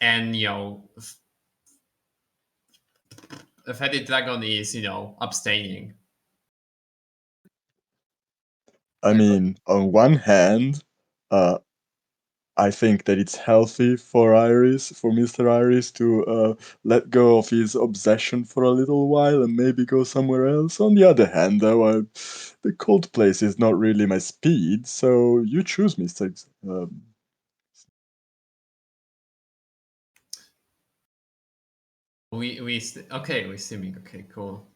and Fetid Dragon is abstaining. I mean, on one hand, I think that it's healthy for Mr. Iris, to let go of his obsession for a little while and maybe go somewhere else. On the other hand, though, the cold place is not really my speed, so you choose, Mr. We okay, we're simming. Okay, cool.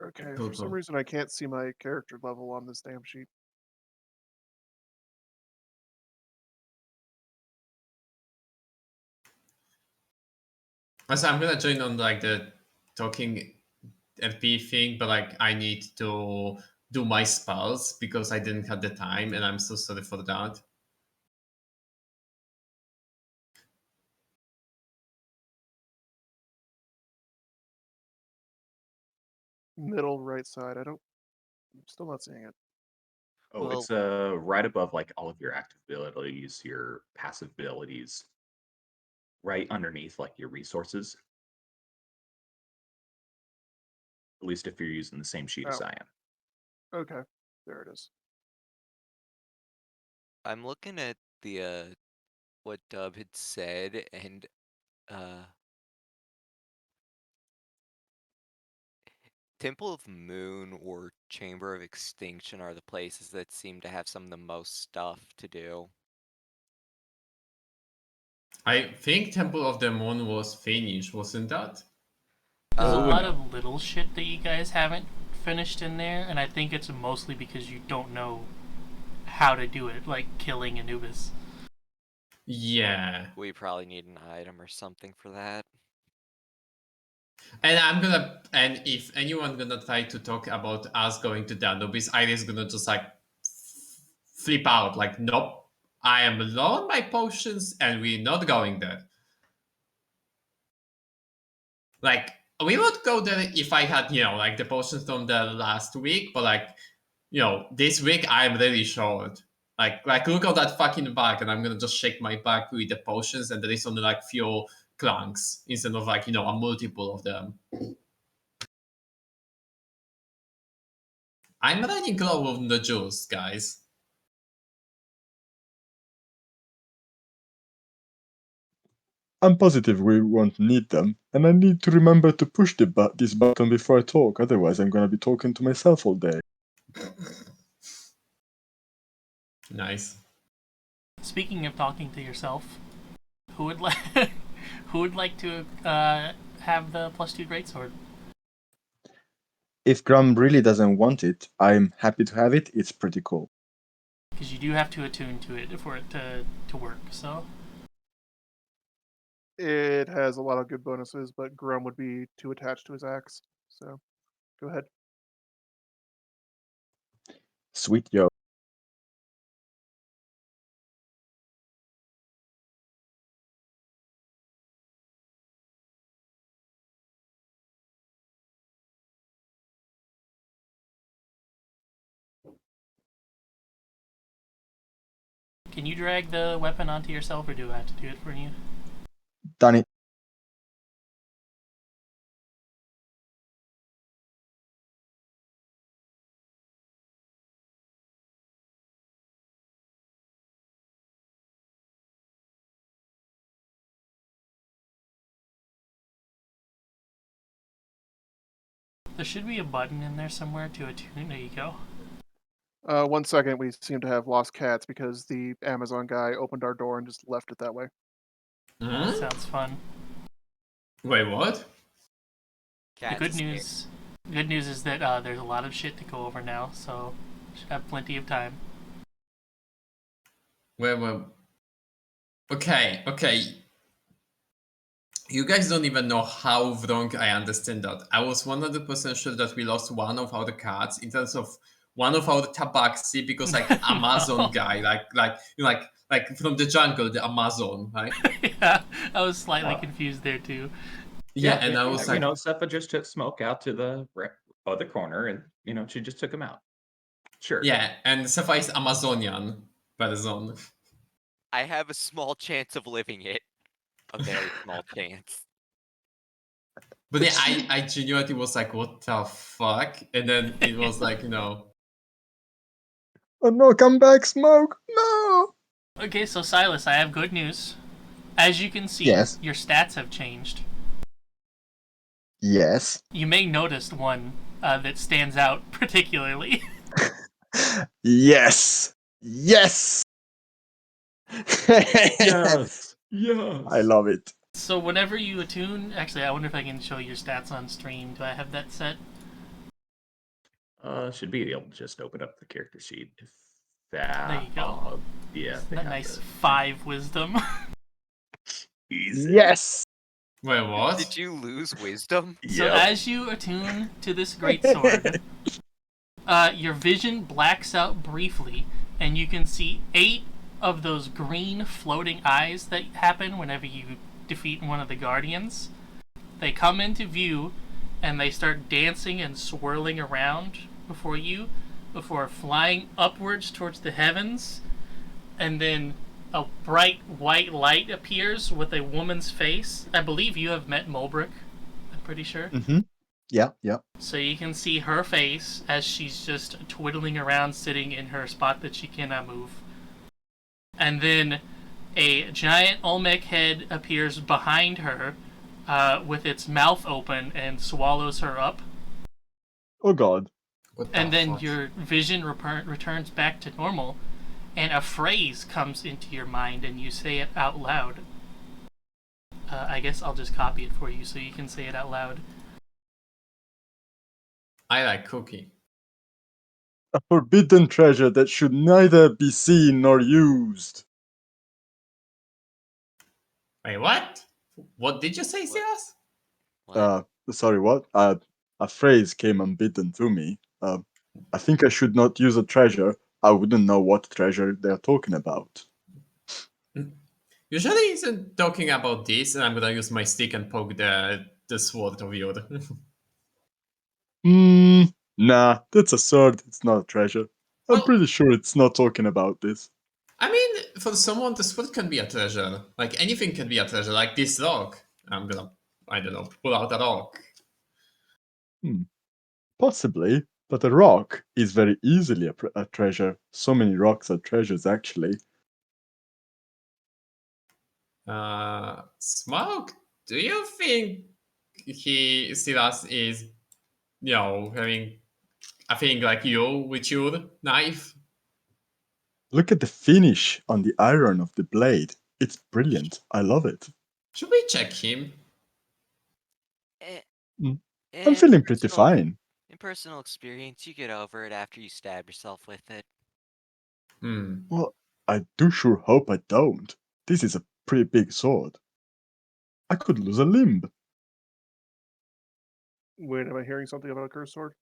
Okay, Cool, for some cool. reason I can't see my character level on this damn sheet. So I'm gonna join on like the talking FP thing, but like I need to do my spells because I didn't have the time, and I'm so sorry for that. Middle right side. I'm still not seeing it. Oh, Well- it's right above like all of your active abilities, your passive abilities, right underneath like your resources. At least if you're using the same sheet as Oh. I am. Okay, there it is. I'm looking at the what Dub had said, and Temple of Moon or Chamber of Extinction are the places that seem to have some of the most stuff to do. I think Temple of the Moon was finished, wasn't that? There's a Oh, lot no. of little shit that you guys haven't finished in there, and I think it's mostly because you don't know how to do it, like killing Anubis. Yeah. We probably need an item or something for that. And if anyone gonna try to talk about us going to the Anubis, Iris gonna just like flip out, like, nope, I am low on my potions and we're not going there. Like, we would go there if I had, like the potions from the last week, but like, this week I'm really short. Like look at that fucking bag, and I'm gonna just shake my bag with the potions, and there is only like few clunks instead of like, a multiple of them. I'm running low on the juice, guys. I'm positive we won't need them, and I need to remember to push this button before I talk, otherwise I'm gonna be talking to myself all day. Nice. Speaking of talking to yourself, who would like who would like to have the +2 greatsword? If Graham really doesn't want it, I'm happy to have it. It's pretty cool. Because you do have to attune to it for it to work. So It has a lot of good bonuses, but Grum would be too attached to his axe. So, go ahead. Sweet yo. can you drag the weapon onto yourself, or do I have to do it for you? Done it. There should be a button in there somewhere to attune. There you go. 1 second, we seem to have lost cats because the Amazon guy opened our door and just left it that way. That sounds fun. Wait, what? The good news is that there's a lot of shit to go over now, so should have plenty of time. Well. Okay. You guys don't even know how wrong I understand that. I was 100% sure that we lost one of our cats in terms of one of our tabaxi because like Amazon No. guy, like from the jungle, the Amazon, right? Yeah, I was slightly confused there too. Yeah, and I was like, Seppa just took Smoke out to the other corner, and she just took him out. Sure. yeah, and Sepha is Amazonian person. I have a small chance of living it. A very small chance. But yeah, I genuinely was like, what the fuck? And then it was like, Oh no, come back, Smoke! No! Okay, so Silas, I have good news. As you can see, Yes. your stats have changed. Yes. You may notice one that stands out particularly. Yes! Yes! Yes. Yes. I love it. So whenever you attune, actually, I wonder if I can show your stats on stream. Do I have that set? Should be able to just open up the character sheet if that. There you go. Yeah. Isn't they that have nice? it. 5 wisdom. Easy. Yes! wait, what? Did you lose wisdom? So Yep. as you attune to this great sword, your vision blacks out briefly, and you can see 8 of those green floating eyes that happen whenever you defeat one of the guardians. They come into view, and they start dancing and swirling around before you, before flying upwards towards the heavens, and then a bright white light appears with a woman's face. I believe you have met Mulbrick, I'm pretty sure. Mm-hmm. Yeah, yeah. So you can see her face as she's just twiddling around, sitting in her spot that she cannot move. And then a giant Olmec head appears behind her with its mouth open and swallows her up. Oh god. What the And then fuck? your vision returns back to normal, and a phrase comes into your mind and you say it out loud. I guess I'll just copy it for you so you can say it out loud. I like cookie. A forbidden treasure that should neither be seen nor used. Wait, what? What did you say, What? Silas? What? Sorry, what? A phrase came unbidden to me. I think I should not use a treasure. I wouldn't know what treasure they're talking about. Usually isn't talking about this, and I'm gonna use my stick and poke the sword of yours. Nah, that's a sword. It's not a treasure. I'm Well- pretty sure it's not talking about this. I mean, for someone, the sword can be a treasure. Like anything can be a treasure. Like this rock. I'm gonna, I don't know, pull out a rock. Possibly, but a rock is very easily a treasure. So many rocks are treasures, actually. Smoke. Do you think Silas is, having a thing like you with your knife? Look at the finish on the iron of the blade. It's brilliant. I love it. Should we check him? Eh, Mm. eh, I'm in feeling pretty personal- fine. In personal experience, you get over it after you stab yourself with it. Well, I do sure hope I don't. This is a pretty big sword. I could lose a limb. Wait, am I hearing something about a cursed sword?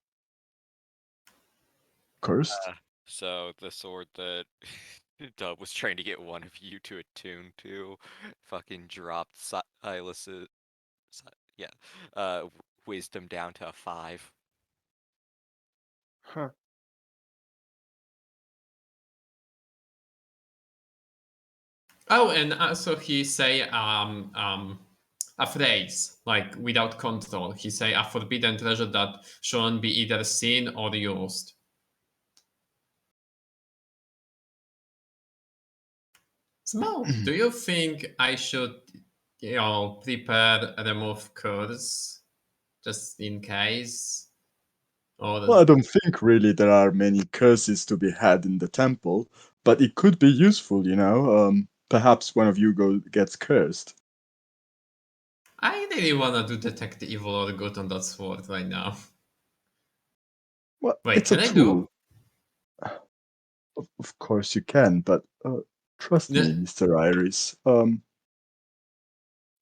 Cursed? So the sword that Dub was trying to get one of you to attune to fucking dropped Silas's wisdom down to a 5. Huh. Oh, and also he say a phrase like without control. He say a forbidden treasure that shouldn't be either seen or used. Smoke, do you think I should, prepare a remove curse just in case? Or Well, I don't think really there are many curses to be had in the temple, but it could be useful, you know. Perhaps one of you gets cursed. I really wanna do detect evil or good on that sword right now. Well, Wait, it's a can I tool. do? Of course you can, but trust No. me, Mr. Iris.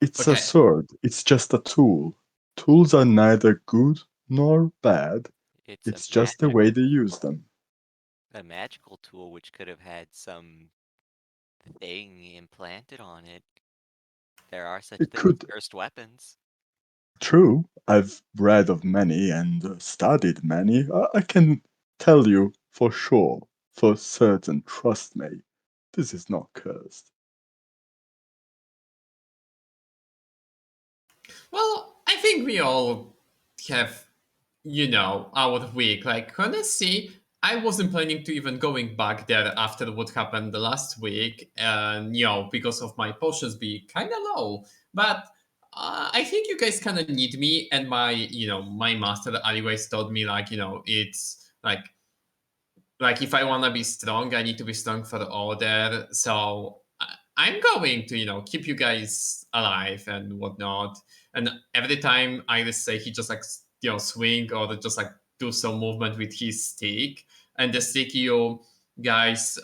It's a Okay. sword. It's just a tool. Tools are neither good nor bad. It's just the way they use them. A magical tool which could have had some thing implanted on it. There are such It things could- as cursed weapons. True, I've read of many and studied many. I can tell you for sure, for certain, trust me, this is not cursed. Well, I think we all have, our week. Like, honestly, I wasn't planning to even going back there after what happened the last week, and because of my potions be kind of low. But I think you guys kind of need me, and my master always told me like, it's like if I want to be strong, I need to be strong for the order. So I'm going to, keep you guys alive and whatnot. And every time I just say he just like, swing or just like do some movement with his stick, and the stick you guys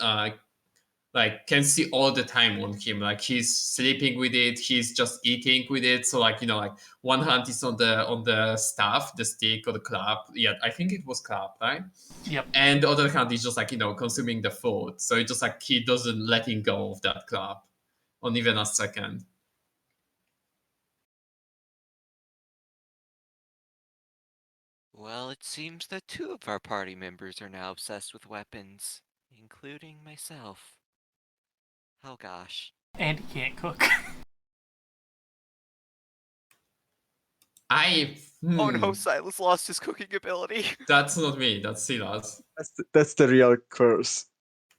like can see all the time on him. Like he's sleeping with it, he's just eating with it. So like like one hand is on the staff, the stick or the club. Yeah, I think it was club, right? Yep. And the other hand is just like consuming the food. So it's just like he doesn't letting go of that club on even a second. Well, it seems that 2 of our party members are now obsessed with weapons, including myself. Oh gosh. And he can't cook. Oh no, Silas lost his cooking ability. That's not me, that's Silas. That's the real curse.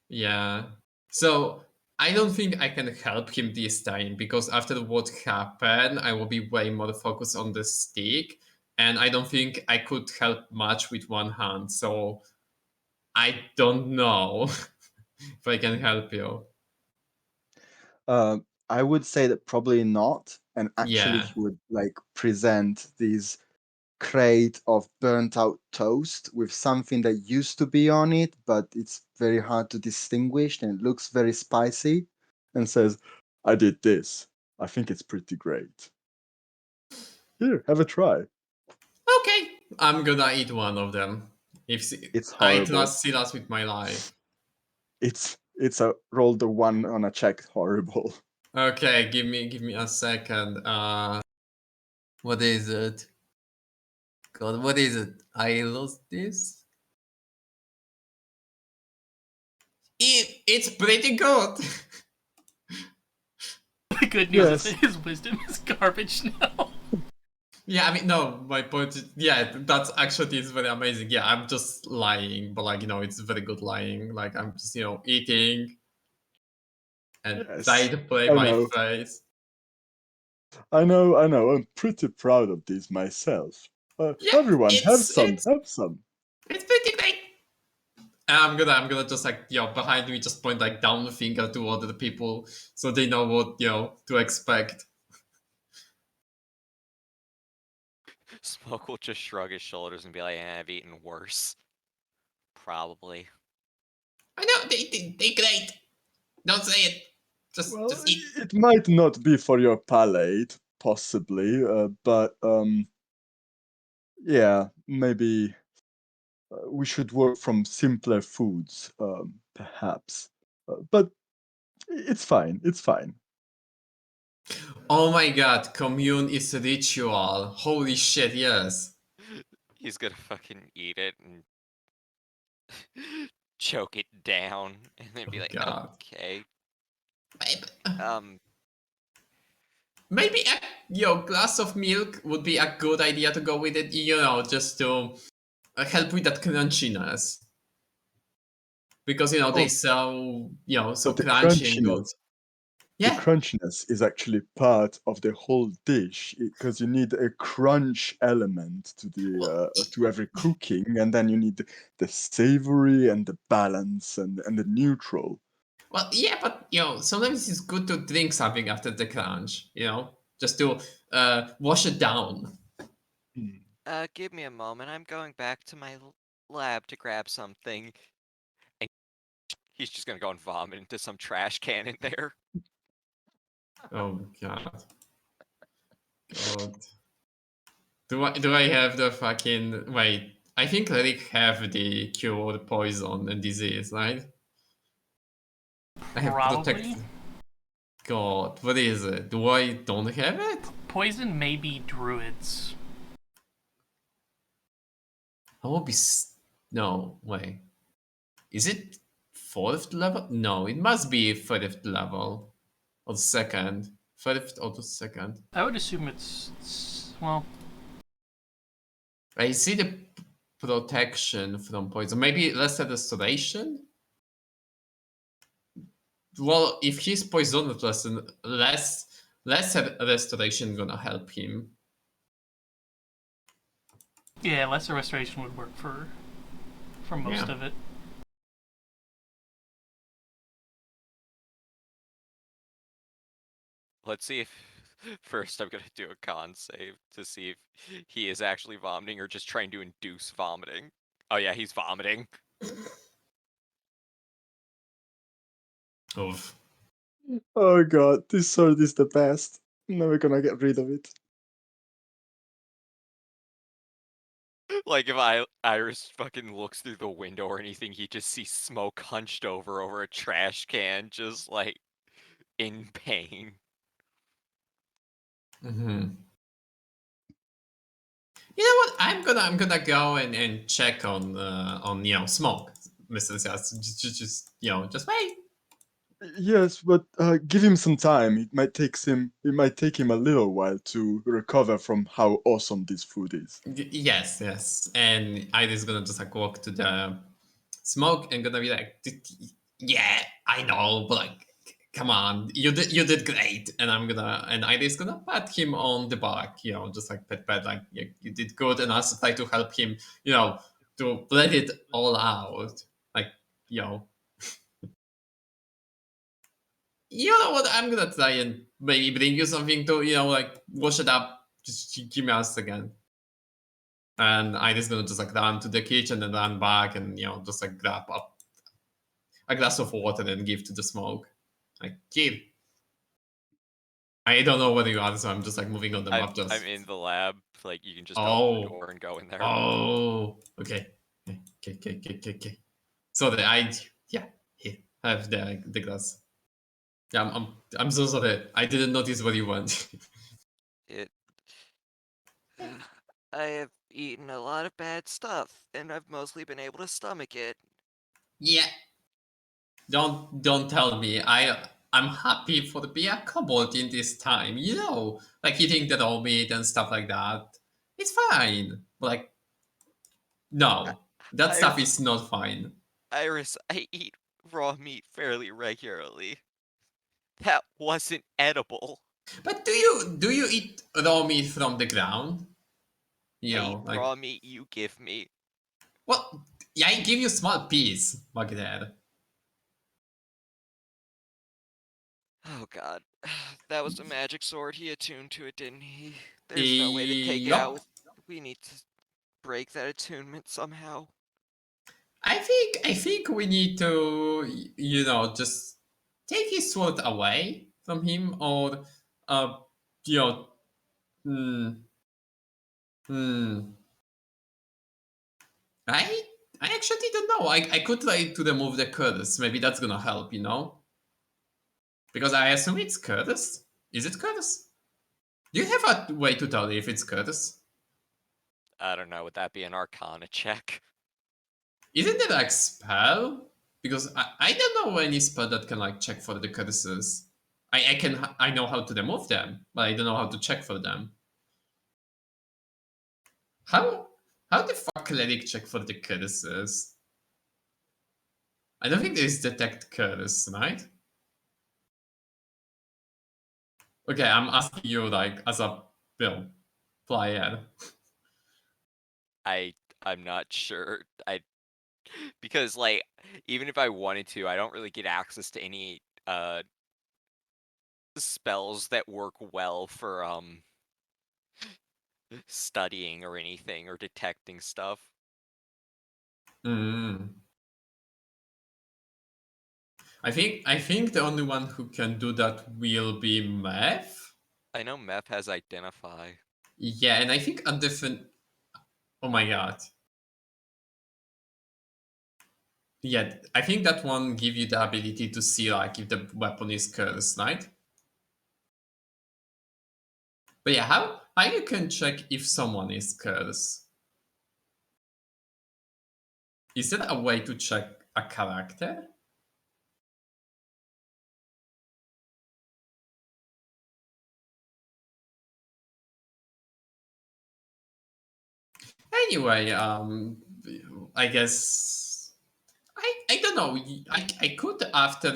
Yeah. So I don't think I can help him this time because after what happened, I will be way more focused on the stick. And I don't think I could help much with one hand. So I don't know if I can help you. I would say that probably not. And actually, Yeah. he would like present these crate of burnt out toast with something that used to be on it, but it's very hard to distinguish and it looks very spicy, and says, I did this. I think it's pretty great. Here, have a try. Okay, I'm gonna eat one of them. It's I horrible. trust Silas with my life. It's a roll the one on a check horrible. Okay, give me a second. What is it? God, what is it? I lost this. It's pretty good. The good news is Yes. that his wisdom is garbage now. Yeah, I mean, no, my point is, yeah, that's actually is very amazing. Yeah, I'm just lying, but like, it's very good lying. Like, I'm just, eating and Yes, trying to play I my know. face. I know. I'm pretty proud of these myself. Yeah, Everyone, have some. it's Have some. pretty great. And I'm gonna just like, behind me, just point like down the finger to other people so they know what, to expect. Smoke will just shrug his shoulders and be like, I've eaten worse. Probably. I know, they great. Don't say it. Well, Just eat. it might not be for your palate, possibly, but yeah, maybe we should work from simpler foods, perhaps. But it's fine. It's fine. Oh my god, commune is a ritual. Holy shit, yes. He's gonna fucking eat it and choke it down and then be like, God. okay. Maybe, maybe a glass of milk would be a good idea to go with it, just to help with that crunchiness. Because, they Oh, sell, so but the crunchy and good. crunchiness, the Yeah, crunchiness is actually part of the whole dish because you need a crunch element to well, to every cooking, and then you need the savory and the balance and the neutral. well, yeah, but, sometimes it's good to drink something after the crunch, just to wash it down. Give me a moment. I'm going back to my lab to grab something. And he's just gonna go and vomit into some trash can in there. Oh, God. God. Do I have the fucking wait? I think Rick have the cure poison and disease, right? I have Probably. protect. God, what is it? Do I don't have it? Poison may be druids. I will be. No, wait. Is it 4th level? No, it must be 3rd level or 2nd. 3rd or the 2nd. I would assume it's well, I see the protection from poison. Maybe less restoration? Well, if he's poisoned, less restoration gonna help him. yeah, lesser restoration would work for most Yeah. of it. Let's see if first I'm gonna do a con save to see if he is actually vomiting or just trying to induce vomiting. Oh yeah, he's vomiting. Oof. Oh god, this sword is the best. I'm never gonna get rid of it. Like if Iris fucking looks through the window or anything, he just sees smoke hunched over a trash can, just like in pain. Mm-hmm. You know what? I'm gonna go and check on smoke, Mr. Sias. Just just wait. Yes, but give him some time. It might take him a little while to recover from how awesome this food is. Yes. And Iris gonna just like walk to the smoke and gonna be like, yeah, I know, but like, come on, you did great. And Iris gonna pat him on the back, just like pet, like you did good, and also try to help him, to let it all out, like you know. You know what? I'm gonna try and maybe bring you something to, like wash it up. Just give me a second. And Iris gonna just like run to the kitchen and run back and just like grab up a glass of water and give to the smoke. Like, kid. I don't know where you are, so I'm just like moving on the map. I'm in the lab. Like you can just open the Oh, door and go in there. okay. Okay. So here, have the glass. Yeah, I'm so sorry. I didn't notice what you want. It. I have eaten a lot of bad stuff, and I've mostly been able to stomach it. Yeah. Don't tell me. I'm happy for the beer kobold in this time. Like eating the raw meat and stuff like that. It's fine. But like, no, that stuff is not fine. Iris, I eat raw meat fairly regularly. That wasn't edible. But do you eat raw meat from the ground? I eat Like, raw meat you give me. well, yeah, I give you small piece, Baghdad. Oh god. That was a magic sword he attuned to it, didn't he? There's no way to take it Yup. out with... We need to break that attunement somehow. I think we need to, just take his sword away from him, or, you know, hmm, hmm. I I actually don't know. I could try to remove the curse. Maybe that's gonna help, because I assume it's curse. Is it curse? Do you have a way to tell if it's curse? I don't know, would that be an arcana check? Isn't it like spell? Because I don't know any spell that can like check for the curses. I know how to remove them, but I don't know how to check for them. How how the fuck cleric check for the curses? I don't think there is detect curse, right? Okay, I'm asking you like as a player. I'm not sure. Because like even if I wanted to, I don't really get access to any spells that work well for studying or anything or detecting stuff. Mm. I think the only one who can do that will be Meth. I know Meth has identify. Yeah, and I think a different. Oh my god. Yeah, I think that one give you the ability to see like if the weapon is cursed, right? But yeah, how you can check if someone is cursed? Is there a way to check a character? Anyway, I guess I don't know. I could after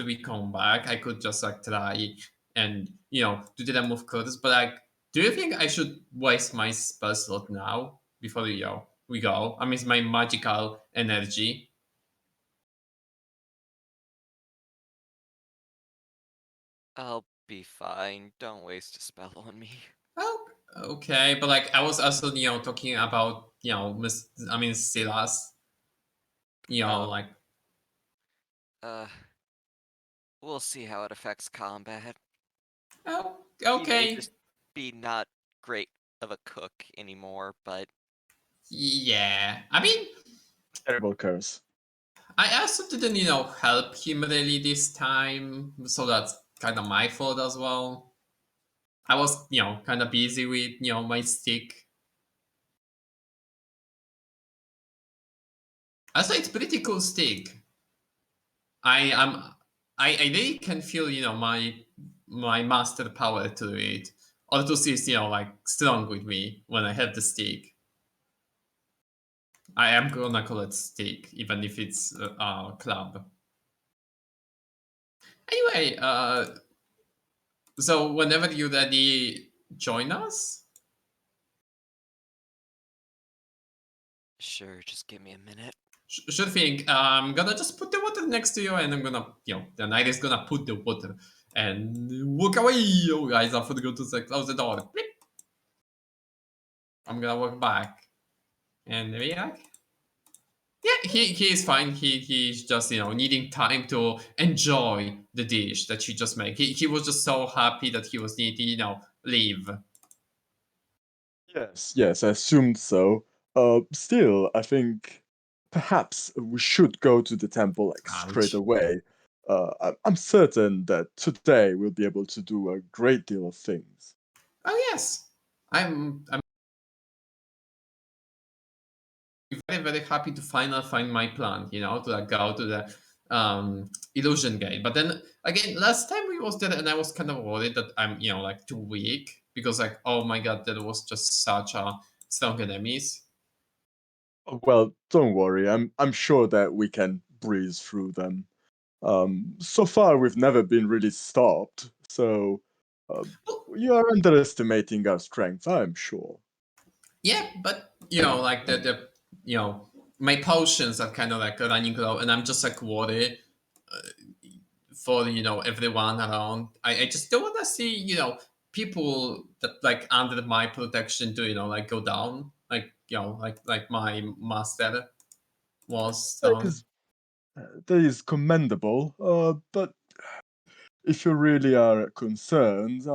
we come back, I could just like try and do the remove curses. But like, do you think I should waste my spell slot now before we go? I mean, it's my magical energy. I'll be fine. Don't waste a spell on me. Oh, okay. But like, I was also talking about Silas. Like. We'll see how it affects combat. Oh, He may okay. just be not great of a cook anymore, but Yeah. I mean, Terrible curse. I also didn't, help him really this time, so that's kind of my fault as well. I was, kind of busy with, my stick. Also, it's pretty cool stick. I really can feel, my master power to it. Altus is, like strong with me when I have the stick. I am gonna call it stick, even if it's a club. Anyway, so whenever you're ready, join us. sure, just give me a minute. Sure thing. I'm gonna just put the water next to you, and I'm gonna, the knight is gonna put the water and walk away. You guys, I forgot to close the door. Blip. I'm gonna walk back, and we like, yeah, he is fine. He's just needing time to enjoy the dish that you just made. He was just so happy that he was needing leave. Yes, I assumed so. Still, I think perhaps we should go to the temple like straight Ouch. away. I'm certain that today we'll be able to do a great deal of things. Oh yes, I'm very, very happy to finally find my plan, to like go to the illusion gate. But then again, last time we was there, and I was kind of worried that I'm, like too weak because like, oh my god, there was just such a strong enemies. Well, don't worry. I'm sure that we can breeze through them. So far we've never been really stopped. So you are underestimating our strength, I'm sure. Yeah, but like the my potions are kind of like running low, and I'm just like worried for everyone around. I just don't want to see people that like under my protection to like go down, like like my master was That down. that is commendable. But if you really are concerned,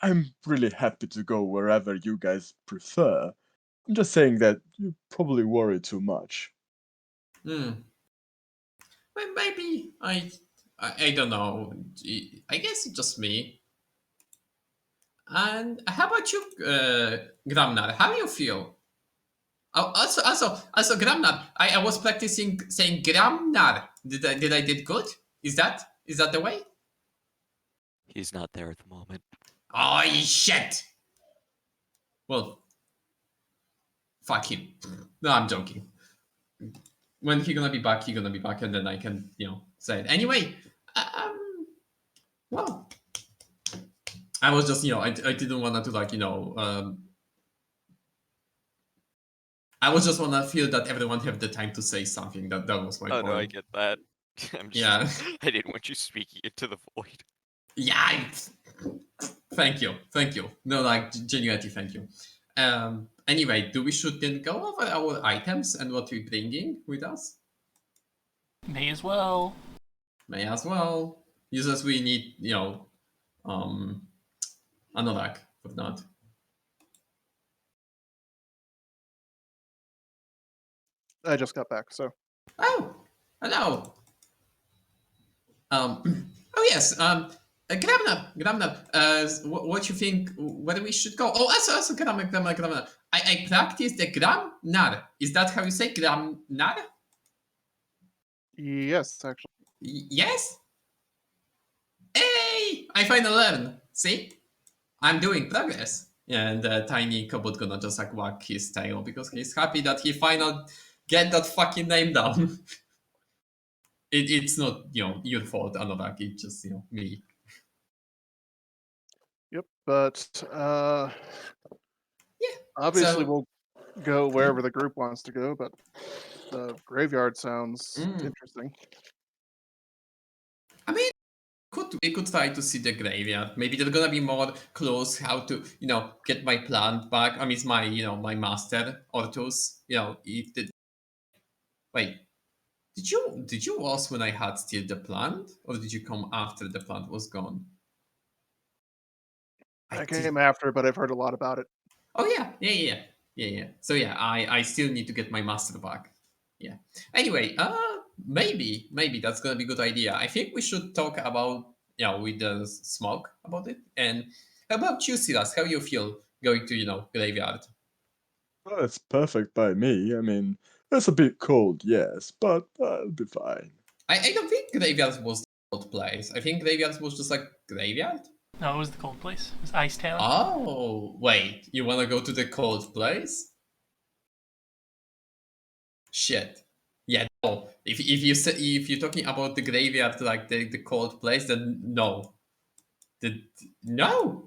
I'm really happy to go wherever you guys prefer. I'm just saying that you probably worry too much. Hmm. Well, maybe I don't know. I guess it's just me. And how about you, Gramnar? How do you feel? Oh, also, Gramnar. I was practicing saying Gramnar. Did I did good? Is that the way? He's not there at the moment. Oh shit! Well, fuck him. No, I'm joking. When he gonna be back, he gonna be back, and then I can say it. Anyway, well, I was just I didn't want to like I was just wanna feel that everyone have the time to say something. That was my Oh point. no, I get that. I'm just, Yeah. I didn't want you speaking into the void. Yeah. Thank you. No, like genuinely, thank you. Anyway, do we should then go over our items and what we're bringing with us? May as well. May as well. Users we need, Anorak, but not. I just got back, so Oh, hello. Oh yes. Gramnar. What you think? Whether we should go? Oh, also, Gramnar. I practice the Gramnar. Is that how you say Gramnar? yes, actually. Yes. Hey, I finally learned. See, I'm doing progress. and Tiny Cobot gonna just like wag his tail because he's happy that he finally get that fucking name down. It's not your fault, Anorak. It's just me. Yep, but Yeah. obviously So we'll go wherever the group wants to go, but the graveyard sounds interesting. I mean, we could try to see the graveyard. Maybe there's gonna be more clues how to get my plant back. I mean, it's my my master Ortus. If the wait. Did you ask when I had still the plant, or did you come after the plant was gone? I did- came after, but I've heard a lot about it. Oh yeah. So yeah, I still need to get my master back. Yeah. Anyway, maybe that's gonna be a good idea. I think we should talk about with the smoke about it. And how about you, Silas? How you feel going to graveyard? Well, it's perfect by me. I mean, it's a bit cold, yes, but I'll be fine. I don't think graveyard was the cold place. I think graveyard was just like graveyard. No, it was the cold place. It was Ice Town. Oh, wait. You want to go to the cold place? Shit. Yeah, no. If you're talking about the graveyard, like the cold place, then no. No.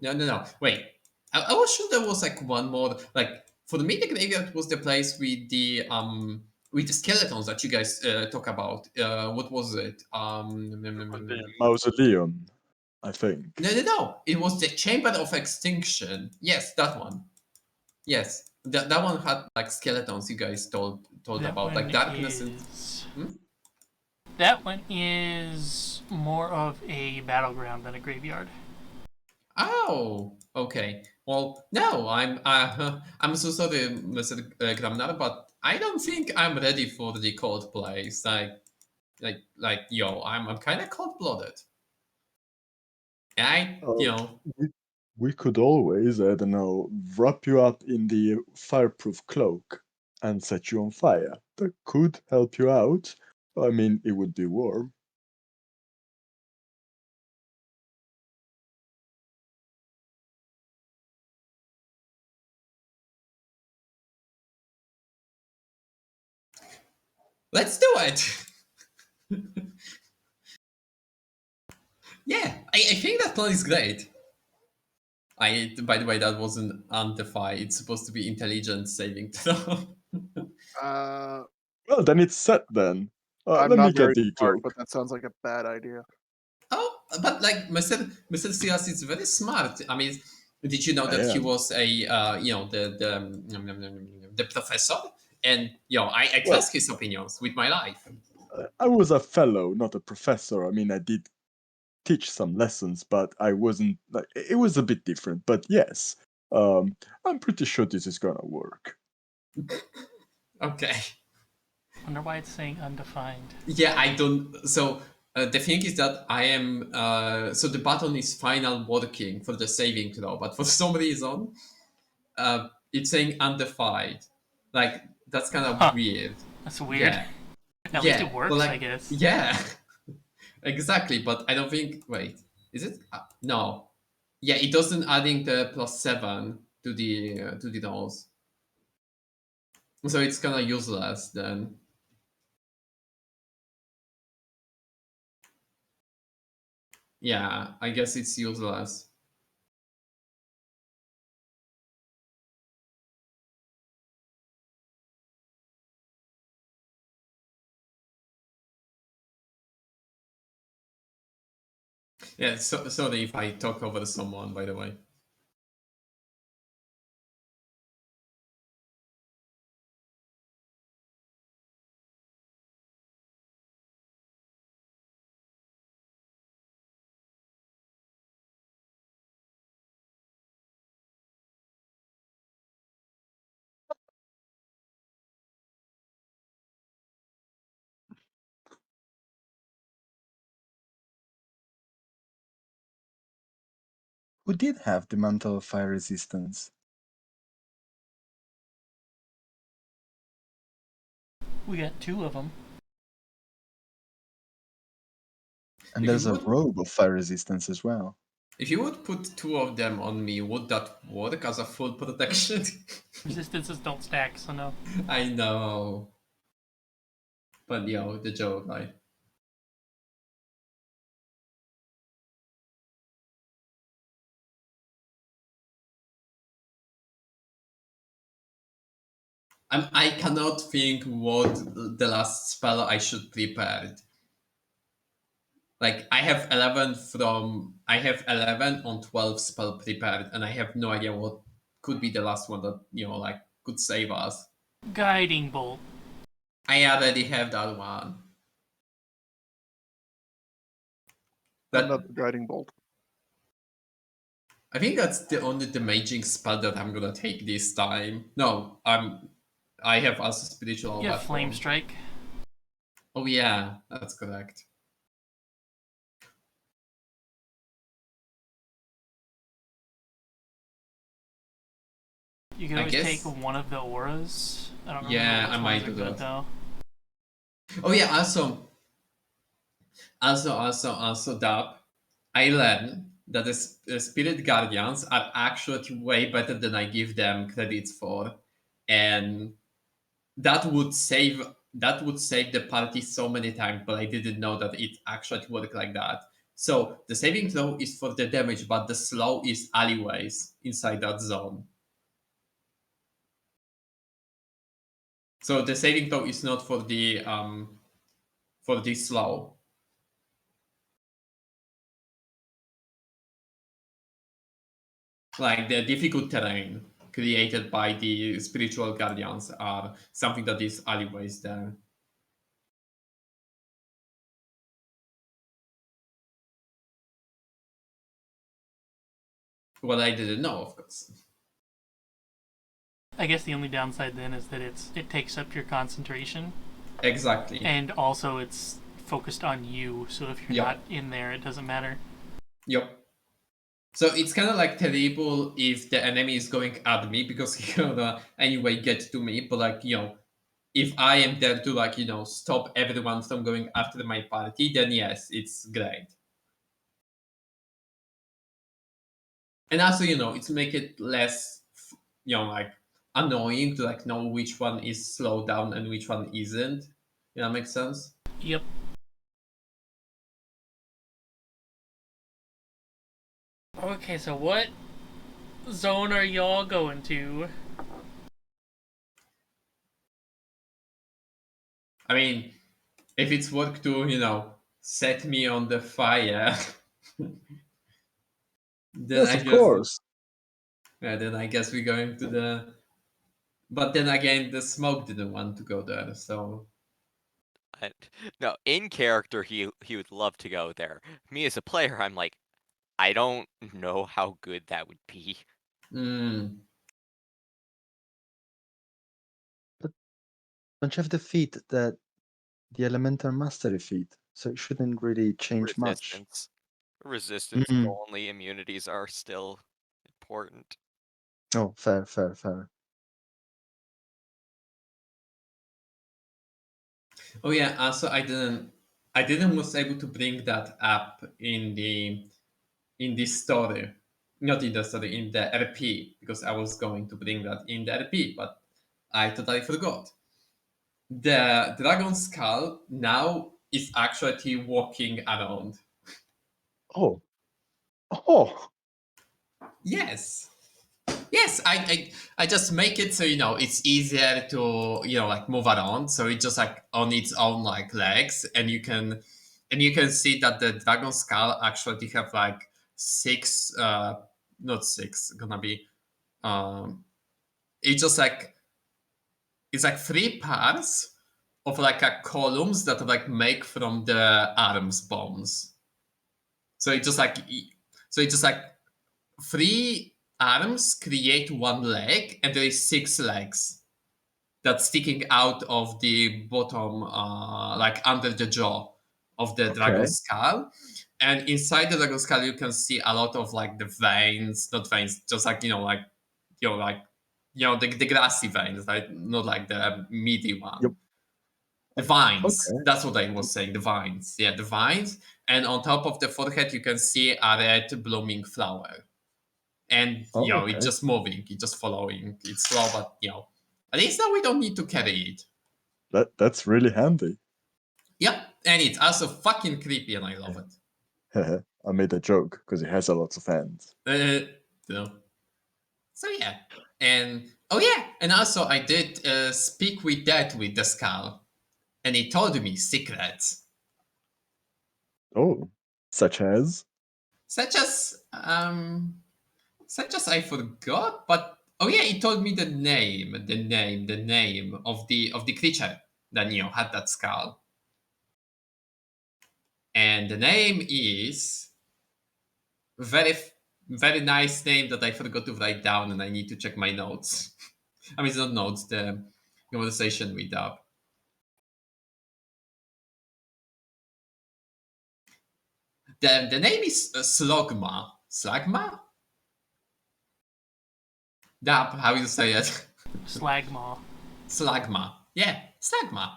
Wait. I was sure there was like one more. Like for me, the graveyard was the place with the skeletons that you guys talk about. What was it? The mausoleum, I think. No. It was the Chamber of Extinction. Yes, that one. Yes, that one had like skeletons. You guys told That about like one darkness and. is- Hmm? That one is more of a battleground than a graveyard. Oh, okay. Well, no, I'm so sorry, Mr. Gramnar, but I don't think I'm ready for the cold place. I'm kind of cold blooded. Oh. We could always, I don't know, wrap you up in the fireproof cloak and set you on fire. That could help you out. I mean, it would be warm. Let's do it. Yeah, I think that plan is great. By the way, that wasn't undefined. It's supposed to be intelligence saving throw. Well, then it's set then. I'm Let me not get very the smart, cloak. but that sounds like a bad idea. Oh, but like Mr. Silas is very smart. I mean, did you know I that he am. was a the professor? And I Well- trust his opinions with my life. I was a fellow, not a professor. I mean, I did teach some lessons, but I wasn't like it was a bit different. But yes, I'm pretty sure this is gonna work. Okay. Wonder why it's saying undefined. Yeah, I don't. So the thing is that I am. So the button is final working for the saving throw, but for some reason, it's saying undefined. Like that's kind of Huh. weird. That's weird. Yeah. At least it works, but I guess. Yeah, exactly. But I don't think. Wait, is it? No. Yeah, it doesn't adding the +7 to the nose, so it's kind of useless then. Yeah, I guess it's useless. Yeah, so sorry if I talk over someone, by the way. Who did have the mantle of fire resistance? We got 2 of them. And Because there's a what- robe of fire resistance as well. If you would put 2 of them on me, would that work as a full protection? Resistances don't stack, so no. I know. But the joke, right? I cannot think what the last spell I should prepare. Like I have 11 on 12 spell prepared, and I have no idea what could be the last one that like could save us. Guiding bolt. I already have that one. Another guiding bolt. I think that's the only damaging spell that I'm gonna take this time. No, I have also spiritual. Yeah, flame strike. Oh yeah, that's correct. You can I always guess- take one of the auras. I don't remember Yeah, which I might ones are do good, that. though. Oh yeah, also, Dab. I learned that the spirit guardians are actually way better than I give them credits for, and that would save the party so many times. But I didn't know that it actually worked like that. So the saving throw is for the damage, but the slow is alleyways inside that zone. So the saving throw is not for the slow. Like the difficult terrain created by the spiritual guardians are something that is alleyways there. Well, I didn't know, of course. I guess the only downside then is that it takes up your concentration, Exactly. and also it's focused on you. So if you're Yeah. not in there, it doesn't matter. Yep. So it's kind of like terrible if the enemy is going at me because he gonna anyway get to me. But like if I am there to like stop everyone from going after my party, then yes, it's great. And also it's make it less like annoying to like know which one is slowed down and which one isn't. That makes sense. Yep. Okay, so what zone are y'all going to? I mean, if it's work to set me on the fire, then Yes, I of guess course. then I guess we're going to the. But then again, the smoke didn't want to go there, so No, in character, he would love to go there. Me as a player, I'm like, I don't know how good that would be. Don't you have the feat that the elemental mastery feat? So it shouldn't really change much. Resistance Mhm. only immunities are still important. Oh, fair, fair, fair. Oh yeah, also I didn't was able to bring that up in this story. Not in the story, in the RP, because I was going to bring that in the RP, but I totally forgot. The dragon skull now is actually walking around. Oh. Oh. Yes. Yes, I just make it so it's easier to like move around. So it's just like on its own like legs, and you can see that the dragon skull actually have like 6, not 6, gonna be it's just like it's like 3 parts of like a columns that like make from the arms bones. So it's just like 3 arms create 1 leg, and there is 6 legs that's sticking out of the bottom, like under the jaw of the dragon Okay. skull. And inside the dragon skull, you can see a lot of like the veins, not veins, just like the grassy veins, right? Not like the meaty one. Yep. The vines. Okay. That's what I was saying. The vines. Yeah, the vines. and on top of the forehead you can see a red blooming flower. And Okay. it's just moving, it's just following. It's slow, but at least now we don't need to carry it. That's really handy. Yep, and it's also fucking creepy, and I love it. I made a joke because it has a lot of hands. So yeah, and and also I did speak with that with the skull, and he told me secrets, Oh, such as? such as I forgot, but he told me the name of the creature that had that skull, and the name is very very nice name that I forgot to write down, and I need to check my notes. I mean, it's not notes, the conversation with Dub. The name is Slogma. Slagma? Dub, how you say it? Slagmaw. Slagma. Yeah, Slagma.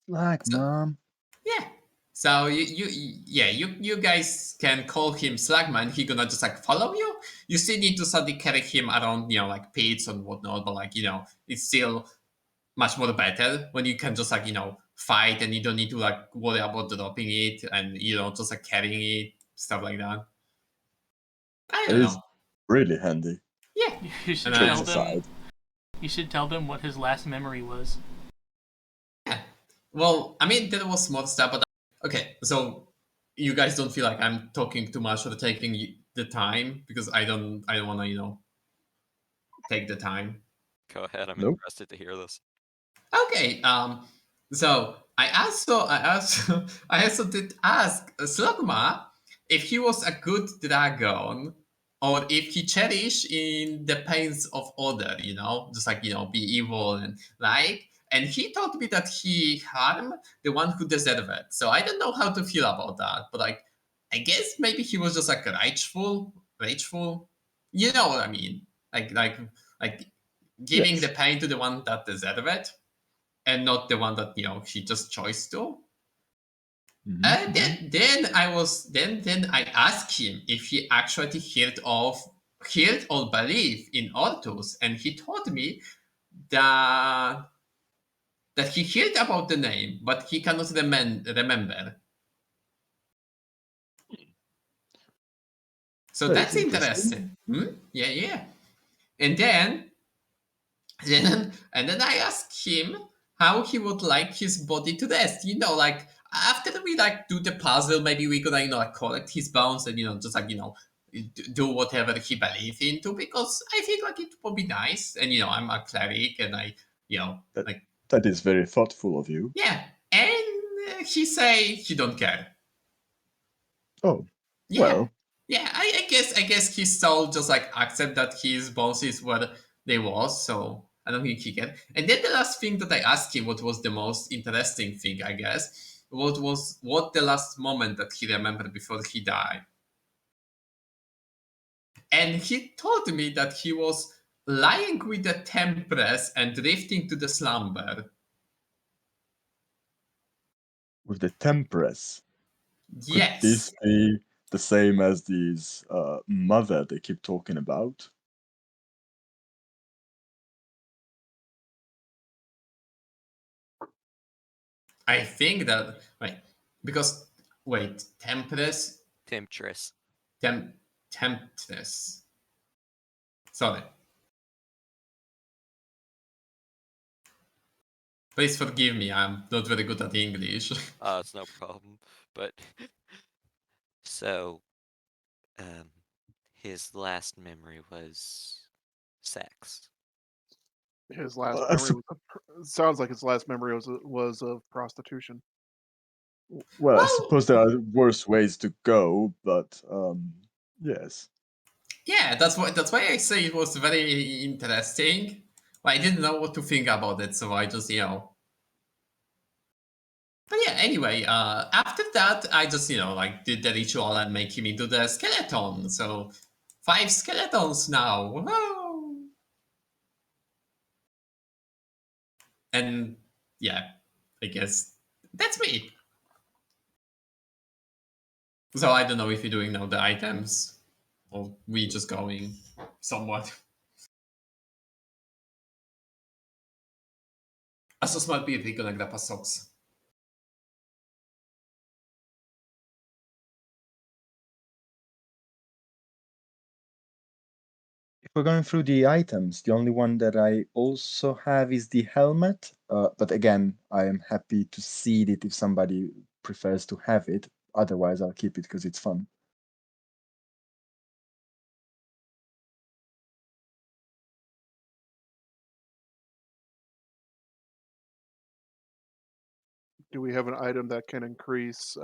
Like, So- Mom. Yeah. So you guys can call him Slagma, and he gonna just like follow you. You still need to suddenly carry him around, like pits and whatnot, but like it's still much more better when you can just like fight, and you don't need to like worry about dropping it, and just like carrying it, stuff like that. I It don't is know. really handy. Yeah. You should And tell Jokes them. aside. You should tell them what his last memory was. Well, I mean, there was more stuff, but okay. So you guys don't feel like I'm talking too much or taking the time, because I don't want to take the time. Go ahead. I'm Nope. interested to hear this. Okay. So I also did ask Slugma if he was a good dragon, or if he cherished in the pains of other, just like be evil and like. And he told me that he harmed the one who deserved it. So I don't know how to feel about that, but like, I guess maybe he was just like rageful. You know what I mean? Like giving Yes. the pain to the one that deserved it, and not the one that he just chose to. Mhm, And mhm. then I asked him if he actually heard or believed in Ortus, and he told me that he heard about the name, but he cannot remember. So That is that's interesting. interesting. Yeah. And then and then I asked him how he would like his body to rest. Like after we like do the puzzle, maybe we could like collect his bones and just like do whatever he believes into, because I think like it would be nice. And I'm a cleric, and I That- like That is very thoughtful of you. yeah. And he say he don't care. Oh, Yeah. well, Yeah, I guess his soul just like accept that his bones is what they was, so I don't think he can. And then the last thing that I asked him, what was the most interesting thing, I guess, what the last moment that he remembered before he died. And he told me that he was lying with the Tempress and drifting to the slumber. with the Tempress, could Yes. this be the same as this mother they keep talking about? I think that because Tempress Temptress. Temptress. Sorry. Please forgive me, I'm not very good at English. It's no problem. But so, his last memory was sex. His last I memory sounds like his last memory was of prostitution. Well, I Well, suppose there are worse ways to go, but yes. yeah, that's why I say it was very interesting. I didn't know what to think about it, so I just But yeah, anyway, after that, I just like did the ritual and make him into the skeleton. So 5 skeletons now. Whoa! And yeah, I guess that's me. So I don't know if you're doing now the items or we just going somewhat. A co smart beer tylko nagra pa Sox. If we're going through the items, the only one that I also have is the helmet. But again, I am happy to see it if somebody prefers to have it. Otherwise, I'll keep it because it's fun. Do we have an item that can increase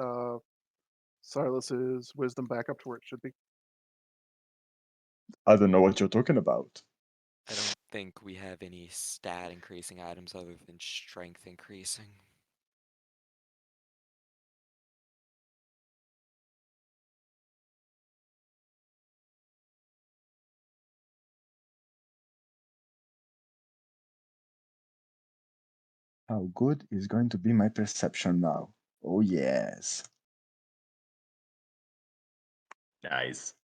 Silas's wisdom back up to where it should be? I don't know what you're talking about. I don't think we have any stat increasing items other than strength increasing. How good is going to be my perception now? Oh, yes. Nice.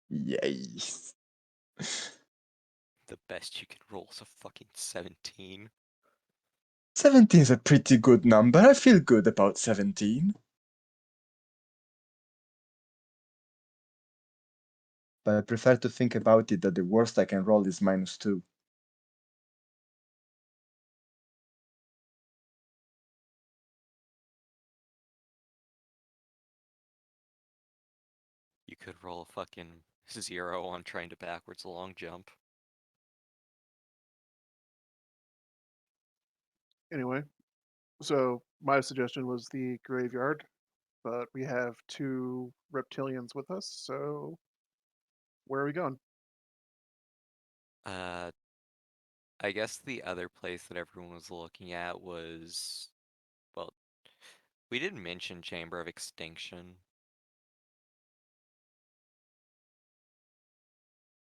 Yes. The best you can roll is a fucking 17. 17 is a pretty good number. I feel good about 17. But I prefer to think about it that the worst I can roll is -2. You could roll a fucking 0 on trying to backwards long jump. Anyway, so my suggestion was the graveyard, but we have 2 reptilians with us, so where are we going? I guess the other place that everyone was looking at was, well, we didn't mention Chamber of Extinction.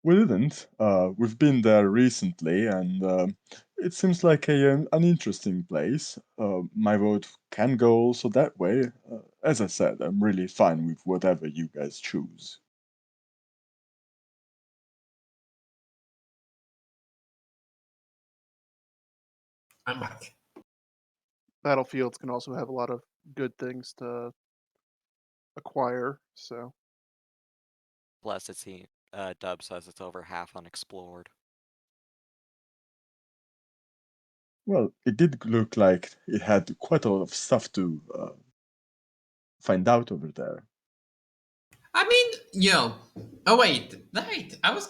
We didn't. We've been there recently, and it seems like an interesting place. My vote can go also that way. As I said, I'm really fine with whatever you guys choose. I'm back. Battlefields can also have a lot of good things to acquire, so Plus, it's Dub says it's over half unexplored. Well, it did look like it had quite a lot of stuff to find out over there. I mean, oh wait, right. I was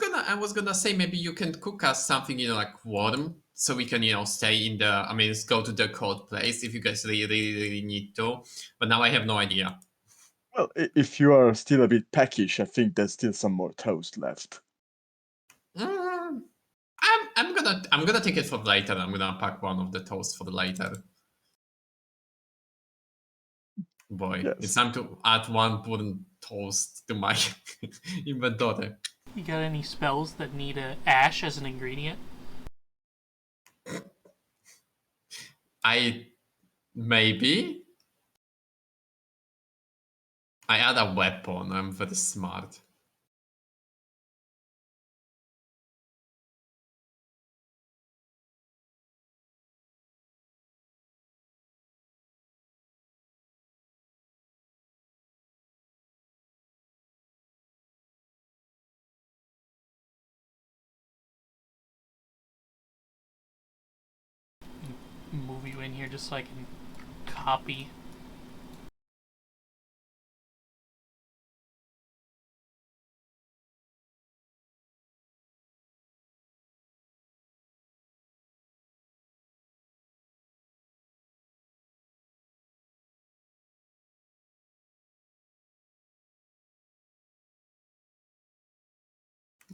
gonna say maybe you can cook us something, like warm, so we can, stay in the. I mean, let's go to the cold place if you guys really need to. But now I have no idea. Well, if you are still a bit peckish, I think there's still some more toast left. Mm, I'm gonna take it for later. I'm gonna pack one of the toast for later. Boy, Yes. it's time to add one burnt toast to my inventory. You got any spells that need ash as an ingredient? Maybe I add a weapon. I'm very smart. Move you in here just so I can copy.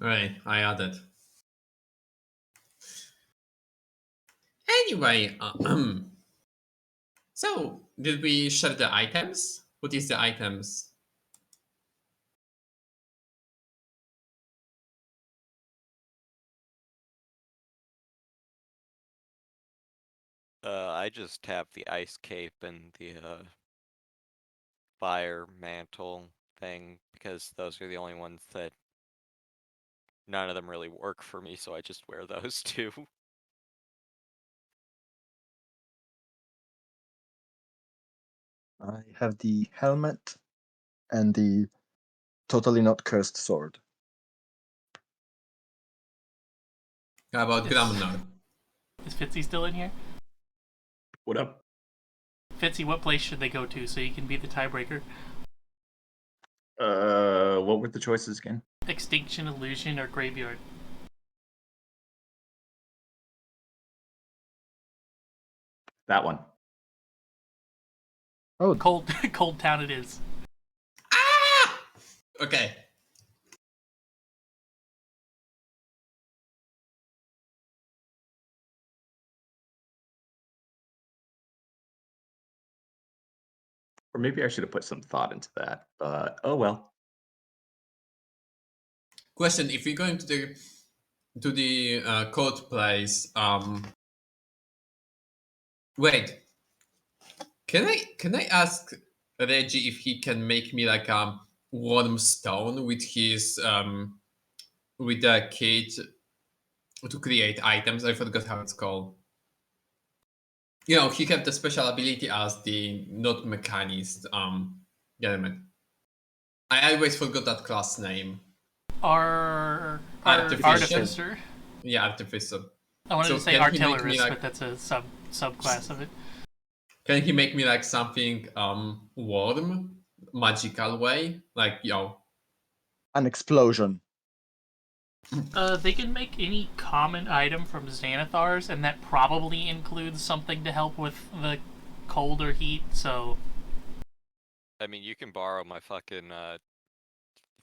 Right, I added. Anyway, so did we share the items? What is the items? I just have the ice cape and the fire mantle thing because those are the only ones that none of them really work for me, so I just wear those two. I have the helmet and the totally not cursed sword. How about Yes. Gramnar? Is Fitzy still in here? What up? Fitzy, what place should they go to so you can be the tiebreaker? What were the choices again? Extinction, Illusion, or Graveyard? That one. Oh, Cold Town it is. Ah! Okay. Or maybe I should have put some thought into that, but oh well. Question: if we're going to the cold place, wait, can I ask Reggie if he can make me like a warm stone with his with the kit to create items? I forgot how it's called. You know, he have the special ability as the not mechanist element. I always forgot that class name. Artificer. Yeah, artificer. I wanted So to say can he make me, artillerist, like- but that's a subclass of it. Can he make me like something warm, magical way? Like, you know, an explosion. They can make any common item from Xanathar's, and that probably includes something to help with the cold or heat, so... I mean, you can borrow my fucking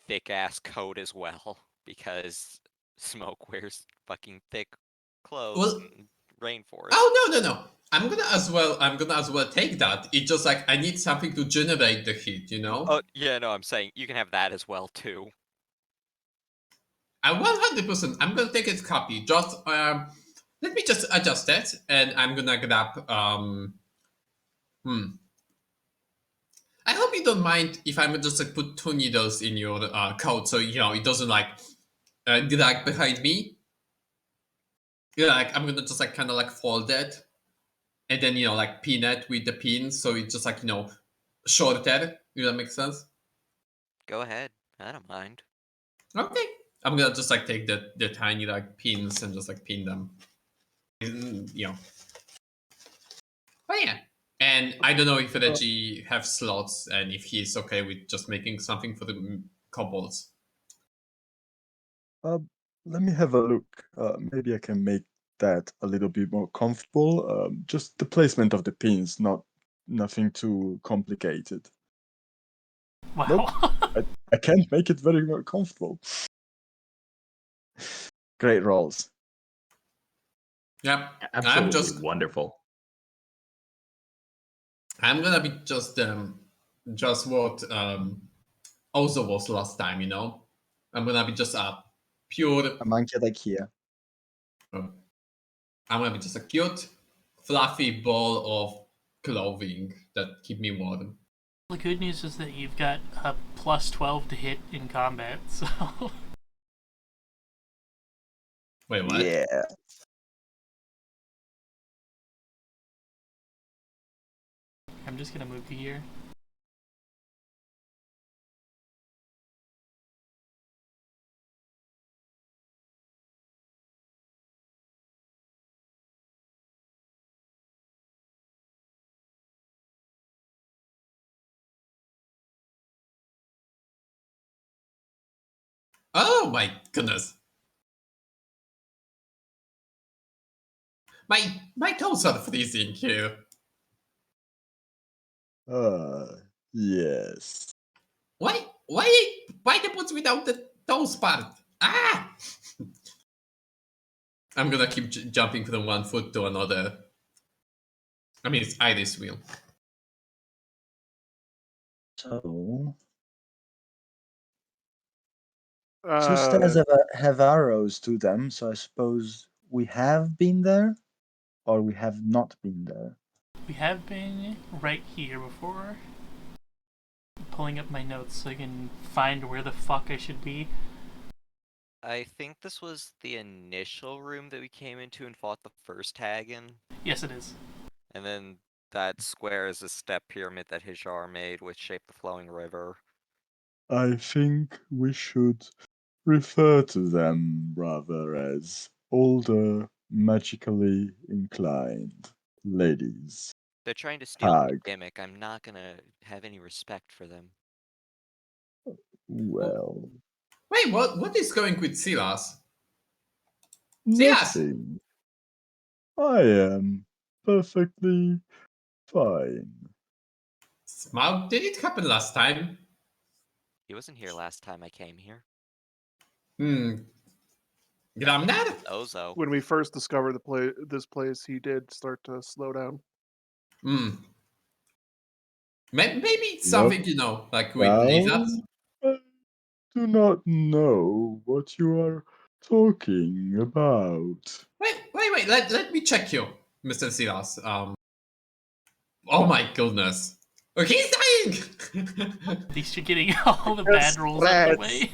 thick ass coat as well because Smoke wears fucking thick clothes Well- in rainforest. oh no. I'm gonna as well take that. It's just like I need something to generate the heat, you know? Oh yeah, no, I'm saying you can have that as well too. I 100%. I'm gonna take it copy. Just let me just adjust it, and I'm gonna grab I hope you don't mind if I'm just like put 2 needles in your code, so you know it doesn't like drag behind me. Yeah, like I'm gonna just like kind of like fold it, and then you know like pin it with the pin, so it's just like shorter. Does that make sense? Go ahead, I don't mind. Okay. I'm gonna just like take the tiny like pins and just like pin them. You know. But yeah. And I don't know if Reggie have slots and if he's okay with just making something for the kobolds. Let me have a look. Maybe I can make that a little bit more comfortable. Just the placement of the pins, nothing too complicated. Wow. I can't make it very comfortable. Great rolls. Yeah. Absolutely wonderful. I'm gonna be just what also was last time, you know? I'm gonna be just a pure A monkey like here. I'm gonna be just a cute, fluffy ball of clothing that keep me warm. The good news is that you've got a plus 12 to hit in combat, so... Wait, what? Yeah. I'm just gonna move you here. Oh my goodness. My toes are freezing here. Yes. Why the boots without the toes part? Ah! I'm gonna keep jumping from one foot to another. I mean, it's Iris wheel. So two stairs have arrows to them, so I suppose we have been there, or we have not been there. We have been right here before. pulling up my notes so I can find where the fuck I should be. I think this was the initial room that we came into and fought the first tag in. Yes, it is. And then that square is a step pyramid that Hajar made, which shaped the flowing river. I think we should refer to them rather as older, magically inclined ladies. They're trying to steal my Hag. gimmick. I'm not gonna have any respect for them. Well, Wait, what is going with Silas? Silas! nothing. I am perfectly fine. Smaug, did it happen last time? He wasn't here last time I came here. Gramnar? Ozo. When we first discovered this place, he did start to slow down. Maybe it's What? something, like with lizards? I do not know what you are talking about. Wait, let me check you, Mr. Silas. Oh my goodness. Oh, he's dying! At least you're getting all the bad rolls out of the way.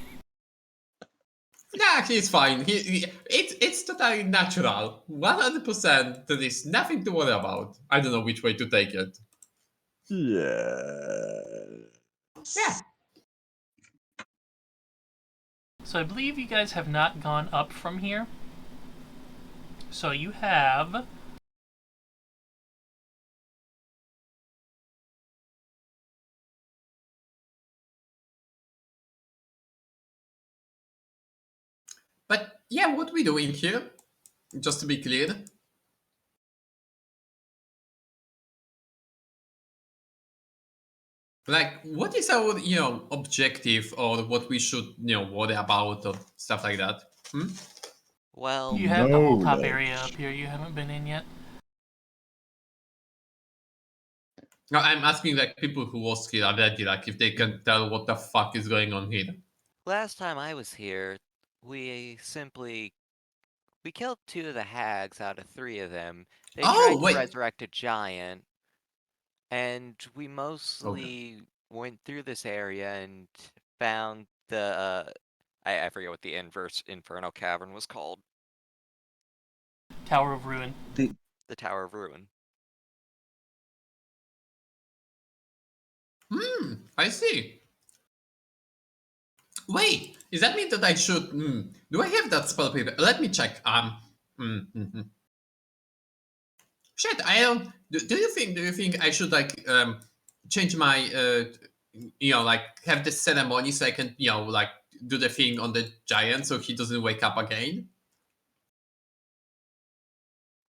Nah, he's fine. It's totally natural. 100%. There is nothing to worry about. I don't know which way to take it. Yeah. Yeah. So I believe you guys have not gone up from here. So you have... But yeah, what we doing here? Just to be clear. Like, what is our, objective or what we should, worry about or stuff like that? Well, You have the whole top Knowledge. area up here you haven't been in yet. No, I'm asking like people who was here already, like if they can tell what the fuck is going on here. last time I was here, we killed 2 of the hags out of 3 of them. They Oh, tried to wait. resurrect a giant, and we mostly went through this area and found the I forget what the inverse Inferno Cavern was called. Tower of Ruin. The Tower of Ruin. I see. Wait, does that mean that I should? Do I have that spell paper? Let me check. Shit, I don't. Do you think I should like change my like have the ceremony so I can like do the thing on the giant so he doesn't wake up again?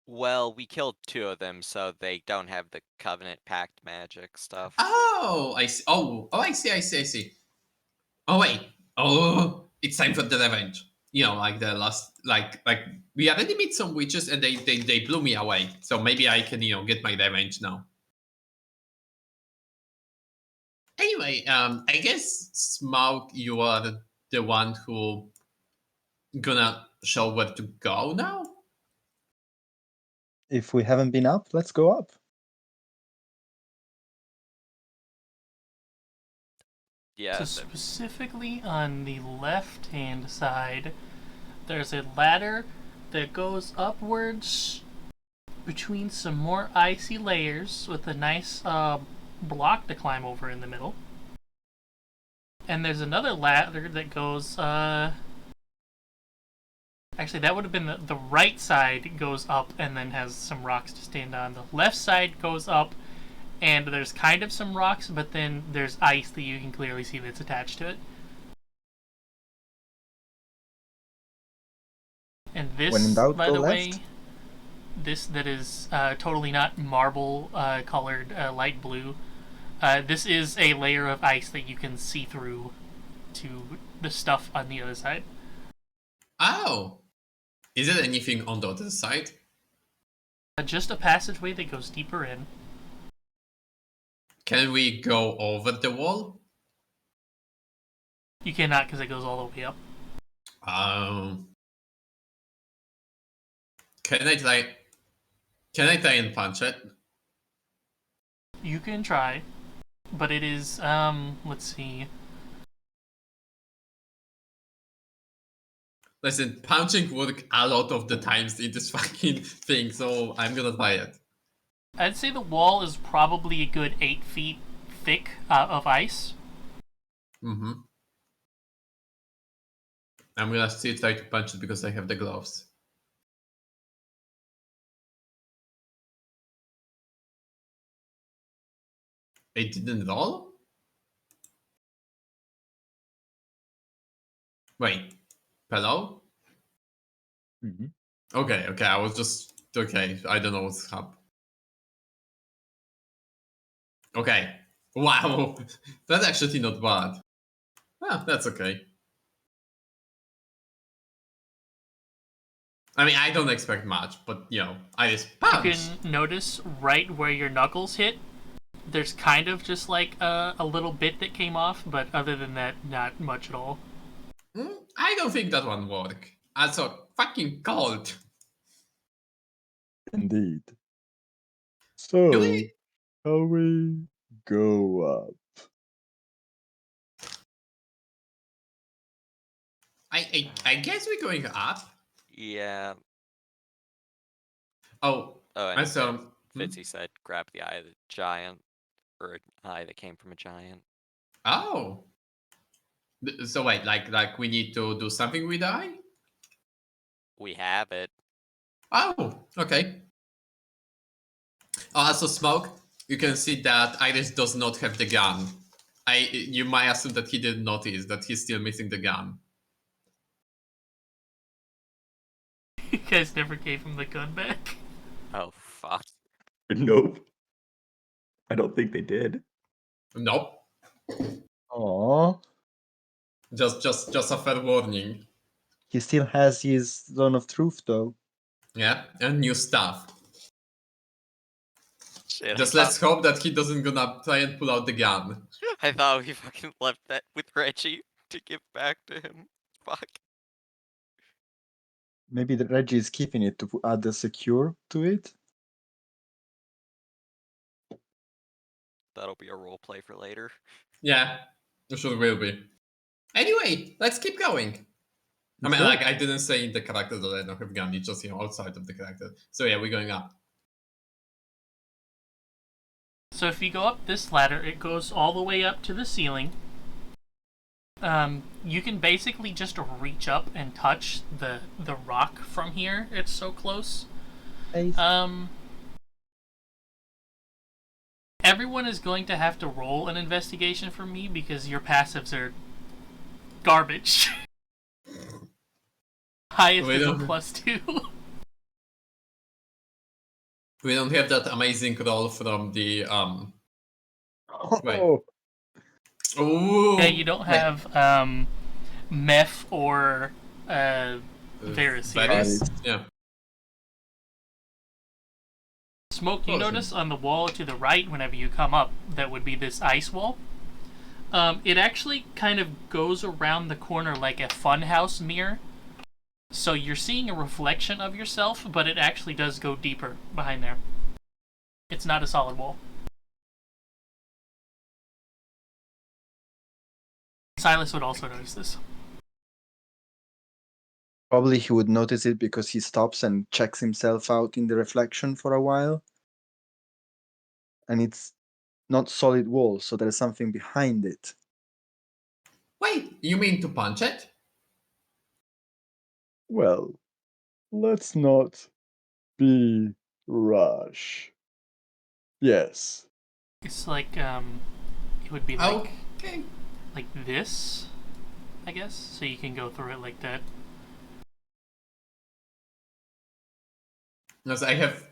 Well, we killed 2 of them, so they don't have the Covenant Pact magic stuff. Oh, I see. I see. Oh wait. Oh, it's time for the revenge. Like the last, like we already meet some witches and they blew me away. So maybe I can get my revenge now. Anyway, I guess Smaug, you are the one who gonna show where to go now. If we haven't been up, let's go up. Yeah. So specifically on the left-hand side, there's a ladder that goes upwards between some more icy layers with a nice block to climb over in the middle. And there's another ladder that goes, actually that would have been the right side goes up and then has some rocks to stand on. The left side goes up and there's kind of some rocks, but then there's ice that you can clearly see that's attached to it. And this, When in doubt, by go the left. way, this that is totally not marble colored light blue. This is a layer of ice that you can see through to the stuff on the other side. Oh, is there anything on the other side? Just a passageway that goes deeper in. Can we go over the wall? You cannot because it goes all the way up. Can I try? Can I try and punch it? You can try. but it is, let's see. Listen, punching work a lot of the times in this fucking thing, so I'm gonna try it. I'd say the wall is probably a good 8 feet thick of ice. Mm-hmm. I'm gonna still try to punch it because I have the gloves. It didn't roll? Wait. Hello? Mhm. Okay, I was just... Okay, I don't know what's up. Okay. Wow. That's actually not bad. Ah, that's okay. I mean, I don't expect much, but, you know, I just punch. You can notice right where your knuckles hit, there's kind of just like a little bit that came off, but other than that, not much at all. I don't think that one worked. Also, fucking cold. Indeed. Do So, we... shall we go up? I guess we're going up. Yeah. Oh, Oh, and and so... Fitzy said grab the eye of the giant, or an eye that came from a giant. Oh. So wait, like we need to do something with the eye? We have it. Oh, okay. Also, Smoke, you can see that Iris does not have the gun. You might assume that he didn't notice that he's still missing the gun. You guys never gave him the gun back. Oh, fuck. Nope. I don't think they did. Nope. Aww. Just a fair warning. He still has his zone of truth, though. Yeah, and new stuff. Shit, Just let's hope that he doesn't gonna try and pull out the gun. I thought we fucking left that with Reggie to give back to him. Fuck. Maybe the Reggie is keeping it to add a secure to it. That'll be a role play for later. Yeah, it sure will be. Anyway, let's keep going. I mean, Let's go. like, I didn't say in the character that I don't have gun, it's just, you know, outside of the character. So yeah, we're going up. So if you go up this ladder, it goes all the way up to the ceiling. You can basically just reach up and touch the rock from here. It's so close. Hey, Everyone is going to have to roll an investigation for me because your passives are garbage. Highest We is a don't- +2. We don't have that amazing roll from the Wait. Oh, Ooh. Yeah, you don't Wait, have Meph or Varys here. Varys? Yeah. Smoke, you Awesome. notice on the wall to the right, whenever you come up, that would be this ice wall. It actually kind of goes around the corner like a funhouse mirror. So you're seeing a reflection of yourself, but it actually does go deeper behind there. It's not a solid wall. Silas would also notice this. probably he would notice it because he stops and checks himself out in the reflection for a while. And it's not solid wall, so there's something behind it. Wait, you mean to punch it? well, let's not be rash. Yes. It's like, it would be like, Okay. like this, I guess. So you can go through it like that. Because I have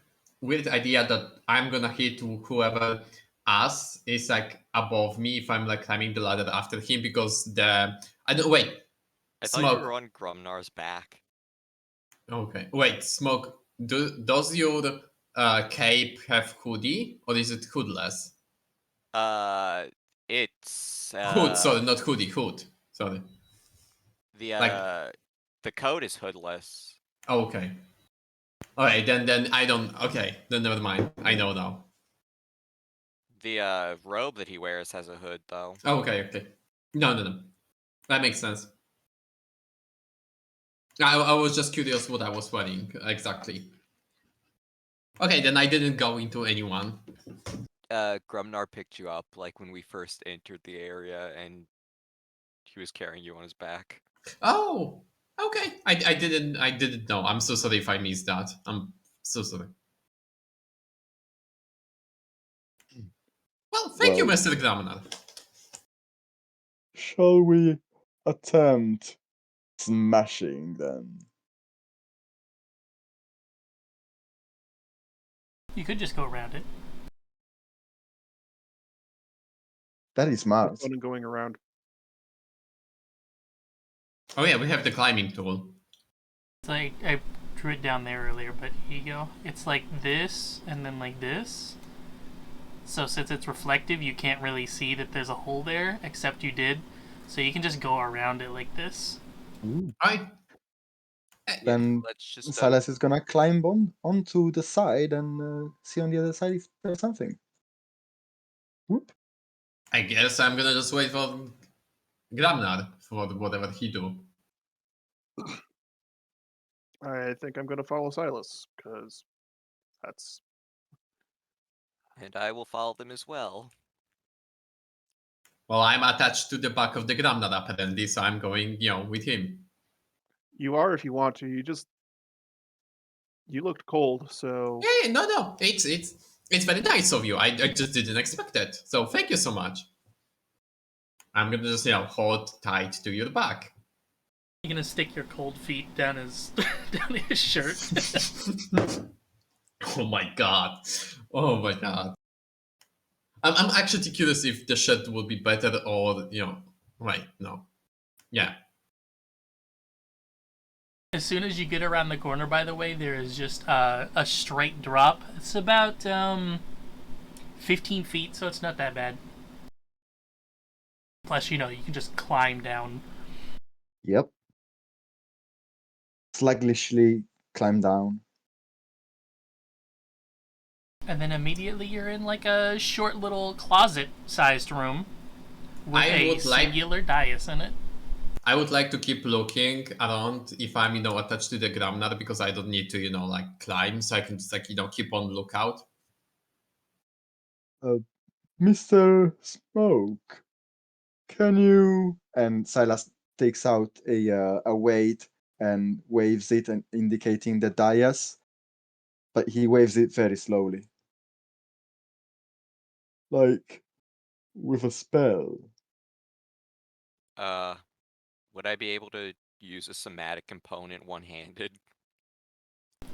weird idea that I'm gonna hit whoever us is like above me if I'm like climbing the ladder after him because I don't wait. I thought Smoke. you were on Grumnar's back. Okay. Wait, Smoke. Does your cape have hoodie or is it hoodless? It's Hood, sorry, not hoodie, hood. Sorry. the coat is hoodless. Oh, okay. Alright, then I don't okay, then never mind. I know now. The robe that he wears has a hood, though. Oh, okay. No. That makes sense. I was just curious what I was wearing exactly. Okay, then I didn't go into anyone. Grumnar picked you up, like, when we first entered the area, and he was carrying you on his back. Oh, okay. I didn't know. I'm so sorry if I missed that. I'm so sorry. Well, thank you, Well, Mr. Grumnar. shall we attempt smashing them? You could just go around it. That is smart. Fun and going around. Oh yeah, we have the climbing tool. It's like I drew it down there earlier, but here you go. It's like this and then like this. So since it's reflective, you can't really see that there's a hole there, except you did. So you can just go around it like this. Ooh. I Then Let's just Silas is gonna climb onto the side and see on the other side if there's something. Whoop. I guess I'm gonna just wait for Grumnar for whatever he do. I think I'm going to follow Silas because that's and I will follow them as well. Well, I'm attached to the back of the Grumnar apparently, so I'm going, with him. you are if you want to. You looked cold, so Yeah, no. It's very nice of you. I just didn't expect it. So thank you so much. I'm gonna just, hold tight to your back. You're gonna stick your cold feet down his down his shirt. Oh my god. Oh my god. I'm actually curious if the shirt would be better or, right, no. Yeah. As soon as you get around the corner, by the way, there is just a straight drop. It's about 15 feet, so it's not that bad. Plus, you can just climb down. Yep. Sluggishly climb down. And then immediately you're in like a short little closet-sized room with a singular dais in it. I would like to keep looking around if I'm, attached to the Grumnar because I don't need to, climb, so I can just, keep on lookout. Mr. Smoke, can you? And Silas takes out a weight and waves it and indicating the dais, but he waves it very slowly, like with a spell. Would I be able to use a somatic component one-handed?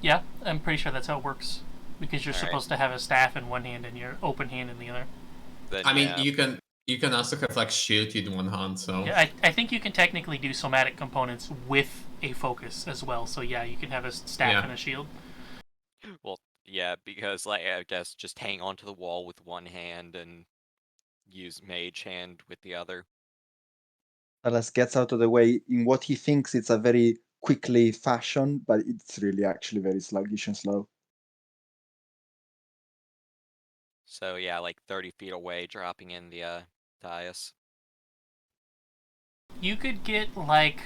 Yeah, I'm pretty sure that's how it works. Because you're All right. supposed to have a staff in one hand and your open hand in the other. Then, I mean, yeah. you can also have like shield in one hand, so Yeah, I think you can technically do somatic components with a focus as well. So yeah, you can have a staff Yeah. and a shield. Well, yeah, because like I guess just hang onto the wall with one hand and use mage hand with the other. Silas gets out of the way in what he thinks it's a very quickly fashion, but it's really actually very sluggish and slow. So yeah, like 30 feet away, dropping in the dais. You could get like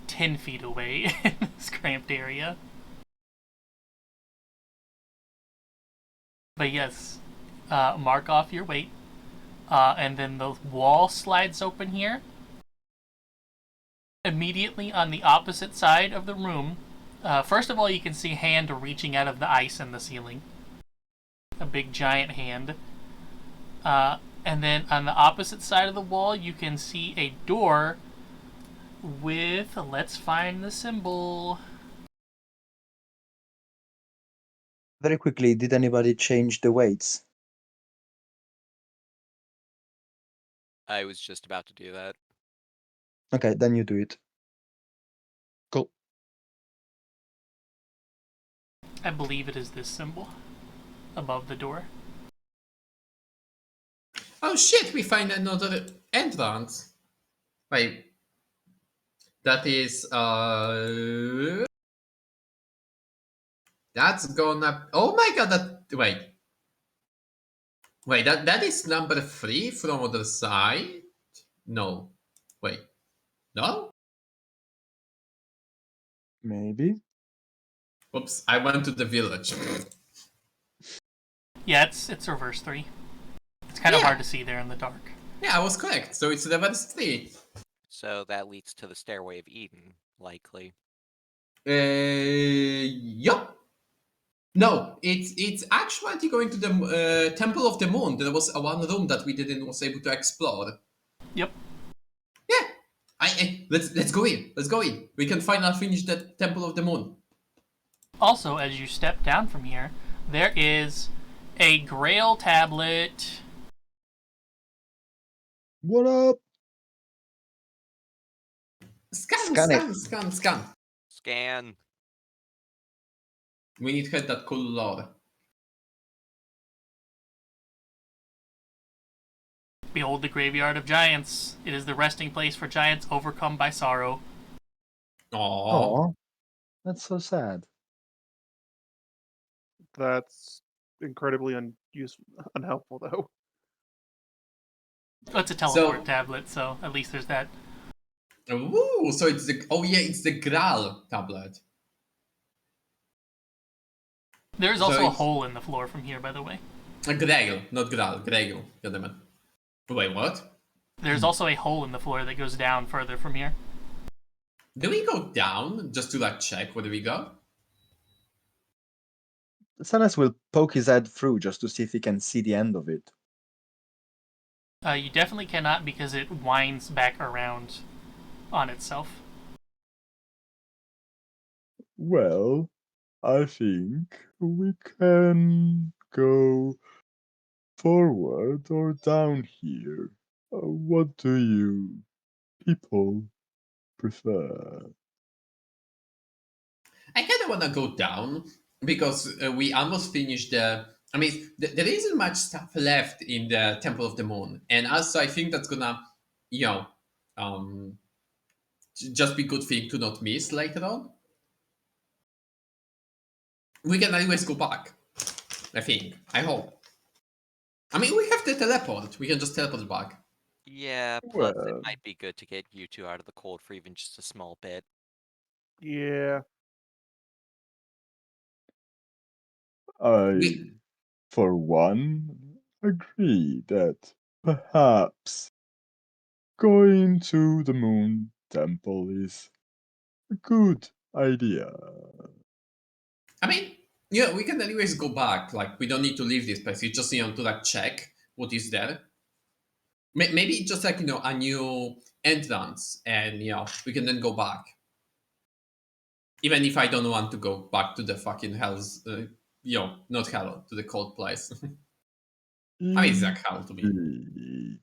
10 feet away in this cramped area. But yes, mark off your weight. And then the wall slides open here. Immediately on the opposite side of the room, first of all, you can see a hand reaching out of the ice in the ceiling. A big giant hand. And then on the opposite side of the wall, you can see a door with, let's find the symbol. Very quickly, did anybody change the weights? I was just about to do that. Okay, then you do it. Cool. I believe it is this symbol above the door. Oh shit, we find another entrance. Wait. That is that's gonna, oh my god, wait. Wait, that is number 3 from other side? No. Wait. No? Maybe. Oops, I went to the village. Yeah, it's reverse 3. It's kind of Yeah. hard to see there in the dark. Yeah, I was correct. So it's reverse 3. So that leads to the Stairway of Eden, likely. Yup. No, it's actually going to the Temple of the Moon. There was one room that we didn't was able to explore. Yep. Yeah. Let's go in. Let's go in. We can finally finish the Temple of the Moon. Also, as you step down from here, there is a Grail tablet. What up? Scan it. Scan. Scan. We need to hit that cool lore. Behold the Graveyard of Giants. It is the resting place for giants overcome by sorrow. Aww. Oh, that's so sad. That's incredibly unhelpful, though. Oh, it's a teleport tablet, so at least there's that. Ooh, so it's the Graal tablet. There's So also a it's- hole in the floor from here, by the way. A Grail, not Graal. Grail. Goddammit. Wait, what? There's also a hole in the floor that goes down further from here. Do we go down just to like check where do we go? Sanas will poke his head through just to see if he can see the end of it. You definitely cannot because it winds back around on itself. Well, I think we can go forward or down here. What do you people prefer? I kind of want to go down because we almost finished the. I mean, there isn't much stuff left in the Temple of the Moon, and also I think that's gonna, you know, um, just be good thing to not miss later on. We can always go back. I think. I hope. I mean, we have the teleport. We can just teleport back. Yeah, plus it Well, might be good to get you two out of the cold for even just a small bit. Yeah. I, We, for one, agree that perhaps going to the Moon Temple is a good idea. I mean, yeah, we can anyways go back. Like, we don't need to leave this place. You just to like check what is there. Maybe it's just like a new entrance, and we can then go back. Even if I don't want to go back to the fucking hell's, not hell, to the cold place. I mean, it's like hell to me. Indeed.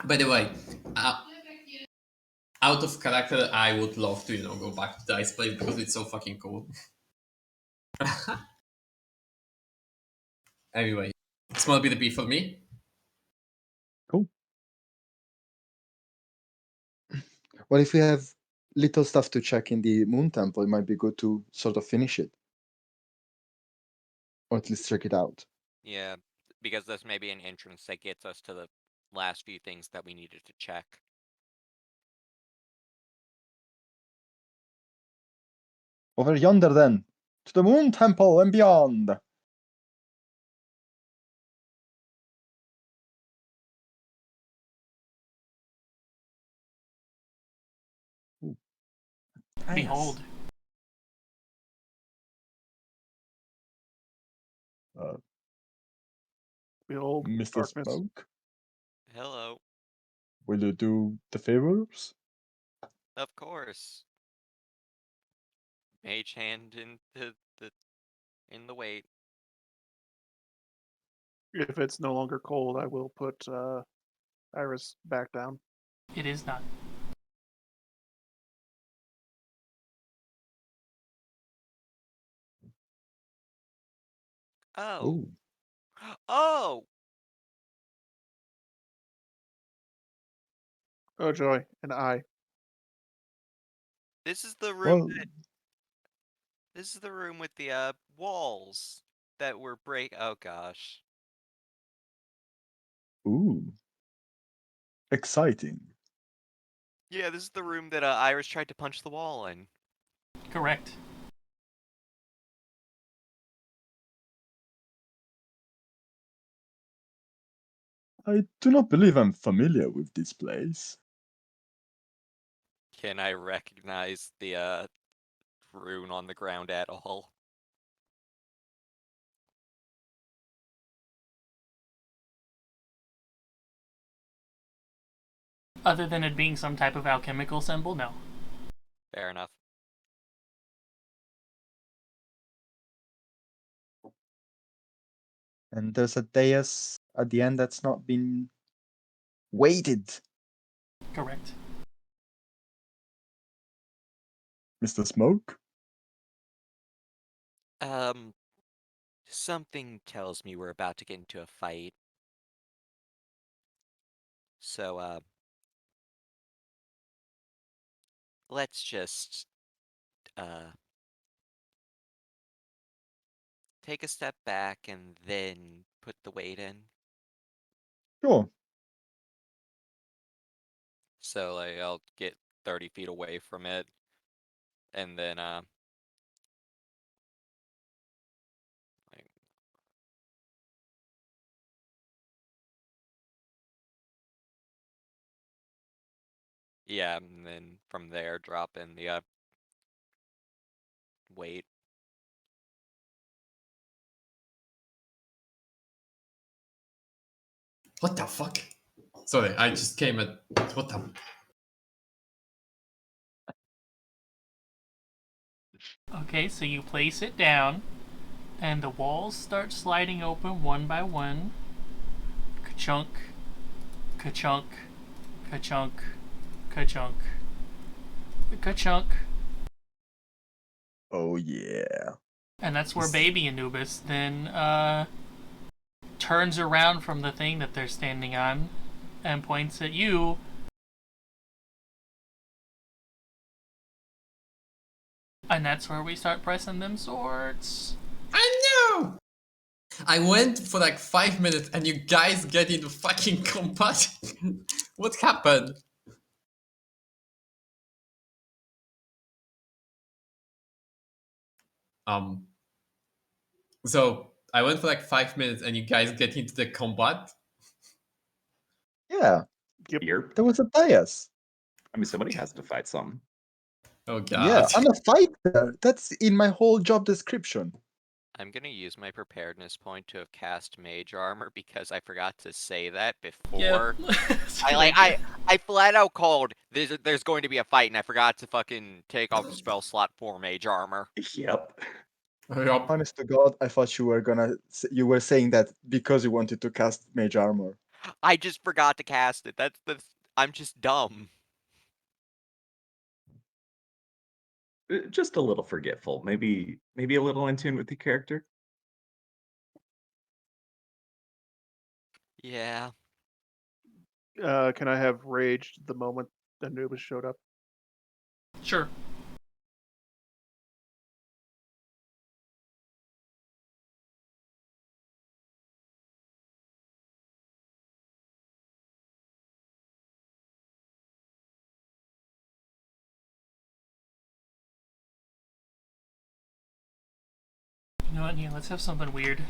By the way, out of character, I would love to go back to the ice place because it's so fucking cool. Anyway, small bit of beef for me. Cool. Well, if we have little stuff to check in the Moon Temple, it might be good to sort of finish it. Or at least check it out. Yeah, because this may be an entrance that gets us to the last few things that we needed to check. Over yonder, then. To the Moon Temple and beyond. Ooh. Behold. Behold, Mr. darkness. Smoke, Hello. will you do the favors? Of course. Mage hand in the wait. If it's no longer cold, I will put Iris back down. It is not. Oh. Ooh. Oh! Oh joy, an eye. This is the room Well, this is the room with the walls that were oh gosh. Ooh. Exciting. Yeah, this is the room that Iris tried to punch the wall in. Correct. I do not believe I'm familiar with this place. Can I recognize the rune on the ground at all? Other than it being some type of alchemical symbol, no. Fair enough. And there's a dais at the end that's not been weighted. Correct. Mr. Smoke? Something tells me we're about to get into a fight. So, let's just, take a step back and then put the weight in. Sure. So, like, I'll get 30 feet away from it. And then, like, yeah, and then from there, drop in the, weight. What the fuck? Sorry, I just came at. What the? Okay, so you place it down, and the walls start sliding open one by one. Ka-chunk, ka-chunk, ka-chunk, ka-chunk, ka-chunk. Oh, yeah. And that's where baby Anubis then turns around from the thing that they're standing on and points at you. And that's where we start pressing them swords. I know! I went for like 5 minutes and you guys get into fucking combat. What happened? So I went for like 5 minutes and you guys get into the combat. Yeah, Yep. Yep. there was a dais. I mean, somebody has to fight some. Oh Yeah, god. I'm a fighter. That's in my whole job description. I'm gonna use my preparedness point to have cast mage armor because I forgot to say that before. I flat out called there's going to be a fight and I forgot to fucking take off a spell slot for mage armor. Yep. Yup. Honest to God, I thought you were saying that because you wanted to cast mage armor. I just forgot to cast it. I'm just dumb. Just a little forgetful. Maybe a little in tune with the character. Yeah. Can I have raged the moment Anubis showed up? Sure. You know what, yeah, let's have something weird.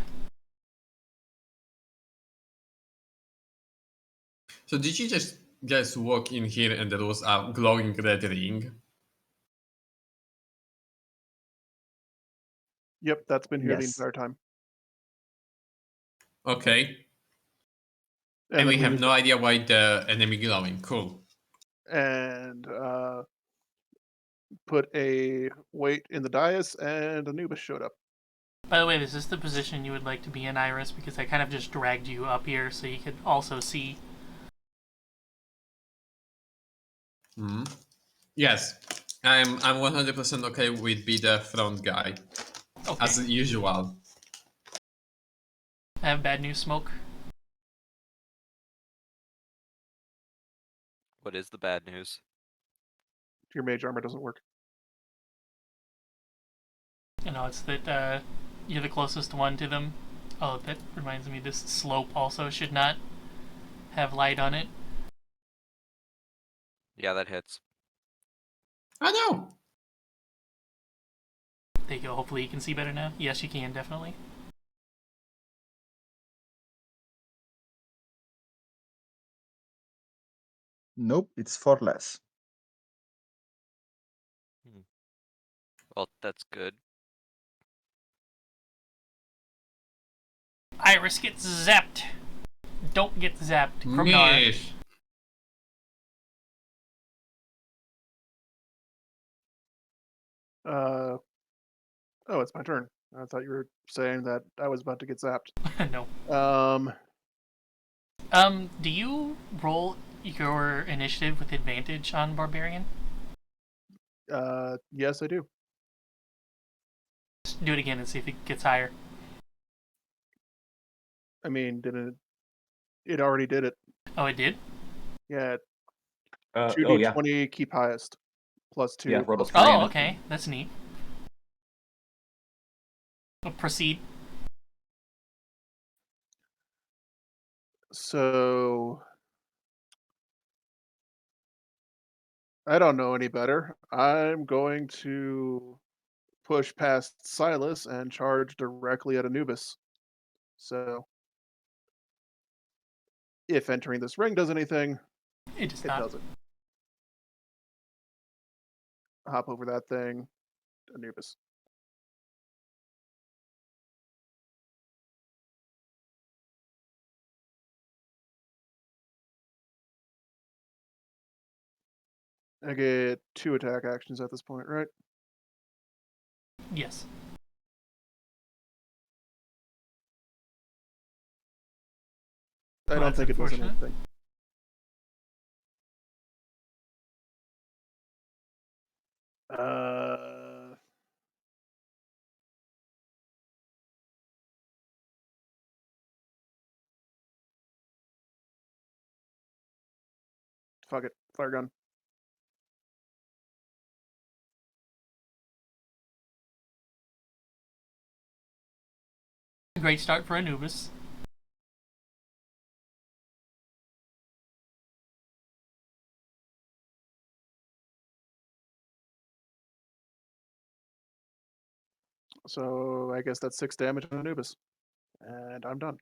So did you just guys walk in here and there was a glowing red ring? Yep, that's been here the Yes. entire time. Okay. And we then have no idea why the enemy glowing. Cool. And put a weight in the dais, and Anubis showed up. By the way, is this the position you would like to be in, Iris? Because I kind of just dragged you up here so you could also see. Hmm. Yes. I'm 100% okay with be the front guy. Okay. As usual. I have bad news, Smoke. What is the bad news? Your mage armor doesn't work. You know, it's that you're the closest one to them. Oh, that reminds me, this slope also should not have light on it. Yeah, that hits. I know. There you go. Hopefully you can see better now. Yes, you can, definitely. Nope, it's 4 less. Well, that's good. Iris gets zapped. Don't get zapped. Krumnar. Mish. Oh, it's my turn. I thought you were saying that I was about to get zapped. No. Do you roll your initiative with advantage on Barbarian? Yes, I do. Just do it again and see if it gets higher. I mean, didn't it already did it? Oh, it did? Yeah, Oh 2d20 keep highest. +2. Yeah, roll a plus three. Oh, Damn it. okay. That's neat. Proceed. So I don't know any better. I'm going to push past Silas and charge directly at Anubis. So if entering this ring does anything, It does it not. doesn't. Hop over that thing, Anubis. I get 2 attack actions at this point, right? Yes. I Well, don't that's think it does unfortunate. anything. Fuck it. Flare gun. Great start for Anubis. So I guess that's 6 damage on Anubis. And I'm done.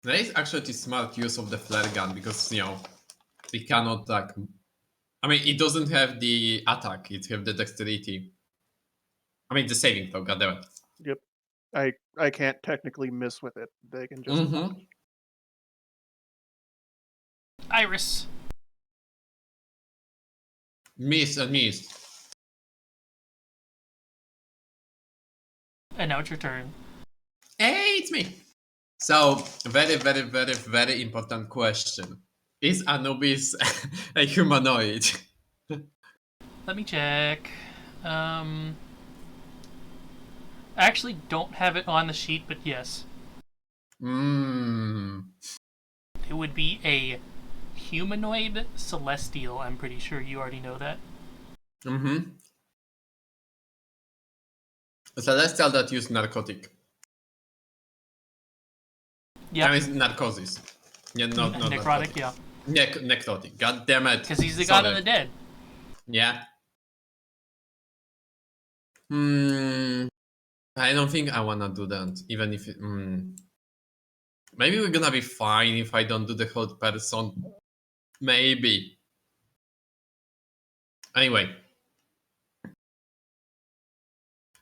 That is actually the smart use of the flare gun because, you know, it cannot, like... I mean, it doesn't have the attack, it have the dexterity. I mean, the saving throw, goddammit. Yep. I can't technically miss with it. They can just Mm-hmm. Iris. Miss and miss. And now it's your turn. Hey, it's me. So, very, very, very, very important question. Is Anubis a humanoid? Let me check. I actually don't have it on the sheet, but yes. Mmm. It would be a humanoid celestial. I'm pretty sure you already know that. Mm-hmm. A celestial that use narcotic. Yeah. I mean, narcosis. Yeah, not Necrotic, narcotic. yeah. Necrotic. God damn it. Because he's the god of the dead. Yeah. I don't think I wanna do that, even if it, maybe we're gonna be fine if I don't do the whole person. Maybe. Anyway.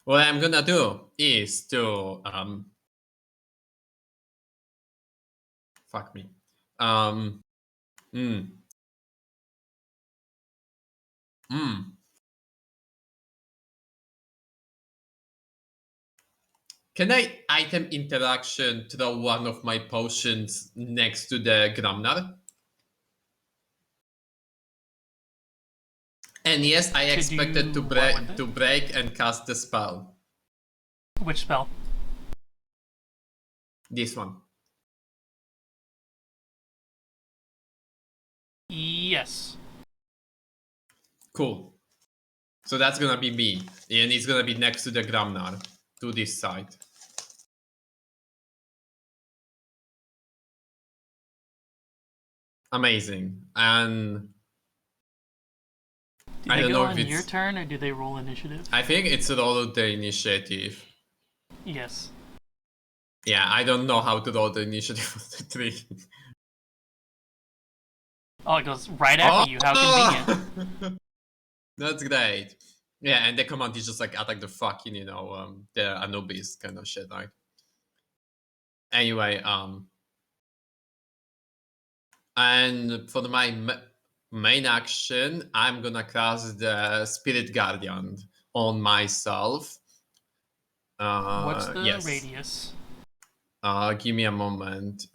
What I'm gonna do is to fuck me. Can I item interaction throw one of my potions next to the Gramnar? And yes, I expected to break and cast the spell. Which spell? This one. Yes. Cool. So that's gonna be me. And it's gonna be next to the Gramnar. To this side. amazing. And Do I they don't go know if on your it's- turn or do they roll initiative? I think it's roll the initiative. Yes. Yeah, I don't know how to roll the initiative of the tree. Oh, it goes right after you. How convenient. That's great. Yeah, and the command is just like attack the fucking, the Anubis kind of shit, right? Anyway, and for my main action, I'm gonna cast the Spirit Guardian on myself. What's the yes. radius? Give me a moment.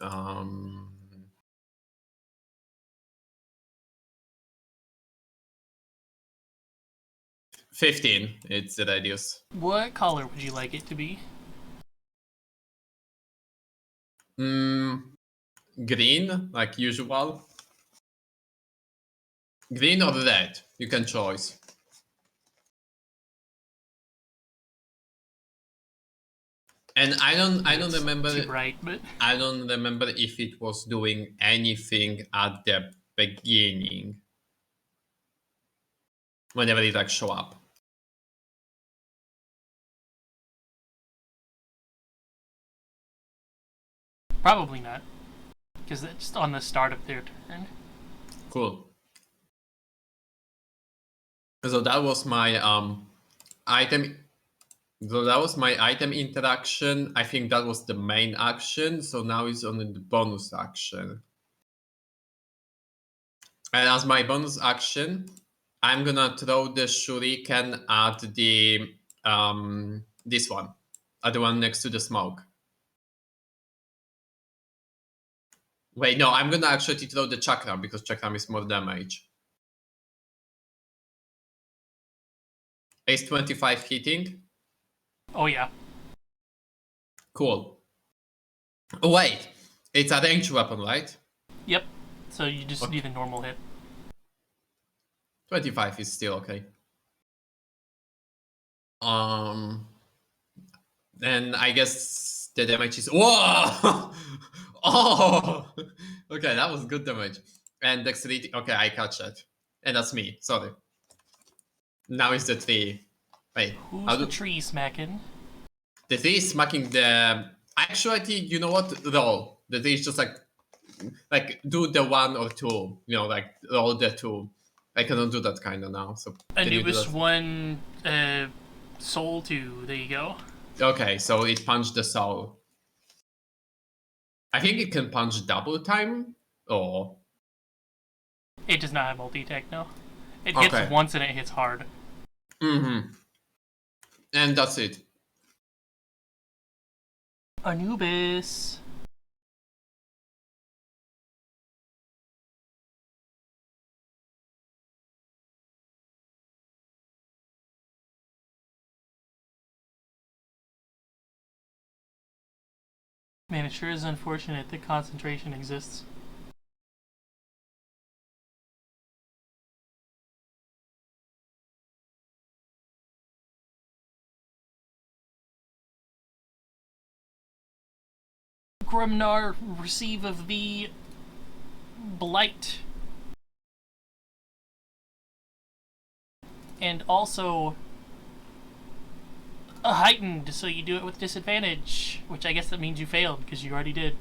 15, it's the radius. What color would you like it to be? Green, like usual. Green or red, you can choose. And I don't It's remember. Too bright, but I don't remember if it was doing anything at the beginning. Whenever it like show up. probably not, because it's on the start of their turn. Cool. So that was my item. So that was my item interaction. I think that was the main action. So now it's only the bonus action. And as my bonus action, I'm gonna throw the shuriken at the this one, at the one next to the smoke. Wait, no, I'm gonna actually throw the chakram because chakram is more damage. Ace 25 hitting. Oh yeah. Cool. Oh, wait, it's a ranged weapon, right? Yep. So you just Okay. need a normal hit. 25 is still okay. Then I guess the damage is whoa. Oh, okay, that was good damage. And dexterity. Okay, I catch that, and that's me. Sorry. Now it's the tree. Wait, Who's the tree smacking? the tree is smacking the. Actually, you know what? Roll. The tree is just like do the 1 or 2. Like roll the 2. I cannot do that kind of now. So can you do Anubis that? 1, Soul 2. There you go. Okay, so it punched the soul. I think it can punch double time, or It does not have multi-attack, no. It hits Okay. once and it hits hard. and that's it. Anubis. Man, it sure is unfortunate that concentration exists. Grimnar, receive of the blight. And also a heightened, so you do it with disadvantage, which I guess that means you failed because you already did.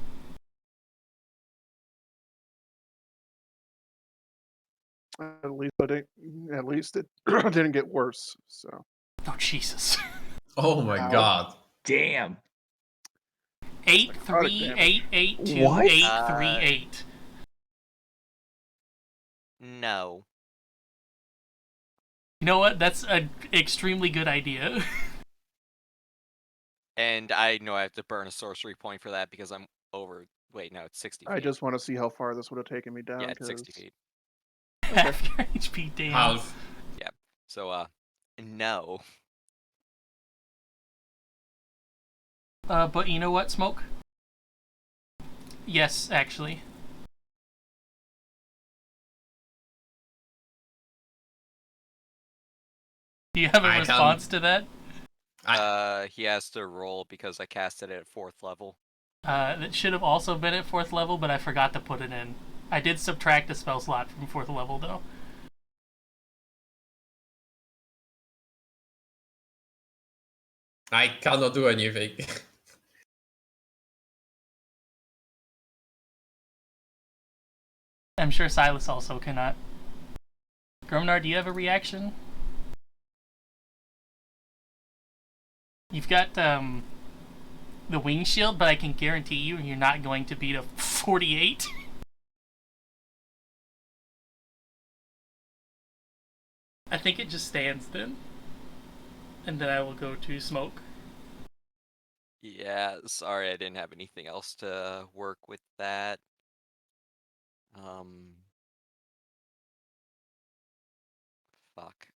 At least it didn't get worse. So Oh Jesus! Oh my Ow. god. Damn. 8 Necrotic 3 damage. 8 8 2 What? 8 3 8. No. You know what? That's an extremely good idea. And I know I have to burn a sorcery point for that because I'm over. Wait, no, it's 60 feet. I just want to see how far this would have taken me down. Yeah, it's 60 'cause- feet. Half your HP, damn. Half. So, no. But you know what, Smoke? Yes, actually. Do you have a I response to that? He has to roll because I casted it at 4th level. That should have also been at 4th level, but I forgot to put it in. I did subtract a spell slot from 4th level, though. I cannot do anything. I'm sure Silas also cannot. Gromnar, do you have a reaction? You've got the wing shield, but I can guarantee you're not going to beat a 48. I think it just stands then. And then I will go to smoke. Yeah, sorry I didn't have anything else to work with that. Fuck.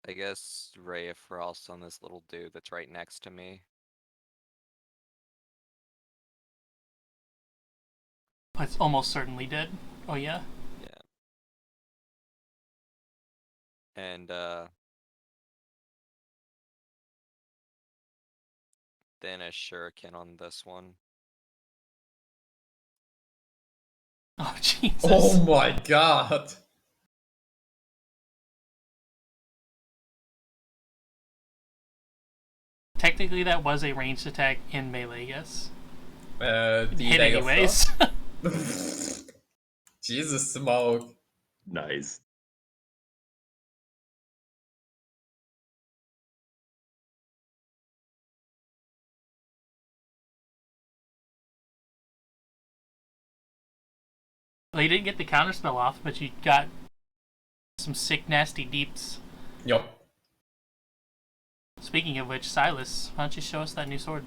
I guess Ray of Frost on this little dude that's right next to me. It's almost certainly dead. Oh yeah? Yeah. And then a shuriken on this one. Oh Jesus. Oh my god. Technically that was a ranged attack in melee, yes. The Hit Ray of anyways. Frost. Jesus, smoke. Nice. Well, you didn't get the counterspell off, but you got some sick, nasty deeps. Yup. Speaking of which, Silas, why don't you show us that new sword?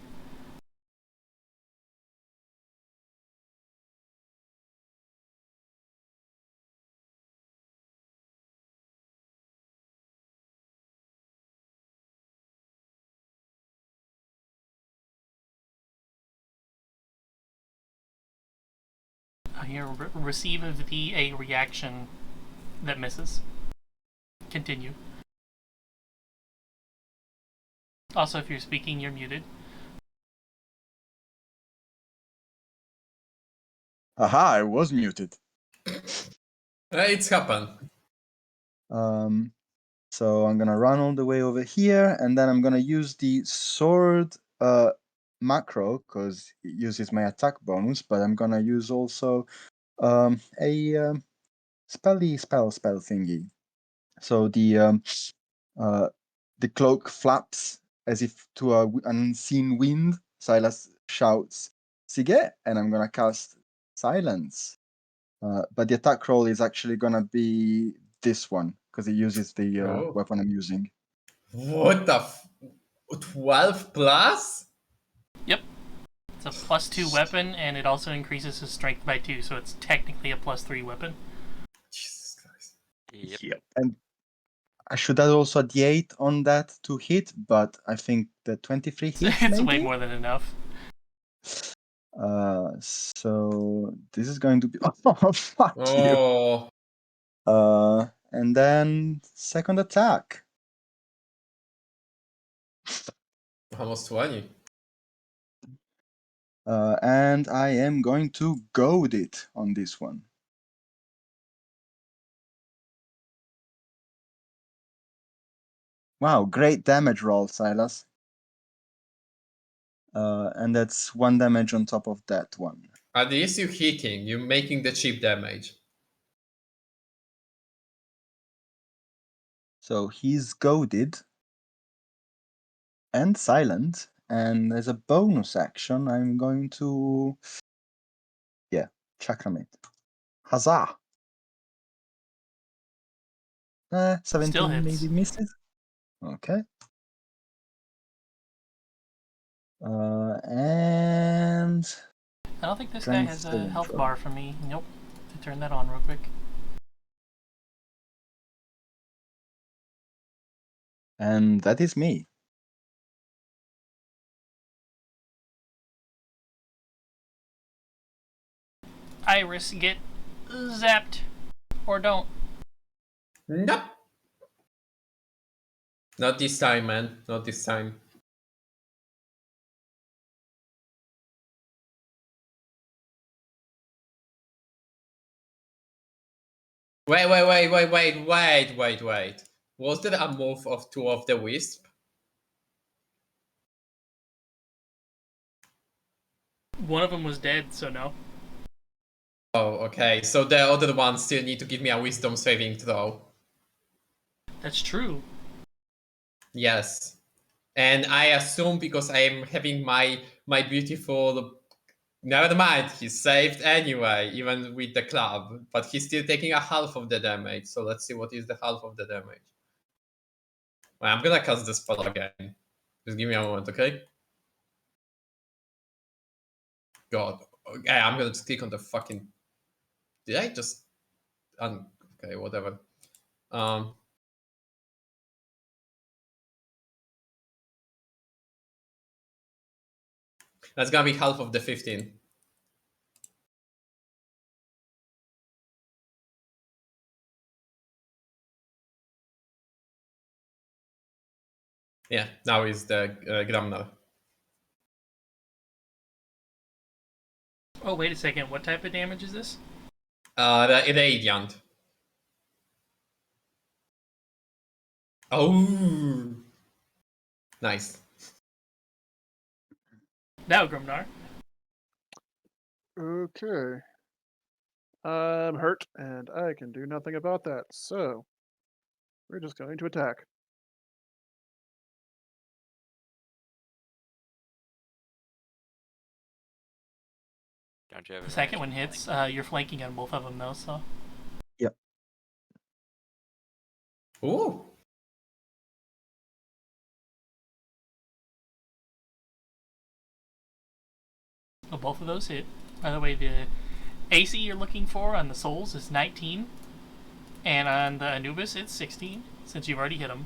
Here, receive of the a reaction that misses. Continue. Also, if you're speaking, you're muted. Aha, I was muted. It's happened. So I'm gonna run all the way over here, and then I'm gonna use the sword macro because it uses my attack bonus. But I'm gonna use also a spell thingy. So the cloak flaps as if to an unseen wind. Silas shouts "Sige," and I'm gonna cast silence. But the attack roll is actually gonna be this one because it uses the Oh. weapon I'm using. What the 12 plus? Yep. It's a +2 weapon, and it also increases his strength by 2, so it's technically a +3 weapon. Jesus Christ. Yep. And I should add also a D8 on that to hit, but I think the 23 hits It's maybe? way more than enough. So this is going to be oh fuck you. Oh. And then second attack. Almost 20. And I am going to goad it on this one. Wow, great damage roll, Silas. And that's 1 damage on top of that one. At least you're hitting, you're making the cheap damage. So he's goaded and silent, and as a bonus action, I'm going to chakramate. Huzzah! 17 Still hits. maybe misses. Okay. And I don't think this guy Strength has a saving health throw. bar for me. Nope. To turn that on real quick. And that is me. Iris, get zapped. Or don't. Nope. Not this time, man. Not this time. Wait. Was there a move of 2 of the Wisp? One of them was dead, so no. Oh, okay. So the other ones still need to give me a Wisdom saving throw. That's true. Yes. And I assume because I am having my beautiful... Never mind, he's saved anyway, even with the club. But he's still taking a half of the damage. So let's see what is the half of the damage. Well, I'm gonna cast the spell again. Just give me a moment, okay? God. Okay, I'm gonna just click on the fucking... Did I just... Okay, whatever. That's gonna be half of the 15. Yeah, now is the Gramnar. Oh, wait a second. What type of damage is this? The Radiant. Oh, nice. Now, Grimnar. Okay. I'm hurt, and I can do nothing about that. So, we're just going to attack. Don't you have The an second one advantage? hits. You're flanking on both of them, though, so. Ooh. Well, both of those hit. By the way, the AC you're looking for on the Souls is 19. And on the Anubis, it's 16, since you've already hit them.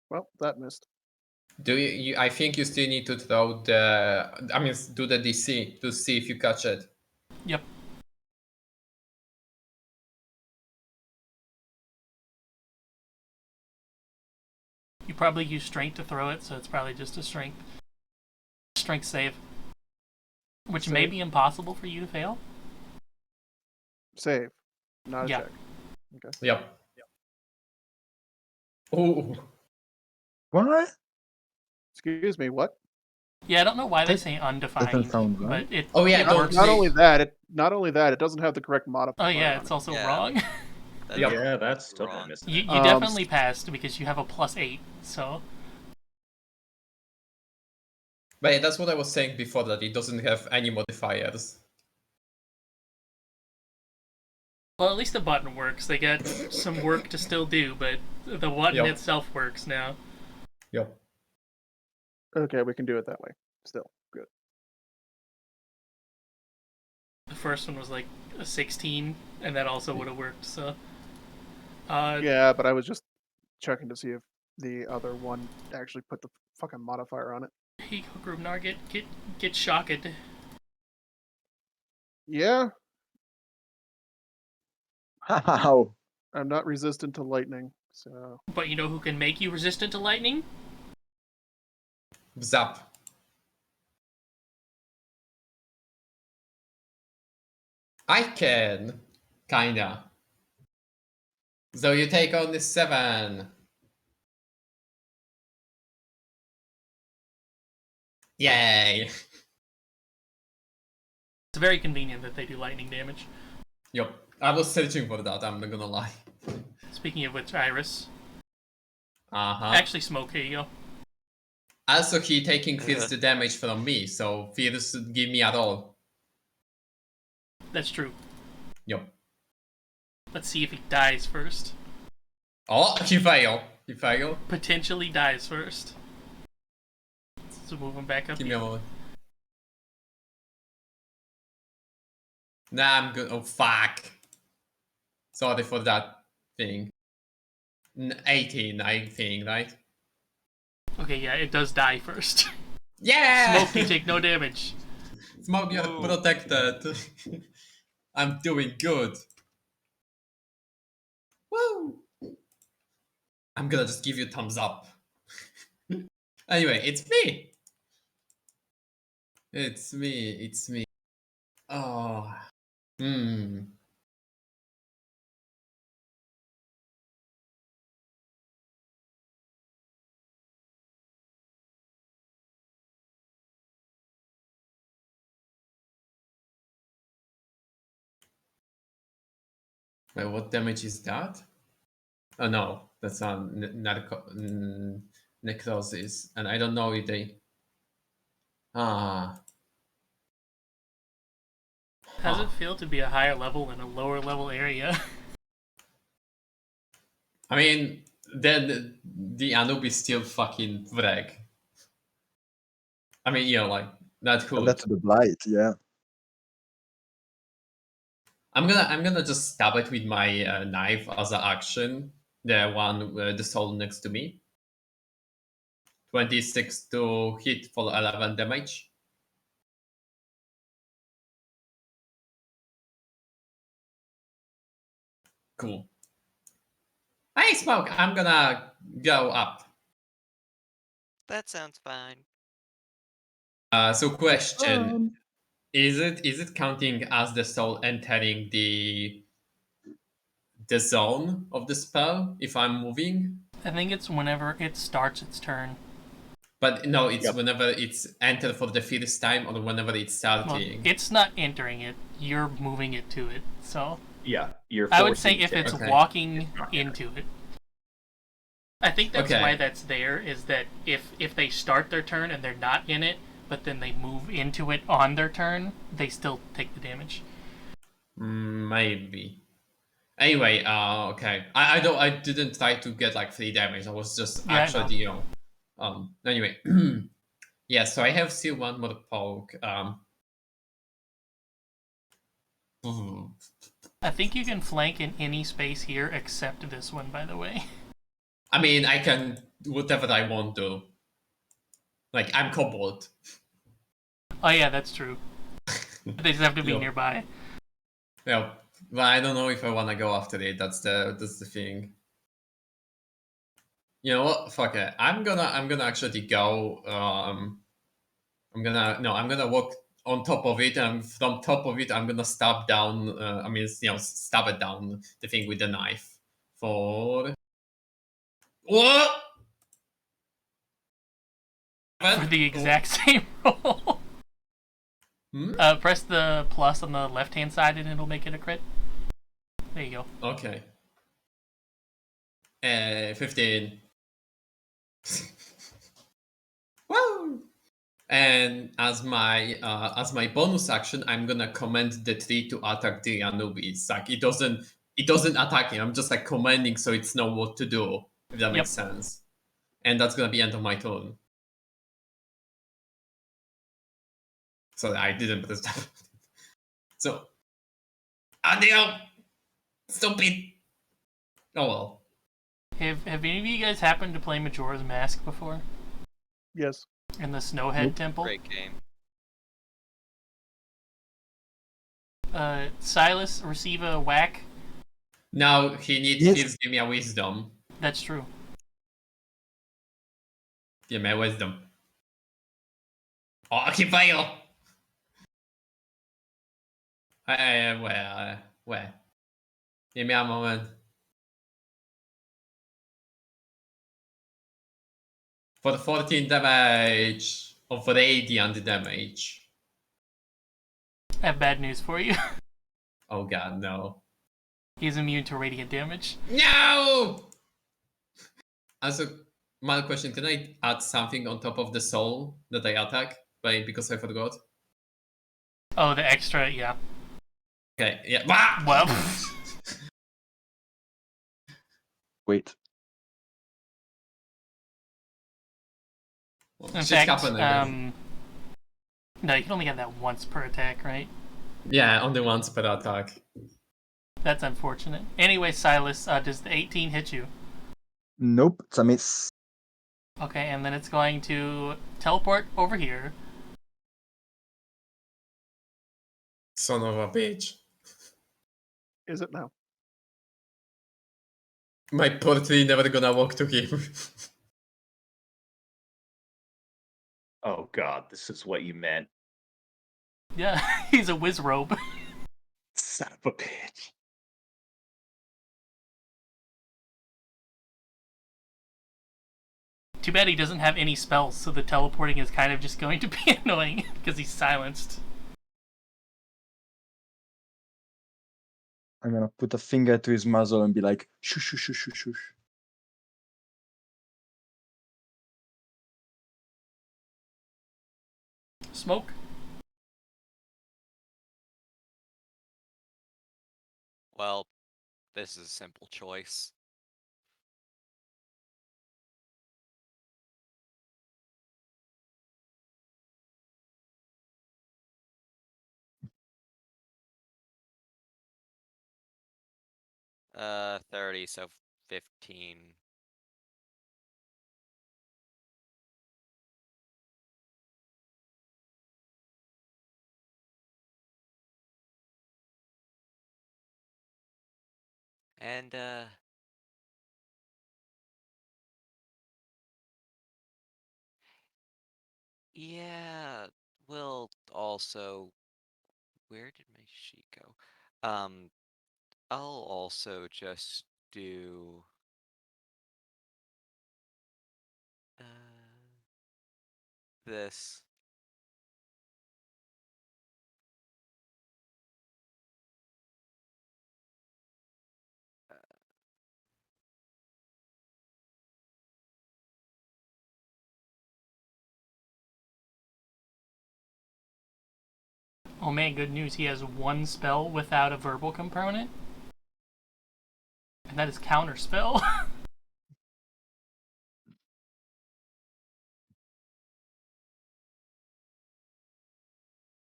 Well, that missed. Do you? I think you still need to throw the... I mean, do the DC to see if you catch it. Yep. You probably use strength to throw it, so it's probably just a strength save. Which may Save. be impossible for you to fail. Save, not a Yeah. check. Okay. Yep. Ooh. What? Excuse me, what? Yeah, I don't know why they That say doesn't undefined, sound right. but it, Oh, yeah, it don't works. Not say- only that, it doesn't have the correct modifier. Oh yeah, on it's it. also Yeah. wrong. That's Yep. Yeah, that's totally wrong. missing you it. you Um, definitely passed because you have a +8, so... But yeah, that's what I was saying before, that it doesn't have any modifiers. Well, at least the button works. They got some work to still do, but the button Yep. itself works now. Yep. Okay, we can do it that way. Still, good. The first one was like a 16, and that also would have worked, so... Uh, Yeah, but I was just checking to see if the other one actually put the fucking modifier on it. Here you go, Grubnar, get shocked. Yeah, How? I'm not resistant to lightning, so But you know who can make you resistant to lightning? Zap. I can. Kinda. So you take on the 7. Yay. It's very convenient that they do lightning damage. Yep. I was searching for that, I'm not gonna lie. Speaking of which, Iris. Uh-huh. Actually, Smoke, here you go. Also, he taking feels the damage from me, so feels give me at all. That's true. Yep. Let's see if he dies first. Oh, he failed. He failed. Potentially dies first. So move him back up. Give me a moment. Nah, I'm good. Oh, fuck. Sorry for that thing. 18, I think, right? Okay, yeah, it does die first. Yeah! Smoke, you take no damage. Smoke, you're Woo. protected. I'm doing good. Woo! I'm gonna just give you a thumbs up. Anyway, it's me. It's me. It's me. Oh. Hmm. Wait, what damage is that? Oh no, that's necrosis, and I don't know if they. Ah. How does Huh. it feel to be a higher level in a lower level area? I mean, then the Anubis still fucking wreck. I mean, you know, like that And could. that's the blight, yeah. I'm gonna just stab it with my knife as an action. The one, the soul next to me. 26 to hit for 11 damage. Cool. Hey, Smoke, I'm gonna go up. That sounds fine. So question, is it counting as the soul entering the zone of the spell if I'm moving? I think it's whenever it starts its turn. But no, it's Yep. whenever it's entered for the first time or whenever it's Well, starting. it's not entering it. You're moving it to it. So Yeah, you're. I would say forcing if it. it's Okay. walking It's not into it. I think that's Okay. why that's there, is that if they start their turn and they're not in it, but then they move into it on their turn, they still take the damage. Maybe. Anyway, okay. I didn't try to get like 3 damage. I was just Yeah, I actually, you know. Anyway. Yeah, so I have still one more poke. I think you can flank in any space here except this one, by the way. I mean, I can do whatever I want to. Like, I'm kobold. Oh yeah, that's true. They just have to be Yeah. nearby. Yeah, but I don't know if I want to go after it. That's the thing. You know what? Fuck it. I'm gonna actually go. I'm gonna walk on top of it, and from top of it, I'm gonna stab down. I mean, you know, stab it down the thing with the knife. For what? For the exact same roll. Hmm? Press the plus on the left-hand side and it'll make it a crit. There you go. Okay. 15. Woo! And as my bonus action, I'm gonna command the tree to attack the Anubis. Like it doesn't attack him. I'm just like commanding so it's know what to do. If that makes sense. And that's gonna be end of my turn. So I didn't press that. So Adio! Stupid! Oh well. Have any of you guys happened to play Majora's Mask before? Yes. In the Snowhead Nope. Temple? Great game. Silas, receive a whack. Now he needs Yes. first give me a wisdom. That's true. Give me a wisdom. Oh, he failed! Where? Give me a moment. For 14 damage of radiant damage. I have bad news for you. Oh god, no. He's immune to radiant damage. No! Also, my question, can I add something on top of the soul that I attack? Because I forgot? Oh, the extra, yeah. Okay, yeah. Bah! Well, Wait. Well, In shit fact, happen, I guess. no, you can only get that once per attack, right? Yeah, only once per attack. That's unfortunate. Anyway, Silas, does the 18 hit you? Nope, it's a miss. Okay, and then it's going to teleport over here. Son of a bitch. Is it now? My poor tree never gonna walk to him. Oh god, this is what you meant. Yeah, he's a whiz robe. Son of a bitch. Too bad he doesn't have any spells, so the teleporting is kind of just going to be annoying because he's silenced. I'm gonna put a finger to his muzzle and be like, shush, shush, shush, shush, shush. Smoke. Well, this is a simple choice. Uh, 30, so 15. And, yeah, we'll also... Where did my sheet go? I'll also just do... this. Oh man, good news. He has one spell without a verbal component. And that is counterspell.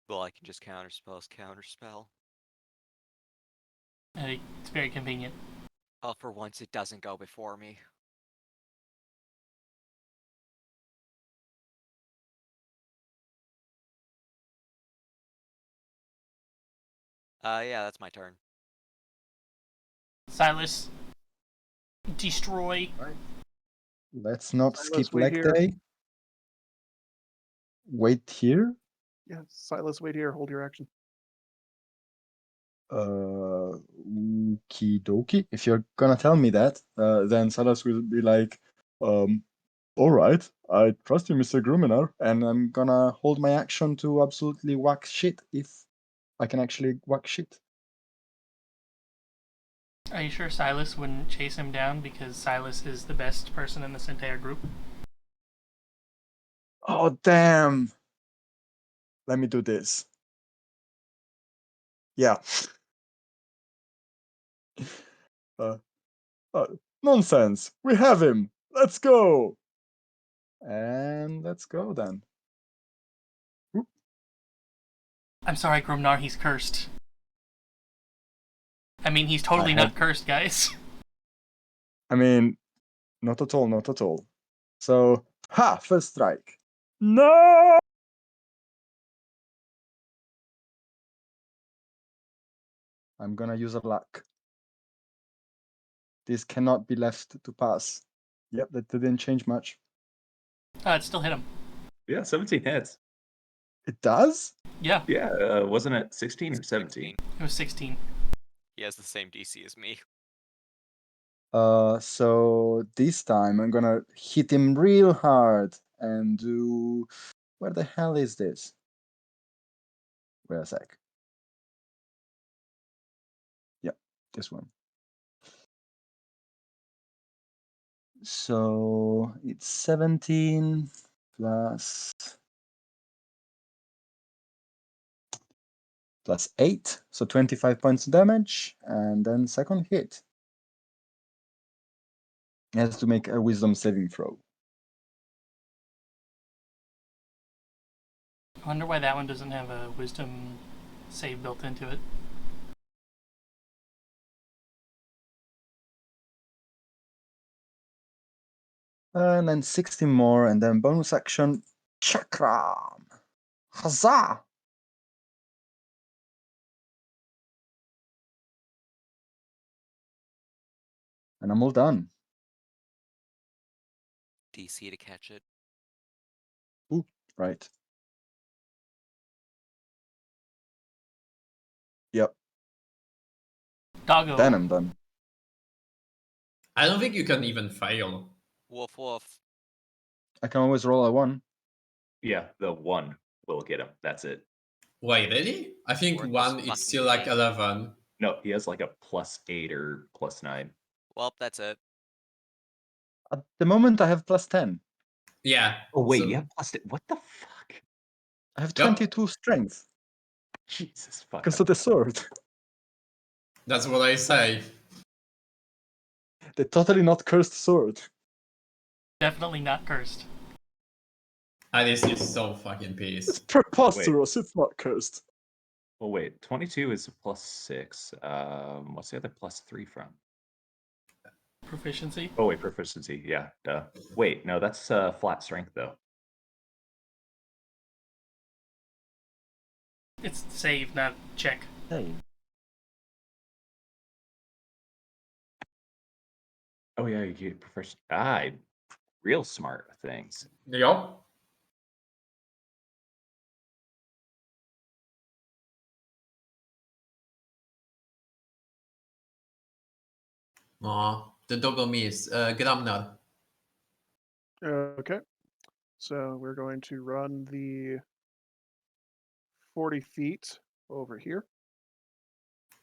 Well, I can just counterspell as counterspell. It's very convenient. Oh, for once it doesn't go before me. Yeah, that's my turn. Silas, destroy. Let's not Silas, skip wait leg here. day. Wait here. Yeah, Silas, wait here. Hold your action. Okie dokie. If you're gonna tell me that, then Salas will be like, all right, I trust you, Mr. Gruminar, and I'm gonna hold my action to absolutely whack shit if I can actually whack shit. Are you sure Silas wouldn't chase him down because Silas is the best person in this entire group? Oh, damn. Let me do this. Yeah. uh, Nonsense. We have him. Let's go. And let's go then. Oop. I'm sorry, Grumnar, he's cursed. I mean, he's totally not cursed, guys. I mean, not at all, not at all. So, first strike. No! I'm gonna use a luck. This cannot be left to pass. Yep, that didn't change much. It still hit him. Yeah, 17 hits. It does? Yeah, Yeah, wasn't it 16 or 17? it was 16. He has the same DC as me. So this time I'm gonna hit him real hard and do... Where the hell is this? Wait a sec. Yep, this one. So it's 17 plus 8, so 25 points of damage, and then second hit. He has to make a wisdom saving throw. I wonder why that one doesn't have a wisdom save built into it. And then 60 more, and then bonus action, Chakram! Huzzah! And I'm all done. DC to catch it. Ooh, right. Yep, Doggo. then I'm done. I don't think you can even fail. Woof woof. I can always roll a 1. Yeah, the 1 will get him. That's it. Wait, really? I think Worthless 1 fucking is still like thing. 11. No, he has like a +8 or +9. Well, that's it. At the moment, I have +10. Yeah. Oh wait, so- you have +8. What the fuck? I have Yep. 22 strength Jesus fuck. because of the sword. That's what I say. The totally not cursed sword. Definitely not cursed. Alice is so fucking It's pissed. preposterous. It's not cursed. Well, wait. 22 is a +6. What's the other +3 from? Proficiency. Oh wait, proficiency. Yeah, duh. Wait, no, that's flat strength though. It's save, not check. Hey. Oh yeah, you get proficiency. Real smart things. Yup. Aw, the doggo miss. Gramnar. Okay. So we're going to run the 40 feet over here.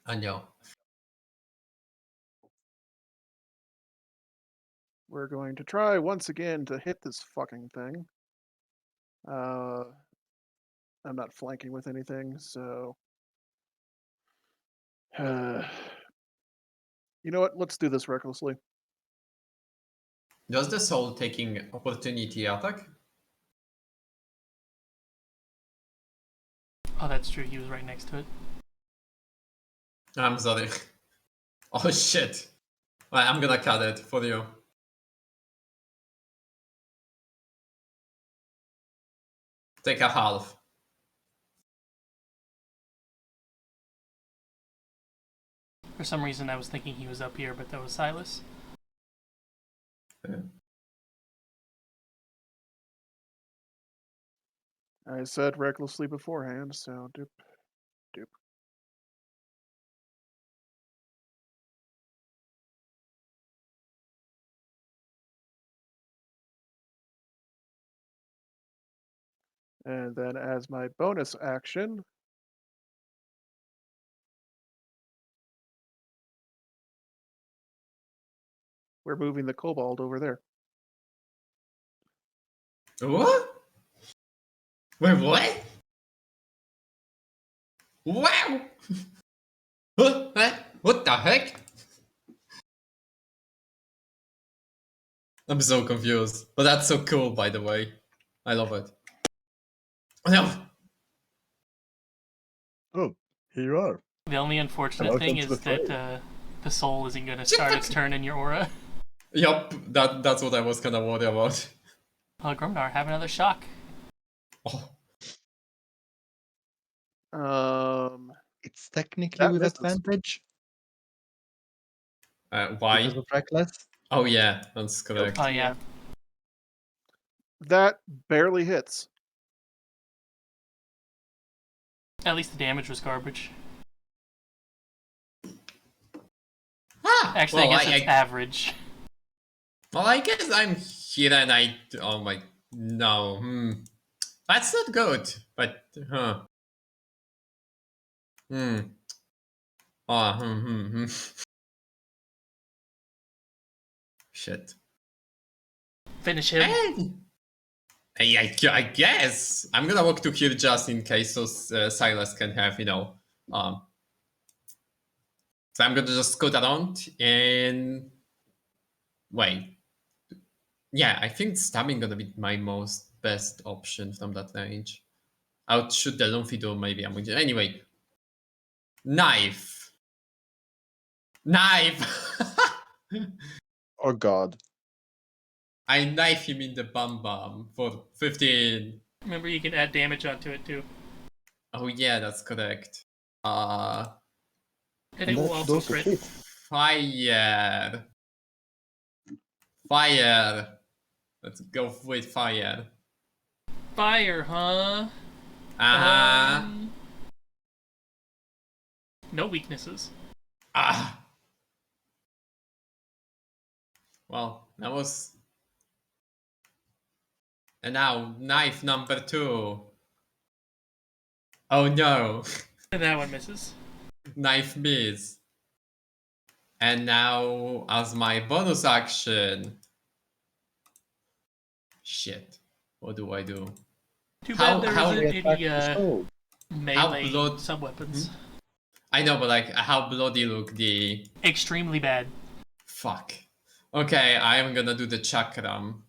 I know. We're going to try once again to hit this fucking thing. I'm not flanking with anything, so. You know what? Let's do this recklessly. Does the soul taking opportunity attack? Oh, that's true. He was right next to it. I'm sorry. Oh shit. Well, I'm gonna cut it for you. Take a half. For some reason, I was thinking he was up here, but that was Silas. I said recklessly beforehand, so doop, doop. And then as my bonus action, we're moving the kobold over there. What? Wait, what? Wow! What the heck? I'm so confused. But that's so cool, by the way. I love it. Oh, no! Oh, here you are. The only unfortunate Welcome thing to is the that fray. the soul isn't going to start its turn in your aura. Yup, that's what I was kind of worried about. Grumnar, have another shock. Oh, It's technically That with misses. advantage why? because of reckless. Oh yeah, that's correct. Oh, yeah. That barely hits. At least the damage was garbage. Ah, Actually, well, I guess it's average. Well, I guess I'm here and oh my, no, that's not good, but, oh, shit. Finish him. I guess I'm gonna walk to here just in case, so Silas can have, so I'm gonna just scoot around and wait. Yeah, I think stabbing gonna be my most best option from that range. I would shoot the Lum'Fidu, maybe I'm with you. Anyway. Knife. Knife! Oh god. I knife him in the bum bum for 15. Remember, you can add damage onto it too. Oh yeah, that's correct. And And it will that should also also crit. hit. Fire. Fire. Let's go with fire. Fire, huh? Uh-huh. No weaknesses. Ah. Well, that was... And now, knife number 2. Oh no. And that one misses. Knife miss. And now, as my bonus action... Shit. What do I do? Too How- bad there how- isn't Attack any the soul. melee blood- sub-weapons. I know, but like, how bloody look the... Extremely bad. Fuck. Okay, I'm gonna do the chakram.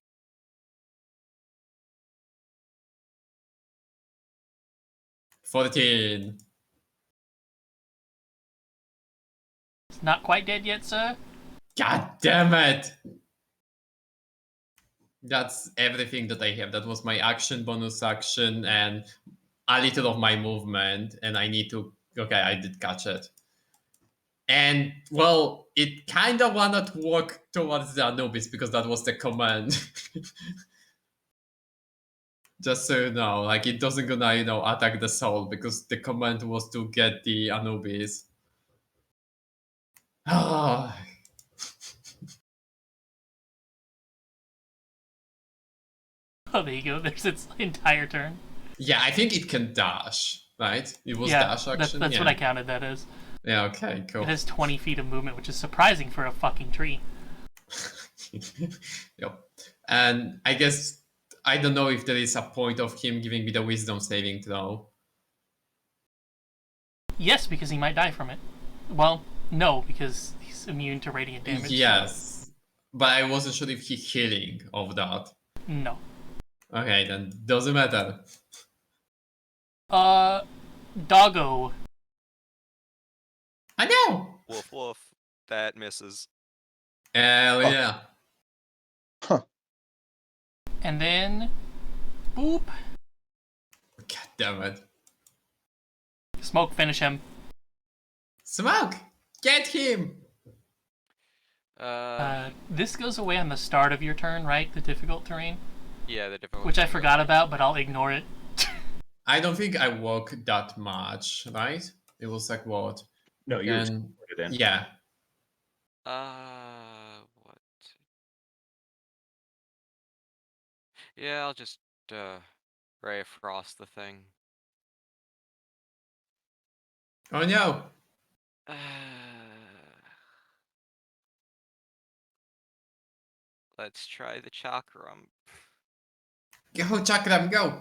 $14. It's not quite dead yet, sir. God damn it! That's everything that I have. That was my action, bonus action, and a little of my movement. And I need to... Okay, I did catch it. And, well, it kind of wanted to walk towards the Anubis because that was the command. Just so you know, like, it doesn't gonna, attack the soul because the command was to get the Anubis. Ah. Oh, there you go. There's its entire turn. Yeah, I think it can dash, right? It was Yeah, dash that's action. what Yeah. I counted that as. Yeah, okay, cool. It has 20 feet of movement, which is surprising for a fucking tree. Yep. And I guess I don't know if there is a point of him giving me the wisdom saving throw. Yes, because he might die from it. Well, no, because he's immune to radiant damage. so- Yes. But I wasn't sure if he's healing of that. No. Okay, then doesn't matter. Doggo. I know! Woof woof. That misses. Hell yeah. And then, boop. God damn it. Smoke, finish him. Smoke! Get him! This goes away on the start of your turn, right? The difficult terrain? Yeah, the difficult. Which I forgot about, but I'll ignore it. I don't think I walk that much, right? It was like what? No, you're And it in. yeah. What? Yeah, I'll just Ray of Frost the thing. Oh no! Let's try the chakram. Go, Chakram, go!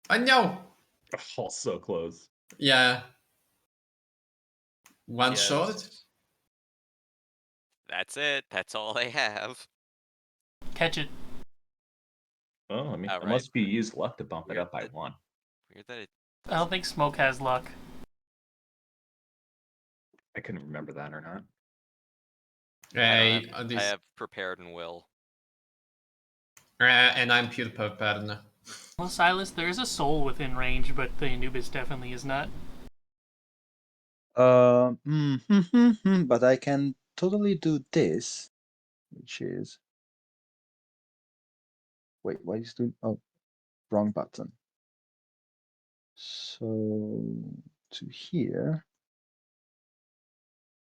Oh no! Oh, so close. Yeah. One Yes. shot? That's it. That's all they have. Catch it. Oh, I mean, it Outright. must be used luck to bump it Weird up by that- 1. Weird that it. I don't think Smoke has luck. I couldn't remember that or not. Right. I have prepared and will. And I'm pure prepared. Well, Silas, there is a soul within range, but the Anubis definitely is not. But I can totally do this, which is. Wait, why is doing? Oh, wrong button. So to here,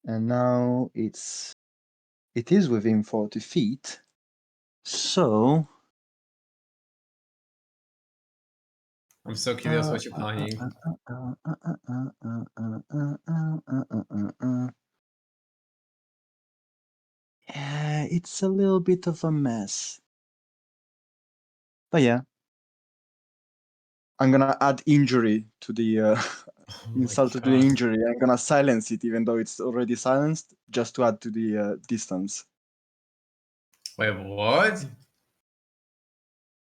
and now it is within 40 feet. So I'm so curious what you're planning. Yeah, it's a little bit of a mess. But yeah. I'm gonna add injury to the Oh my insult to the God. injury. I'm gonna silence it even though it's already silenced, just to add to the distance. Wait, what?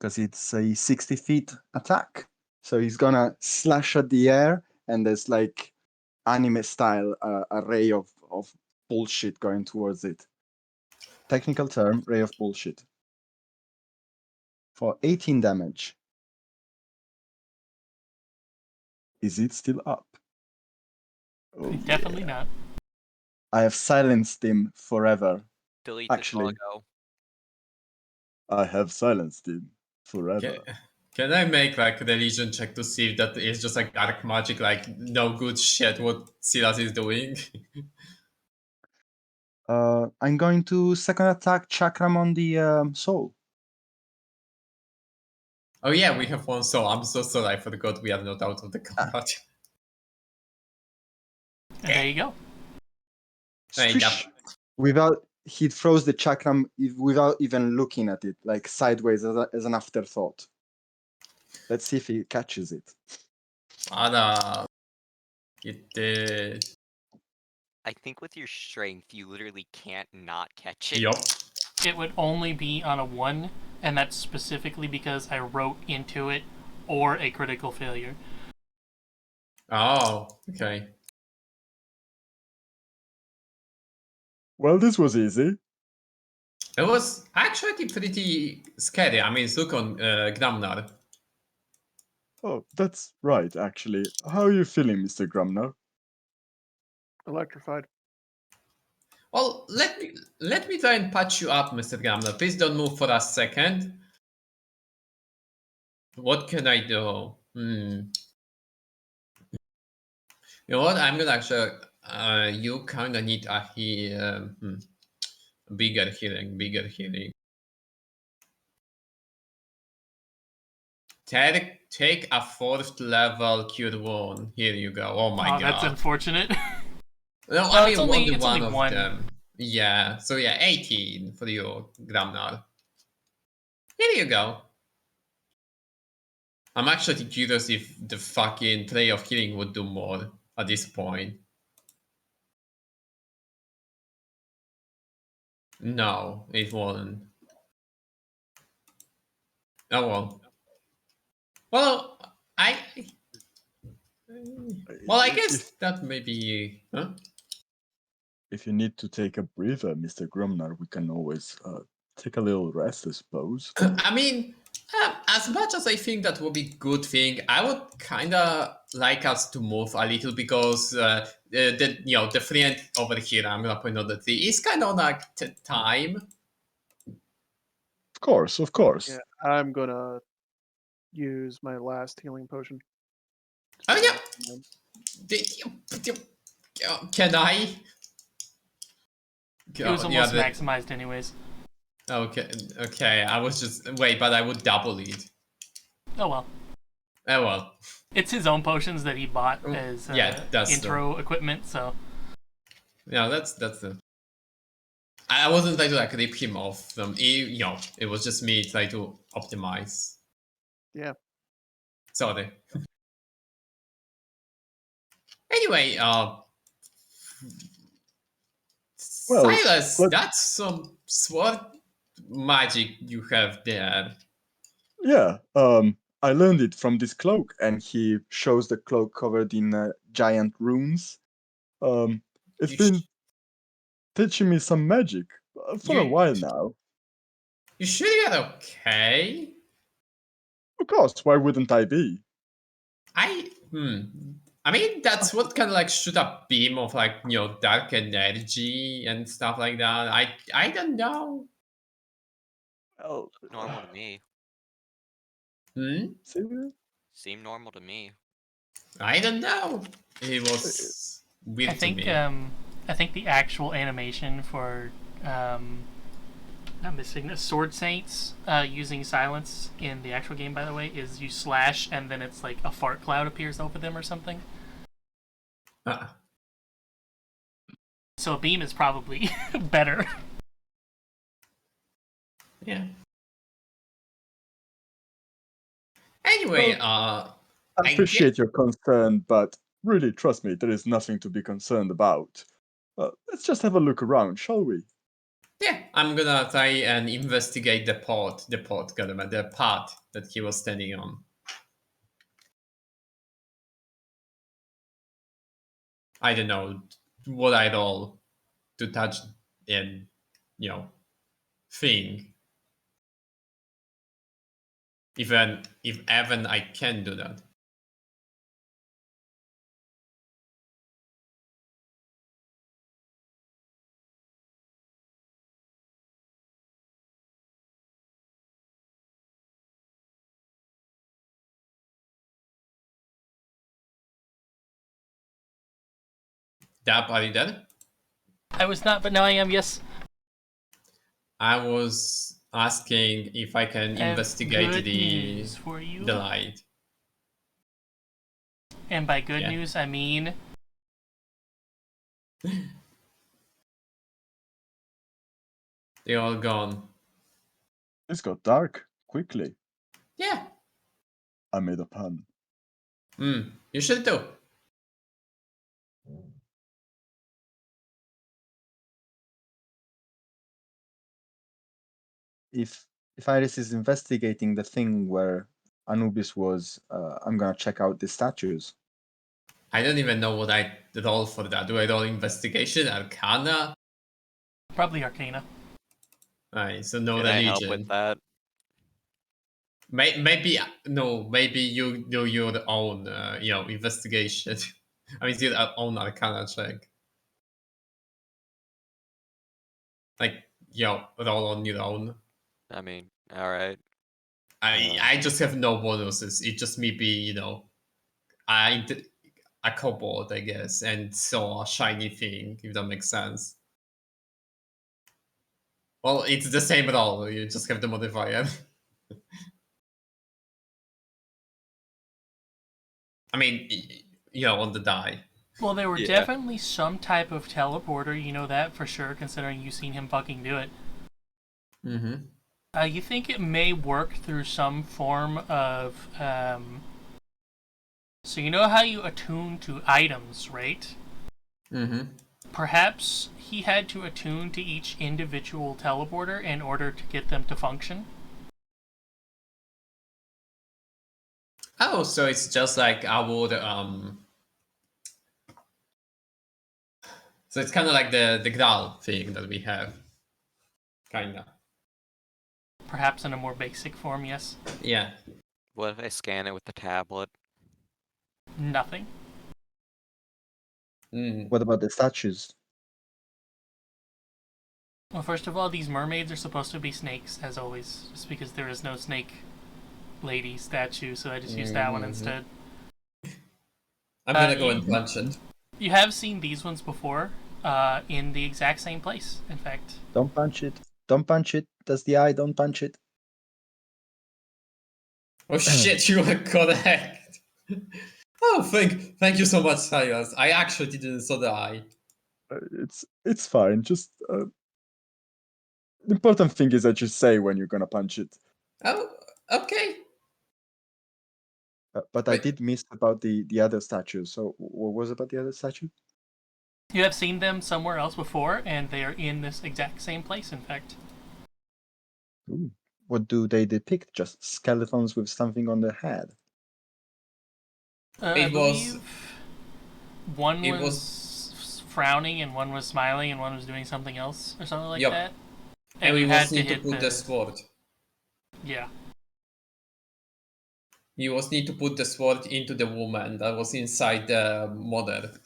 because it's a 60 feet attack. So he's gonna slash at the air, and there's like anime style ray of bullshit going towards it. Technical term, ray of bullshit. For 18 damage. Is it still up? Oh, Definitely yeah. not. I have silenced him forever. Delete Actually. the doggo. I have silenced him forever. Can I make like a religion check to see if that is just like dark magic, like no good shit what Silas is doing? I'm going to second attack Chakram on the soul. Oh yeah, we have one soul. I'm so sorry, I forgot we are not out of the combat. And there you go. Hey, Swish! He throws the Chakram without even looking at it, like sideways as an afterthought. Let's see if he catches it. It did. I think with your strength, you literally can't not catch it. Yup. It would only be on a 1, and that's specifically because I wrote into it or a critical failure. Oh, okay. Well, this was easy. It was actually pretty scary. I mean, look on Gramnar. Oh, that's right, actually. How are you feeling, Mr. Grumner? Electrified. Well, let me try and patch you up, Mr. Gramnar. Please don't move for a second. What can I do? You know what? I'm gonna actually. You kind of need a bigger healing. Take a 4th level cure wound. Here you go. Oh my god. That's unfortunate. No, Well, I mean it's only- only it's one only of one. them. Yeah. So yeah, 18 for you, Gramnar. Here you go. I'm actually curious if the fucking play of healing would do more at this point. No, it won't. Oh well. Well, I guess that may be. Huh? If you need to take a breather, Mr. Grumner, we can always take a little rest, I suppose. I mean, as much as I think that would be a good thing, I would kind of like us to move a little because the friend over here, I'm gonna point out the tree, is kind of like time. Of course, of course. Yeah, I'm gonna use my last healing potion. Oh yeah. Can I? It was almost maximized anyways. Okay. I was just wait, but I would double it. Oh well. Oh well. It's his own potions that he bought as intro equipment, so. Yeah, that's the. I wasn't trying to like rip him off them. It was just me trying to optimize. Yeah. Sorry. Anyway, Silas, that's some sword magic you have there. Yeah, I learned it from this cloak, and he shows the cloak covered in giant runes. It's been teaching me some magic for a while now. You sure you're okay? Of course, why wouldn't I be? I mean, that's what kind of like shoot a beam of like dark energy and stuff like that. I don't know. Well, Normal to me. Seem normal to me. I don't know. It was weird to me. I think the actual animation for not missing Sword Saints using silence in the actual game, by the way, is you slash and then it's like a fart cloud appears over them or something. So a beam is probably better. Yeah. Anyway, I appreciate your concern, but really, trust me, there is nothing to be concerned about. Let's just have a look around, shall we? Yeah, I'm gonna try and investigate the path that he was standing on. I don't know what I roll to touch and thing. Even I can do that. Dap, are you dead? I was not, but now I am. Yes. I was asking if I can I have investigate good the news for you. light. And by good Yeah. news, I mean They're all gone. It's got dark quickly. Yeah. I made a pun. You should do. If Iris is investigating the thing where Anubis was, I'm gonna check out the statues. I don't even know what I roll for that. Do I roll investigation, arcana? probably Arcana. Alright, so no Can I help with religion. that? Maybe you do your own investigation. I mean, your own arcana check. Like, roll on your own. I mean, all right. I just have no bonuses. It's just me being, I did a kobold, I guess, and saw a shiny thing, if that makes sense. Well, it's the same roll. You just have the modifier. I mean, on the die. Well, there were Yeah. definitely some type of teleporter, you know that for sure, considering you've seen him fucking do it. Mm-hmm. You think it may work through some form of, so you know how you attune to items, right? Mm-hmm. Perhaps he had to attune to each individual teleporter in order to get them to function? Oh, so it's just like I would so it's kind of like the Graal thing that we have. Kinda. Perhaps in a more basic form, yes. Yeah. What if I scan it with the tablet? Nothing. What about the statues? Well, first of all, these mermaids are supposed to be snakes, as always, just because there is no snake lady statue, so I just used that one instead. I'm gonna go and punch it. You have seen these ones before, in the exact same place, in fact. Don't punch it. Don't punch it. That's the eye. Don't punch it. Oh shit, you are correct. Oh, thank you so much, Silas. I actually didn't saw the eye. It's fine. Just the important thing is that you say when you're gonna punch it. Oh, okay. But I Wait. did miss about the other statues. So what was about the other statue? You have seen them somewhere else before, and they are in this exact same place, in fact. Ooh. What do they depict? Just skeletons with something on their head. I It was- believe one it was frowning, and one was smiling, and one was doing something else, or something like Yup. that. And we you was had to need to hit put the sword. Yeah. You was need to put the sword into the woman that was inside the mother.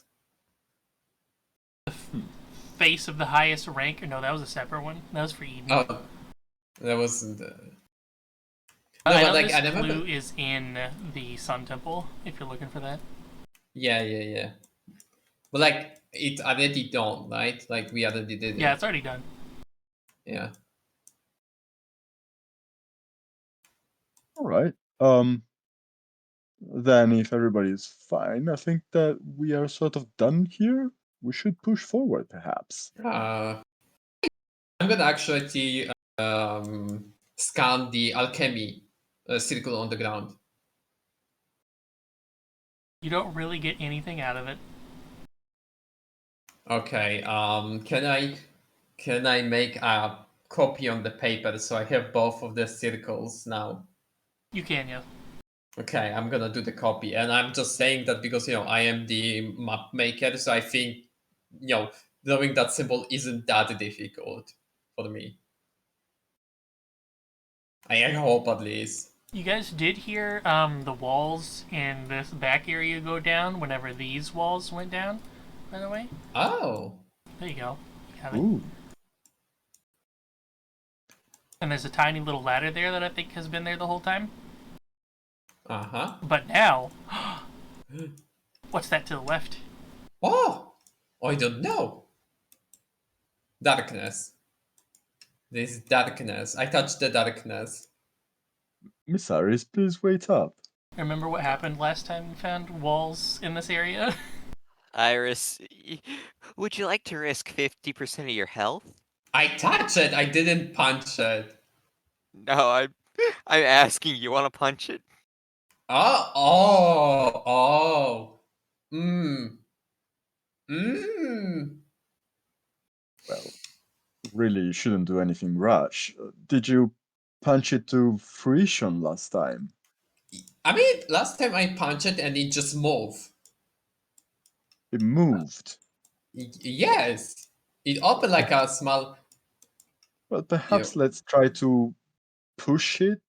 Face of the highest rank. Or no, that was a separate one. That was for Eden. Oh, that wasn't. No, I but know like this I remember. clue is in the Sun Temple, if you're looking for that. Yeah. But like it's already done, right? Like we already did it. Yeah, it's already done. Yeah. All right. Then if everybody's fine, I think that we are sort of done here. We should push forward, perhaps. I'm gonna actually scan the alchemy circle on the ground. You don't really get anything out of it. Okay. Can I make a copy on the paper so I have both of the circles now? You can, yeah. Okay, I'm gonna do the copy, and I'm just saying that because I am the map maker, so I think drawing that symbol isn't that difficult for me. I hope at least. You guys did hear the walls in this back area go down whenever these walls went down, by the way. Oh. There you go. You have it. Ooh. And there's a tiny little ladder there that I think has been there the whole time. Uh-huh. But now, what's that to the left? Oh! I don't know. Darkness. This is darkness. I touched the darkness. Miss Iris, please wait up. Remember what happened last time we found walls in this area? Iris, would you like to risk 50% of your health? I touched it. I didn't punch it. No, I'm asking. You want to punch it? Oh. Mmm. Mmm. Well, really, you shouldn't do anything rash. Did you punch it to fruition last time? I mean, last time I punched it and it just moved. It moved. Yes. It opened like a small... Well, perhaps let's try to push it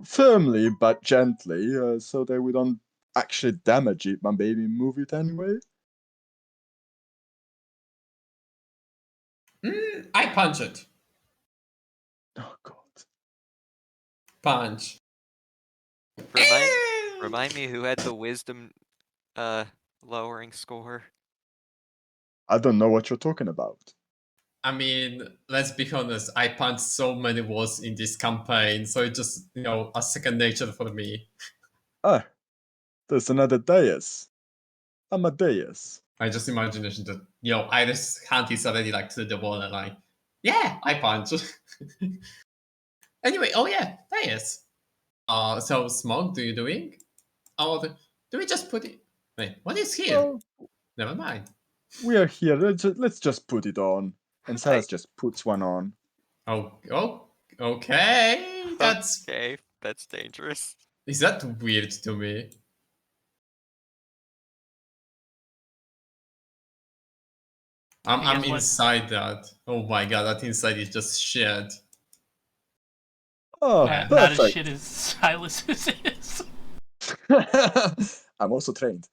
firmly but gently so that we don't actually damage it, but maybe move it anyway. I punch it. Oh, God. Punch. Remind me who had the wisdom lowering score. I don't know what you're talking about. I mean, let's be honest, I punched so many walls in this campaign, so it's just, a second nature for me. Ah, there's another dais. Amadeus. I just imagine that, Iris' hand is already like to the wall and like, yeah, I punch. Anyway, oh yeah, there is. So Smoke, do you doing? Or do we just put it? Wait, what is here? Well, Never mind. we are here. Let's just put it on. And Silas just puts one on. Oh, okay. That's Okay, that's dangerous. Is that weird to me? I'm guess what? inside that. Oh my god, that inside is just shit. Oh, Yeah. Not as perfect. shit as Silas's is. I'm also trained.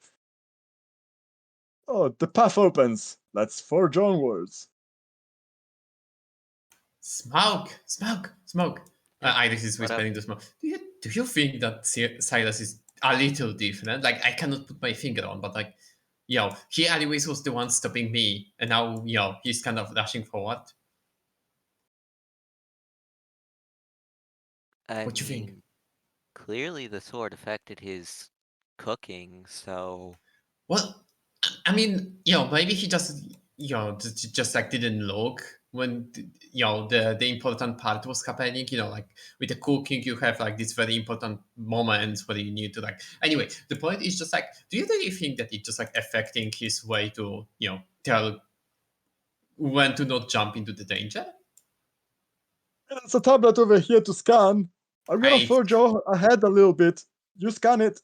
Oh, the path opens. Let's forge onwards. Smoke! Iris is What up? whispering to Smoke. Do you think that Silas is a little different? Like, I cannot put my finger on, but like, he always was the one stopping me, and now, he's kind of rushing forward. What you think? Clearly the sword affected his cooking, so Well, I mean, maybe he just, just like didn't look when, the important part was happening. Like with the cooking, you have like these very important moments where you need to like. Anyway, the point is just like, do you really think that it's just like affecting his way to, tell when to not jump into the danger? There's a tablet over here to scan. I'm gonna Great. forge ahead a little bit. You scan it.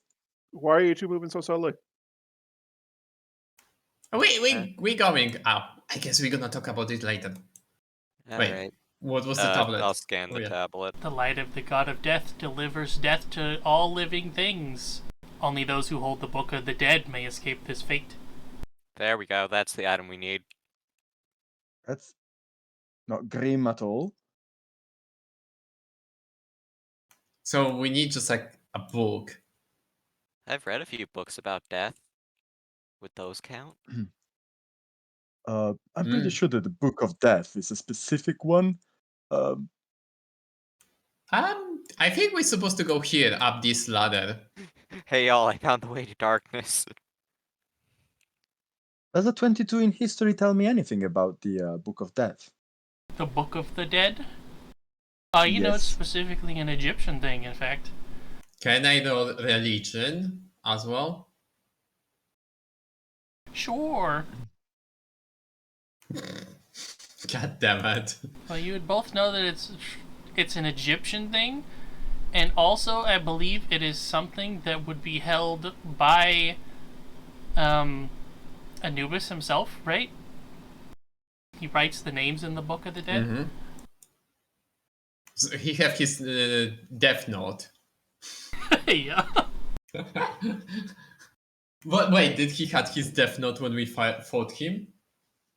Why are you two moving so slowly? We going up. I guess we're gonna talk about it later. Wait, alright. what was the tablet? I'll scan Oh, the yeah. tablet. The light of the god of death delivers death to all living things. Only those who hold the book of the dead may escape this fate. There we go, that's the item we need. That's not grim at all. So we need just like a book. I've read a few books about death. Would those count? I'm pretty sure that the Book of Death is a specific one. I think we're supposed to go here, up this ladder. Hey y'all, I found the way to darkness. Does a 22 in history tell me anything about the Book of Death? The Book of the Dead? You know, it's Yes. specifically an Egyptian thing, in fact. Can I know religion as well? Sure. God damn it. Well, you would both know that it's an Egyptian thing, and also I believe it is something that would be held by Anubis himself, right? He writes the names in the Book of the Dead. Mm-hmm. So he have his death note. Yeah. But wait, did he had his death note when we fought him?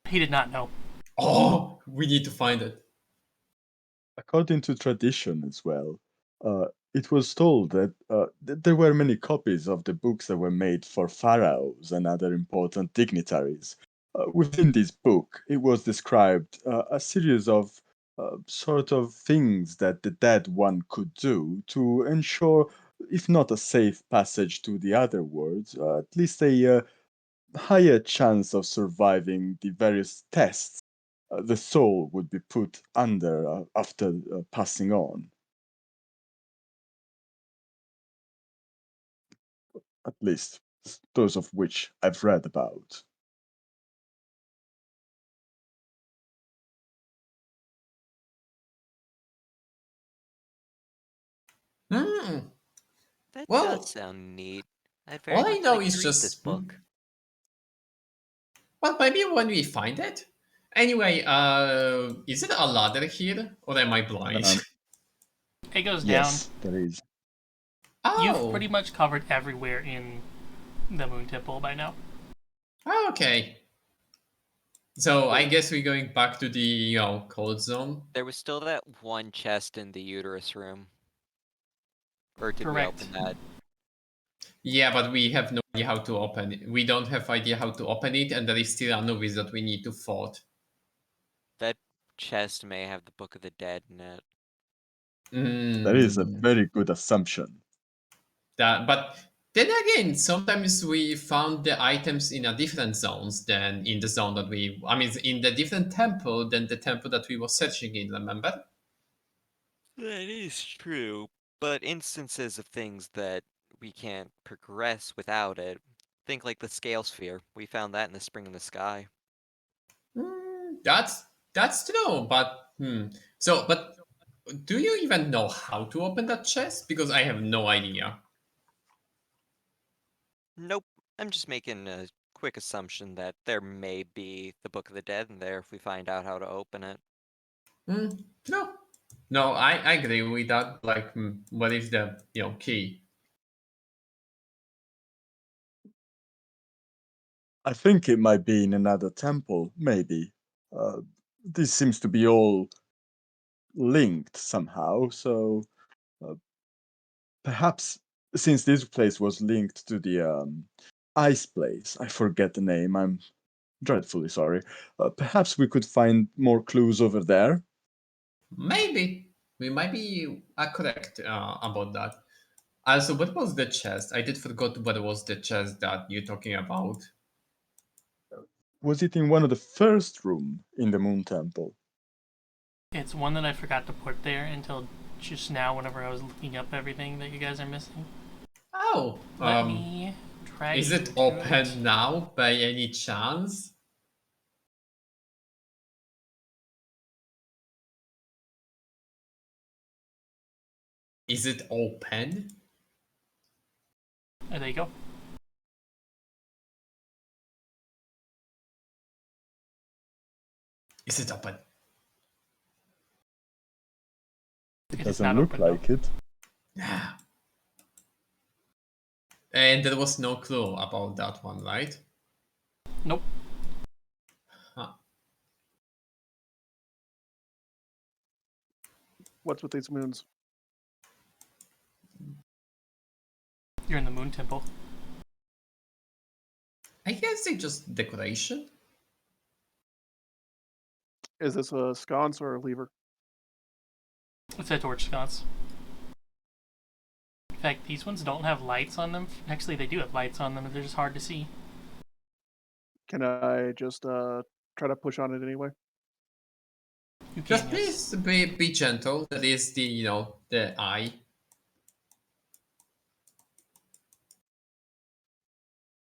He did not know. Oh, we need to find it. According to tradition as well, it was told that there were many copies of the books that were made for pharaohs and other important dignitaries. Within this book, it was described a series of sort of things that the dead one could do to ensure, if not a safe passage to the other worlds, at least a higher chance of surviving the various tests the soul would be put under after passing on. At least those of which I've read about. Hmm. That Well, does sound neat. I'd all very I much know like is to read just this book. Well, maybe when we find it. Anyway, is it a ladder here, or am I blind? Um, It goes down. Yes, there is. You've Oh, pretty much covered everywhere in the Moon Temple by now. oh, okay. So I guess we're going back to the cold zone. There was still that one chest in the uterus room. Or did we Correct. open that? Yeah, but we have no idea how to open it. We don't have idea how to open it, and there is still Anubis that we need to fight. That chest may have the Book of the Dead in it. That is a Mm, very good assumption. but then again, sometimes we found the items in a different zones than in the zone that in the different temple than the temple that we were searching in, remember? That is true. But instances of things that we can't progress without it. Think like the scale sphere. We found that in the Spring in the Sky. That's true, but but do you even know how to open that chest? Because I have no idea. Nope. I'm just making a quick assumption that there may be the Book of the Dead in there if we find out how to open it. No, no, I agree with that. Like, what is the key? I think it might be in another temple, maybe. This seems to be all linked somehow, so uh, perhaps since this place was linked to the ice place, I forget the name, I'm dreadfully sorry. Perhaps we could find more clues over there. Maybe we might be correct about that. Also, what was the chest? I did forgot what was the chest that you're talking about. Was it in one of the first room in the Moon Temple? It's one that I forgot to put there until just now whenever I was looking up everything that you guys are missing. Oh, Let me drag is you it to open it. now by any chance? Is it open? There you go. Is it open? It It is doesn't not look open, no. like it. Yeah. And there was no clue about that one, right? Nope. Huh. What's with these moons? You're in the Moon Temple. I guess they just decoration. Is this a sconce or a lever? It's a torch sconce. In fact, these ones don't have lights on them. Actually, they do have lights on them, but they're just hard to see. Can I just try to push on it anyway? You can, Just yes. please be gentle. That is the the eye.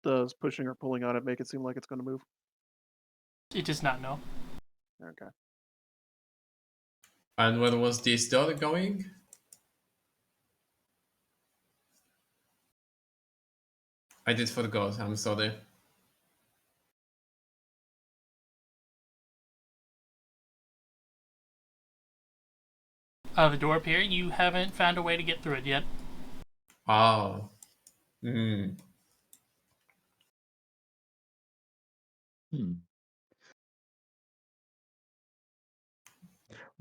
Does pushing or pulling on it make it seem like it's going to move? It does not know. Okay. And where was this door going? I did forgot, I'm sorry. The door up here, you haven't found a way to get through it yet. Oh. Hmm.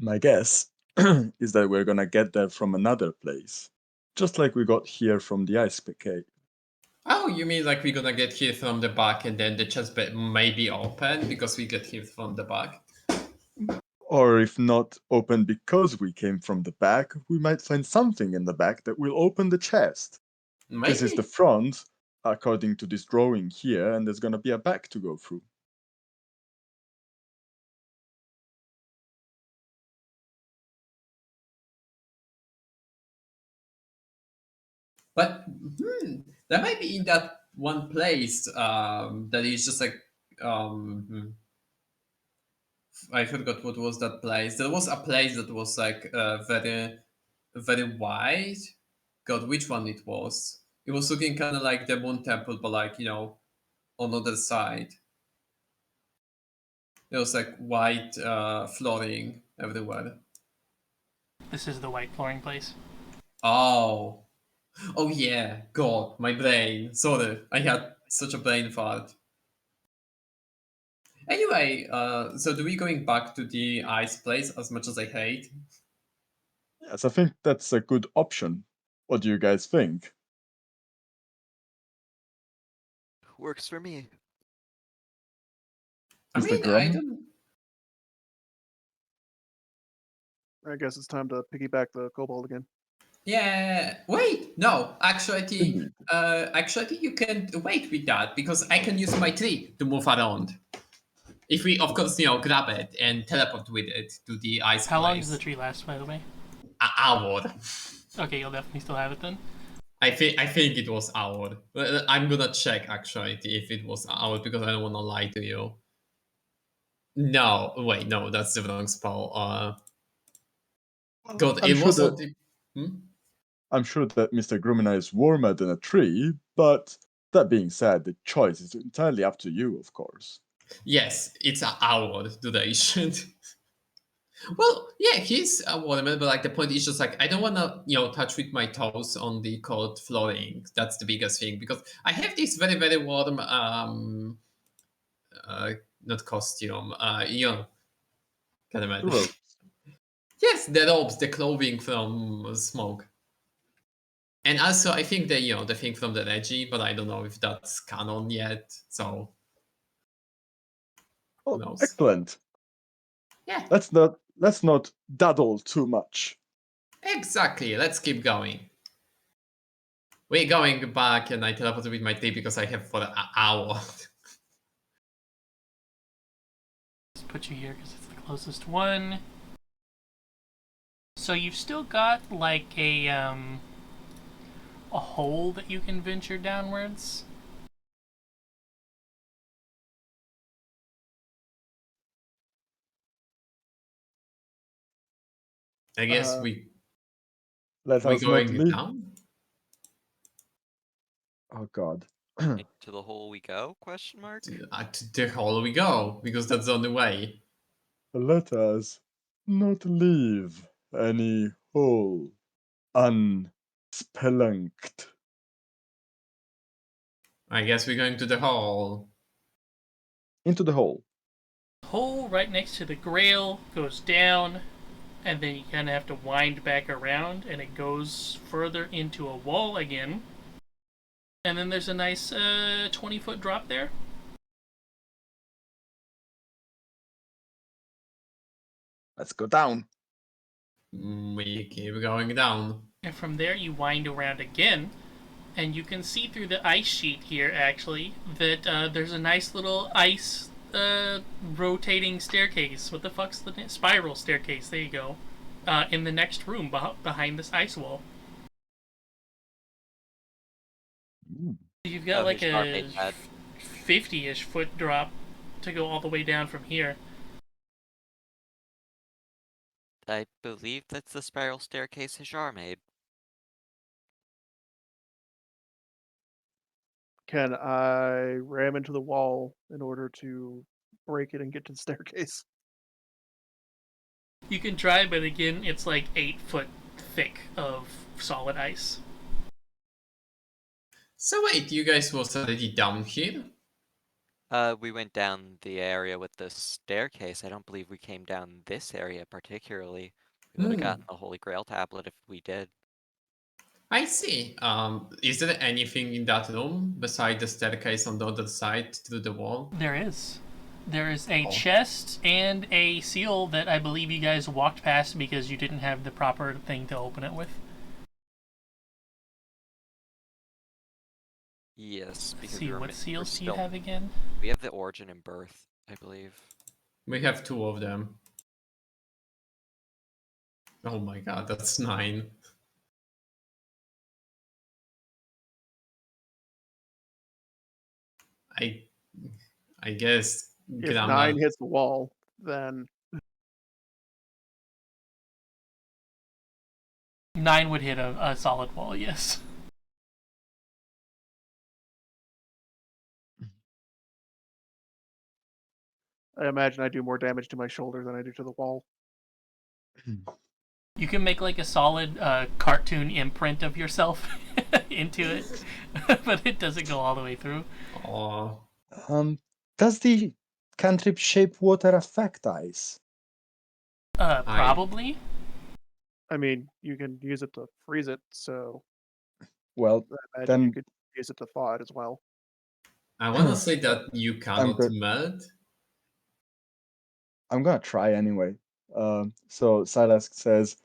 My guess is that we're gonna get there from another place, just like we got here from the ice cave. Oh, you mean like we're gonna get here from the back and then the chest may be open because we get here from the back? Or if not open because we came from the back, we might find something in the back that will open the chest. This is the Maybe. front, according to this drawing here, and there's gonna be a back to go through. But that might be in that one place that is just like I forgot what was that place. There was a place that was like very very wide. God, which one it was? It was looking kind of like the Moon Temple, but like on other side. There was like white flooring everywhere. This is the white flooring place. Oh. Oh yeah, God, my brain. Sorry, I had such a brain fart. Anyway, so do we going back to the ice place as much as I hate? Yes, I think that's a good option. What do you guys think? Works for me. I Mr. mean, I Grum? don't. I guess it's time to piggyback the kobold again. Yeah. Wait. No. Indeed. Actually, you can wait with that because I can use my tree to move around. If we, of course, grab it and teleport with it to the ice How place. long does the tree last, by the way? An hour. Okay, you'll definitely still have it then. I think it was hour. I'm gonna check actually if it was hour because I don't want to lie to you. No, wait, no, that's the wrong spell. God, I'm it sure was that on the. Hmm? I'm sure that Mr. Grumina is warmer than a tree, but that being said, the choice is entirely up to you, of course. Yes, it's an hour duration. Well, yeah, he's a watermelon, but like the point is just like I don't want to, touch with my toes on the cold flooring. That's the biggest thing because I have this very very warm, uh, not costume, can imagine. Well, Yes, the robes, the clothing from smoke, and also I think the thing from the Reggie, but I don't know if that's canon yet. So who oh, knows? excellent. Yeah, Let's not daddle too much. exactly. Let's keep going. We're going back, and I teleported with my tree because I have for an hour. Let's put you here because it's the closest one. So you've still got like a hole that you can venture downwards. I guess Uh, Let we us not going leave. down. Oh God. Into the hole we go? Question mark. To the hole we go because that's the only way. Let us not leave any hole unspelunked. I guess we're going to the hole. Into the hole. Hole right next to the grail goes down, and then you kind of have to wind back around, and it goes further into a wall again. And then there's a nice 20-foot drop there. Let's go down. We keep going down. And from there you wind around again, and you can see through the ice sheet here, actually, that there's a nice little ice rotating staircase. What the fuck's the spiral staircase? There you go. In the next room behind this ice wall. You've got like a 50-ish foot drop to go all the way down from here. I believe that's the spiral staircase Hajar made. Can I ram into the wall in order to break it and get to the staircase? You can try, but again, it's like 8 foot thick of solid ice. So wait, you guys was already down here? We went down the area with the staircase. I don't believe we came down this area particularly. We would have gotten the Holy Grail tablet if we did. I see. Is there anything in that room beside the staircase on the other side through the wall? There is. There is a Oh. chest and a seal that I believe you guys walked past because you didn't have the proper thing to open it with. Yes, because See, we were what we're seals do you still- have again? We have the origin and birth, I believe. We have 2 of them. Oh my god, that's 9. I guess If Grandma. 9 hits the wall, then 9 would hit a solid wall, yes. I imagine I do more damage to my shoulder than I do to the wall. You can make like a solid cartoon imprint of yourself into it, but it doesn't go all the way through. Oh, Does the cantrip shape water affect ice? Probably. I mean, you can use it to freeze it, so Well, I imagine you then could use it to thaw it as well. I want to say that you cannot good. melt. I'm gonna try anyway. So Silas says,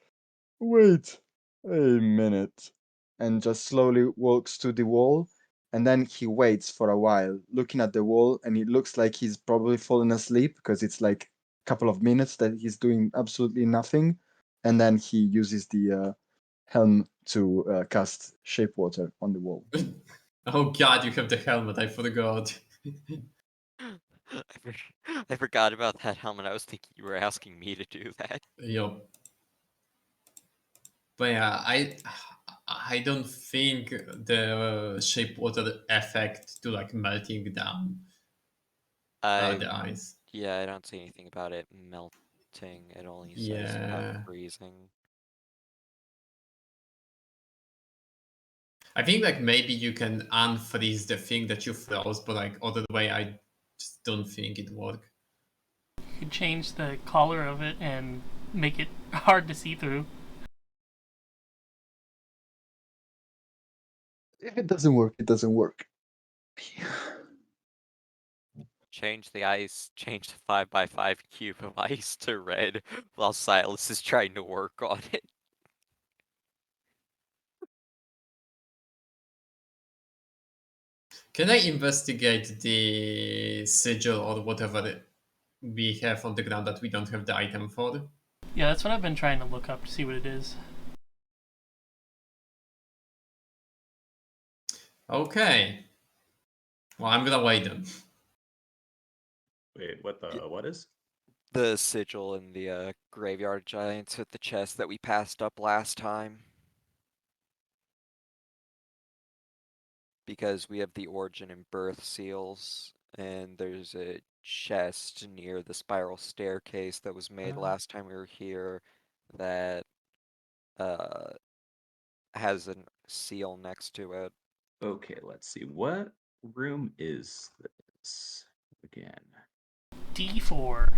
"Wait a minute," and just slowly walks to the wall, and then he waits for a while, looking at the wall, and it looks like he's probably fallen asleep because it's like a couple of minutes that he's doing absolutely nothing, and then he uses the helm to cast shape water on the wall. Oh god, you have the helmet, I forgot. I forgot about that helmet. I was thinking you were asking me to do that. Yup. But yeah, I don't think the shape water effect to like melting down the ice. Yeah, I don't see anything about it melting. It only says about Yeah. freezing. I think like maybe you can unfreeze the thing that you froze, but like other way, I just don't think it work. You could change the color of it and make it hard to see through. If it doesn't work, it doesn't work. Change the 5x5 cube of ice to red while Silas is trying to work on it. Can I investigate the sigil or whatever we have on the ground that we don't have the item for? Yeah, that's what I've been trying to look up to see what it is. Okay. Well, I'm gonna wait then. Wait, what is? The sigil in the graveyard giants with the chest that we passed up last time. Because we have the origin and birth seals, and there's a chest near the spiral staircase that was made last time we were here that has a seal next to it. Okay, let's see. What room is this again? D4.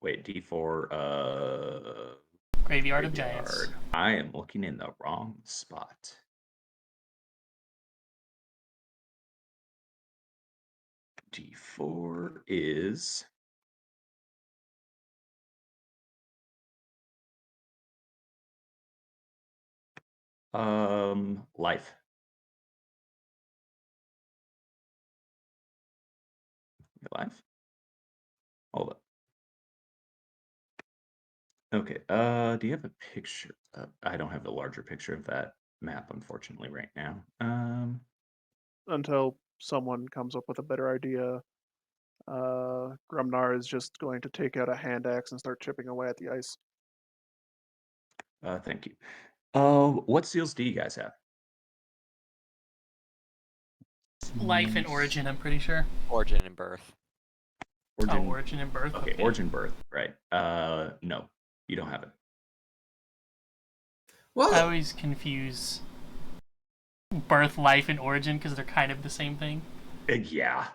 Wait, D4. Graveyard of Giants. Graveyard. I am looking in the wrong spot. D4 is life. Life? Hold up. Okay, do you have a picture? I don't have a larger picture of that map, unfortunately, right now. Until someone comes up with a better idea, Grumnar is just going to take out a hand axe and start chipping away at the ice. Thank you. What seals do you guys have? Life and origin, I'm pretty sure. Origin and birth. Origin. Oh, origin and birth. Okay, origin birth. Right. No, you don't have it. Well, I always confuse birth, life, and origin because they're kind of the same thing. Yeah.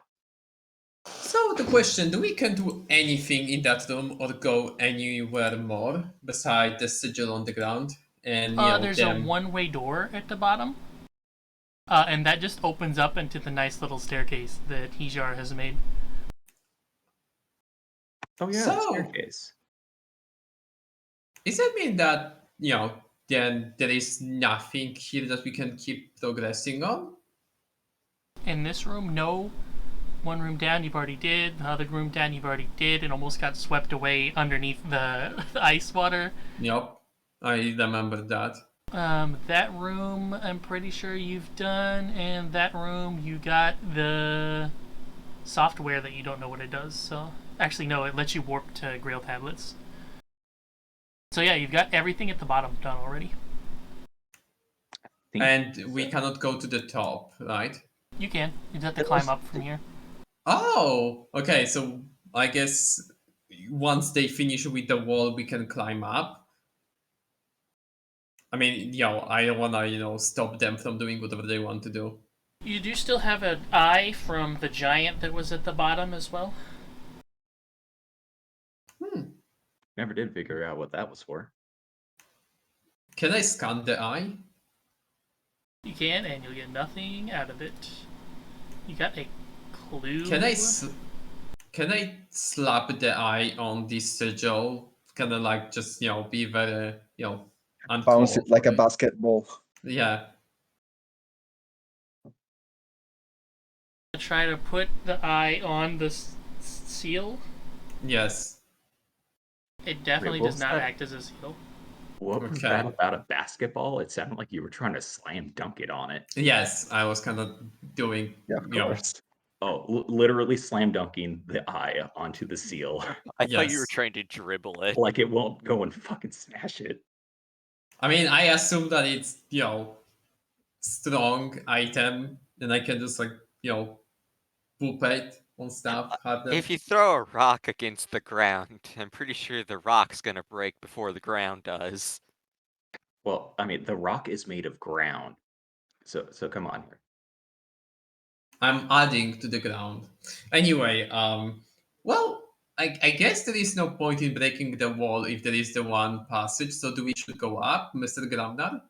so the question: do we can do anything in that room or go anywhere more beside the sigil on the ground? And There's a one-way door at the bottom, and that just opens up into the nice little staircase that Hijar has made. Oh yeah, So- the staircase. Does that mean that then there is nothing here that we can keep progressing on? In this room, no. One room down you've already did. The other room down you've already did, and almost got swept away underneath the ice water. Yep, I remember that. That room I'm pretty sure you've done, and that room you got the software that you don't know what it does. So actually, no, it lets you warp to Grail tablets. So yeah, you've got everything at the bottom done already. And we cannot go to the top, right? You can. You just have to climb up from here. Oh, okay. So I guess once they finish with the wall, we can climb up. I mean, I don't wanna, stop them from doing whatever they want to do. You do still have an eye from the giant that was at the bottom as well. Never did figure out what that was for. Can I scan the eye? You can, and you'll get nothing out of it. You got a clue. Can I slap the eye on this sigil? Kind of like just be very Bounce it like a uncomfortable. basketball. Yeah. Try to put the eye on the seal. Yes. It definitely what does was not that? act as a seal. What was Okay. that about a basketball? It sounded like you were trying to slam dunk it on it. Yes, I was kind of doing. Yeah, of course. Oh, literally slam dunking the eye onto the seal. I thought you were Yes. trying to dribble it. Like it won't go and fucking smash it. I mean, I assume that it's strong item, and I can just poop it on stuff. Have them. If you throw a rock against the ground, I'm pretty sure the rock's gonna break before the ground does. Well, I mean, the rock is made of ground. So come on here. I'm adding to the ground. Anyway, well, I guess there is no point in breaking the wall if there is the one passage. So do we should go up, Mr. Gramnar?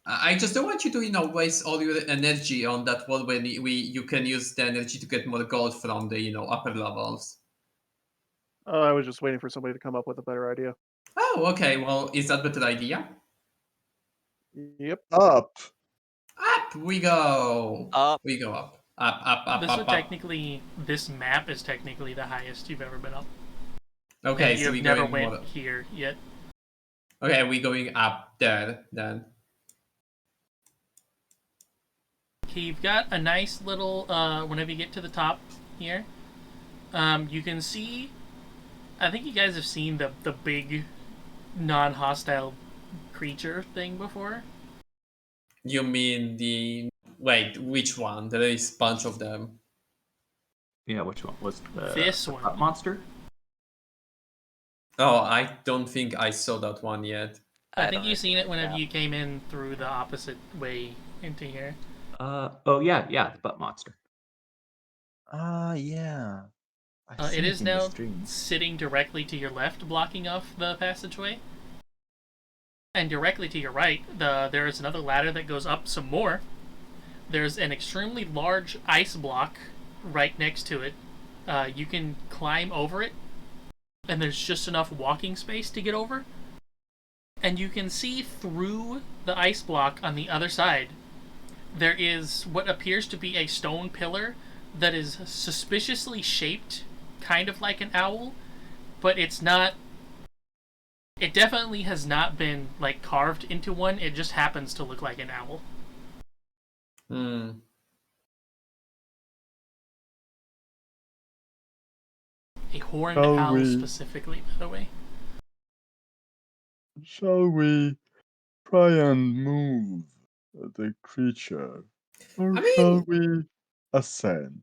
I just don't want you to waste all your energy on that wall when you can use the energy to get more gold from the upper levels. Oh, I was just waiting for somebody to come up with a better idea. Oh, okay. Well, is that a better idea? Yep. Up. Up we go. Up. We go up. Up, This up, would up. technically, this map is technically the highest you've ever been up. Okay, And so we you've never going went more. here yet. Okay, we going up there then. Okay, you've got a nice little, whenever you get to the top here, you can see, I think you guys have seen the big non-hostile creature thing before. You mean wait, which one? There is a bunch of them. Yeah, which one was This the one. pup monster? Oh, I don't think I saw that one yet. I think don't you've seen it recognize whenever that. you came in through the opposite way into here. Oh yeah, the butt monster. Ah, yeah. I It seen is in the now stream. sitting directly to your left, blocking off the passageway. And directly to your right, there is another ladder that goes up some more. There's an extremely large ice block right next to it. You can climb over it, and there's just enough walking space to get over. And you can see through the ice block on the other side. There is what appears to be a stone pillar that is suspiciously shaped, kind of like an owl, but it's not. It definitely has not been carved into one. It just happens to look like an owl. Hmm. A horned Shall owl we? specifically, by the way. Shall we try and move the creature, or I mean- shall we ascend?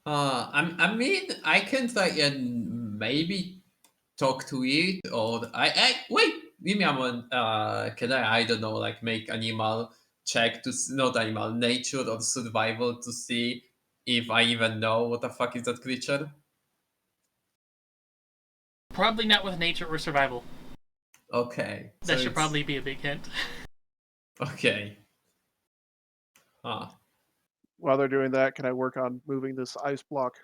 I mean, I can try and maybe talk to it, or wait. Give me a moment. Can I don't know, like make animal check not animal nature or survival to see if I even know what the fuck is that creature? Probably not with nature or survival. Okay, so That should it's- probably be a big hint. okay. While they're doing that, can I work on moving this ice block?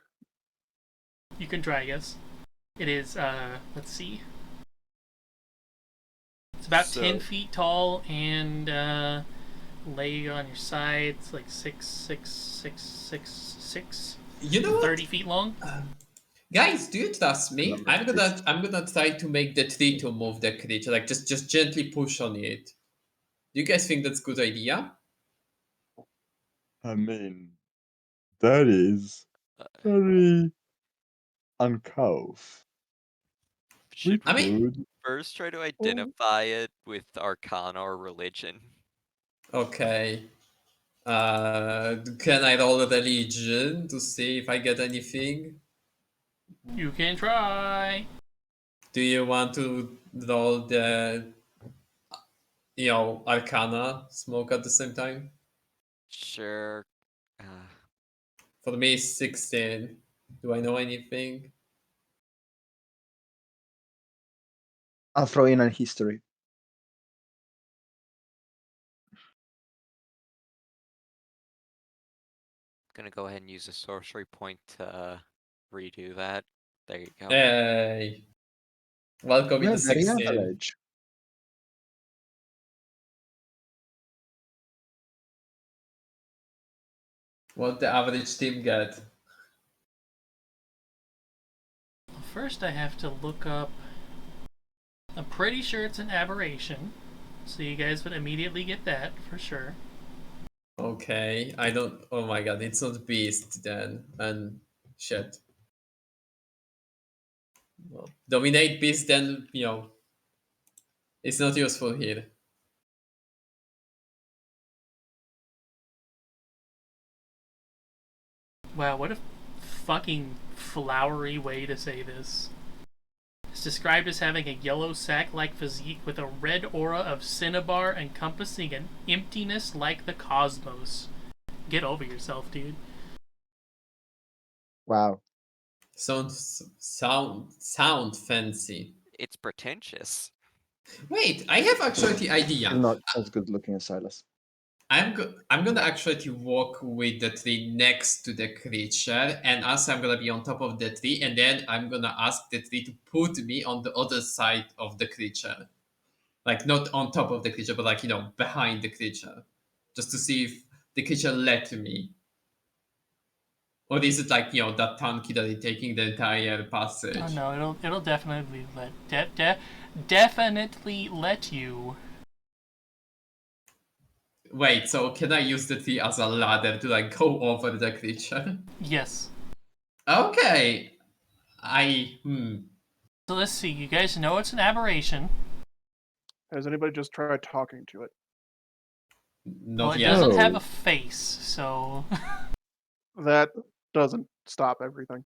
You can try, yes. It is, let's see. It's about 10 feet tall and lay on your sides like 6, You know what? 30 feet long. Guys, do you trust me? Number I'm gonna try to make the tree to move the creature, like just gently push on it. Do you guys think that's a good idea? I mean, that is very uncouth. Should I mean- could. first try to identify it with Arcana or Religion. Okay. Can I roll a religion to see if I get anything? You can try. Do you want to roll the, Arcana smoke at the same time? Sure. For me, it's 16. Do I know anything? I'll throw in a history. Gonna go ahead and use a sorcery point to redo that. There you go. Hey. Welcome We're to very 16. average. What the average team get? First, I have to look up. I'm pretty sure it's an aberration, so you guys would immediately get that for sure. Okay, I don't. Oh my god, it's not beast then, and shit. Well, dominate beast then, it's not useful here. Wow, what a fucking flowery way to say this. It's described as having a yellow sac-like physique with a red aura of cinnabar encompassing an emptiness like the cosmos. Get over yourself, dude. Wow. Sound fancy. It's pretentious. Wait, I have actually the idea. Still not as good looking as Silas. I'm gonna actually walk with the tree next to the creature, and also I'm gonna be on top of the tree, and then I'm gonna ask the tree to put me on the other side of the creature, like not on top of the creature, but like behind the creature, just to see if the creature let me, or is it like that tanky that is taking the entire passage? Oh no, it'll definitely definitely let you. Wait, so can I use the tree as a ladder to like go over the creature? Yes. Okay. So let's see. You guys know it's an aberration. Has anybody just tried talking to it? Not Well, it yet. doesn't No. have a face, so That doesn't stop everything.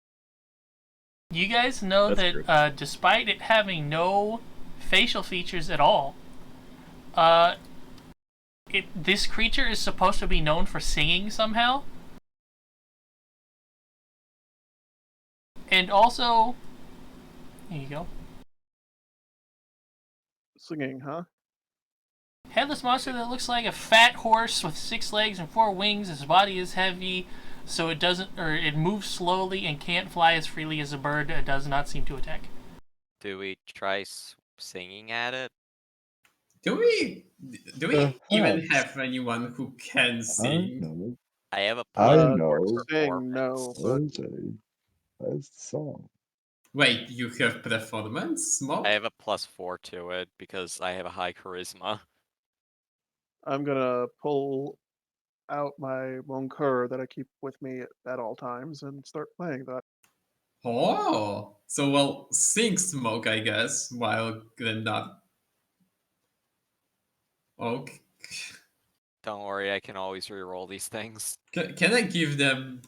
you guys know That's that true. despite it having no facial features at all, this creature is supposed to be known for singing somehow. And also, here you go. Singing, huh? Headless monster that looks like a fat horse with 6 legs and 4 wings. Its body is heavy, so it moves slowly and can't fly as freely as a bird. It does not seem to attack. Do we try singing at it? Do we even Perhaps. have anyone who can I sing? know. I have a I plus know. Saying no, but There's a song. Wait, you have performance, Smoke? I have a +4 to it because I have a high charisma. I'm gonna pull out my Moncur that I keep with me at all times and start playing that. Oh, so well, sink smoke, I guess, while then not. Okay. Don't worry, I can always reroll these things. Can I give them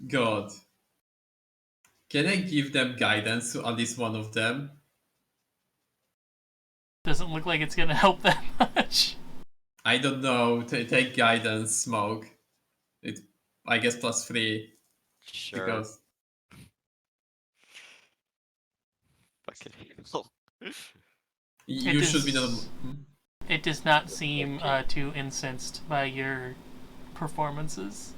God? Can I give them guidance to at least one of them? Doesn't look like it's gonna help that much. I don't know. Take guidance, smoke. It, I guess +3 Sure. because Fucking hell. you should be the. It does not seem too incensed by your performances.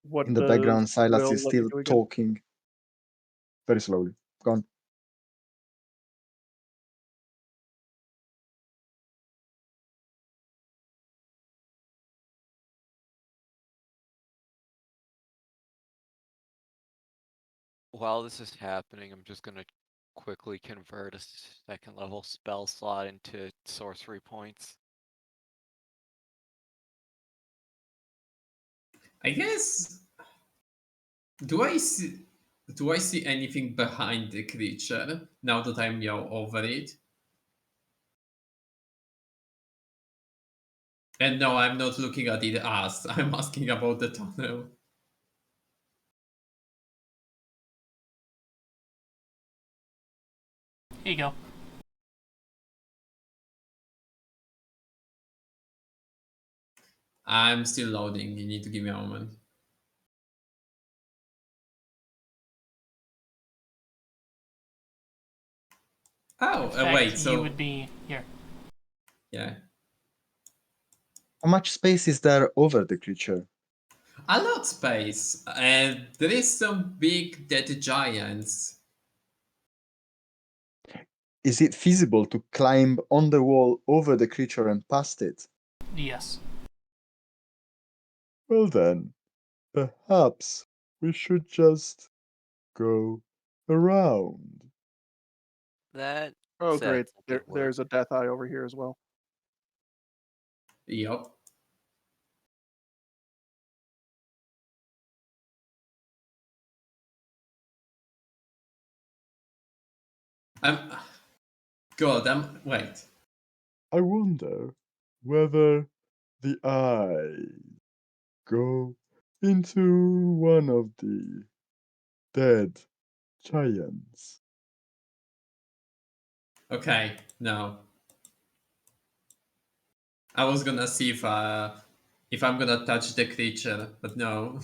What In the does background, Silas Will is let me still do again? talking very slowly. Go on. While this is happening, I'm just gonna quickly convert a second level spell slot into sorcery points. I guess. Do I see anything behind the creature now that I'm over it? And no, I'm not looking at it as I'm asking about the tunnel. Here you go. I'm still loading. You need to give me a moment. Oh, In fact, wait. So you would be here. yeah, How much space is there over the creature? a lot space, and there is some big dead giants. Is it feasible to climb on the wall over the creature and past it? Yes. Well then, perhaps we should just go around. That Oh, great. sounds like it There's a death eye over here as well. Yup. I'm. God, wait. I wonder whether the eyes go into one of the dead giants. Okay, no. I was gonna see if I'm gonna touch the creature, but no.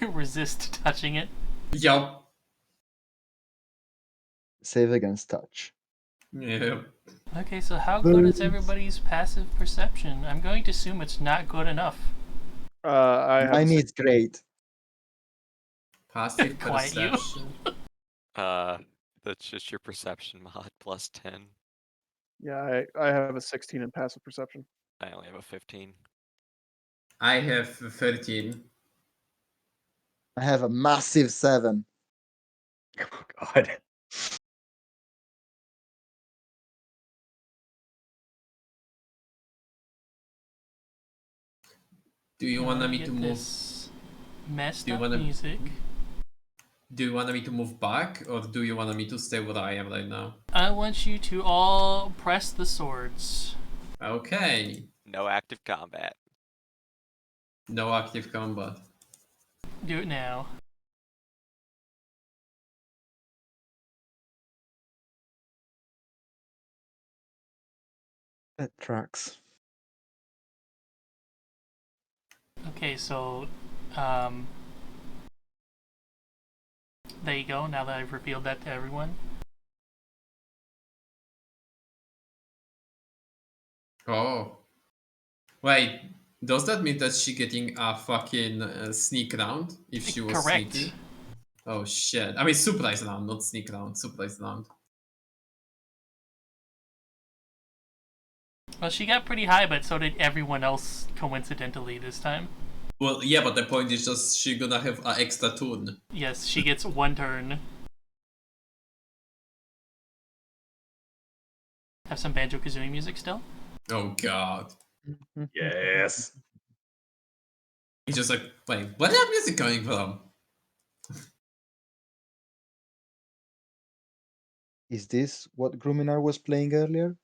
Resist touching it. Yup. Save against touch. Yeah. Okay, so how good is everybody's passive perception? I'm going to assume it's not good enough. I have Mine is great. Passive Quiet you. perception. That's just your perception mod plus 10. Yeah, I have a 16 in passive perception. I only have a 15. I have 13. I have a massive 7. Oh God. Do you want me get to move? this messed Do you up wanna- music? Do you want me to move back, or do you want me to stay where I am right now? I want you to all press the swords. Okay. No active combat. No active combat. Do it now. That tracks. Okay, so there you go. Now that I've revealed that to everyone. Oh. Wait, does that mean that she getting a fucking sneak round if she was Correct. sneaky? Oh shit. I mean surprise round, not sneak round. Surprise round. Well, she got pretty high, but so did everyone else coincidentally this time. Well, yeah, but the point is just she gonna have an extra turn. Yes, she gets one turn. Have some Banjo-Kazooie music still? Oh god. Yes. He's just like, wait, where's that music coming from? Is this what Gruminar was playing earlier?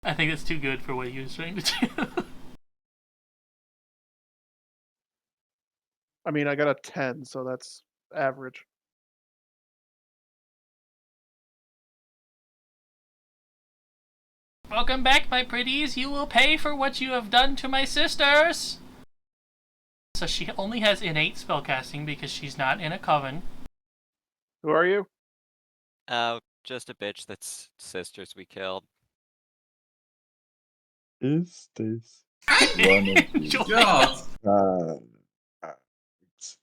I think it's too good for what he was trying to do. I mean, I got a 10, so that's average. Welcome back, my pretties. You will pay for what you have done to my sisters. So she only has innate spellcasting because she's not in a coven. Who are you? Just a bitch that's sisters we killed. Is this one of these? Enjoy. God. It's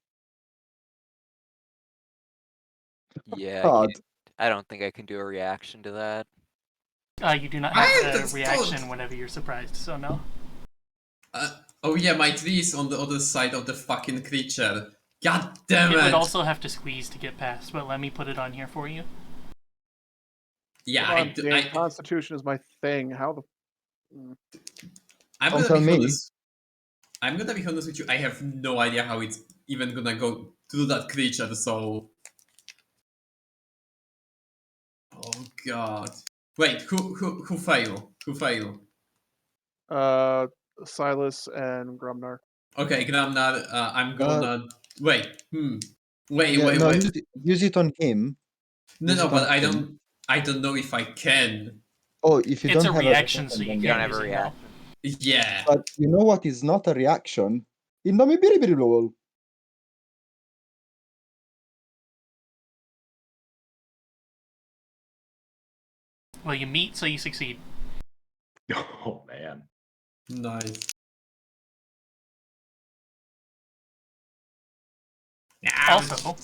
Yeah, hard. I don't think I can do a reaction to that. You do not have That's a reaction good. whenever you're surprised, so no. Oh yeah, my tree is on the other side of the fucking creature. God damn It it! would also have to squeeze to get past, but let me put it on here for you. Yeah, Come on, game. Constitution is my thing. How the... I'm Don't gonna tell be me. honest. I'm gonna be honest with you. I have no idea how it's even gonna go through that creature. So, oh god. Wait, who failed? Who failed? Silas and Grumnar. Okay, Gramnar. I'm gonna wait. Wait, Yeah, wait, no, wait. use it on him. No, Use no, it on but I him. don't. I don't know if I can. Oh, if you It's don't a have reaction, so then you You don't can't have use a it now. reaction. Yeah. But you know what is not a reaction? Indomie biribiribol. Well, you meet, so you succeed. Oh man. Nice. Also,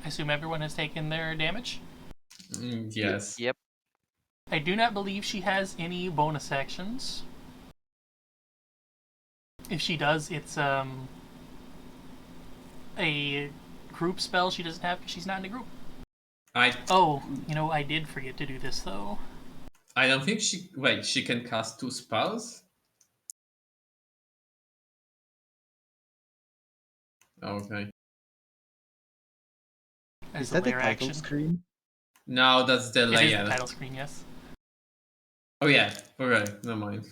I assume everyone has taken their damage. Yes. Yep. I do not believe she has any bonus actions. If she does, it's a group spell she doesn't have because she's not in a group. Oh, I did forget to do this though. I don't think she. Wait, she can cast 2 spells. Okay. As Is a that the layer title action. screen? Now that's the It is layer. the title screen, yes. Oh yeah. Okay. Never mind.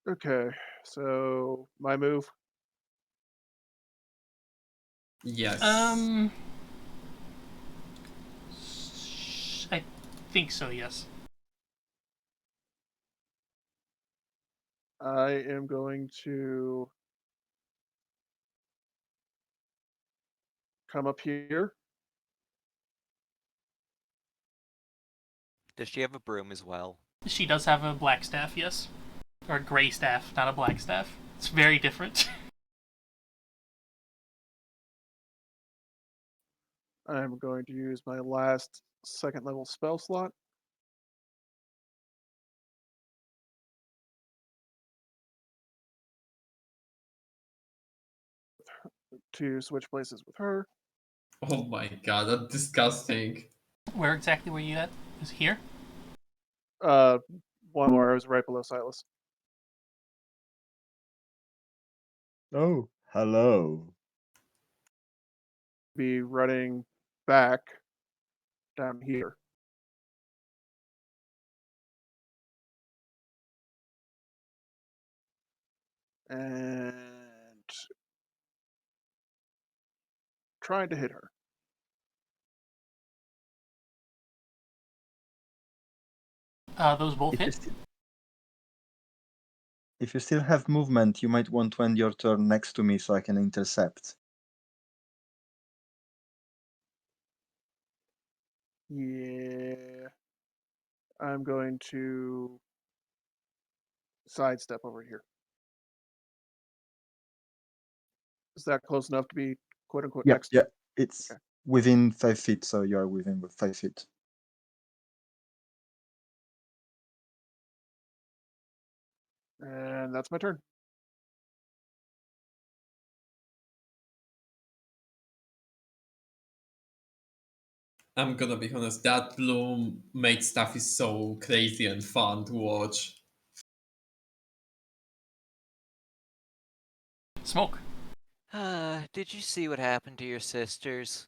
Okay, so my move. Yes. I think so, yes. I am going to come up here. Does she have a broom as well? She does have a black staff, yes. Or a gray staff, not a black staff. It's very different. I'm going to use my last 2nd level spell slot. To switch places with her. Oh my god, that's disgusting. Where exactly were you at? Is it here? One more. I was right below Silas. Oh, hello. Be running back down here. And trying to hit her. Those both hit. If you still have movement, you might want to end your turn next to me so I can intercept. Yeah. I'm going to sidestep over here. Is that close enough to be quote unquote Yeah, next? yeah. It's Okay. within 5 feet, so you are within 5 feet. And that's my turn. I'm gonna be honest, that Bloom made stuff is so crazy and fun to watch. Smoke. Did you see what happened to your sisters?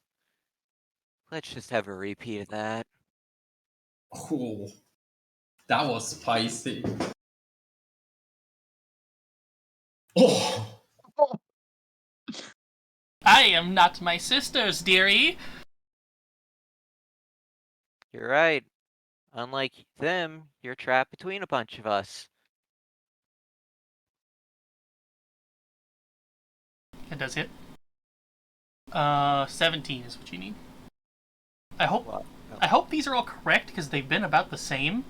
Let's just have a repeat of that. Oh, that was spicy. Oh, I am not my sisters, dearie. You're right. Unlike them, you're trapped between a bunch of us. It does hit. 17 is what you need. I hope these are all correct because they've been about the same.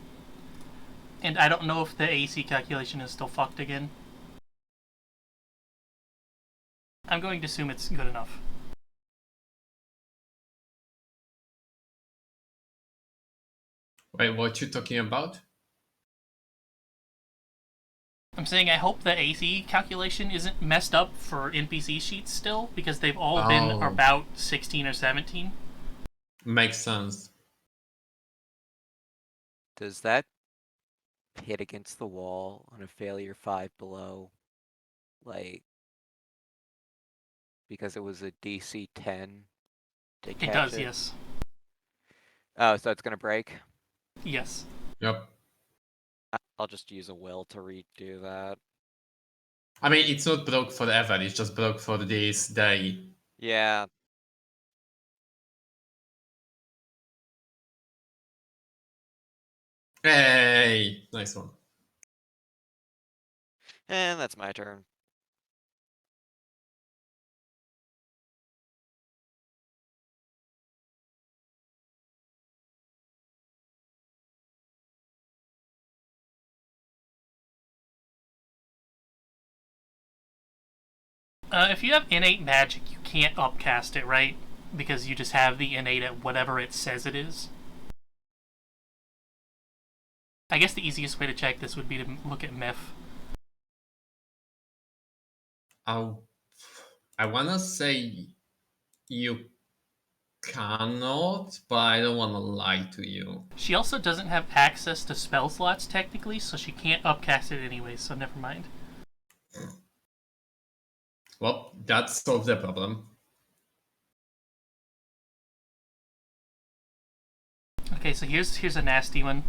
And I don't know if the AC calculation is still fucked again. I'm going to assume it's good enough. wait, what you talking about? I'm saying I hope the AC calculation isn't messed up for NPC sheets still, because they've all been about 16 or 17. Makes sense. Does that hit against the wall on a failure 5 below? Like, because it was a DC 10 to catch It does, yes. Oh, so it's gonna break? Yes. Yep. I'll just use a will to redo that. I mean, it's not broke forever, it's just broke for this day. Yeah. Hey, nice one. And that's my turn. If you have innate magic, you can't upcast it, right? Because you just have the innate at whatever it says it is. I guess the easiest way to check this would be to look at myth. I wanna say you cannot, but I don't wanna lie to you. She also doesn't have access to spell slots technically, so she can't upcast it anyway, so never mind. Well, that solves the problem. Okay, so here's a nasty one.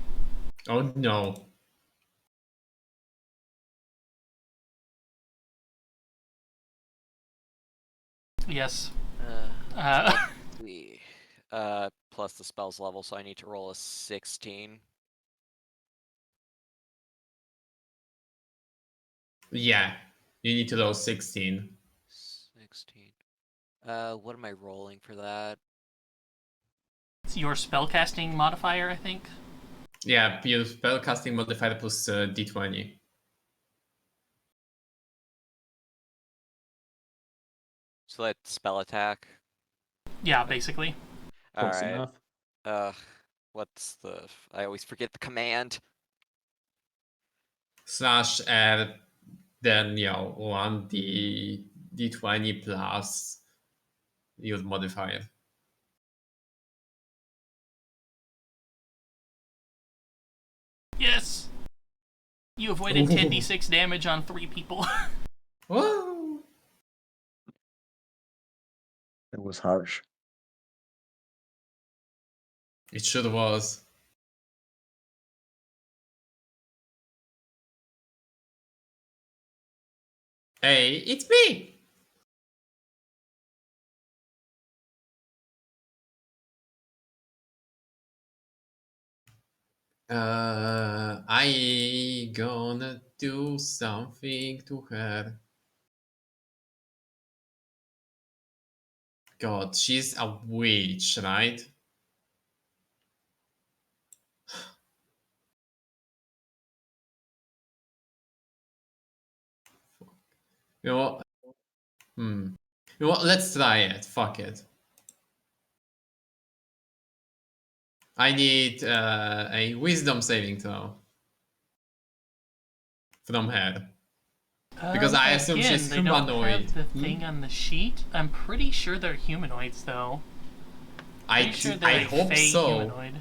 Oh no. Yes. Let's see. Plus the spells level, so I need to roll a 16. Yeah, you need to roll 16. 16. What am I rolling for that? It's your spellcasting modifier, I think. Yeah, your spellcasting modifier plus d20. So that spell attack. Yeah, basically. Close Alright. enough. What's the... I always forget the command. Slash R, then, 1d20 plus your modifier. Yes! You avoided 10d6 damage on 3 people. Whoa! It was harsh. It sure was. Hey, it's me! I gonna do something to her. God, she's a witch, right? You know what? You know what? Let's try it. Fuck it. I need a wisdom saving throw. from her? Because I assume she's they don't humanoid. have the thing on the sheet. I'm pretty sure they're humanoids, though. Pretty sure they're I like hope fey so. humanoid.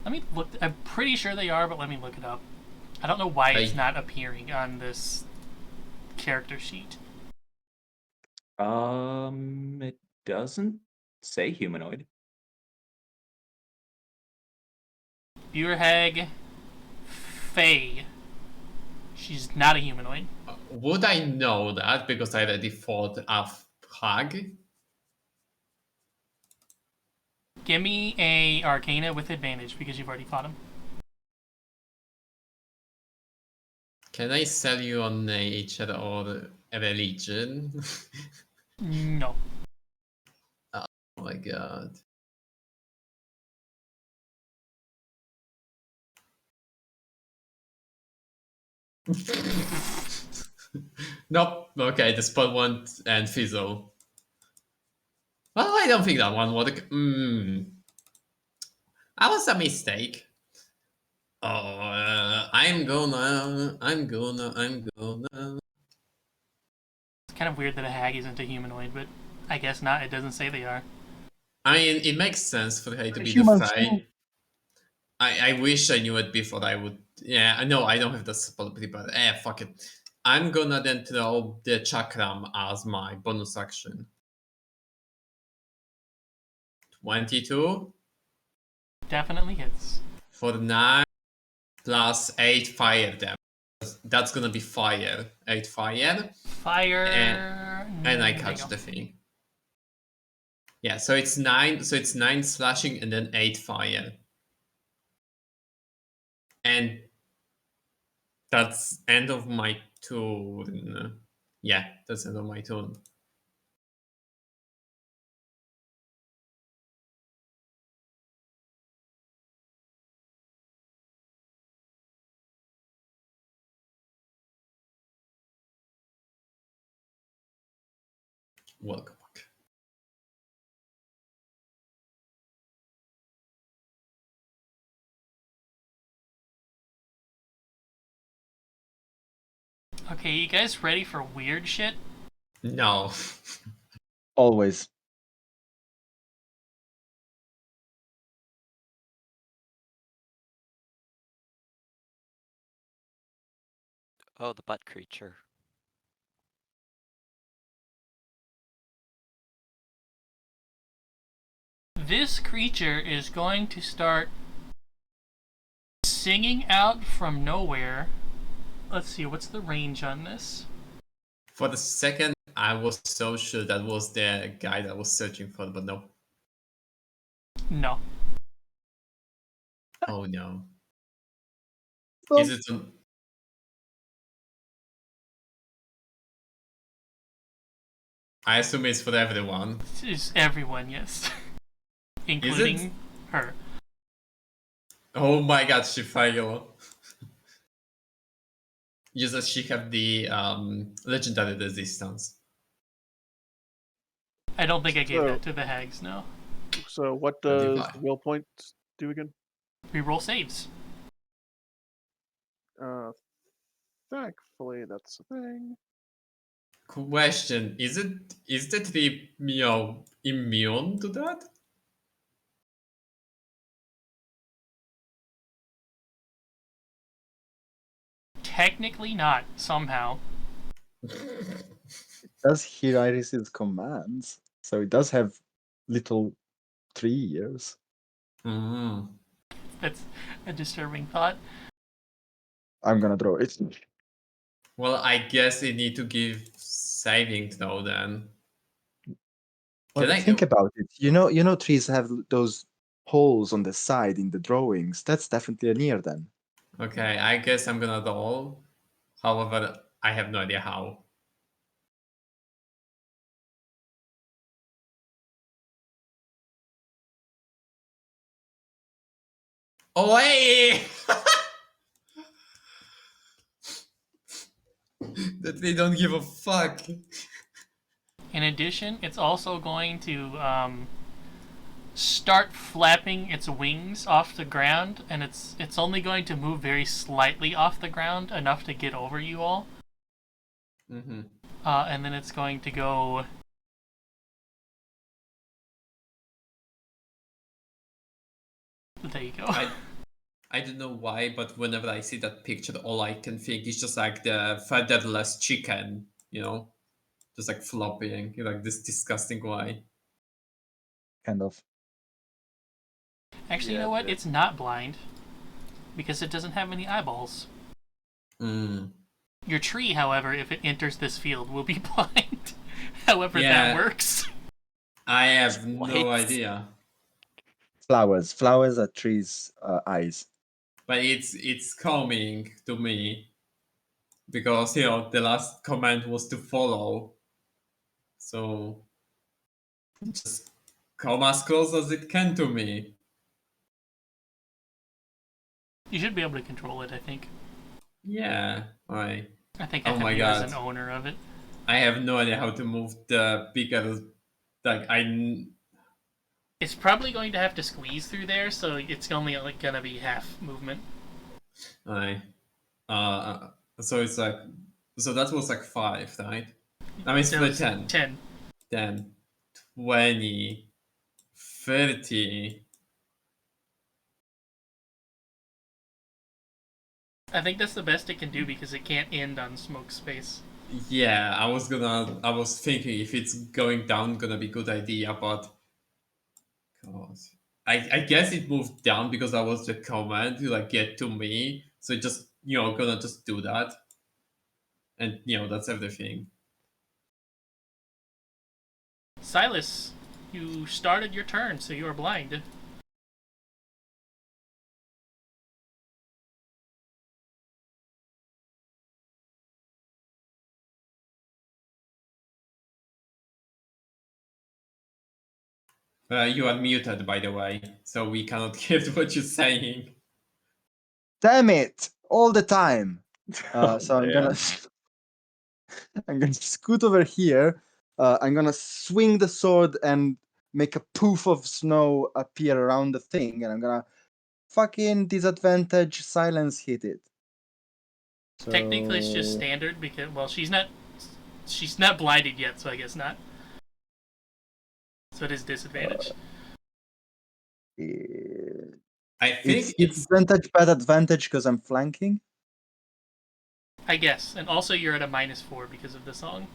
Let me look. I'm pretty sure they are, but let me look it up. I don't know why it's not appearing on this character sheet. It doesn't say humanoid. Viewer hag, fey. She's not a humanoid. Would I know that because I already fought a hag? Give me a Arcana with advantage because you've already fought him. Can I sell you on nature or a religion? No. Oh my god. Nope. Okay, the spot went and fizzle. Well, I don't think that one would. That was a mistake. Oh, I'm gonna. It's kind of weird that a hag isn't a humanoid, but I guess not. It doesn't say they are. I mean, it makes sense for her to be the Humans Fae. too. I wish I knew it before I would. Yeah, I know I don't have the ability, but fuck it. I'm gonna then throw the chakram as my bonus action. 22 Definitely hits. for 9 plus 8 fire damage. That's gonna be fire. 8 fire. Fire. And I catch the thing. Yeah, so it's 9. So it's 9 slashing and then 8 fire. And that's end of my turn. Yeah, that's end of my turn. Welcome back. Okay, you guys ready for weird shit? No. Always. Oh, the butt creature. This creature is going to start singing out from nowhere. Let's see, what's the range on this? For the second, I was so sure that was the guy that I was searching for, but no. No. Oh no. So- Is it on... I assume it's for everyone. It's everyone, yes. Including her. Oh my god, she failed. Just as she have the legendary resistance. I don't think I gave So- that to the hags, no. So what does Divide. will points do again? Reroll saves. Thankfully, that's a thing. Question: is the tree immune to that? Technically not, somehow. It does hear Iris's commands, so it does have little 3 ears. Mm. That's a disturbing thought. I'm gonna draw it. Well, I guess it need to give saving throw then. Well, Can I- think about it. You know, trees have those holes on the side in the drawings. That's definitely an ear then. Okay, I guess I'm gonna roll. However, I have no idea how. Oh, hey! That they don't give a fuck. In addition, it's also going to start flapping its wings off the ground, and it's only going to move very slightly off the ground, enough to get over you all. Mm-hmm. And then it's going to go. There you go. I don't know why, but whenever I see that picture, all I can think is just like the featherless chicken, just like flopping, like this disgusting way. Kind of. Actually, you know what? It's not blind because it doesn't have any eyeballs. Mm. Your tree, however, if it enters this field, will be blind. However Yeah. that works. I have What? no idea. Flowers. Flowers are trees' eyes. But it's coming to me because the last command was to follow. So just come as close as it can to me. You should be able to control it, I think. Yeah, I think Oh I have my you as God. an owner of it. I have no idea how to move the bigger, like It's probably going to have to squeeze through there, so it's only like gonna be half movement. I so it's like, so that was like 5, right? I mean, it's That for was 10. 10. 10, 20, 30. I think that's the best it can do because it can't end on smoke space. Yeah, I was thinking if it's going down, gonna be good idea, but God, I guess it moved down because that was the command to like get to me. So it just gonna just do that, and that's everything. Silas, you started your turn, so you are blind. You are muted, by the way, so we cannot hear what you're saying. Damn it! All the time. Oh, So I'm man. gonna scoot over here. I'm gonna swing the sword and make a poof of snow appear around the thing, and I'm gonna fucking disadvantage silence hit it. So... Technically, it's just standard because she's not blinded yet, so I guess not. So it is disadvantage. I think It's disadvantage bad advantage because I'm flanking. I guess, and also you're at a -4 because of the song,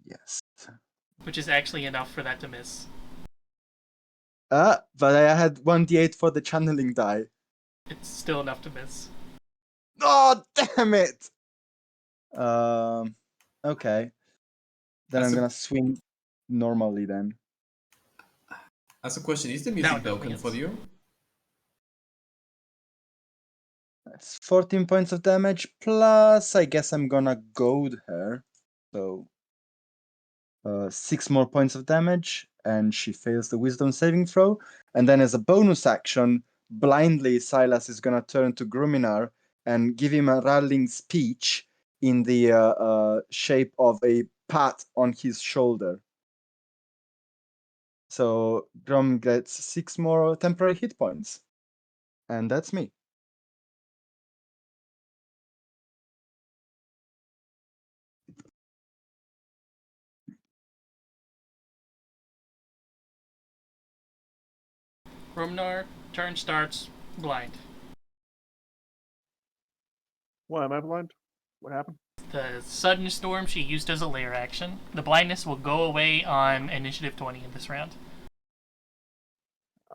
Yes. which is actually enough for that to miss. But I had 1d8 for the channeling die. It's still enough to miss. Oh, damn it! Okay. Then I'm gonna swing normally then. As a question, is the Now music it broken hits. for you? That's 14 points of damage, plus I guess I'm gonna goad her. So 6 more points of damage, and she fails the wisdom saving throw. And then as a bonus action, blindly Silas is gonna turn to Gruminar and give him a rallying speech in the shape of a pat on his shoulder. So Grom gets 6 more temporary hit points. And that's me. Rumnar, turn starts, blind. Why am I blind? What happened? The sudden storm she used as a lair action. The blindness will go away on initiative 20 in this round.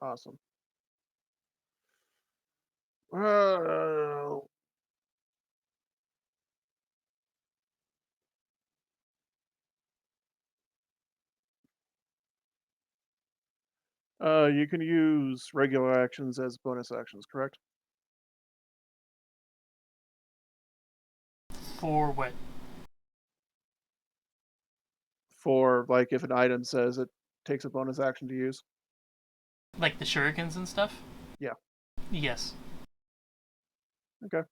Awesome. You can use regular actions as bonus actions, correct? For what? For like if an item says it takes a bonus action to use. Like the shurikens and stuff? Yeah. Yes. Okay.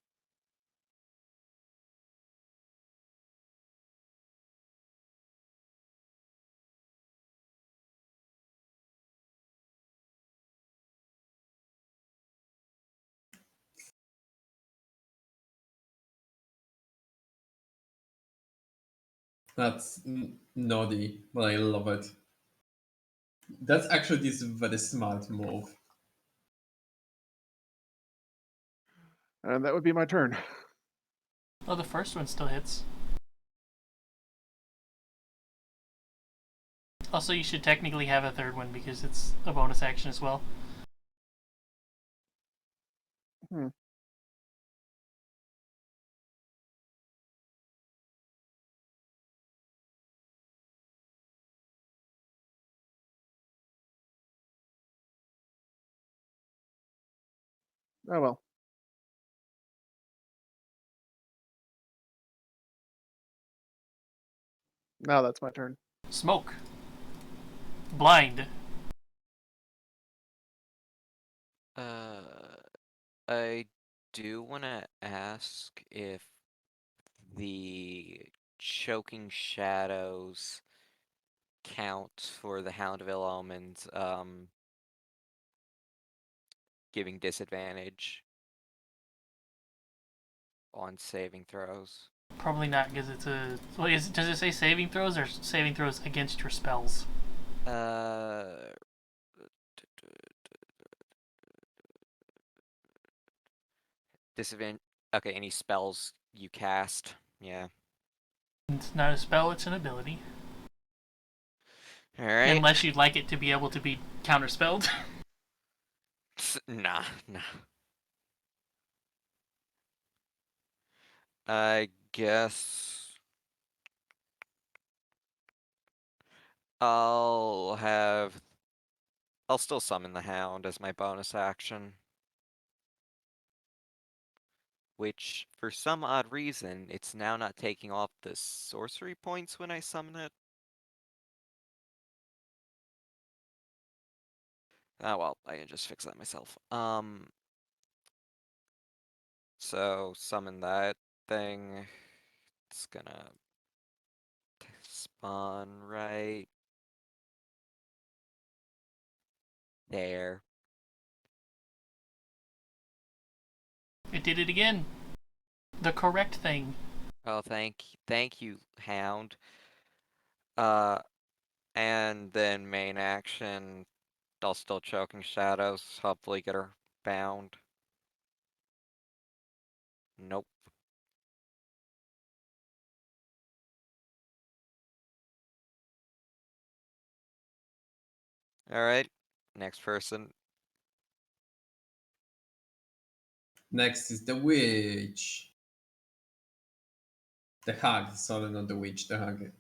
That's naughty, but I love it. That's actually this very smart move. And that would be my turn. Oh, the first one still hits. Also, you should technically have a third one because it's a bonus action as well. Hmm. Oh well. Now that's my turn. Smoke. Blind. I do want to ask if the choking shadows count for the Hound of Ill Omens, giving disadvantage on saving throws. Probably not because it's a. Well, does it say saving throws or saving throws against your spells? Disadvantage. Okay, any spells you cast. Yeah. It's not a spell; it's an ability. All right. Unless you'd like it to be able to be counterspelled. Nah. I guess I'll still summon the Hound as my bonus action. Which, for some odd reason, it's now not taking off the sorcery points when I summon it. Oh well, I can just fix that myself. So summon that thing. It's gonna spawn right there. It did it again. The correct thing. Oh, thank you, Hound. And then main action, I'll still choking shadows. Hopefully get her bound. Nope. All right, next person. Next is the witch. The hag, sorry, not the witch, the hag.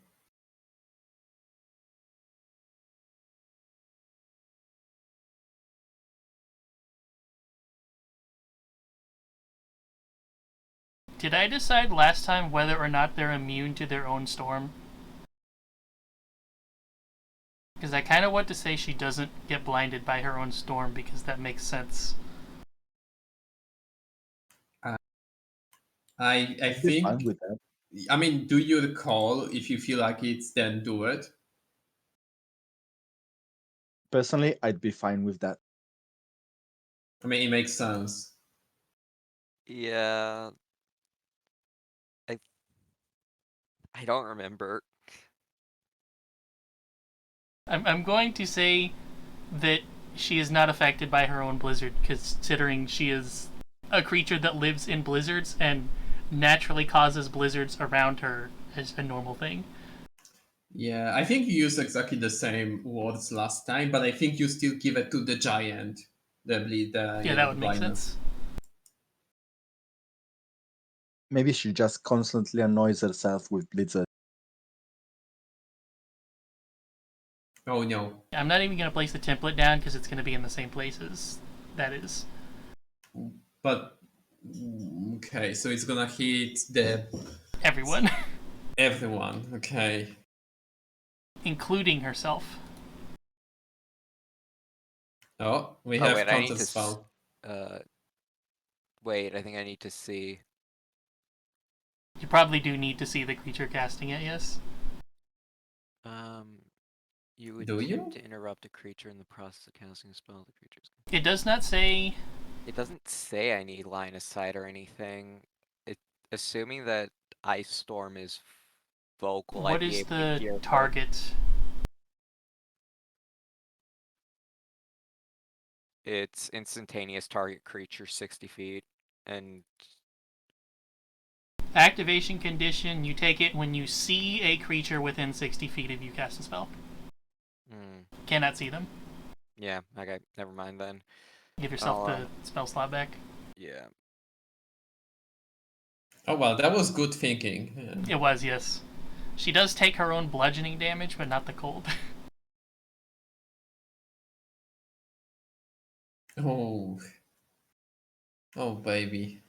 Did I decide last time whether or not they're immune to their own storm? Because I kind of want to say she doesn't get blinded by her own storm because that makes sense. I I'd be think. fine with that. I mean, do your call. If you feel like it, then do it. Personally, I'd be fine with that. I mean, it makes sense. Yeah. I don't remember. I'm going to say that she is not affected by her own blizzard, considering she is a creature that lives in blizzards and naturally causes blizzards around her as a normal thing. Yeah, I think you used exactly the same words last time, but I think you still give it to the giant. The bleed. Yeah, that would make sense. Maybe she just constantly annoys herself with Blizzard. Oh no. I'm not even going to place the template down because it's going to be in the same places. That is. But okay, so it's gonna hit the Everyone. everyone. Okay. Including herself. Oh, we Oh, have wait, I need counter to spell. Wait, I think I need to see. You probably do need to see the creature casting it, yes? You would Do you? attempt to interrupt a creature in the process of casting a spell. The creature's. It does not say. It doesn't say I need line of sight or anything. Assuming that Ice Storm is vocal. What I'd be is able to hear the her. target? It's instantaneous target creature 60 feet. And Activation condition, you take it when you see a creature within 60 feet of you cast a spell. Cannot see them. yeah, okay, never mind then. Give yourself I'll, the spell slot back. Yeah. Oh well, that was good thinking. Yeah. It was, yes. She does take her own bludgeoning damage, but not the cold. Oh. Oh baby.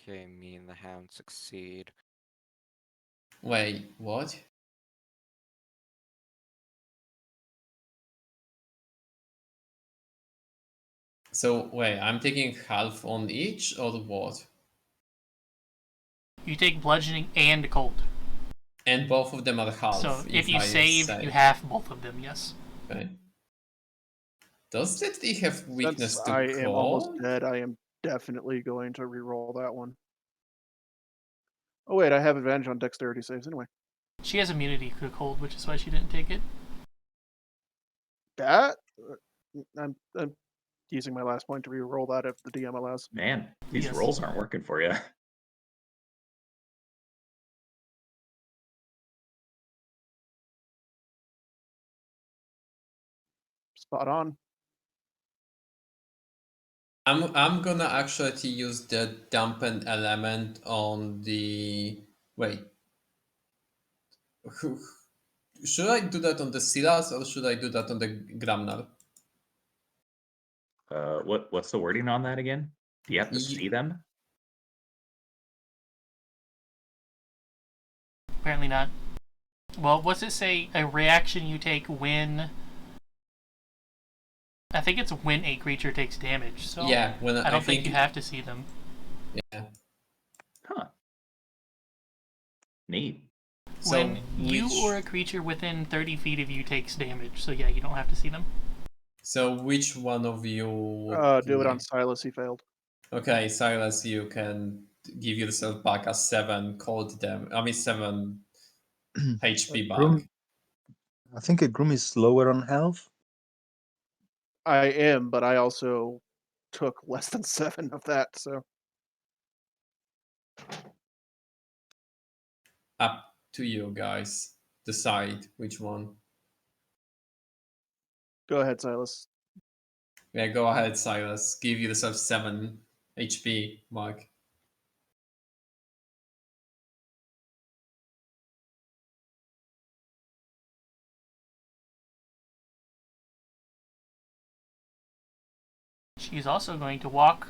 Okay, me and the hound succeed. Wait, what? So wait, I'm taking half on each or what? You take bludgeoning and cold. And both of them are half. So if you I save, you half both of them, yes. Okay. Does that thing have weakness Since to I am almost cold? dead, I am definitely going to re-roll that one. Oh wait, I have advantage on dexterity saves anyway. She has immunity to cold, which is why she didn't take it. That I'm using my last point to re-roll that if the DM allows. Man, these Yes. rolls aren't working for you. Spot on. I'm gonna actually use the dampen element on the wait. Should I do that on the Silas or should I do that on the Gramnar? What's the wording on that again? Do you have to see them? Apparently not. Well, what's it say? A reaction you take when... I think it's when a creature takes damage, so Yeah, when I don't think you have to see them. Yeah. Huh. Neat. So When you or a creature within 30 feet of you takes damage, so yeah, you don't have to see them. So which one of you Do it on Silas, he failed. Okay, Silas, you can give yourself back a 7 cold damage. I mean 7 HP back. Grum, I think a Grum is lower on health. I am, but I also took less than 7 of that, so Up to you guys. Decide which one. go ahead, Silas. Yeah, go ahead, Silas. Give yourself 7 HP, Mark. She's also going to walk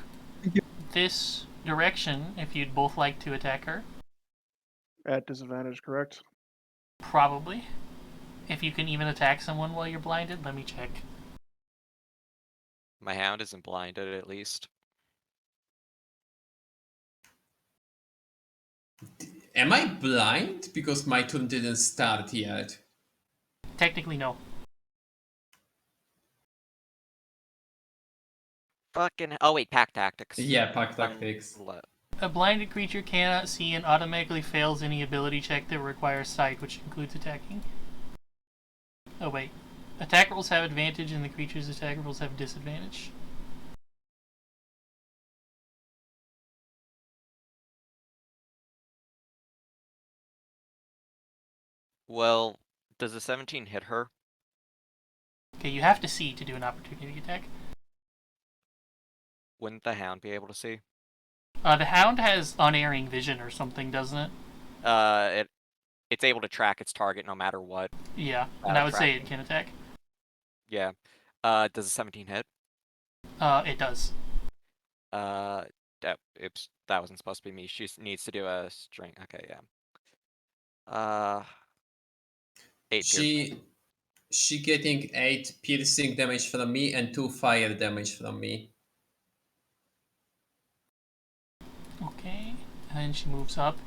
this direction if you'd both like to attack her. At disadvantage, correct? Probably. If you can even attack someone while you're blinded, let me check. My hound isn't blinded, at least. Am I blind? Because my turn didn't start yet. Technically, no. Fucking... Oh, wait, pack tactics. Yeah, pack tactics. A blinded creature cannot see and automatically fails any ability check that requires sight, which includes attacking. Oh, wait. Attack rolls have advantage and the creature's attack rolls have disadvantage. Well, does a 17 hit her? Okay, you have to see to do an opportunity attack. Wouldn't the hound be able to see? The hound has unerring vision or something, doesn't it? It's able to track its target no matter what. Yeah, and I would say it can attack. Yeah. Does a 17 hit? It does. Oops, that wasn't supposed to be me. She needs to do a string. Okay, yeah. 8 piercing. She getting 8 piercing damage from me and 2 fire damage from me. Okay, and then she moves up.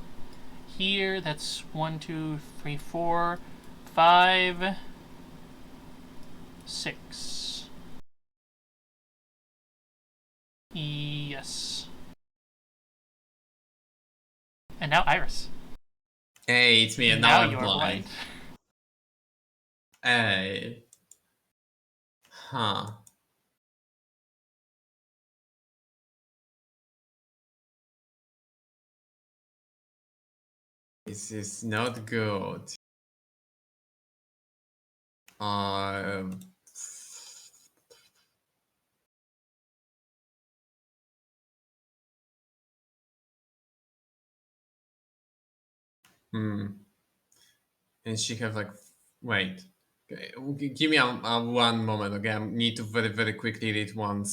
Here, that's 1, 2, 3, 4, 5, 6. Yes. And now Iris. Hey, it's me, and now I'm you are blind. Hey. Huh. This is not good. Um. Hmm. And she have like, wait. Okay, give me one moment. Okay, I need to very quickly read one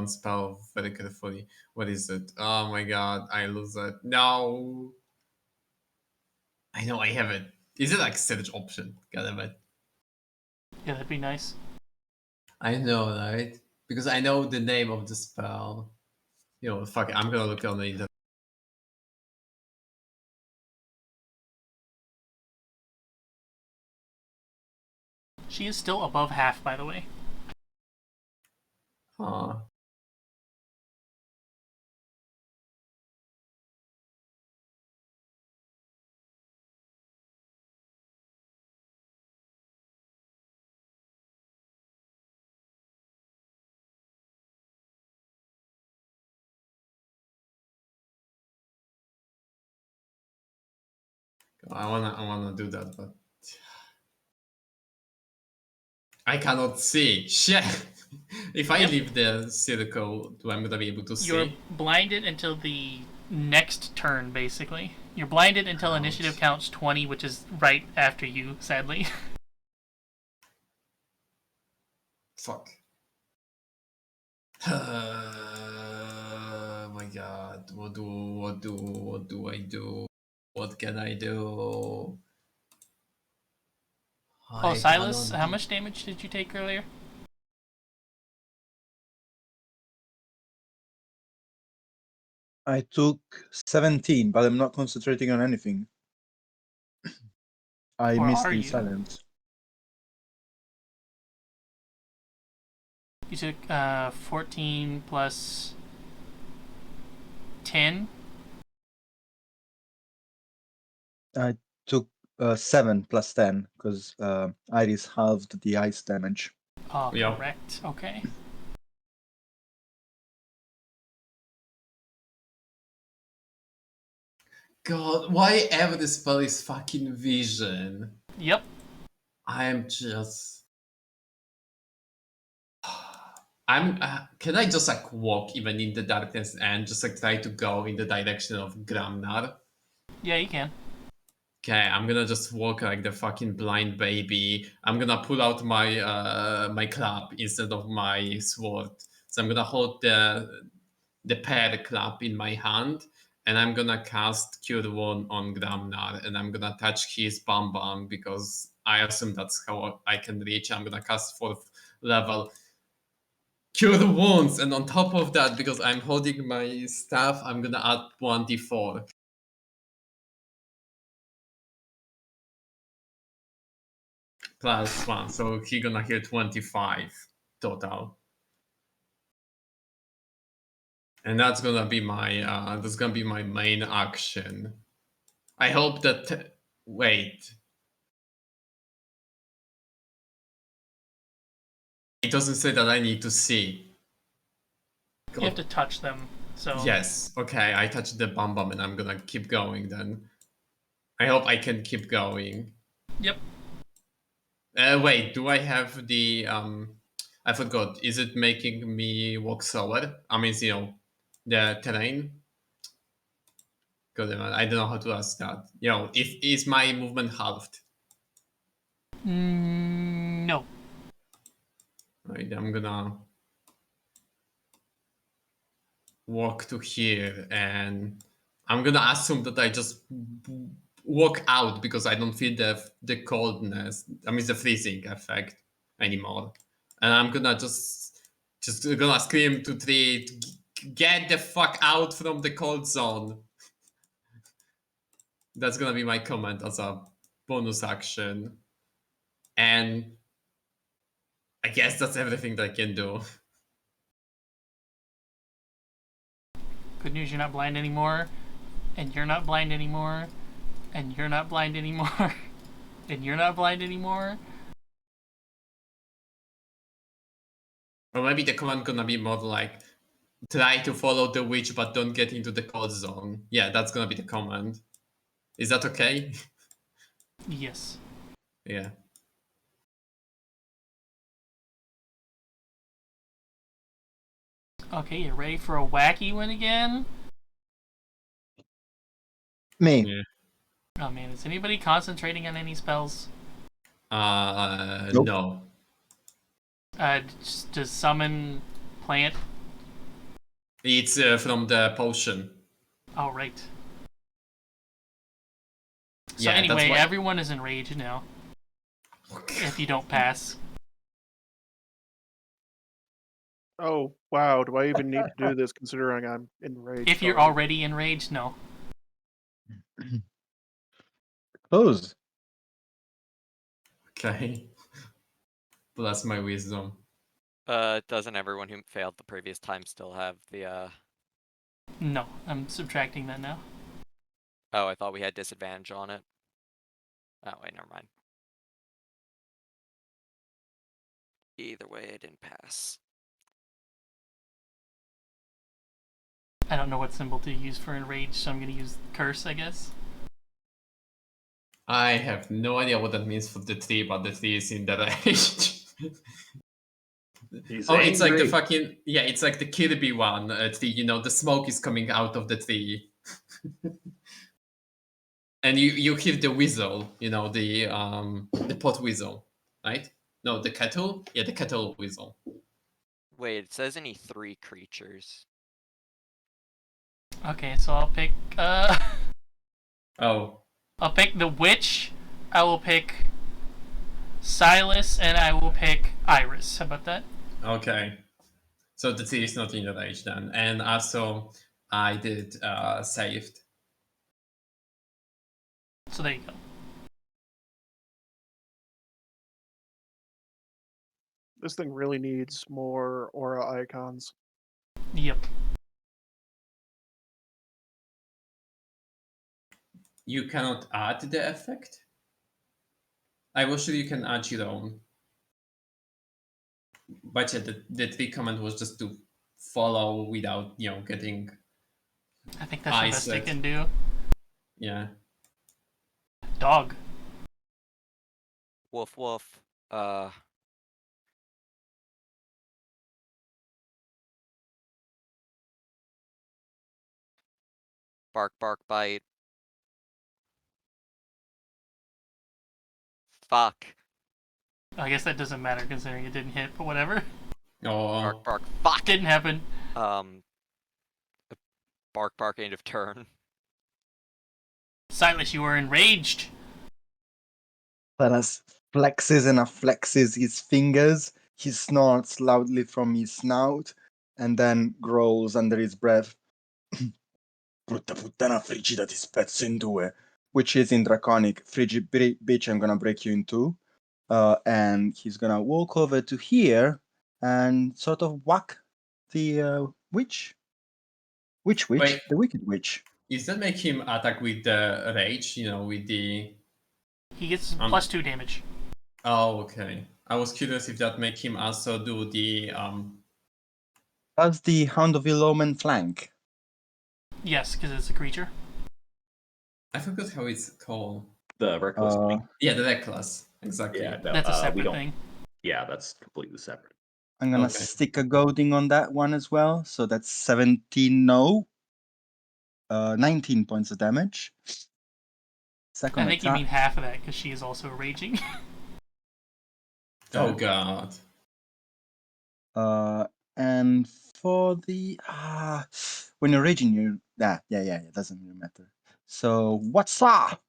spell very carefully. What is it? Oh my god, I lose it. No. I know I have it. Is it like search option? God damn it. Yeah, that'd be nice. I know, right? Because I know the name of the spell. You know, fuck it, I'm gonna look on the internet. She is still above half, by the way. Huh. I wanna do that, but I cannot see. Shit. If I Yep. leave the circle, do I'm gonna be able to You're see? blinded until the next turn, basically. You're blinded until Ouch. initiative counts 20, which is right after you, sadly. Fuck. My god. What do I do? What can I do? Oh, I Silas, cannot how do- much damage did you take earlier? I took 17, but I'm not concentrating on anything. I Or missed are in you? silence. You took 14 plus 10. I took 7 plus 10 because Iris halved the ice damage. Oh, Yeah. correct. Okay. God, why ever this spell is fucking vision? Yep. I am just. I'm. Can I just like walk even in the darkness and just like try to go in the direction of Gramnar? Yeah, you can. Okay, I'm gonna just walk like the fucking blind baby. I'm gonna pull out my club instead of my sword. So I'm gonna hold the pear club in my hand, and I'm gonna cast Cure Wound on Gramnar, and I'm gonna touch his bum bum because I assume that's how I can reach. I'm gonna cast 4th level Cure Wounds, and on top of that, because I'm holding my staff, I'm gonna add 1d4. Plus 1, so he gonna heal 25 total. And that's gonna be my main action. I hope that wait. It doesn't say that I need to see. You have to touch them. So Yes. Okay, I touched the bum bum and I'm gonna keep going then. I hope I can keep going. Yep. Wait, do I have the I forgot. Is it making me walk slower? I mean, you know, the terrain? God, I don't know how to ask that. You know, if is my movement halved? No. Right, I'm gonna walk to here and I'm gonna assume that I just walk out because I don't feel the coldness. I mean the freezing effect anymore. And I'm gonna just gonna scream to Tree, get the fuck out from the cold zone. That's gonna be my comment as a bonus action. And I guess that's everything that I can do. Good news, you're not blind anymore. And you're not blind anymore. And you're not blind anymore. And you're not blind anymore. Or maybe the command gonna be more like try to follow the witch but don't get into the cold zone. Yeah, that's gonna be the command. Is that okay? Yes. Yeah. Okay, you ready for a wacky one again? Me. Yeah. Oh man, is anybody concentrating on any spells? Nope. No. Just to summon plant. It's from the potion. Oh right. So Yeah, that's anyway, why- everyone is enraged now. If you don't pass. Oh wow, do I even need to do this considering I'm enraged? If you're already enraged, no. Close. Okay. Bless my wisdom. Doesn't everyone who failed the previous time still have the No, I'm subtracting that now. Oh, I thought we had disadvantage on it. Oh wait, never mind. Either way, I didn't pass. I don't know what symbol to use for enraged, so I'm gonna use curse, I guess. I have no idea what that means for the tree, but the tree is in the rage. He's Oh, it's like the angry. fucking yeah, it's like the Kirby one. Tree, you know, the smoke is coming out of the tree, and you hear the whistle. You know, the pot whistle, right? No, the kettle. Yeah, the kettle whistle. Wait, it says any 3 creatures. Okay, so I'll pick Oh, I'll pick the witch, I will pick Silas, and I will pick Iris. How about that? okay. So the tree is not in the rage then, and also I did saved. So there you go. This thing really needs more aura icons. Yep. You cannot add the effect. I was sure you can add your own. But yeah, the tree command was just to follow without, you know, getting. I think that's the I best they said- can do. Yeah. Dog. Woof woof. Bark bark bite. Fuck. I guess that doesn't matter considering it didn't hit, but whatever. Bark Oh, bark. Fuck. Didn't happen. Bark bark end of turn. Silas, you are enraged. Silas flexes and flexes his fingers. He snorts loudly from his snout and then growls under his breath. Brutta puttana frigida ti spezzo in due. Which is in Draconic, frigid bitch, I'm gonna break you in two. And he's gonna walk over to here and sort of whack the witch. Which witch? Wait. The wicked witch. does that make him attack with the rage? You know, with the. He gets +2 damage. Oh, okay. I was curious if that make him also do the Does the Hound of Ill-Omen flank? Yes, because it's a creature. I forgot how it's called. The reckless wing. Yeah, the reckless. Exactly. Yeah, no, That's a we separate don't. thing. Yeah, that's completely separate. I'm gonna Okay. stick a goading on that one as well. So that's 17 no. 19 points of damage. Second I think you attack. mean half of that because she is also raging. Oh god. And for the when you're raging, yeah, it doesn't really matter. So what's up?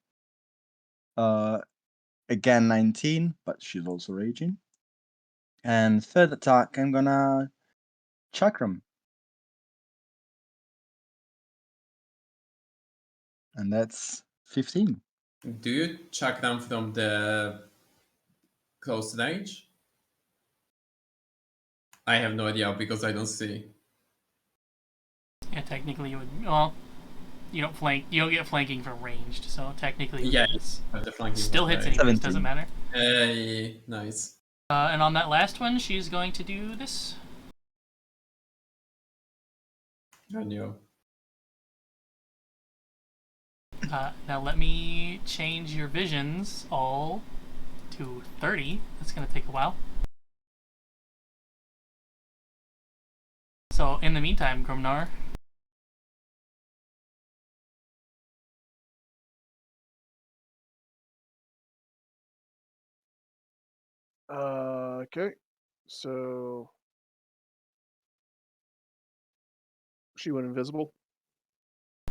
Again 19, but she's also raging. And third attack, I'm gonna chakram. And that's 15. Do you chuck them from the close range? I have no idea because I don't see. Yeah, technically you would. Well, You don't flank. You don't get flanking from ranged, so technically Yeah, this the flanking still hits okay. anyways. Doesn't 17. matter. Hey, nice. And on that last one, she's going to do this. I knew. Now let me change your visions all to 30. That's going to take a while. So in the meantime, Grumnar, Okay. So she went invisible.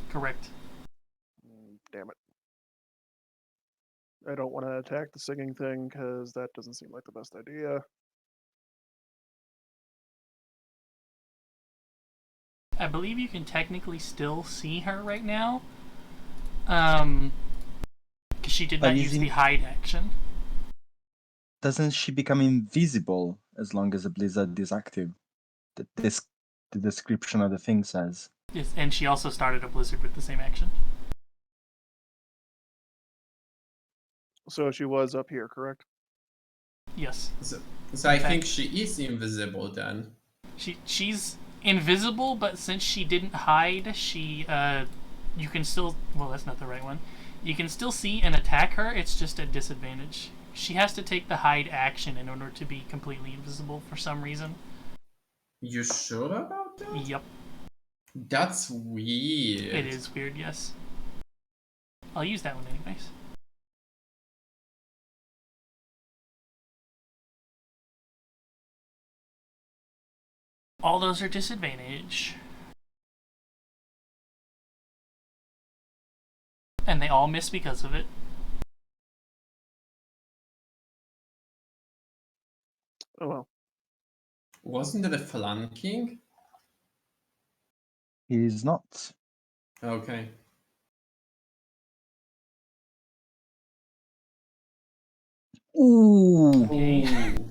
correct. Damn it. I don't want to attack the singing thing because that doesn't seem like the best idea. I believe you can technically still see her right now. Because she did But not is use it- the hide action. Doesn't she become invisible as long as the blizzard is active? The description of the thing says. Yes, and she also started a blizzard with the same action. So she was up here, correct? Yes. So I think she is invisible then. She's invisible, but since she didn't hide, she you can still, well, that's not the right one. You can still see and attack her. It's just at disadvantage. She has to take the hide action in order to be completely invisible for some reason. You sure about that? Yep, That's weird. it is weird. Yes, I'll use that one anyways. All those are disadvantage. And they all miss because of it. Oh well. Wasn't it a flanking? He is not. Okay. Ooh. Okay. Ooh.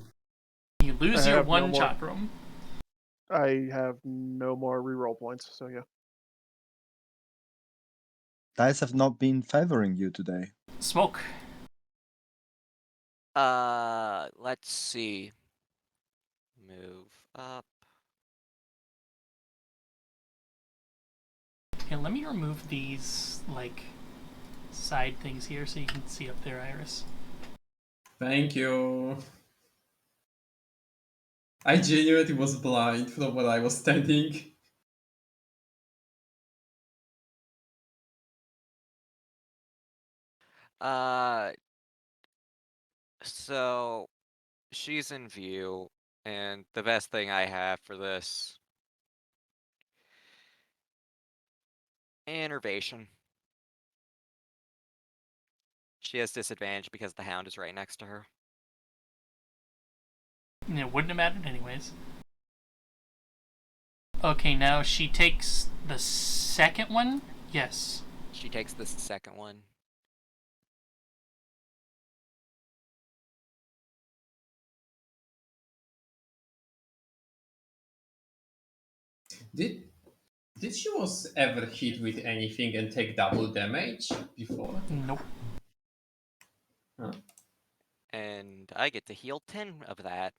You lose I your have no one more- chakram. I have no more reroll points, so yeah. Dice have not been favoring you today. Smoke. Let's see. Move up. Okay, let me remove these, like, side things here so you can see up there, Iris. Thank you. I genuinely was blind from where I was standing. So she's in view, and the best thing I have for this innervation. She has disadvantage because the hound is right next to her. And it wouldn't have mattered anyways. Okay, now she takes the second one? Yes. She takes the second one. Did she was ever hit with anything and take double damage before? Nope. Huh. And I get to heal 10 of that.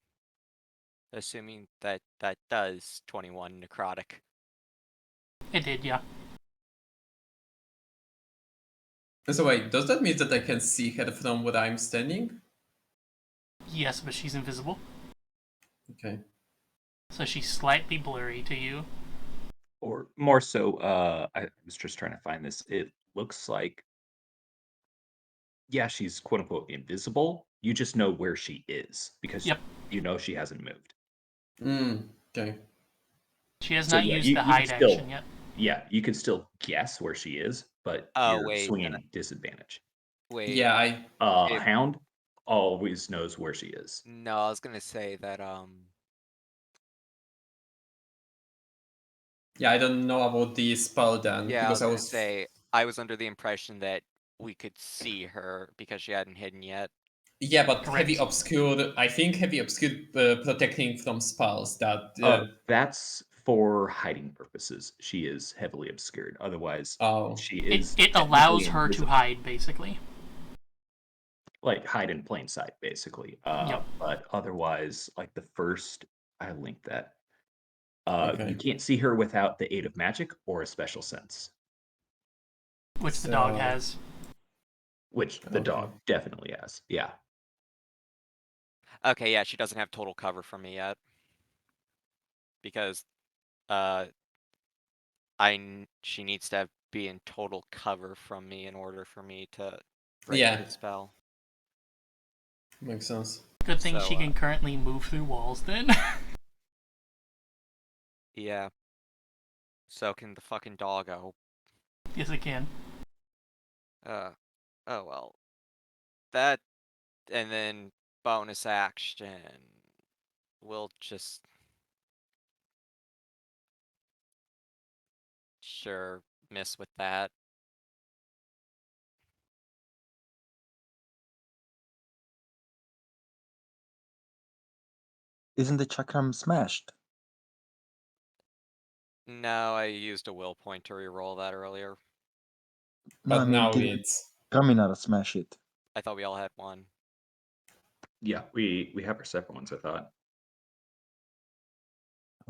Assuming that that does 21 necrotic. It did, yeah. So wait, does that mean that I can see her from where I'm standing? Yes, but she's invisible. Okay. So she's slightly blurry to you. Or more so, I was just trying to find this. It looks like, yeah, she's quote unquote invisible. You just know where she is because Yep. you know she hasn't moved. Okay. She has So, not yeah, used you the can hide still- action yet. Yeah, you can still guess where she is, but Oh, you're wait, swinging then disadvantage. Wait. Yeah, I It- Hound always knows where she is. No, I was gonna say that I don't know about the spell then yeah, because I was gonna say I was under the impression that we could see her because she hadn't hidden yet. Yeah, but Correct. heavy obscured. I think heavy obscured protecting from spells. That That's for hiding purposes, she is heavily obscured. Otherwise, Oh. she It, is it technically allows her to invisible. hide, basically. Like hide in plain sight, basically. Yep. But otherwise, like the first, I linked that. Okay. You can't see her without the aid of magic or a special sense, Which the dog So- has. which the Okay. dog definitely has. Yeah. Okay, yeah, she doesn't have total cover from me yet. Because she needs to be in total cover from me in order for me to break Yeah. the spell. Makes sense. Good thing So, she can currently move through walls then. Yeah. So can the fucking doggo. Yes, it can. Oh well. That, and then bonus action. We'll just... Sure, miss with that. Isn't the chakram smashed? No, I used a will point to reroll that earlier. No, But I mean, now did it's Graminar smash it? I thought we all had one. Yeah, we have our separate ones, I thought.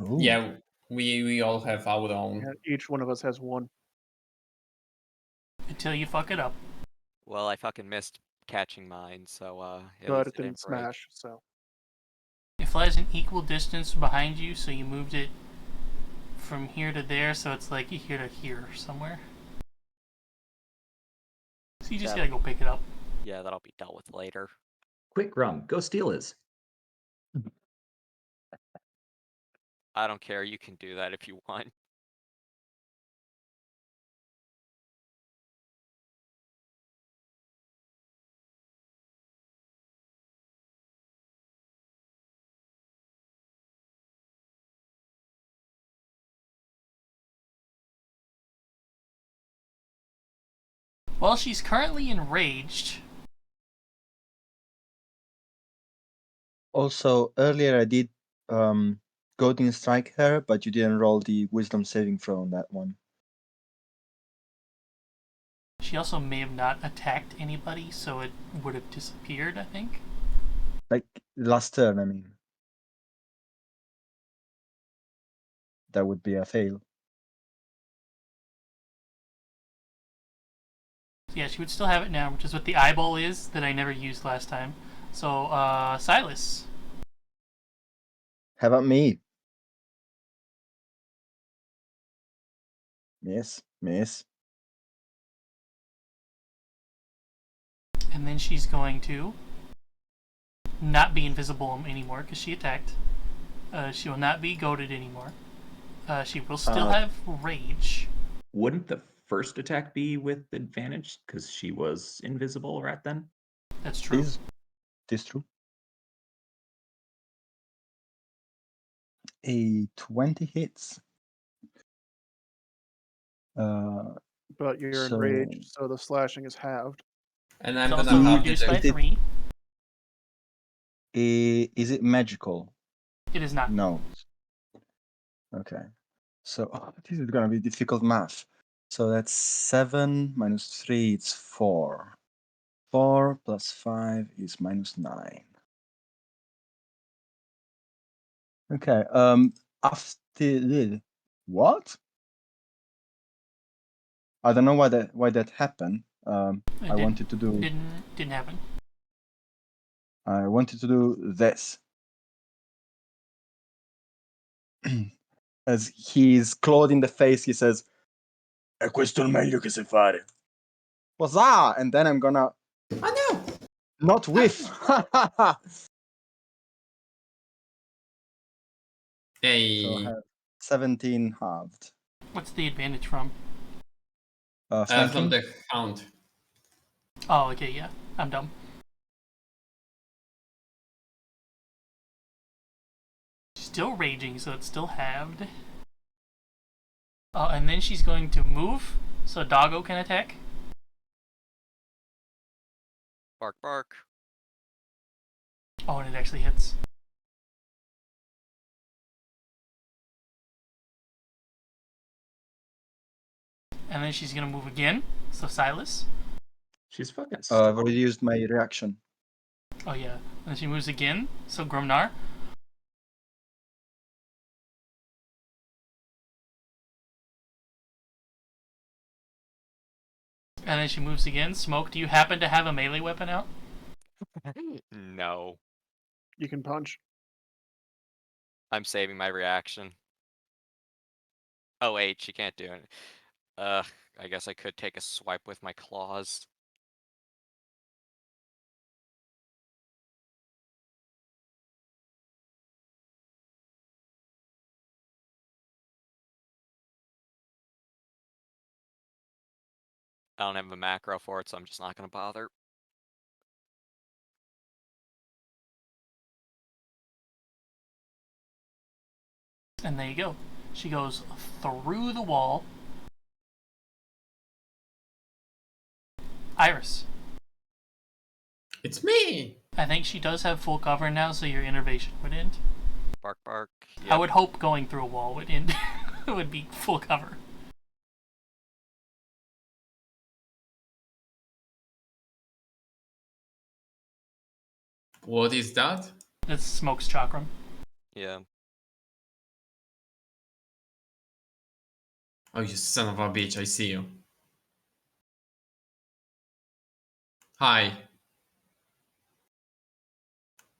Ooh. yeah, we all have our own. Yeah, each one of us has one. Until you fuck it up. Well, I fucking missed catching mine, so at But least it didn't break. smash, so. It flies an equal distance behind you, so you moved it from here to there, so it's like here to here somewhere. So you just Yeah. gotta go pick it up. Yeah, that'll be dealt with later. Quick, Grum, go steal his. I don't care, you can do that if you want. Well, she's currently enraged. Also, earlier I did Goading Strike her, but you didn't roll the Wisdom saving throw on that one. She also may have not attacked anybody, so it would have disappeared, I think. Like, last turn, I mean. That would be a fail. So yeah, she would still have it now, which is what the eyeball is that I never used last time. So, Silas. How about me? Miss. And then she's going to not be invisible anymore because she attacked. She will not be goaded anymore. She will still have rage. Wouldn't the first attack be with advantage because she was invisible right then? That's true. This true. A 20 hits. But you're So- enraged, so the slashing is halved. And I'm It's gonna also have reduced by Is it- 3. Is it magical? It is not. No. Okay. So this is gonna be difficult math. So that's 7 minus 3, it's 4. 4 plus 5 is minus 9. Okay. After what? I don't know why that happened. I wanted to do Didn't happen. I wanted to do this. As he's clawed in the face, he says, "È questo il meglio che sai fare." Huzzah! And then I'm gonna Oh no! not whiff. Hey. So I have 17 halved. What's the advantage from? From Flanking? the hound. Oh, okay, yeah. I'm dumb. Still raging, so it's still halved. Oh, and then she's going to move, so Doggo can attack. Bark, bark. Oh, and it actually hits. And then she's gonna move again. So Silas. She's fucking. I've already used my reaction. Oh yeah. And then she moves again. So Grumnar. And then she moves again. Smoke, do you happen to have a melee weapon out? No. You can punch. I'm saving my reaction. Oh wait, she can't do it. I guess I could take a swipe with my claws. I don't have a macro for it, so I'm just not gonna bother. And there you go. She goes through the wall. Iris. It's me. I think she does have full cover now, so your innervation would end. Bark, bark. I would hope going through a wall would end. It would be full cover. What is that? That's Smoke's chakram. Yeah. Oh, you son of a bitch! I see you. Hi.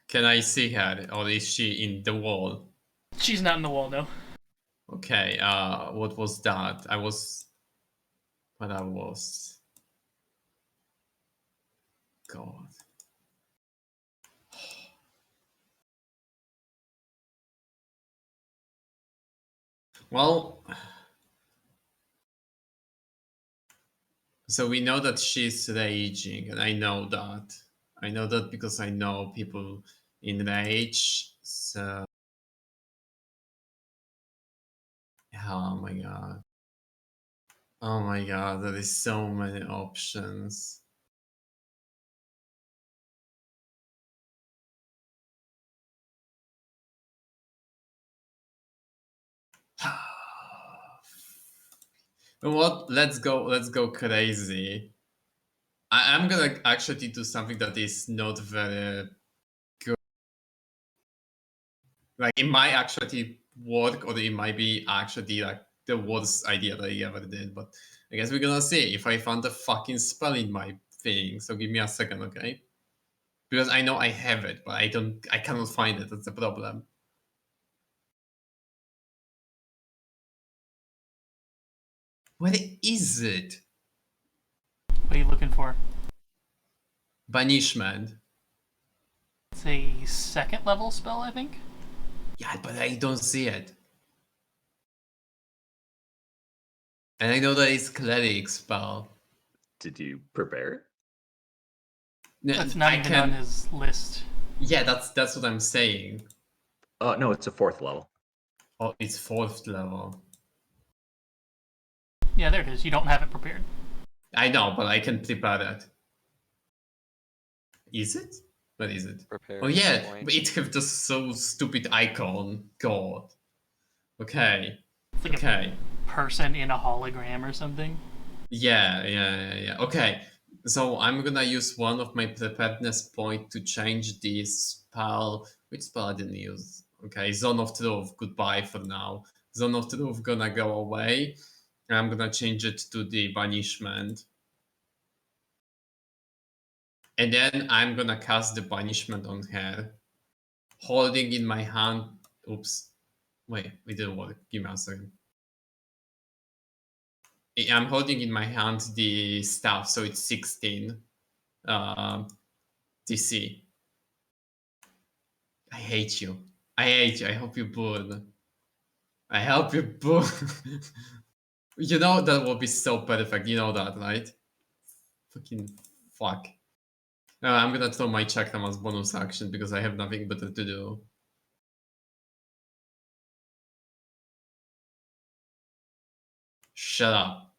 Can I see her, or is she in the wall? She's not in the wall, no. Okay. What was that? What I was. God. Well, so we know that she's raging, and I know that. I know that because I know people in rage. So, oh my god. Oh my god, there is so many options. You know what? Let's go crazy. I'm gonna actually do something that is not very good. Like it might actually work, or it might be actually like the worst idea that I ever did. But I guess we're gonna see if I found a fucking spell in my thing. So give me a second, okay? Because I know I have it, but I cannot find it. That's the problem. Where is it? What are you looking for? Banishment. It's a second level spell, I think. Yeah, but I don't see it. And I know that it's cleric spell. Did you prepare it? That's not even on his list. Yeah, that's what I'm saying. No, it's a 4th level. Oh, it's 4th level. Yeah, there it is. You don't have it prepared. I know, but I can prepare that. Is it? What is it? Prepare Oh yeah, point. but it have just so stupid icon. God. Okay. It's like Okay. a person in a hologram or something. Yeah. Okay. So I'm gonna use one of my preparedness point to change this spell. Which spell I didn't use? Okay, Zone of Truth. Goodbye for now. Zone of Truth gonna go away. I'm gonna change it to the banishment. And then I'm gonna cast the banishment on her. Holding in my hand. Oops. Wait, it didn't work. Give me a second. I'm holding in my hand the staff, so it's 16 DC. I hate you. I hate you. I hope you burn. I hope you burn. You know that would be so perfect. You know that, right? Fucking fuck. I'm gonna throw my chakram as bonus action because I have nothing better to do. Shut up.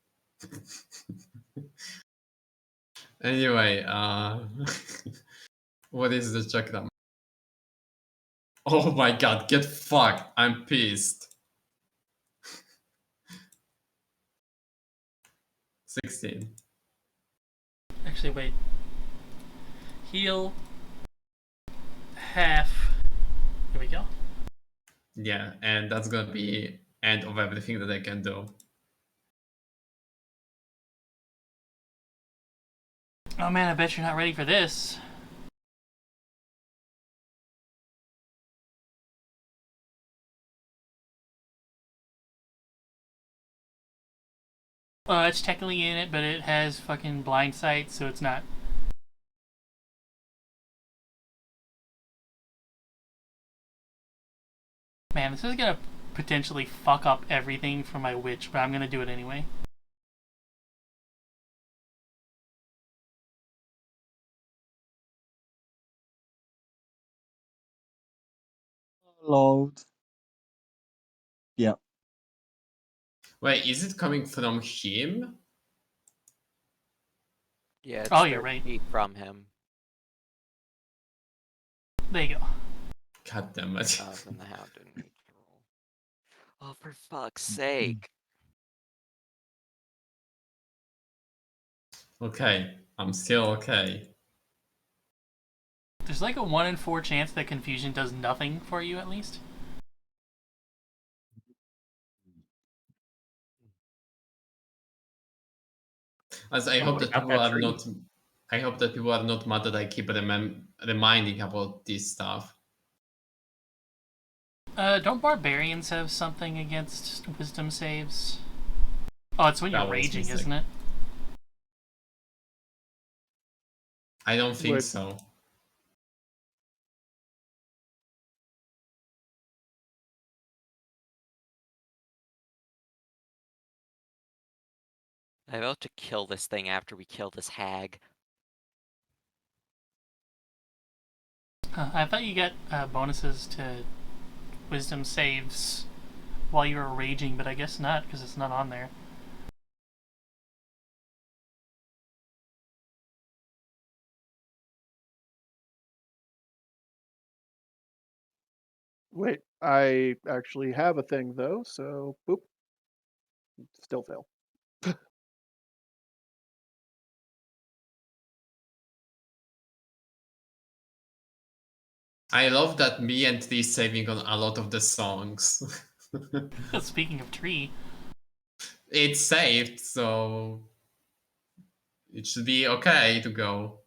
Anyway, what is the chakram? Oh my god, get fucked. I'm pissed. 16. Actually, wait. Heal half. Here we go. Yeah, and that's gonna be end of everything that I can do. Oh man, I bet you're not ready for this. It's technically in it, but it has fucking blind sight, so it's not. Man, this is gonna potentially fuck up everything for my witch, but I'm gonna do it anyway. Load. Yeah. Wait, is it coming from him? Yeah, it's Oh, you're 30 right. feet from him. There you go. God damn it. From the hound didn't need to roll. Oh, for fuck's sake. Okay, I'm still okay. There's like a 1 in 4 chance that confusion does nothing for you, at least. As I Oh, hope what that about people that are tree? not. I hope that people are not mad that I keep reminding about this stuff. Don't barbarians have something against wisdom saves? Oh, it's when That you're was raging, mistake. isn't it? I don't think Wait. so. I vote to kill this thing after we kill this hag. I thought you got bonuses to wisdom saves while you were raging, but I guess not, because it's not on there. Wait, I actually have a thing though, so boop. Still fail. I love that me and Tree is saving on a lot of the songs. Speaking of tree, It's saved, so it should be okay to go.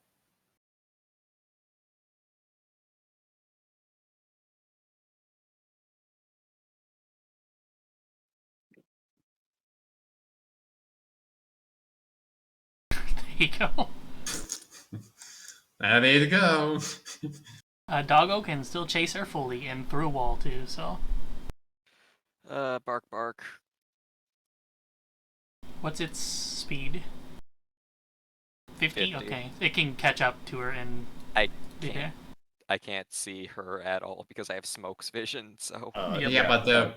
there you go. Ready to go. Doggo can still chase her fully and through a wall too, so. Bark bark. What's its speed? 50? 50. Okay. It can catch up to her and I be can't. there. I can't see her at all because I have smoke's vision, so Yep. Yeah, but the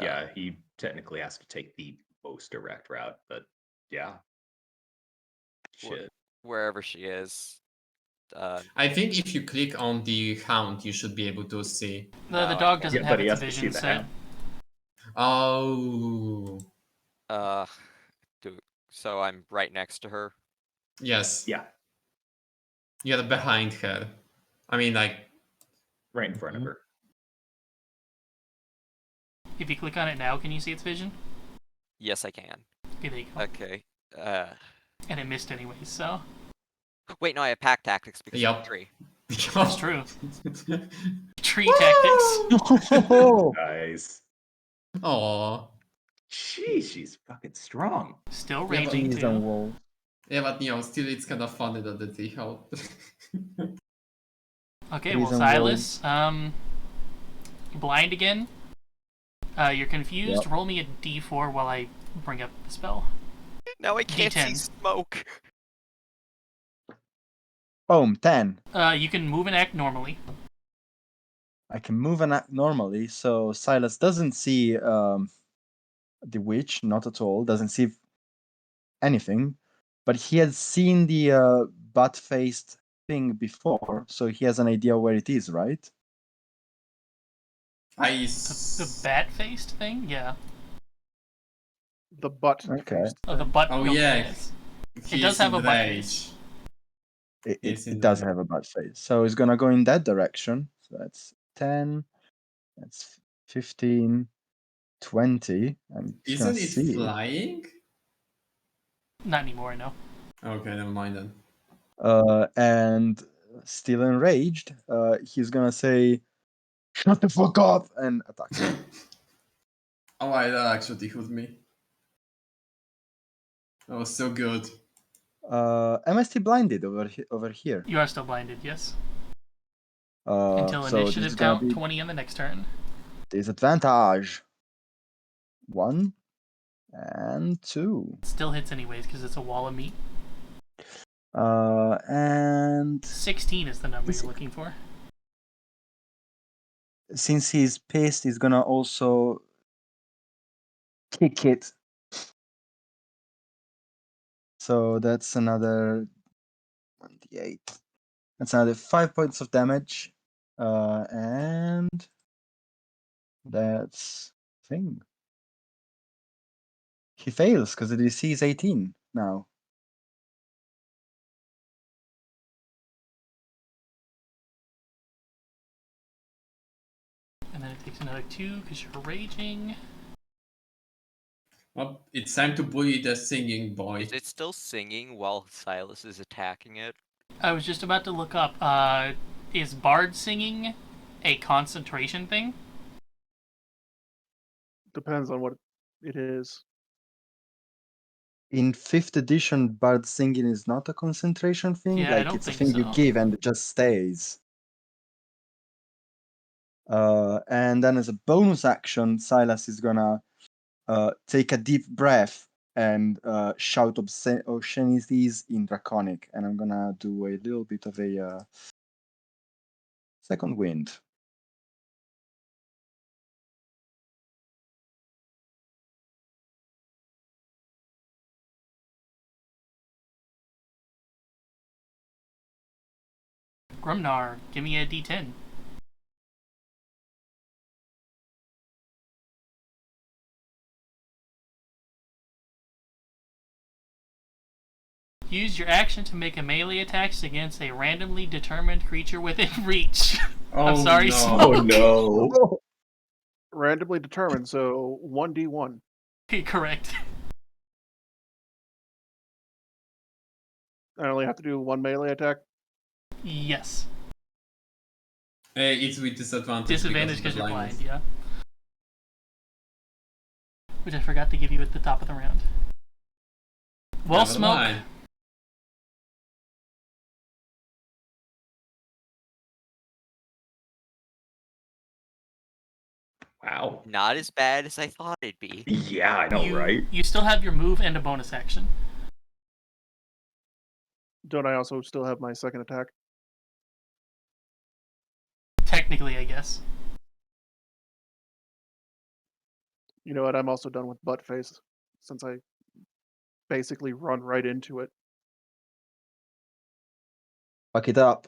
yeah, he technically has to take the most direct route, but yeah. Shit. wherever she is. I think if you click on the hound, you should be able to see. The I dog can't. doesn't Yeah, have but he its has to see vision the set. hound. Oh, So I'm right next to her. yes. Yeah, You're behind her. I mean, like, right in front of her. If you click on it now, can you see its vision? Yes, I can. Okay, there you go. Okay. And it missed anyways, so. Wait, no, I have pack tactics because Yup. of the tree. That's true. Tree tactics. Nice. Aw. Jeez, she's fucking strong. Still Yeah, but- raging Trees and too. walls. Yeah, but still it's kind of funny that the tree helped. Okay, Trees well, and Silas, blind again. You're confused. Yep. Roll me a d4 while I bring up the spell. Now I can't see D10. smoke. Boom, 10. You can move and act normally. I can move and act normally, so Silas doesn't see the witch, not at all, doesn't see anything, but he has seen the butt-faced thing before, so he has an idea where it is, right? The bat-faced thing? Yeah. The butt Okay. face. Oh, the thing. butt. Oh, okay, yeah. yes. He does is have in a butt rage. face. He's in It does rage. have a bad face. So it's gonna go in that direction. So that's 10, that's 15, 20. I'm just gonna Isn't it see. flying? Not anymore, no. Okay, never mind then. And still enraged, he's gonna say, "Shut the fuck up!" and attack. Oh, that actually hooked me. That was so good. Am I still blinded over here? You are still blinded, yes. So Until this initiative is gonna count be 20 on the next turn. disadvantage. 1 and 2. Still hits anyways because it's a wall of meat. And 16 is the number This- you're looking for. since he's pissed, he's gonna also kick it. So that's another 1d8. That's another 5 points of damage. And that's thing. He fails because the DC is 18 now. And then it takes another 2 because you're raging. Well, it's time to bully the singing boy. Is it still singing while Silas is attacking it? I was just about to look up, is Bard singing a concentration thing? Depends on what it is. In 5th edition, Bard singing is not a concentration thing. Yeah, I Like don't it's a think thing you so. give and it just stays. And then as a bonus action, Silas is gonna take a deep breath and shout obscenities in Draconic. And I'm gonna do a little bit of a second wind. Grumnar, give me a d10. Use your action to make a melee attack against a randomly determined creature within reach. I'm sorry, no. Smoke. Oh no. Randomly determined, so 1d1. Correct. I only have to do 1 melee attack. Yes. It's with disadvantage. Disadvantage because because you're blindness. blind, yeah. Which I forgot to give you at the top of the round. Well, Never Smoke, mind. Wow. Not as bad as I thought it'd be. Yeah, I know, right? you still have your move and a bonus action. Don't I also still have my second attack? Technically, I guess. You know what? I'm also done with butt face since I basically run right into it. Fuck it up.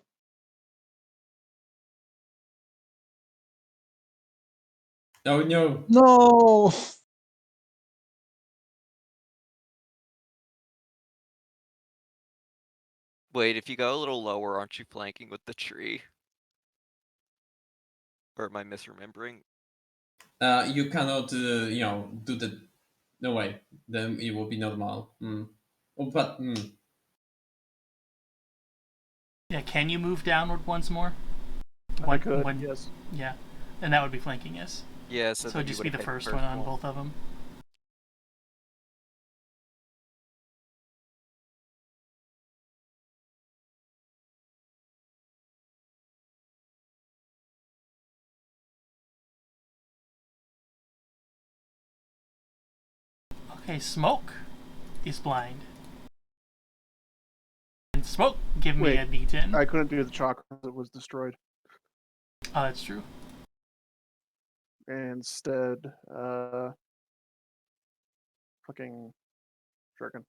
Oh no. No! Wait, if you go a little lower, aren't you flanking with the tree? Or am I misremembering? You cannot, do the. No way. Then it will be normal. Oh, but Yeah, can you move downward once more? I could, yes. Yeah, and that would be flanking, yes. Yeah, So then it'd you just be would've the hit first one on both of them. Okay, Smoke is blind. And Smoke, give me Wait, a d10. I couldn't do the chakra that was destroyed. Oh, that's true. Instead, fucking jerkin.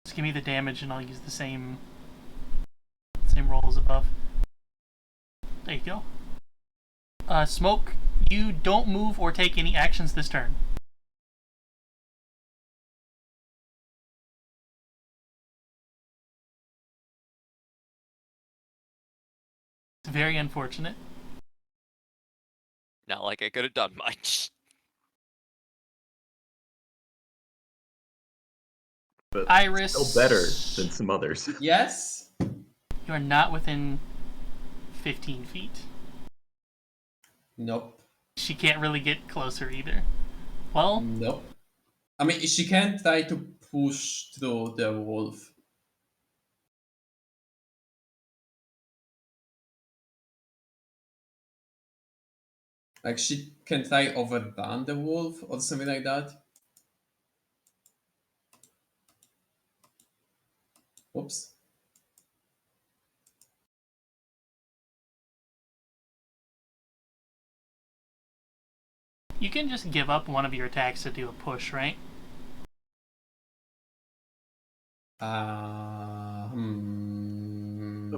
Just give me the damage and I'll use the same roll as above. There you go. Smoke You don't move or take any actions this turn. It's very unfortunate. Not like I could have done much. But Iris. still better than some others. Yes? You are not within 15 feet. Nope. She can't really get closer either. Well, Nope. I mean, she can try to push through the wolf. Like, she can try overrun the wolf or something like that. Oops. you can just give up one of your attacks to do a push, right? The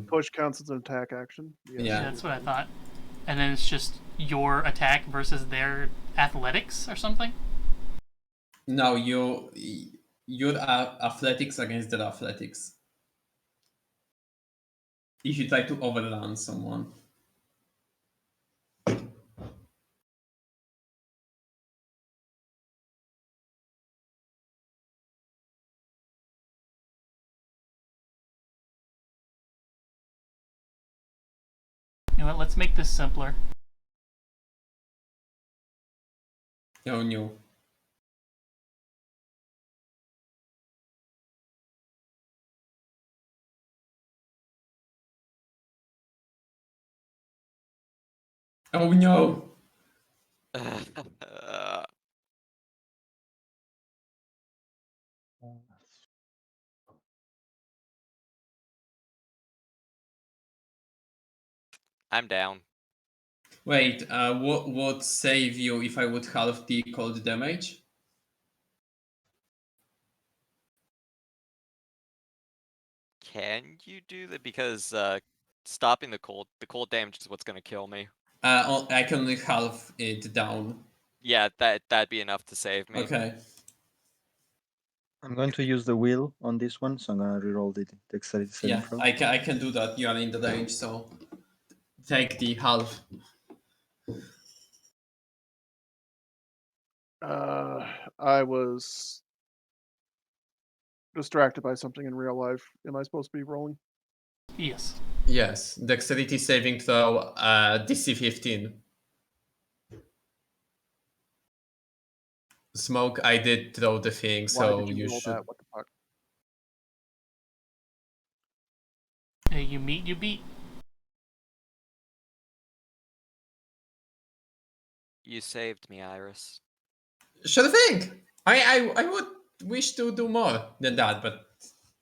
push counts as an attack action. Yes. Yeah. That's what I thought. And then it's just your attack versus their athletics or something? No, your athletics against their athletics. If you try to overrun someone. You know what, let's make this simpler. Oh no. Oh no. I'm down. Wait, what would save you if I would halve the cold damage? Can you do that? Because stopping the cold damage is what's gonna kill me. I can only halve it down. Yeah, that'd be enough to save me. Okay. I'm going to use the wheel on this one, so I'm gonna reroll the dexterity saving Yeah, throw. I can do that. You are in the range, so take the half. I was distracted by something in real life. Am I supposed to be rolling? Yes. Yes, dexterity saving throw, DC 15. Smoke, I did throw the thing, Why so did you you roll should. that? What the fuck? You meet, you beat. You saved me, Iris. Sure thing. I would wish to do more than that, but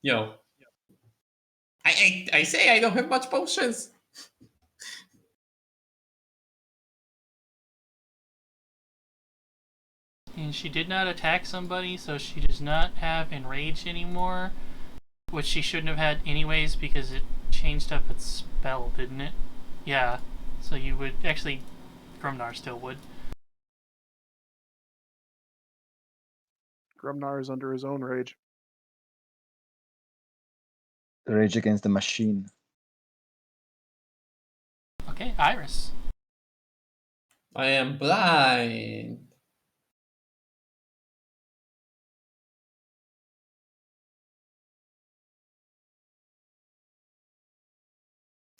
you know, I say I don't have much potions. And she did not attack somebody, so she does not have enraged anymore, which she shouldn't have had anyways because it changed up its spell, didn't it? Yeah. So you would actually, Grumnar still would. Grumnar is under his own rage. Rage against the machine. Okay, Iris. I am blind.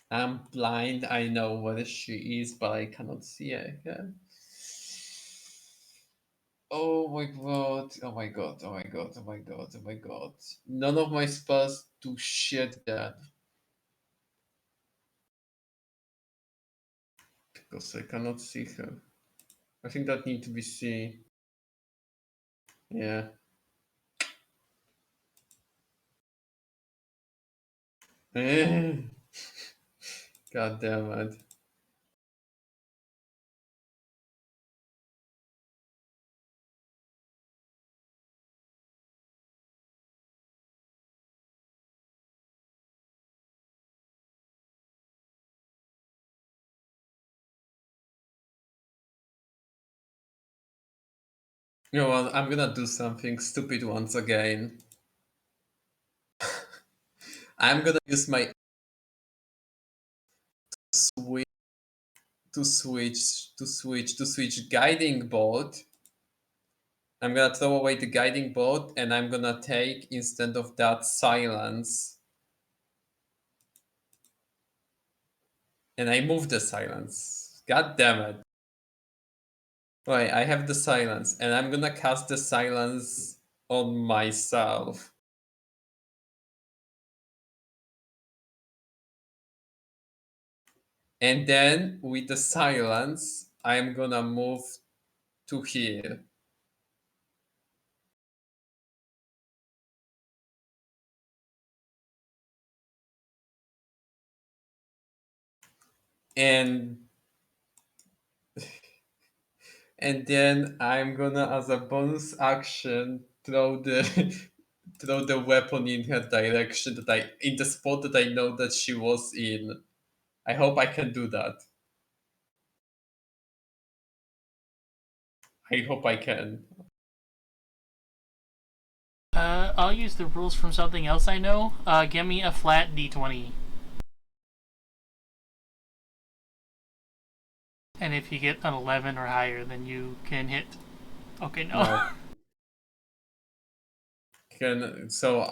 I'm blind. I know where she is, but I cannot see her. Oh my god, oh my god, oh my god, oh my god, oh my god. None of my spells do shit that. Because I cannot see her. I think that need to be seen. Yeah. God damn it. You know what? I'm gonna do something stupid once again. I'm gonna use my switch to switch guiding bolt. I'm gonna throw away the guiding bolt and I'm gonna take instead of that silence. And I move the silence. God damn it. Right, I have the silence and I'm gonna cast the silence on myself. And then with the silence, I'm gonna move to here. And then I'm gonna, as a bonus action, throw the throw the weapon in her direction in the spot that I know that she was in. I hope I can do that. I hope I can. I'll use the rules from something else I know. Give me a flat d20. And if you get an 11 or higher, then you can hit. Okay, no. So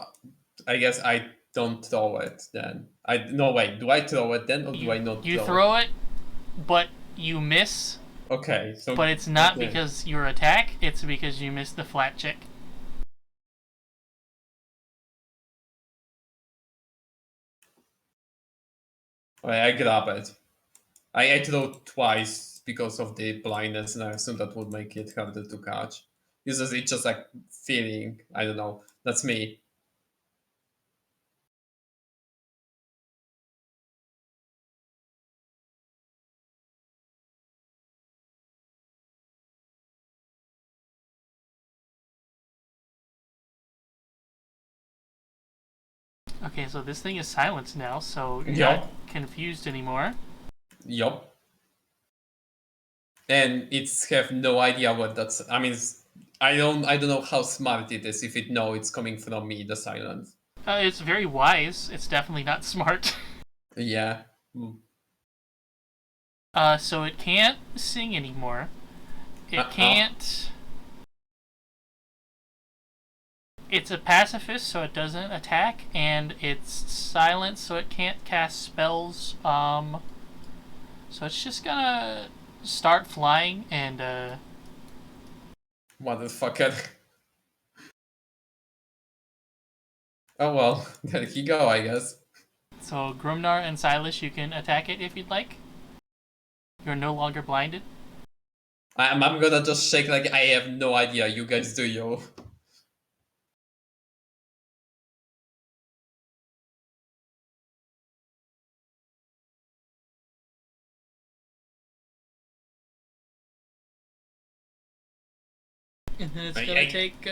I guess I don't throw it then. No, wait, do I throw it then or do I not You throw throw it, but you miss. Okay, so But it's not okay. because your attack, it's because you missed the flat check. I grab it. I throw twice because of the blindness, and I assume that would make it harder to catch. It's just like feeling. I don't know. That's me. Okay, so this thing is silenced now, so you're Yup. not confused anymore. Yup. And it's have no idea what that's. I mean, I don't know how smart it is if it know it's coming from me. The silence. It's very wise. It's definitely not smart. Yeah. Mm. So it can't sing anymore. It Uh-oh. can't. It's a pacifist, so it doesn't attack, and it's silent, so it can't cast spells. So it's just gonna start flying and Motherfucker. Oh well, there you go, I guess. So Grumnar and Silas, you can attack it if you'd like. You're no longer blinded. I'm gonna just shake like I have no idea. You guys do yo. And then it's I- gonna I- take.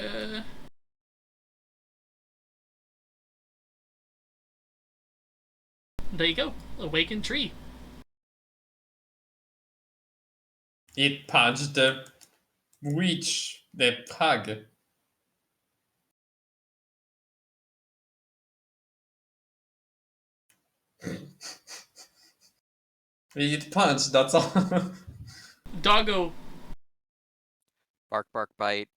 There you go. Awakened tree. It punched the witch, the pug. It punched, that's all. Doggo. Bark, bark, bite.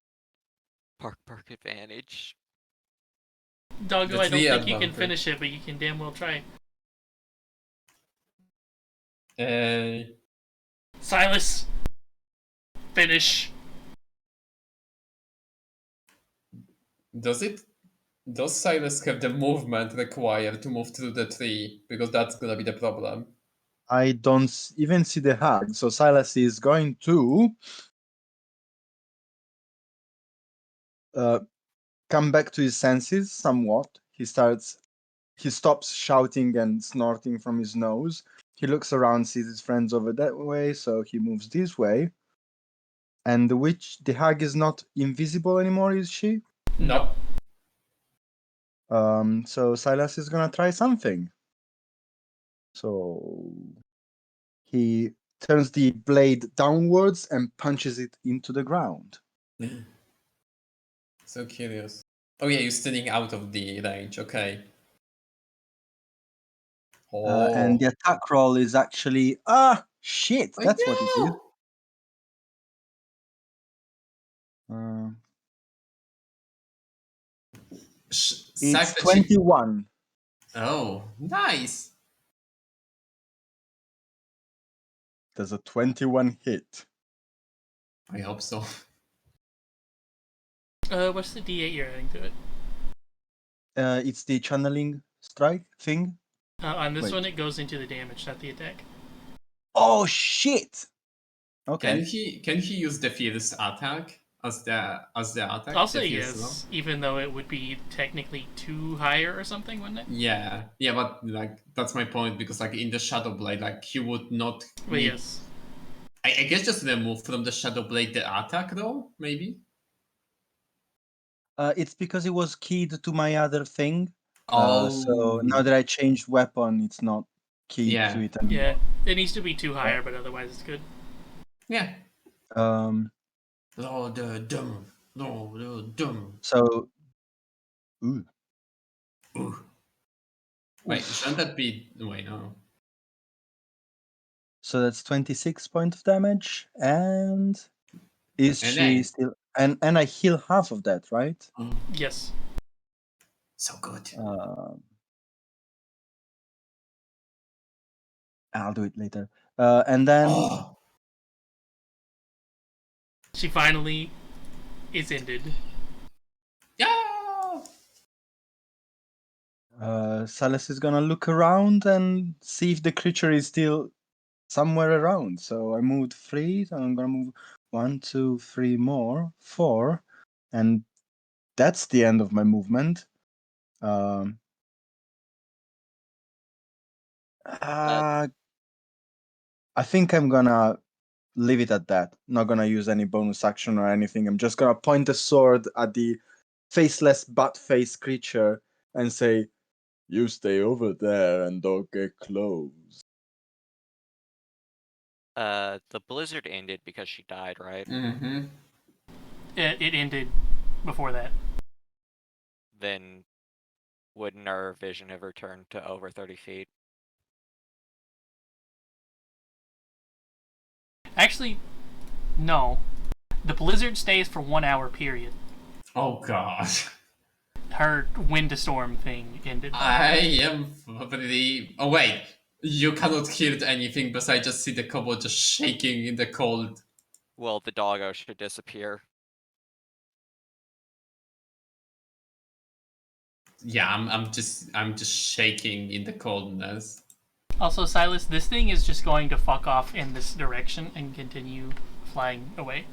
Bark, bark, advantage. Doggo, The I don't tree think you can advantage. finish it, but you can damn well try. Silas. Finish. Does Silas have the movement required to move through the tree? Because that's gonna be the problem. I don't even see the hag. So Silas is going to come back to his senses somewhat. He stops shouting and snorting from his nose. He looks around, sees his friends over that way, so he moves this way. And the hag is not invisible anymore, is she? Nope. So Silas is gonna try something. So he turns the blade downwards and punches it into the ground. So curious. Oh yeah, you're standing out of the range. Okay. And the attack roll is actually shit. I That's what it is. know! It's Sack the 21. Oh, nice. There's a 21 hit. I hope so. What's the D8 you're adding to it? It's the channeling strike thing. On this Wait. one, it goes into the damage, not the attack. Oh shit! Okay. Can he use the fierce attack as the attack? I'll The say fierce yes, even though it would be technically 2 higher or something, wouldn't it? Yeah, but like that's my point because like in the Shadow Blade, like he would not. But yes. I guess just remove from the Shadow Blade the attack though, maybe. It's because it was keyed to my other thing. Oh, So now that I changed weapon, it's not keyed Yeah. to it anymore. Yeah, it needs to be 2 higher, but otherwise it's good. Yeah. So ooh. Ooh. Wait, shouldn't that be? Wait, no. So that's 26 points of damage, and is And she then- still? And I heal half of that, right? Yes. So good. I'll do it later. And then Oh, She finally is ended. yeah. Salas is gonna look around and see if the creature is still somewhere around. So I moved 3, so I'm gonna move 1, 2, 3 more, 4, and that's the end of my movement. I think I'm gonna leave it at that. Not gonna use any bonus action or anything. I'm just gonna point the sword at the faceless butt-face creature and say, "You stay over there and don't get close." The blizzard ended because she died, right? Mm-hmm. It ended before that. Then wouldn't our vision have returned to over 30 feet? Actually, no. The blizzard stays for 1 hour period. Oh god. Her wind storm thing ended. I am pretty. Oh wait, you cannot hear anything besides just see the kobold just shaking in the cold. Well, the doggo should disappear. Yeah, I'm just shaking in the coldness. Also, Silas, this thing is just going to fuck off in this direction and continue flying away.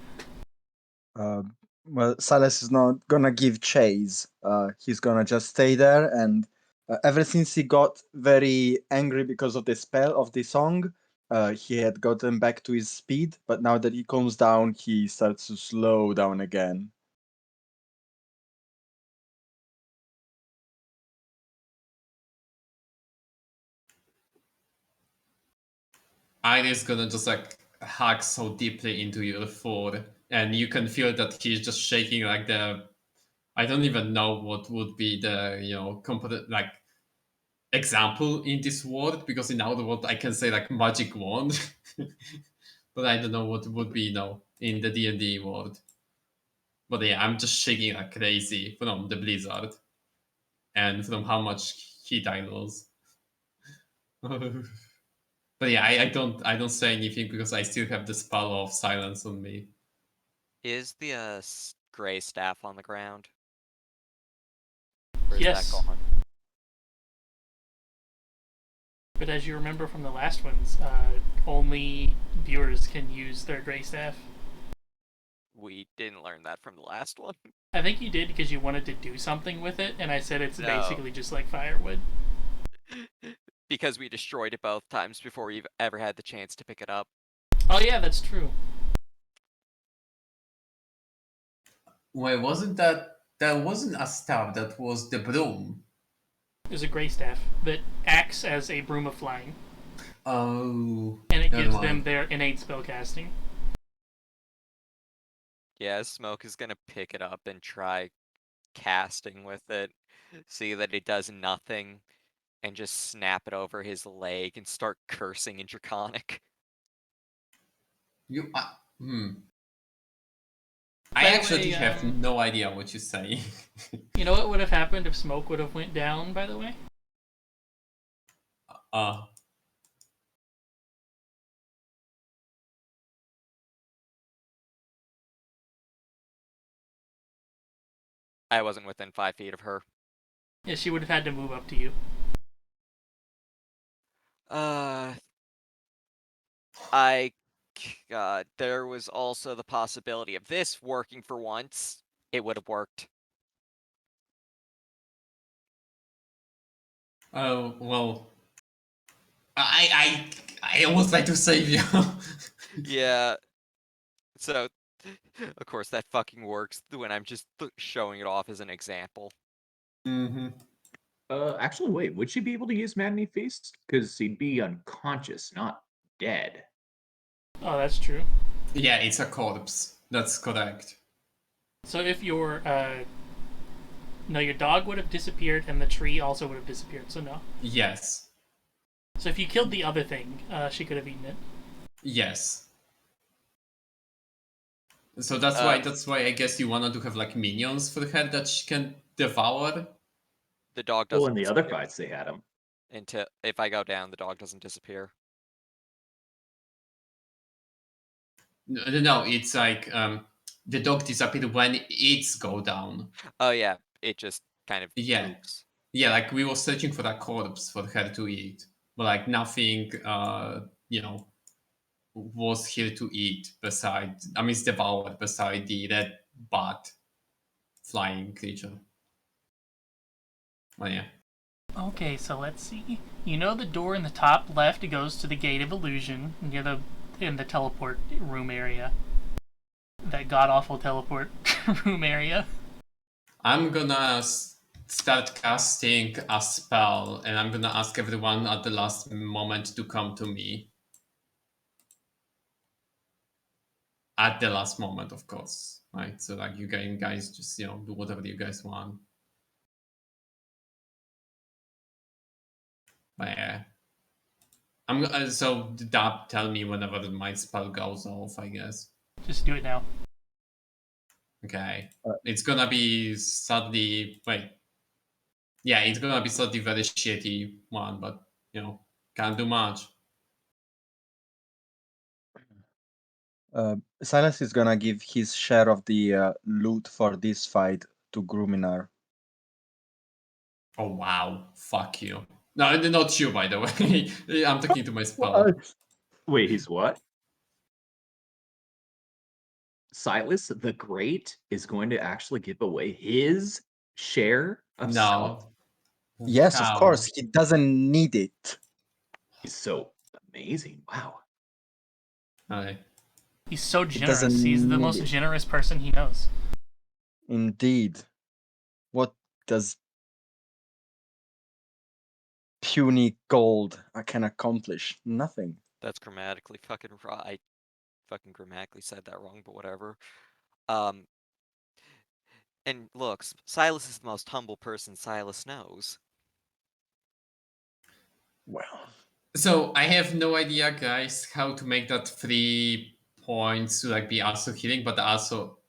Well, Silas is not gonna give chase. He's gonna just stay there, and ever since he got very angry because of the spell of the song, he had gotten back to his speed. But now that he calms down, he starts to slow down again. Iris gonna just like hack so deeply into your foot, and you can feel that he's just shaking like the. I don't even know what would be the like example in this world, because in our world I can say like magic wand, but I don't know what would be in the D&D world. But yeah, I'm just shaking like crazy from the blizzard and from how much heat I lose. But yeah, I don't say anything because I still have the spell of silence on me. Is the gray staff on the ground? Or is Yes. that gone? But as you remember from the last ones, only viewers can use their gray staff. We didn't learn that from the last one. I think you did because you wanted to do something with it, and I said it's No. basically just like firewood. Because we destroyed it both times before we've ever had the chance to pick it up. Oh yeah, that's true. Wait, wasn't a staff, that was the broom? There's a gray staff that acts as a broom of flying, Oh. and it never gives mind. them their innate spellcasting. Yeah, Smoke is gonna pick it up and try casting with it, see that it does nothing, and just snap it over his leg and start cursing in Draconic. You. I By the actually way, have no idea what you're saying. You know what would have happened if smoke would have went down, by the way? I wasn't within 5 feet of her. Yeah, she would have had to move up to you. There was also the possibility of this working for once. It would have worked. Oh well. I almost like to save you. Yeah. So, of course, that fucking works when I'm just showing it off as an example. Mm-hmm. Actually, wait. Would she be able to use Maddening Feast? Because he'd be unconscious, not dead. Oh, that's true. Yeah, it's a corpse. That's correct. So if your no, your dog would have disappeared, and the tree also would have disappeared. So no. Yes. So if you killed the other thing, she could have eaten it. Yes. So that's why I guess you wanted to have like minions for her that she can devour. The dog Well, doesn't in the other disappear. fights, they had him. Until if I go down, the dog doesn't disappear. No, it's like the dog disappeared when its go down. Oh yeah, it just kind of Yeah. moves. Yeah, like we were searching for a corpse for her to eat, but like nothing, was here to eat beside. I mean, it's devoured beside the red bat flying creature. Oh yeah. Okay, so let's see. You know the door in the top left goes to the Gate of Illusion near in the teleport room area. That god awful teleport room area. I'm gonna start casting a spell, and I'm gonna ask everyone at the last moment to come to me. At the last moment, of course, right? So like you guys just do whatever you guys want. But yeah. So Dab, tell me whenever my spell goes off, I guess. Just do it now. Okay. It's gonna be suddenly wait. Yeah, it's gonna be suddenly very shitty one, but can't do much. Silas is gonna give his share of the loot for this fight to Gruminar. Oh wow, fuck you. No, not you, by the way. I'm talking to my spell. Wait, he's what? Silas the Great is going to actually give away his share of stuff? No. Yes, of How? course. He doesn't need it. He's so amazing. Wow. Okay. He's so He generous. doesn't He's the need most it. generous person he knows. Indeed. What does puny gold can accomplish? Nothing. That's grammatically fucking right. I fucking grammatically said that wrong, but whatever. And look, Silas is the most humble person Silas knows. Well, So I have no idea, guys, how to make that 3 points to like be also healing, but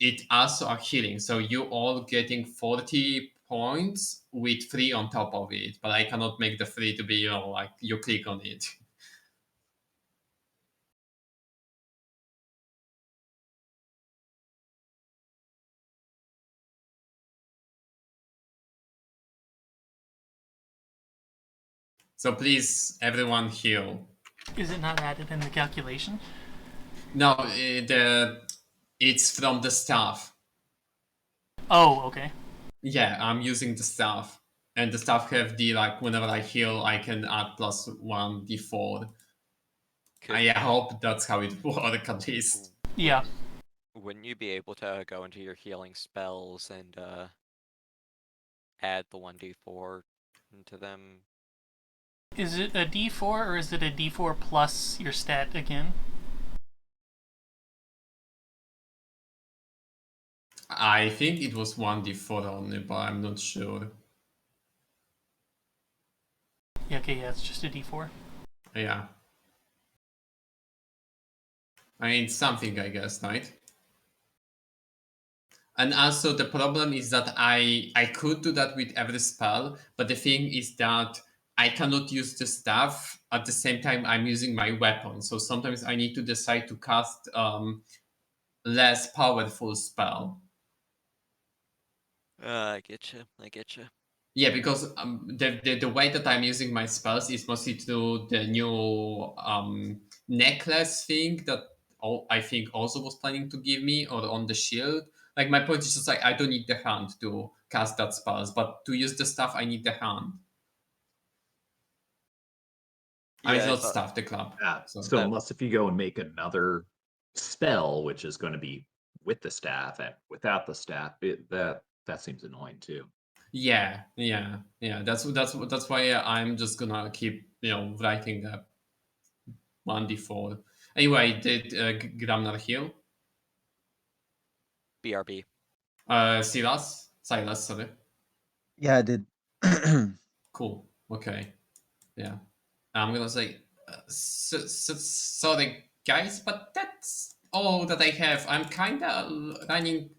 it also a healing. So you all getting 40 points with 3 on top of it, but I cannot make the 3 to be like you click on it. So please, everyone heal. Is it not added in the calculation? No, it's from the staff. Oh, okay. Yeah, I'm using the staff. And the staff have the like whenever I heal, I can add +1 d4. I hope that's how it works at least. Yeah. Wouldn't you be able to go into your healing spells and add the 1d4 into them? Is it a d4 or is it a d4 plus your stat again? I think it was 1d4 only, but I'm not sure. Yeah, okay, yeah, it's just a d4. Yeah. I mean, it's something, I guess, right? And also the problem is that I could do that with every spell, but the thing is that I cannot use the staff at the same time I'm using my weapon. So sometimes I need to decide to cast less powerful spell. I get you. I get you. Yeah, because the way that I'm using my spells is mostly through the new necklace thing that I think also was planning to give me, or on the shield. Like, my point is just like, I don't need the hand to cast that spells, but to use the stuff I need the hand. I mean, it's Yeah, I not thought staff, the club. Yeah. So So unless if you go and make another spell, which is going to be with the staff and without the staff, that seems annoying too. yeah. That's why I'm just gonna keep writing the 1d4. Anyway, did Gramnar heal? BRB. Silas, sorry. Yeah, I did. Cool. Okay. Yeah. I'm gonna say, sorry, guys, but that's all that I have. I'm kinda running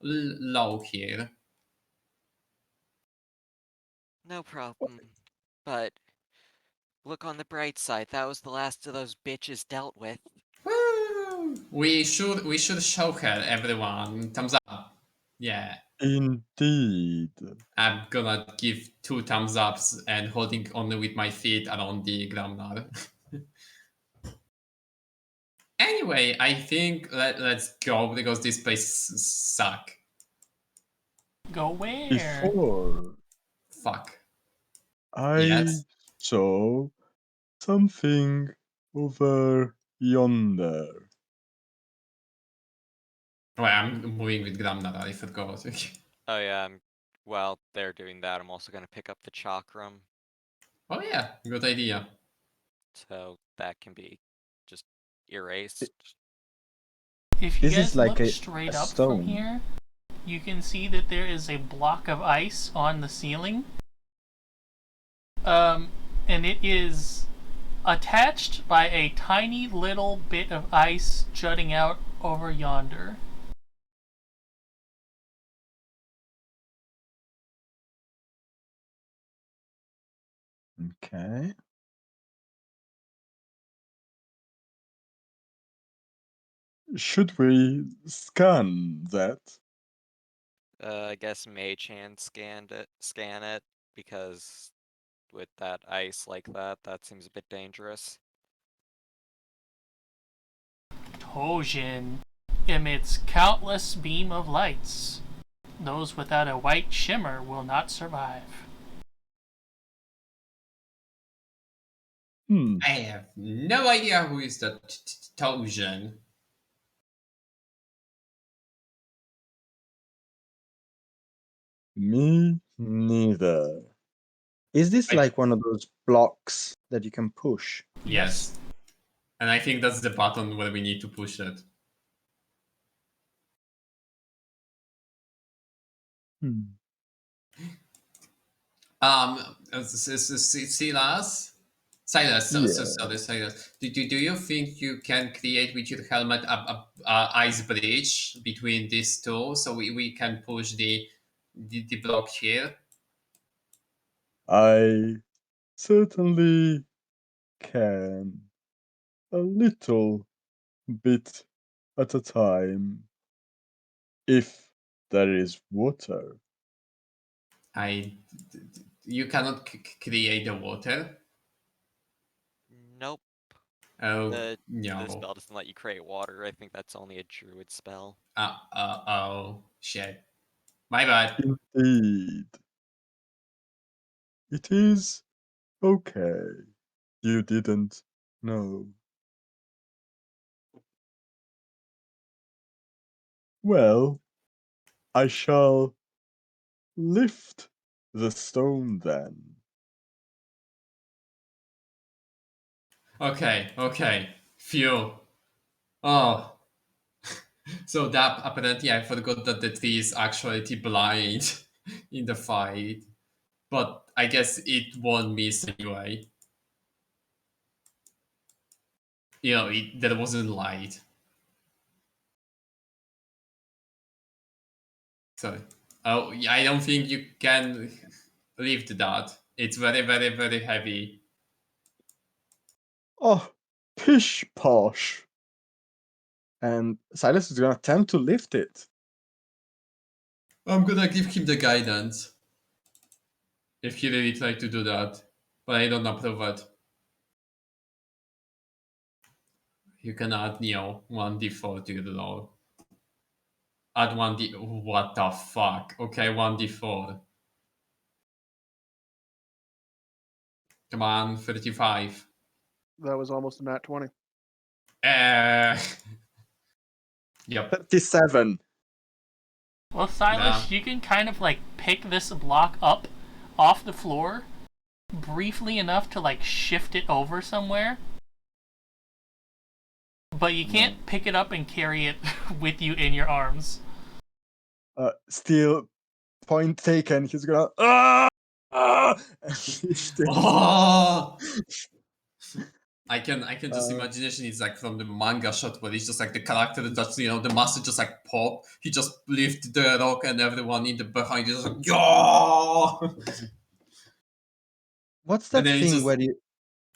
low here. No problem. But look on the bright side. That was the last of those bitches dealt with. Woo! We should show her, everyone. Thumbs up. Yeah. Indeed. I'm gonna give 2 thumbs ups and holding only with my feet around the Gramnar. Anyway, I think let's go because this place suck. Go where? Before Fuck. I Yes. saw something over yonder. Oh, I'm moving with Gramnar, I forgot. Oh yeah, while they're doing that, I'm also gonna pick up the chakram, Oh yeah, good idea. so that can be just erased. If you Is this guys like look a straight up stone? from here, you can see that there is a block of ice on the ceiling. And it is attached by a tiny little bit of ice jutting out over yonder. Okay. Should we scan that? I guess Mage Hand scan it, because with that ice like that seems a bit dangerous. Tojin emits countless beam of lights. Those without a white shimmer will not survive. Hmm. I have no idea who is that Tojin. Me neither. Is this I- like one of those blocks that you can push? Yes. And I think that's the button where we need to push it. Hmm. Silas, Yeah. sorry, Silas. Do you think you can create with your helmet a ice bridge between these two, so we can push the block here? I certainly can. A little bit at a time. If there is water. You cannot create the water. Nope. Oh The no. spell doesn't let you create water. I think that's only a druid spell. Oh shit. My bad. Indeed. It is okay. You didn't know. Well, I shall lift the stone then. Okay. Phew. Oh. So that apparently I forgot that the tree is actually blind in the fight, but I guess it won't miss anyway. There wasn't light. So, oh, yeah, I don't think you can lift that. It's very, very, very heavy. Oh, pish posh. And Silas is gonna attempt to lift it. I'm gonna give him the guidance if he really tried to do that, but I don't approve it. You can add, 1d4 to the roll. Add 1d. What the fuck? Okay, 1d4. Come on, 35. That was almost a nat 20. Yep. 37. Well, Silas, Nah. you can kind of like pick this block up off the floor briefly enough to like shift it over somewhere. But you can't pick it up and carry it with you in your arms. Still, point taken. He's gonna. Ah! Ah! Oh! I can just Uh, imagination it's like from the manga shot where it's just like the character that the master just like pop. He just lift the rock and everyone in the behind is just like yeah. What's And that then it's thing just where you?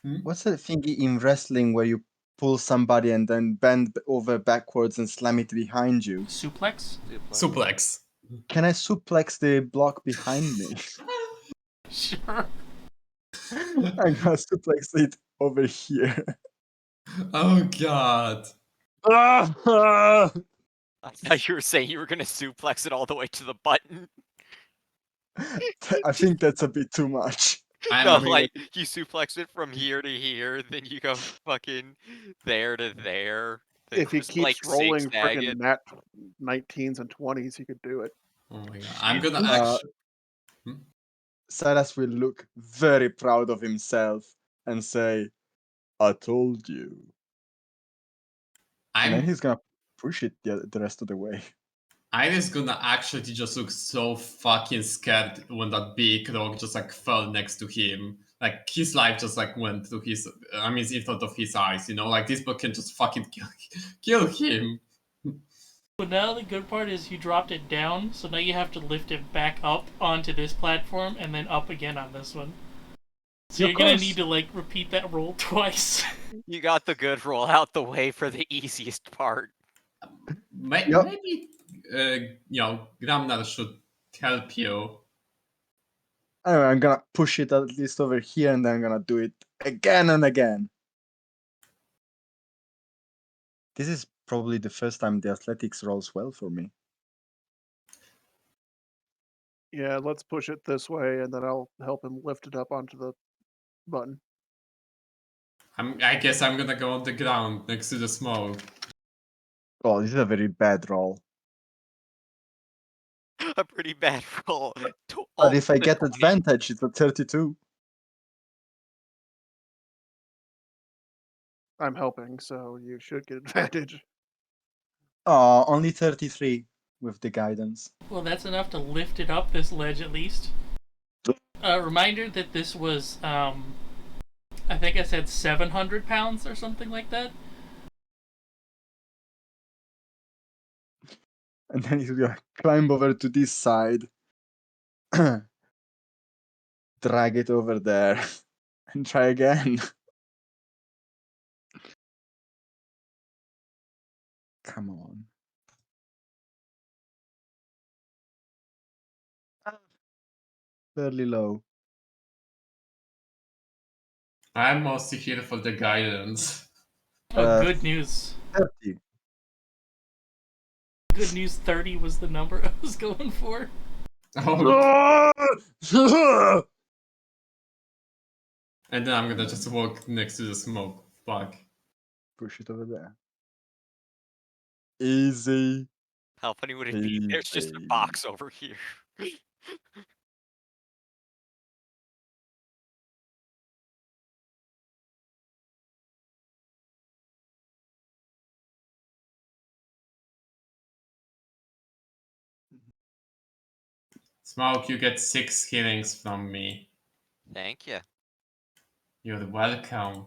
Hmm? What's that thing in wrestling where you pull somebody and then bend over backwards and slam it behind you? Suplex? Suplex. Can I suplex the block behind me? Sure. I'm gonna suplex it over here. Oh god. Ah! Ah! I thought you were saying you were gonna suplex it all the way to the button. I think that's a bit too much. No, I'm like you suplex it from here to here, then you go fucking there to there. Then If he just keeps like rolling zigzag freaking it. nat 19s and 20s, he could do it. oh my god. I'm gonna Uh, actually Silas will look very proud of himself and say, I told you. And then I'm he's gonna push it the rest of the way. Iris gonna actually just look so fucking scared when that big rock just like fell next to him. Like his life just like went through his, in front of his eyes. Like this book can just fucking kill him. But now the good part is you dropped it down, so now you have to lift it back up onto this platform and then up again on this one. So Yeah, you're of gonna course. need to like repeat that roll twice. You got the good roll out the way for the easiest part. Yep. Maybe Gramnar should help you. Anyway, I'm gonna push it at least over here and then I'm gonna do it again and again. This is probably the first time the athletics rolls well for me. Yeah, let's push it this way, and then I'll help him lift it up onto the button. I guess I'm gonna go on the ground next to the smoke. Oh, this is a very bad roll. A pretty bad roll. But if I Almost a get 20. advantage, it's a 32. I'm helping, so you should get advantage. Oh, only 33 with the guidance. Well, that's enough to lift it up this ledge at least. Reminder that this was, I think I said 700 pounds or something like that. And then he's gonna climb over to this side, drag it over there, and try again. Come on. Fairly low. I'm mostly here for the guidance. Oh, good news. 30. Good news, 30 was the number I was going for. Oh, and then I'm gonna just walk next to the smoke plug. Push it over there. Easy. How funny would it be? There's just a Easy. box over here. Smoke, you get 6 healings from me. Thank you. You're welcome.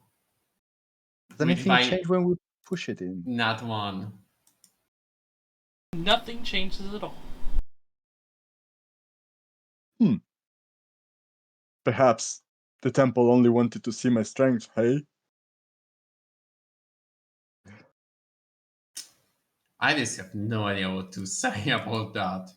Does anything change when we push it in? Not one. Nothing changes at all. Perhaps the temple only wanted to see my strength, hey? I just have no idea what to say about that.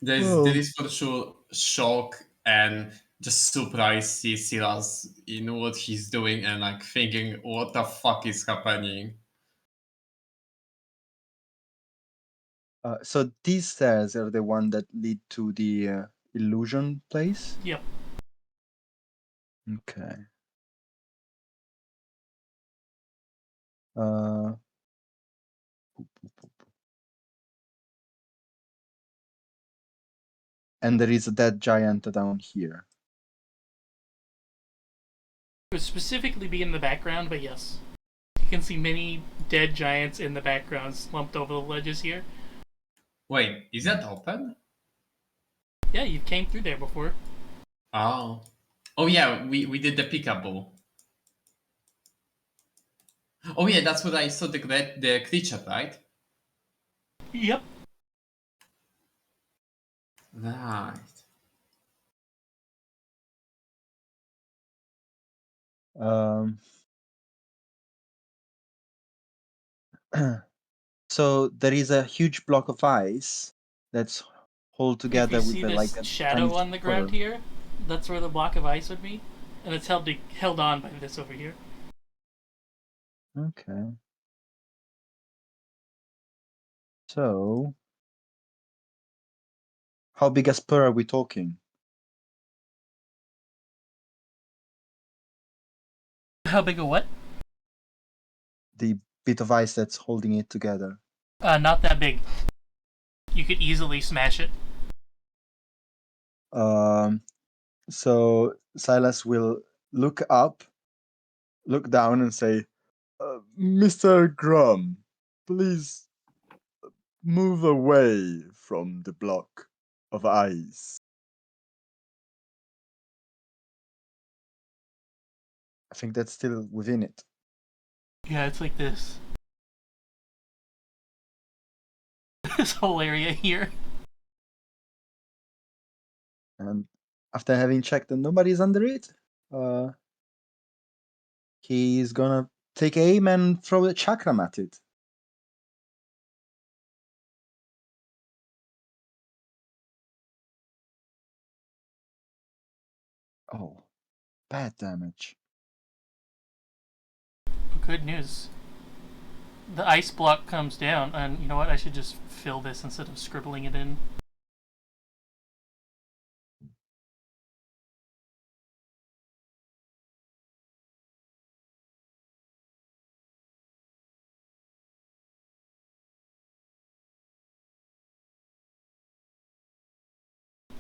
There is for sure shock and just surprise see Silas in what he's doing and like thinking what the fuck is happening. So these stairs are the one that lead to the illusion place? Yep. Okay. And there is a dead giant down here. It would specifically be in the background, but yes. You can see many dead giants in the background slumped over the ledges here. Wait, is that open? Yeah, you came through there before. Oh. Oh yeah, we did the peekaboo. Oh yeah, that's what I saw the creature, right? Yep. Right. So there is a huge block of ice that's held together if you with see a, this like a shadow tiny on the ground pillar. here, that's where the block of ice would be, and it's held on by this over here. Okay. So, how big a spur are we talking? How big a what? The bit of ice that's holding it together. Not that big. You could easily smash it. So Silas will look up, look down, and say, "Mr. Grum, please move away from the block of ice." I think that's still within it. Yeah, it's like this. This whole area here. And after having checked that nobody's under it, he's gonna take aim and throw a chakram at it. Oh, bad damage. Good news. The ice block comes down, and you know what? I should just fill this instead of scribbling it in.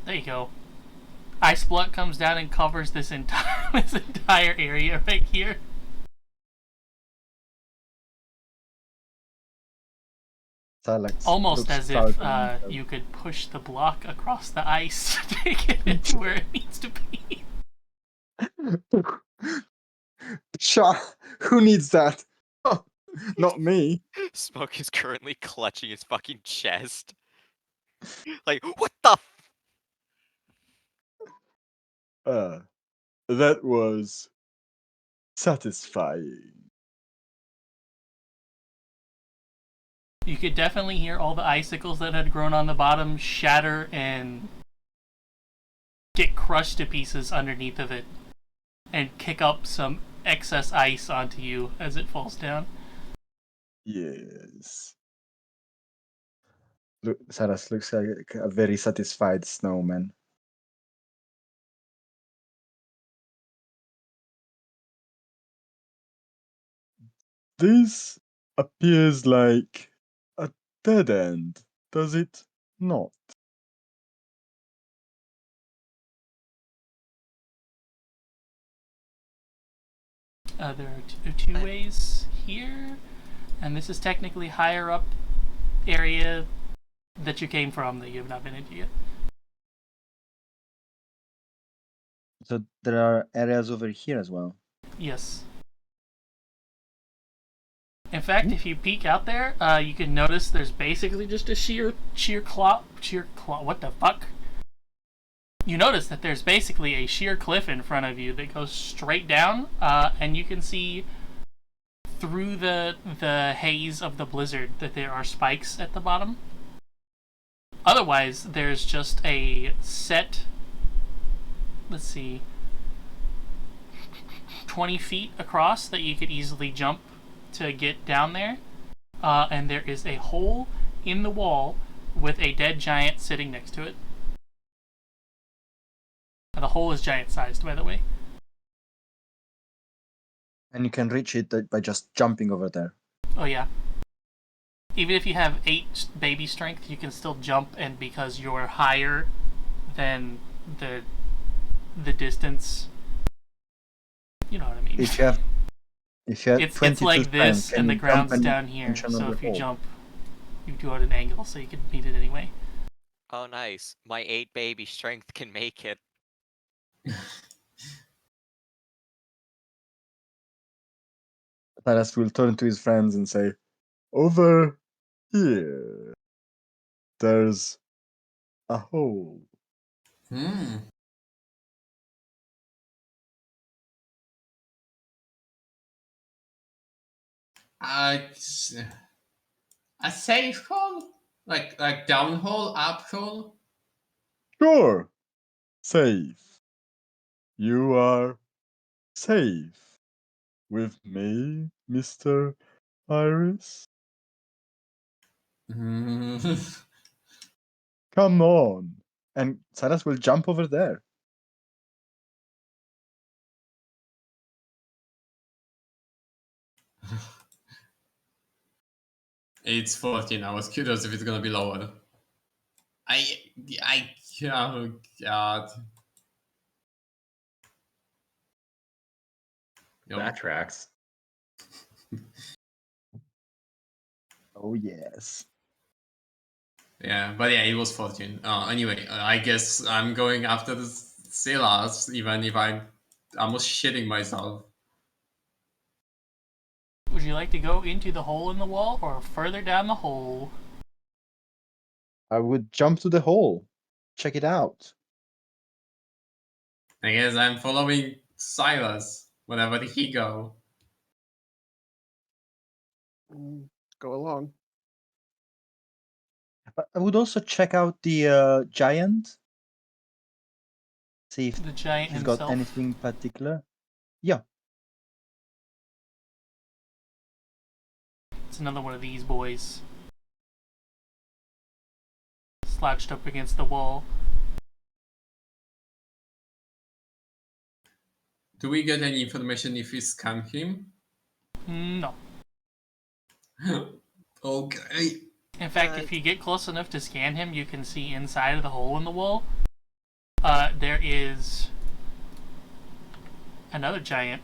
There you go. Ice block comes down and covers this entire area right here. Silas Almost looks as proud if of himself. you could push the block across the ice to take it to where it needs to be. Sure, who needs that? Oh, not me. Smoke is currently clutching his fucking chest. Like, what the That was satisfying. You could definitely hear all the icicles that had grown on the bottom shatter and get crushed to pieces underneath of it and kick up some excess ice onto you as it falls down. Yes. Look, Saras looks like a very satisfied snowman. This appears like a dead end, does it not? There are two ways here, and this is technically higher up area that you came from that you have not been into yet. So there are areas over here as well. Yes. In fact, if you peek out there, you can notice there's basically just a sheer claw. What the fuck? You notice that there's basically a sheer cliff in front of you that goes straight down, and you can see through the haze of the blizzard that there are spikes at the bottom. Otherwise, there's just a set, let's see, 20 feet across that you could easily jump to get down there. And there is a hole in the wall with a dead giant sitting next to it. The hole is giant-sized, by the way. And you can reach it by just jumping over there. Oh, yeah. Even if you have 8 baby strength, you can still jump, and because you're higher than the distance, you know what I mean. If you have It's like this, can and the you jump ground's and down here, punch so another if you hole? jump, you do it at an angle so you can beat it anyway. Oh, nice. My 8 baby strength can make it. Taras will turn to his friends and say, "Over here, there's a hole." Hmm. A safe hole? Like down hole, up hole? Sure, safe. You are safe with me, Mr. Iris. Hmm. Come on. And Taras will jump over there. It's 14. I was curious if it's gonna be lower. Oh god. Yo, That tracks. Oh, yes. yeah, but yeah, it was 14. Anyway, I guess I'm going after the Silas, even if I'm almost shitting myself. Would you like to go into the hole in the wall or further down the hole? I would jump to the hole. Check it out. I guess I'm following Silas wherever he go. Go along. I would also check out the giant. See if The giant he's himself. got anything particular. Yeah. It's another one of these boys. Slouched up against the wall. Do we get any information if we scan him? No. Okay. In fact, if you get close enough to scan him, you can see inside of the hole in the wall. There is another giant.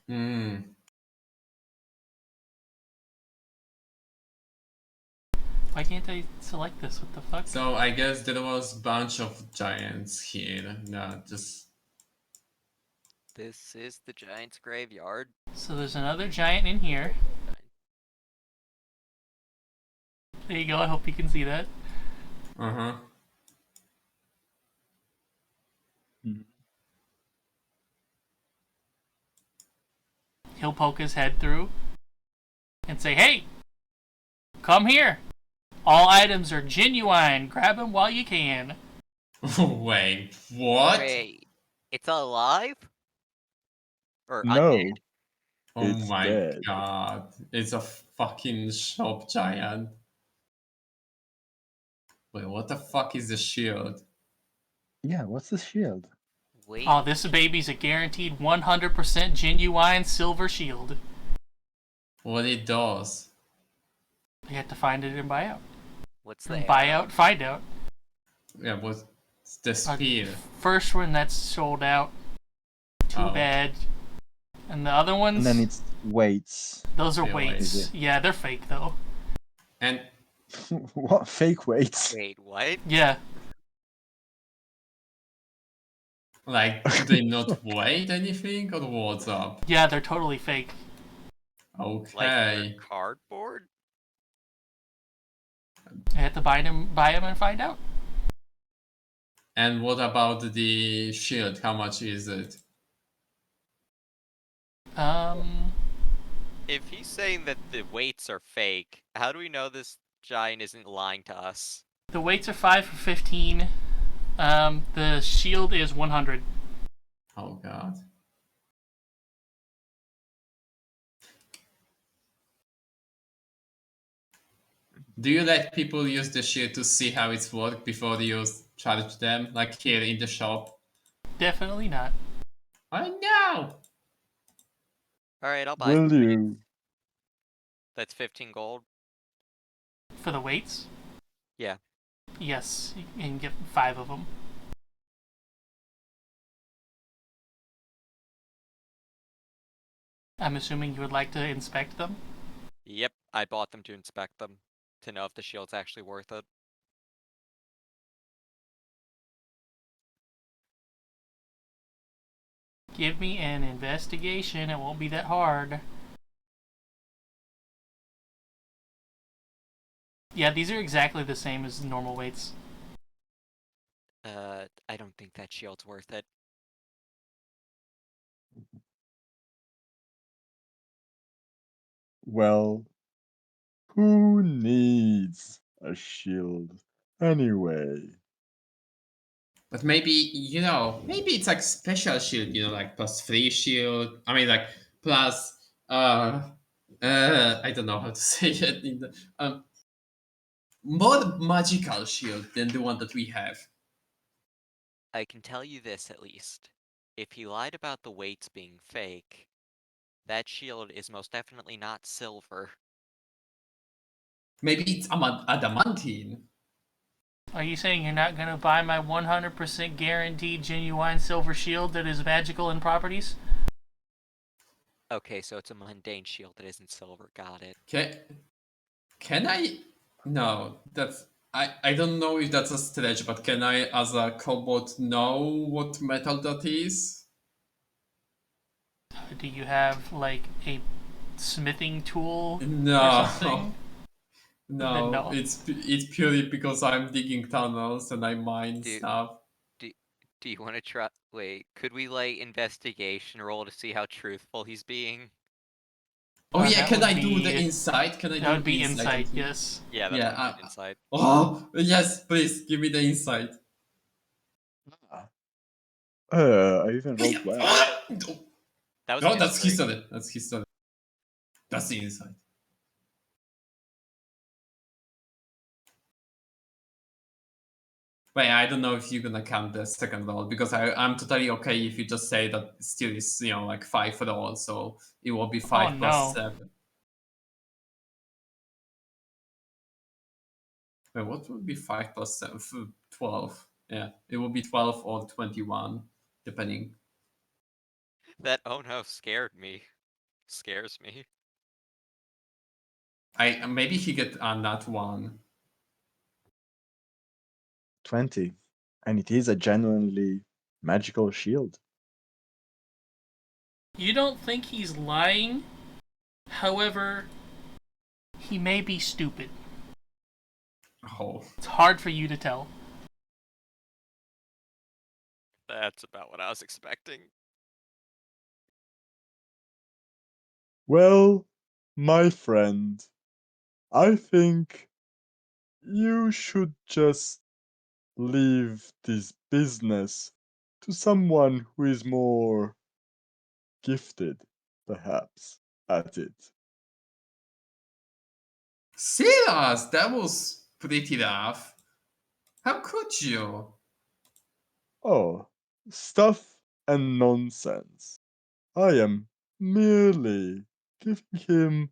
Hmm. Why can't I select this? What the fuck? So I guess there was a bunch of giants here. No, just This is the giant's graveyard. So there's another giant in here. There you go, I hope you can see that. uh-huh. He'll poke his head through and say, "Hey! Come here! All items are genuine. Grab them while you can." Wait, what? Wait, it's alive? Or No, undead? Oh it's my dead. god. It's a fucking shop giant. Wait, what the fuck is the shield? Yeah, what's the shield? Wait, Oh, this baby's a guaranteed 100% genuine silver shield. What it does? You have to find it and buy out. what's the Buy arrow? out, find out. Yeah, what's the spear? First one that's sold out. Too Oh. bad. And the other ones, And then it's weights. those are Yeah, weights. weights. Yeah, they're fake though. And What fake weights? Wait, what? Yeah. like, do they not weigh anything, or what's up? Yeah, they're totally fake. Like they're Okay. cardboard? I have to buy them and find out. And what about the shield? How much is it? If he's saying that the weights are fake, how do we know this giant isn't lying to us? The weights are 5 for 15. The shield is 100. Oh god. Do you let people use the shield to see how it's worked before you charge them, like here in the shop? Definitely not. I know! Alright, I'll buy Will some weights. you? That's 15 gold. For the weights? Yeah. Yes, you can get 5 of them. I'm assuming you would like to inspect them? Yep, I bought them to inspect them, to know if the shield's actually worth it. Give me an investigation, it won't be that hard. Yeah, these are exactly the same as normal weights. I don't think that shield's worth it. Well, who needs a shield anyway? But maybe, maybe it's like special shield, like +3 shield. I mean, like plus, I don't know how to say it. More magical shield than the one that we have. I can tell you this at least. If he lied about the weights being fake, that shield is most definitely not silver. Maybe it's adamantine. Are you saying you're not gonna buy my 100% guaranteed genuine silver shield that is magical in properties? Okay, so it's a mundane shield that isn't silver, got it. Can I? No, I don't know if that's a stretch, but can I, as a cobot, know what metal that is? Do you have, like, a smithing tool or No, something? Then no. it's purely because I'm digging tunnels and I mine Dude. stuff. Do you want to try? Wait, could we like investigation roll to see how truthful he's being? Oh yeah, that can would I do the be- insight? Can I That do would be insight? insight, yes. Yeah, that's Yeah, fine, insight. Oh yes, please give me the insight. I even rolled well. That was No, an that's history. history. That's history. That's the insight. Wait, I don't know if you're gonna count the second roll because I'm totally okay if you just say that it still is, like 5 rolls, so it will be 5 plus no. 7. Wait, what would be 5 plus 7? 12. Yeah, it will be 12 or 21, depending. That oh no scared me. Scares me. Maybe he get a nat 1. 20. And it is a genuinely magical shield. You don't think he's lying? However, he may be stupid. Oh. It's hard for you to tell. That's about what I was expecting. Well, my friend, I think you should just leave this business to someone who is more gifted, perhaps, at it. Silas, that was pretty rough. How could you? Oh, stuff and nonsense. I am merely giving him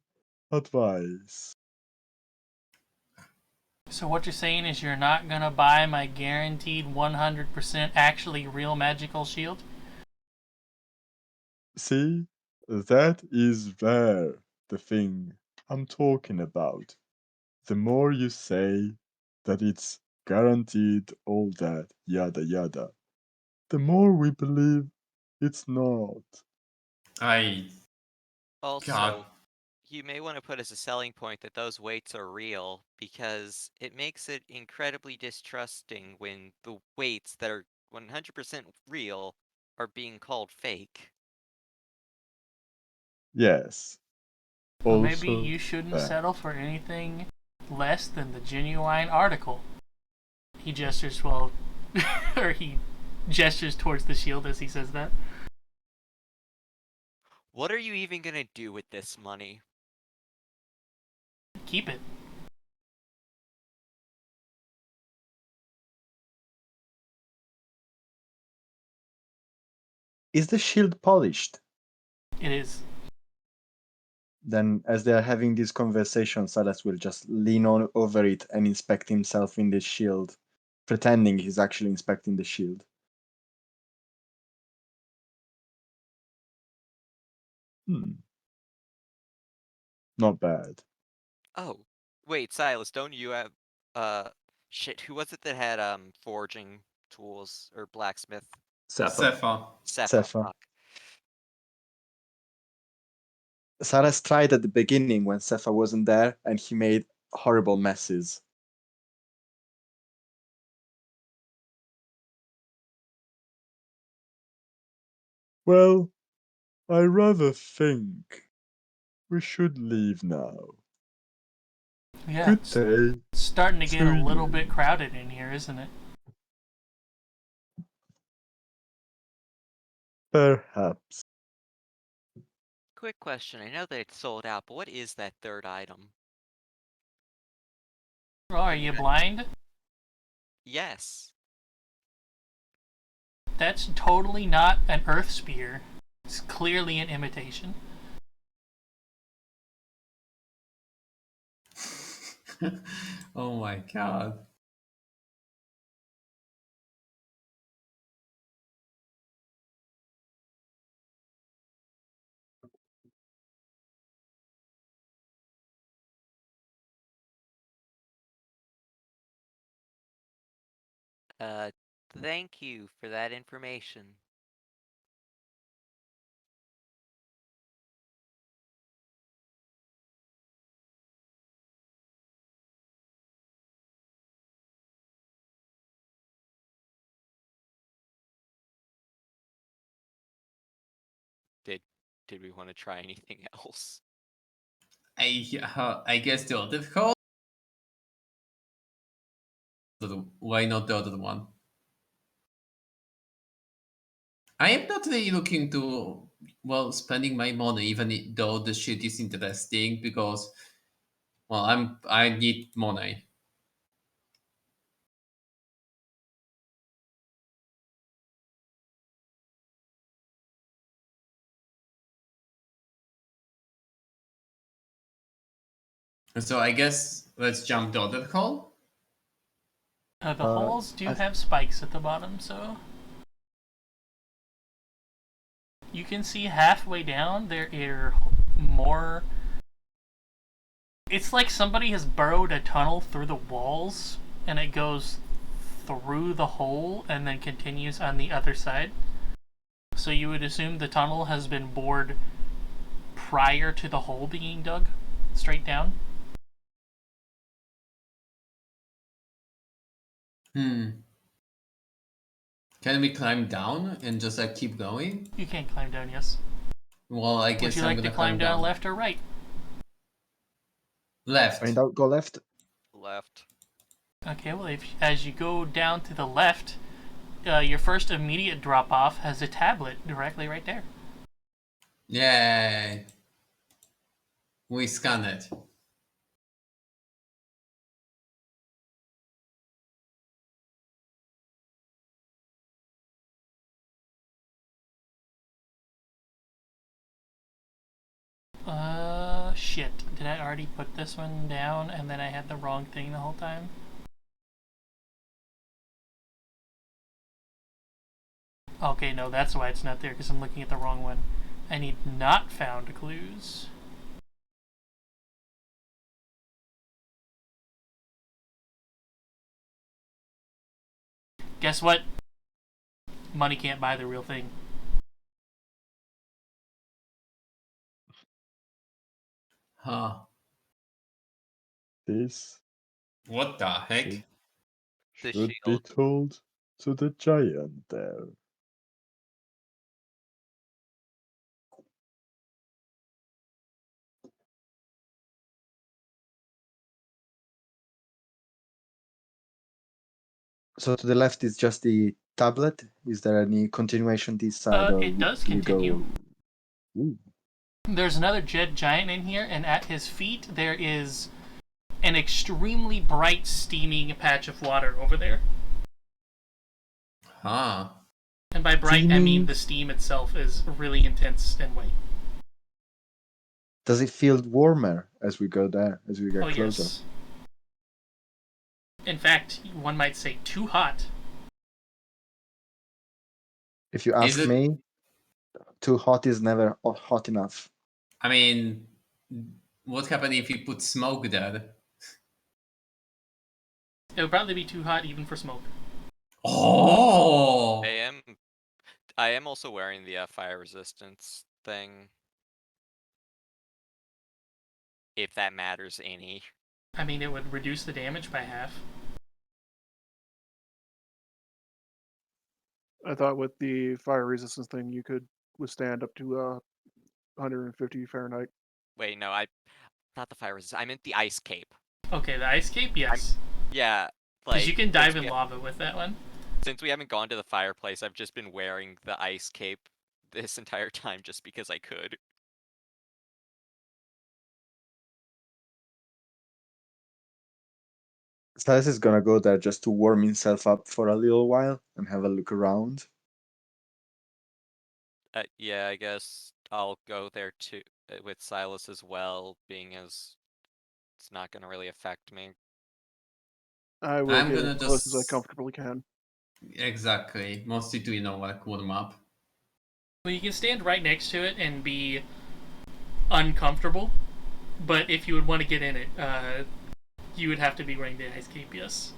advice. So what you're saying is you're not gonna buy my guaranteed 100% actually real magical shield? See, that is there, the thing I'm talking about. the more you say that it's guaranteed all that, yada yada, the more we believe it's not. Also, God. you may want to put as a selling point that those weights are real, because it makes it incredibly distrusting when the weights that are 100% real are being called fake. Yes. Well, maybe Also you shouldn't that. settle for anything less than the genuine article. He gestures, well, or he gestures towards the shield as he says that. What are you even gonna do with this money? Keep it. Is the shield polished? It is. Then, as they are having this conversation, Silas will just lean on over it and inspect himself in the shield, pretending he's actually inspecting the shield. Not bad. Oh, wait, Silas, don't you have, shit, who was it that had, forging tools, or blacksmith? Sepha. Sepha, Sepha. fuck. Silas tried at the beginning when Sepha wasn't there, and he made horrible messes. Well, I rather think we should leave now. Yeah. Good day. It's starting to get to a little you. bit crowded in here, isn't it? Perhaps. Quick question, I know that it's sold out, but what is that third item? Oh, are you blind? Yes. That's totally not an earth spear. It's clearly an imitation. Oh my god. Thank you for that information. Did we want to try anything else? I guess the other call. Why not the other one? I am not really looking to spending my money, even though the shit is interesting, because I need money. So I guess let's jump the other hole. The holes do I- have spikes at the bottom, so you can see halfway down there are more. It's like somebody has burrowed a tunnel through the walls, and it goes through the hole and then continues on the other side. So you would assume the tunnel has been bored prior to the hole being dug straight down. Can we climb down and just keep going? You can climb down, yes. Well, I guess Would you I'm like to gonna climb down left or right? Left. When out, go left. Left. Okay, well, as you go down to the left, your first immediate drop off has a tablet directly right there. Yay! We scan it. Shit. Did I already put this one down and then I had the wrong thing the whole time? Okay, no, that's why it's not there, because I'm looking at the wrong one. I need not found clues. guess what? Money can't buy the real thing. Huh. This What the heck? should, The should be shield. told to the giant there. So to the left is just the tablet. Is there any continuation this side, or It does we continue. go? Ooh. There's another Jed Giant in here, and at his feet there is an extremely bright, steaming patch of water over there. Huh. And by bright, I mean Steaming? the steam itself is really intense and white. Does it feel warmer as we go there, as we get Oh, closer? yes. In fact, one might say too hot. If you Is ask it- me, too hot is never hot enough. I mean, what happened if you put smoke there? It would probably be too hot even for smoke. Oh! I am also wearing the fire resistance thing. If that matters any. I mean, it would reduce the damage by half. I thought with the fire resistance thing, you could withstand up to 150 Fahrenheit. Wait, no, not the fire resistance. I meant the ice cape. Okay, the ice cape, yes. Yeah, Because like you can dive since in lava with that one. Since we haven't gone to the fireplace, I've just been wearing the ice cape this entire time just because I could. Silas is gonna go there just to warm himself up for a little while and have a look around. Yeah, I guess I'll go there too with Silas as well, being as it's not gonna really affect me. I will I'm get gonna as close as I just- comfortably can. Exactly. Mostly to, like, warm up. Well, you can stand right next to it and be uncomfortable, but if you would want to get in it, you would have to be wearing the ice cape, yes.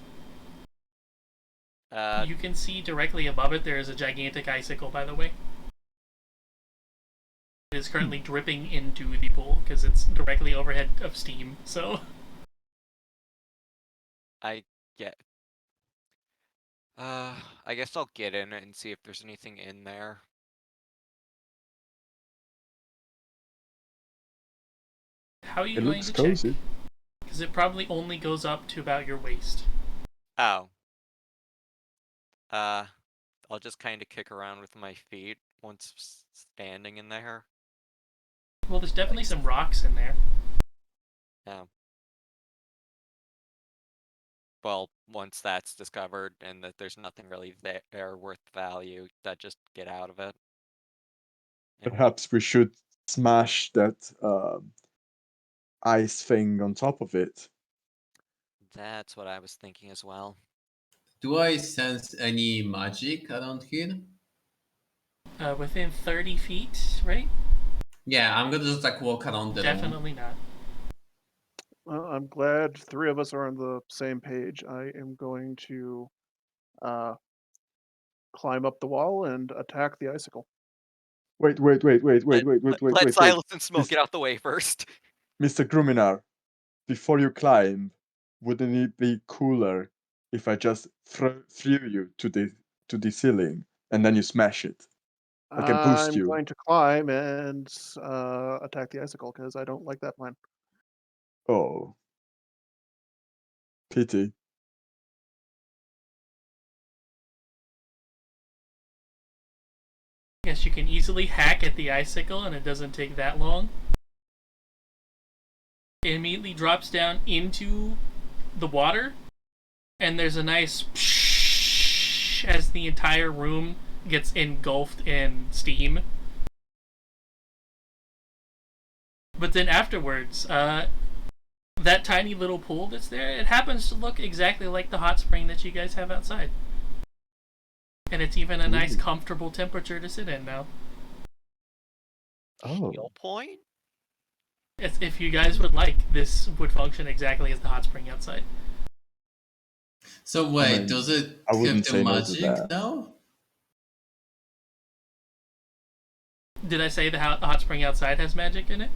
You can see directly above it there is a gigantic icicle, by the way. It is currently dripping into the pool because it's directly overhead of steam, so... I guess I'll get in it and see if there's anything in there. How are you It going looks to cozy. check? Because it probably only goes up to about your waist. Oh. I'll just kind of kick around with my feet once standing in there. Well, there's definitely some rocks in there. Yeah. Well, once that's discovered and that there's nothing really there worth value, that just get out of it. And Perhaps we should smash that ice thing on top of it. that's what I was thinking as well. Do I sense any magic around here? Within 30 feet, right? Yeah, I'm gonna just, like, walk around the room. Definitely not. Well, I'm glad 3 of us are on the same page. I am going to climb up the wall and attack the icicle. Wait. Let Wait. Silas and Smoke This- get out the way first. Mr. Gruminar, before you climb, wouldn't it be cooler if I just threw you to the ceiling and then you smash it? I can boost I'm you. going to climb and attack the icicle because I don't like that plan. Oh. Pity. Yes, you can easily hack at the icicle and it doesn't take that long. It immediately drops down into the water, and there's a nice psh as the entire room gets engulfed in steam. But then afterwards, that tiny little pool that's there, it happens to look exactly like the hot spring that you guys have outside. And it's even a nice, comfortable temperature to sit in now. Oh. Heal point? If you guys would like, this would function exactly as the hot spring outside. So wait, mean, does it I have wouldn't the say no to magic that. now? Did I say the hot spring outside has magic in it?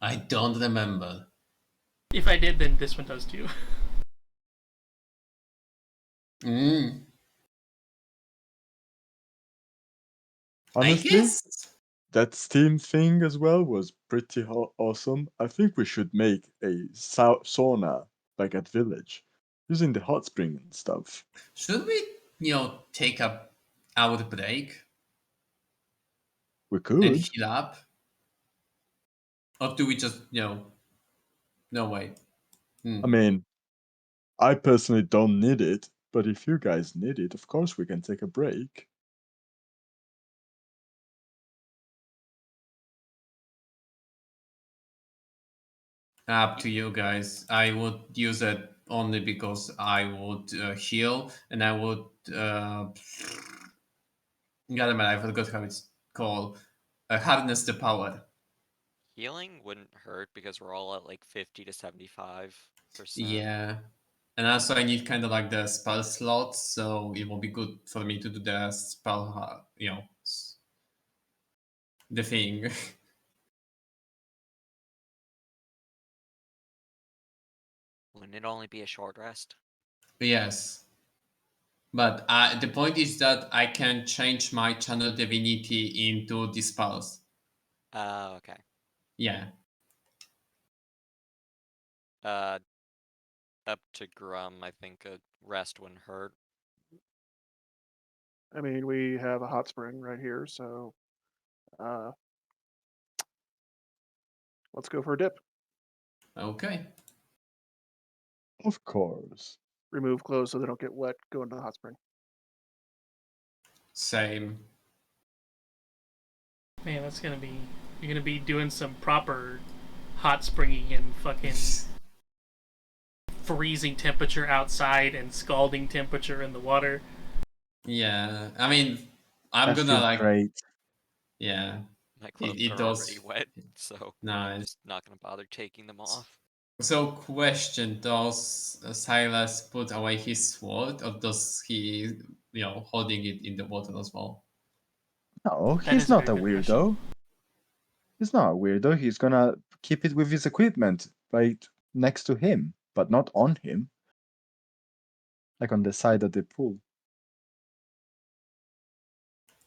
I don't remember. If I did, then this one does too. I Honestly, guess. that Steam thing as well was pretty awesome. I think we should make a sauna like at Village, using the hot spring and stuff. Should we, take a hour break We and could. heal up? Or do we just, no wait. I mean, I personally don't need it, but if you guys need it, of course we can take a break. Up to you guys. I would use it only because I would heal and I would. God, I forgot how it's called. Harness the power. Healing wouldn't hurt because we're all at like 50 to 75%. Yeah. And also, I need kind of like the spell slots, so it will be good for me to do the spell, the thing. Wouldn't it only be a short rest? Yes. But the point is that I can change my channel divinity into the spells. Okay. Yeah. Up to Grum, I think a rest wouldn't hurt. I mean, we have a hot spring right here, so let's go for a dip. Okay. Of course. Remove clothes so they don't get wet. Go into the hot spring. Same. Man, that's gonna be. You're gonna be doing some proper hot springing and fucking freezing temperature outside and scalding temperature in the water. Yeah. I mean, I'm That gonna feels like. great. Yeah. My clothes It are does. already wet, so I'm Nice. just not gonna bother taking them off. So, question: does Silas put away his sword, or does he, holding it in the water as well? No, That he's is a not a very good weirdo. He's not a weirdo. He's gonna keep it with his equipment right next to him, but not on him. Like on the side of the pool.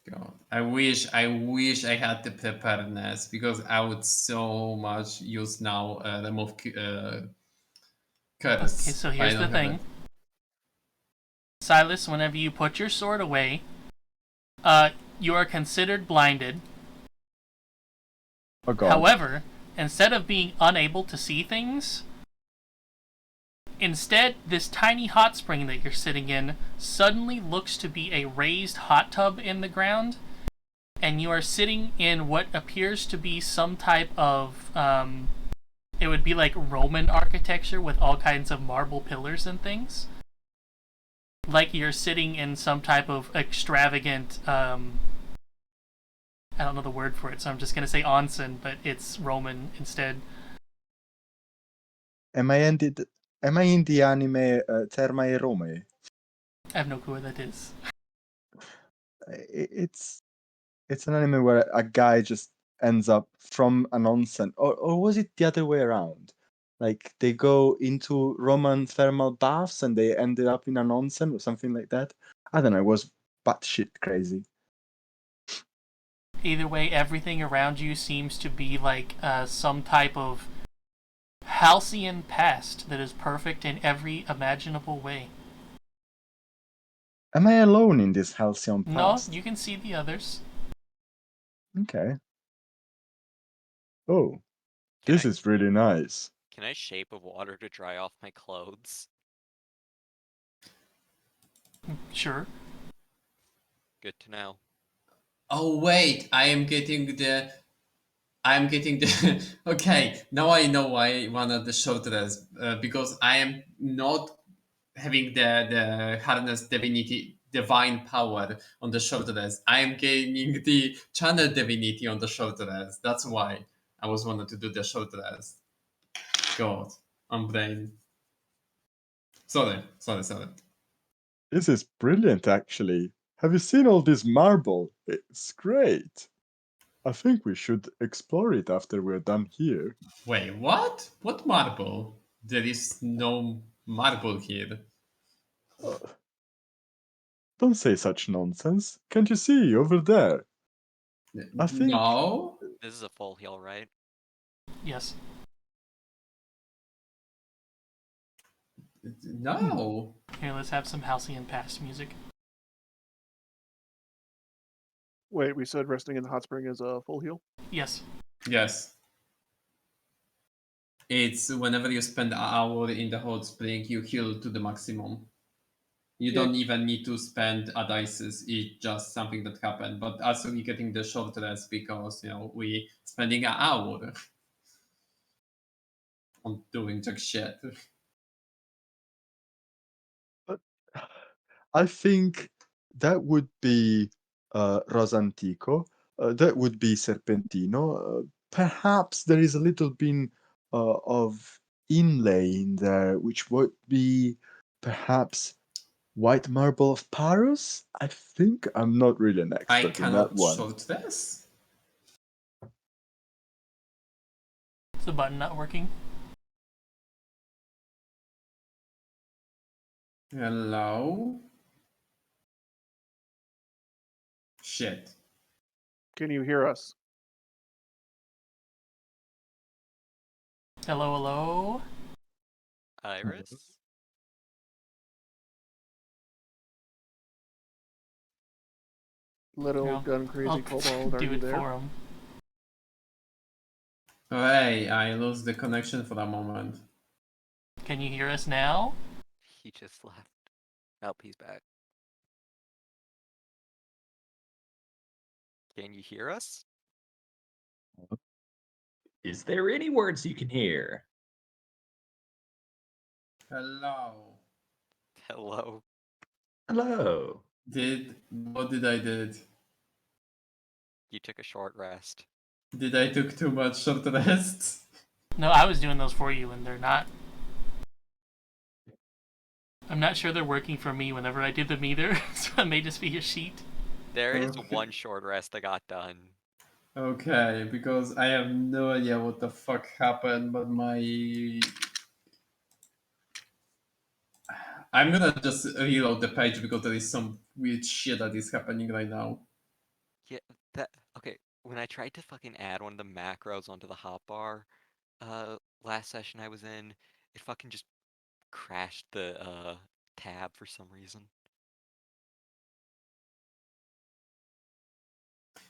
God, I wish I had the preparedness because I would so much use now remove curse. Okay, so I here's don't the have thing. it. Silas, whenever you put your sword away, you are considered blinded. Oh god. However, instead of being unable to see things, instead, this tiny hot spring that you're sitting in suddenly looks to be a raised hot tub in the ground, and you are sitting in what appears to be some type of, it would be like Roman architecture with all kinds of marble pillars and things. Like you're sitting in some type of extravagant, I don't know the word for it, so I'm just gonna say onsen, but it's Roman instead. Am I in the anime Termae Rome? I have no clue what that is. It's an anime where a guy just ends up from an onsen, or was it the other way around? Like they go into Roman thermal baths and they ended up in an onsen or something like that. I don't know. It was batshit crazy. Either way, everything around you seems to be like some type of halcyon past that is perfect in every imaginable way. Am I alone in this halcyon past? No, you can see the others. Okay. Oh, Can This I is really nice. can I shape of water to dry off my clothes? Sure. Good to know. Oh wait, I'm getting the. Okay, now I know why I wanted the short rest because I am not having the harness divinity divine power on the short rest. I am gaining the channel divinity on the short rest. That's why I was wanted to do the short rest. God, I'm brain. Sorry. This is brilliant, actually. Have you seen all this marble? It's great. I think we should explore it after we're done here. Wait, what? What marble? There is no marble here. Uh, don't say such nonsense. Can't you see over there? I think No. This is a full heal, right? Yes. No. Here, let's have some Halcyon Pass music. Wait, we said resting in the hot spring is a full heal? Yes. Yes. It's whenever you spend an hour in the hot spring, you heal to the maximum. You Yeah. don't even need to spend a dices. It's just something that happened. But also we're getting the short rest because, we spending an hour on doing jack shit. But I think that would be Rosantico. That would be Serpentino. Perhaps there is a little bit of inlay in there, which would be perhaps white marble of Paros. I think I'm not really an I expert in that cannot one. short rest. Is the button not working? Hello? Shit. Can you hear us? Hello, hello? Iris? Little I'll- gun crazy I'll kobold, are do you it there? for him. Hey, I lost the connection for a moment. Can you hear us now? He just left. Nope, he's back. Can you hear us? Is there any words you can hear? Hello. Hello. Hello. What did I did? You took a short rest. Did I took too much short rest? No, I was doing those for you, and they're not. I'm not sure they're working for me whenever I did them either, so it may just be your sheet. There is Okay. one short rest that got done. Okay, because I have no idea what the fuck happened, but I'm gonna just reload the page because there is some weird shit that is happening right now. Yeah, okay. When I tried to fucking add one of the macros onto the hotbar, last session I was in, it fucking just crashed the tab for some reason.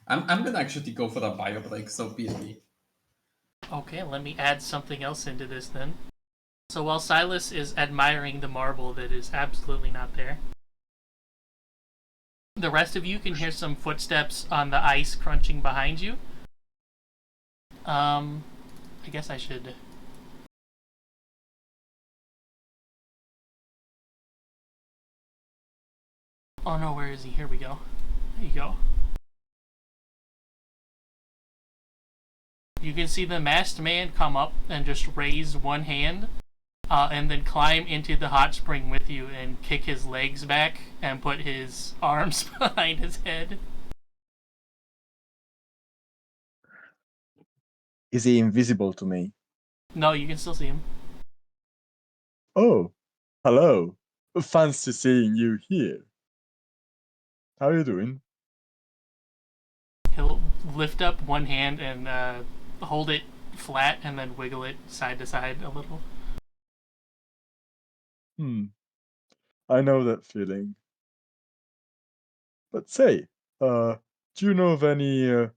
I'm gonna actually go for a bio break, so be it. Okay, let me add something else into this then. So while Silas is admiring the marble that is absolutely not there, the rest of you can hear some footsteps on the ice crunching behind you. I guess I should... Oh no, where is he? Here we go. There you go. You can see the masked man come up and just raise one hand, and then climb into the hot spring with you and kick his legs back and put his arms behind his head. Is he invisible to me? No, you can still see him. Oh, hello. Fancy seeing you here. How are you doing? He'll lift up one hand and hold it flat and then wiggle it side to side a little. I know that feeling. But say, do you know of any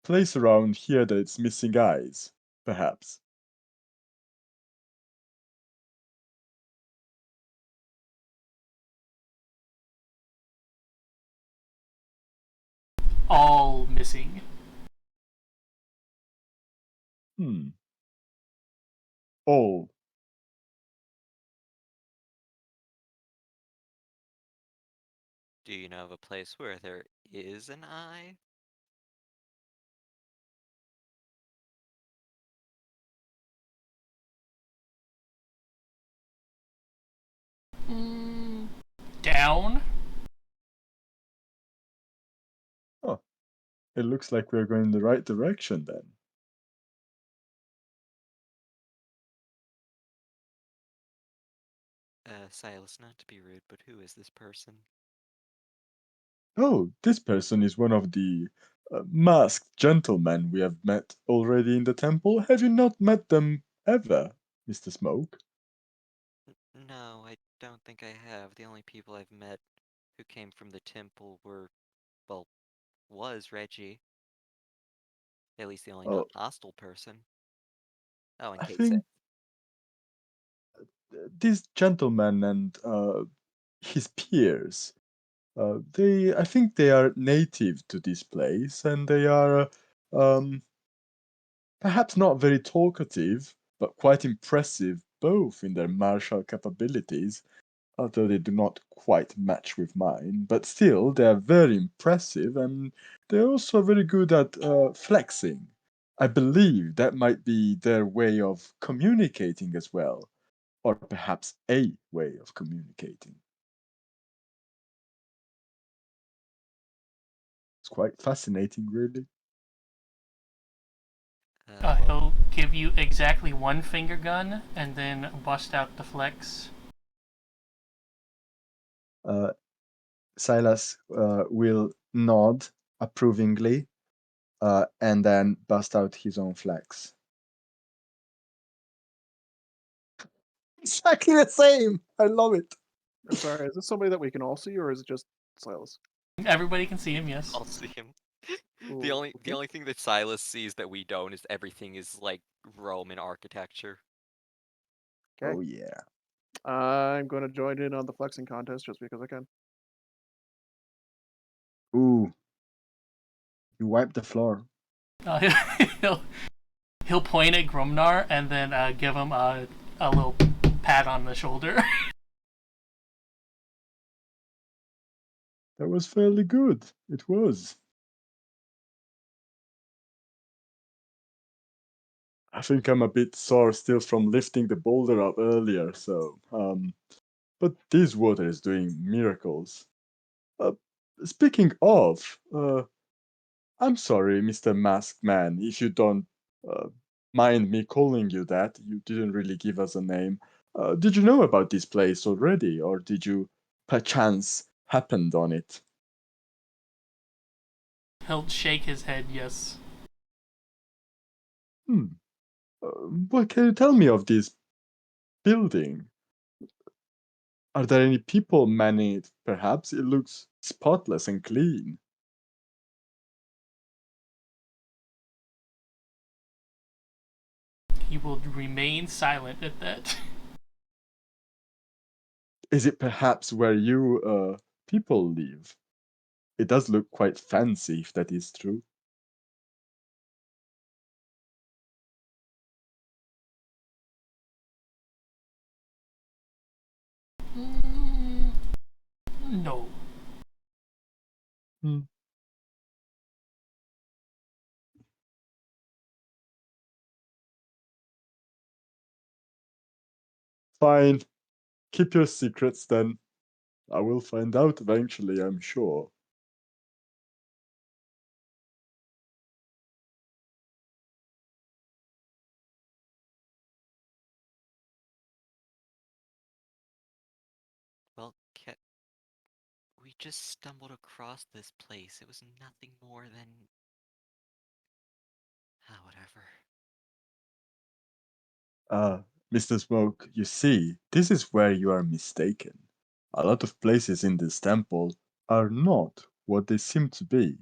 place around here that it's missing eyes, perhaps? All missing. All. Do you know of a place where there is an eye? Down. Oh, it looks like we're going in the right direction then. Silas, not to be rude, but who is this person? Oh, this person is one of the masked gentlemen we have met already in the temple. Have you not met them ever, Mr. Smoke? No, I don't think I have. The only people I've met who came from the temple were, well, was Reggie. At least the only Oh, non-hostile person. Oh, and I Kate said. think this gentleman and his peers, I think they are native to this place, and they are um, perhaps not very talkative, but quite impressive both in their martial capabilities, although they do not quite match with mine. But still, they are very impressive, and they're also very good at flexing. I believe that might be their way of communicating as well, or perhaps a way of communicating. It's quite fascinating, really. Well, He'll give you exactly one finger gun and then bust out the flex. Silas will nod approvingly and then bust out his own flex. Exactly the same. I love it. I'm sorry, is this somebody that we can all see, or is it just Silas? Everybody can see him, yes. I'll see him. Ooh, The okay. only thing that Silas sees that we don't is everything is like Roman architecture. Okay. Oh yeah. I'm going to join in on the flexing contest just because I can. Ooh. You wipe the floor. He'll, he'll point at Grumnar and then give him a little pat on the shoulder. That was fairly good. It was. I think I'm a bit sore still from lifting the boulder up earlier, so but this water is doing miracles. Uh, Speaking of, I'm sorry, Mr. Masked Man, if you don't uh, mind me calling you that. You didn't really give us a name. Did you know about this place already, or did you perchance happened on it? He'll shake his head, yes. Hmm. What can you tell me of this building? Are there any people manning it? Perhaps it looks spotless and clean. He will remain silent at that. Is it perhaps where you people live? It does look quite fancy, if that is true. No. Hmm. Fine. Keep your secrets then. I will find out eventually, I'm sure. Well, we just stumbled across this place. It was nothing more than. Ah, whatever. Mr. Smoke, you see, this is where you are mistaken. A lot of places in this temple are not what they seem to be.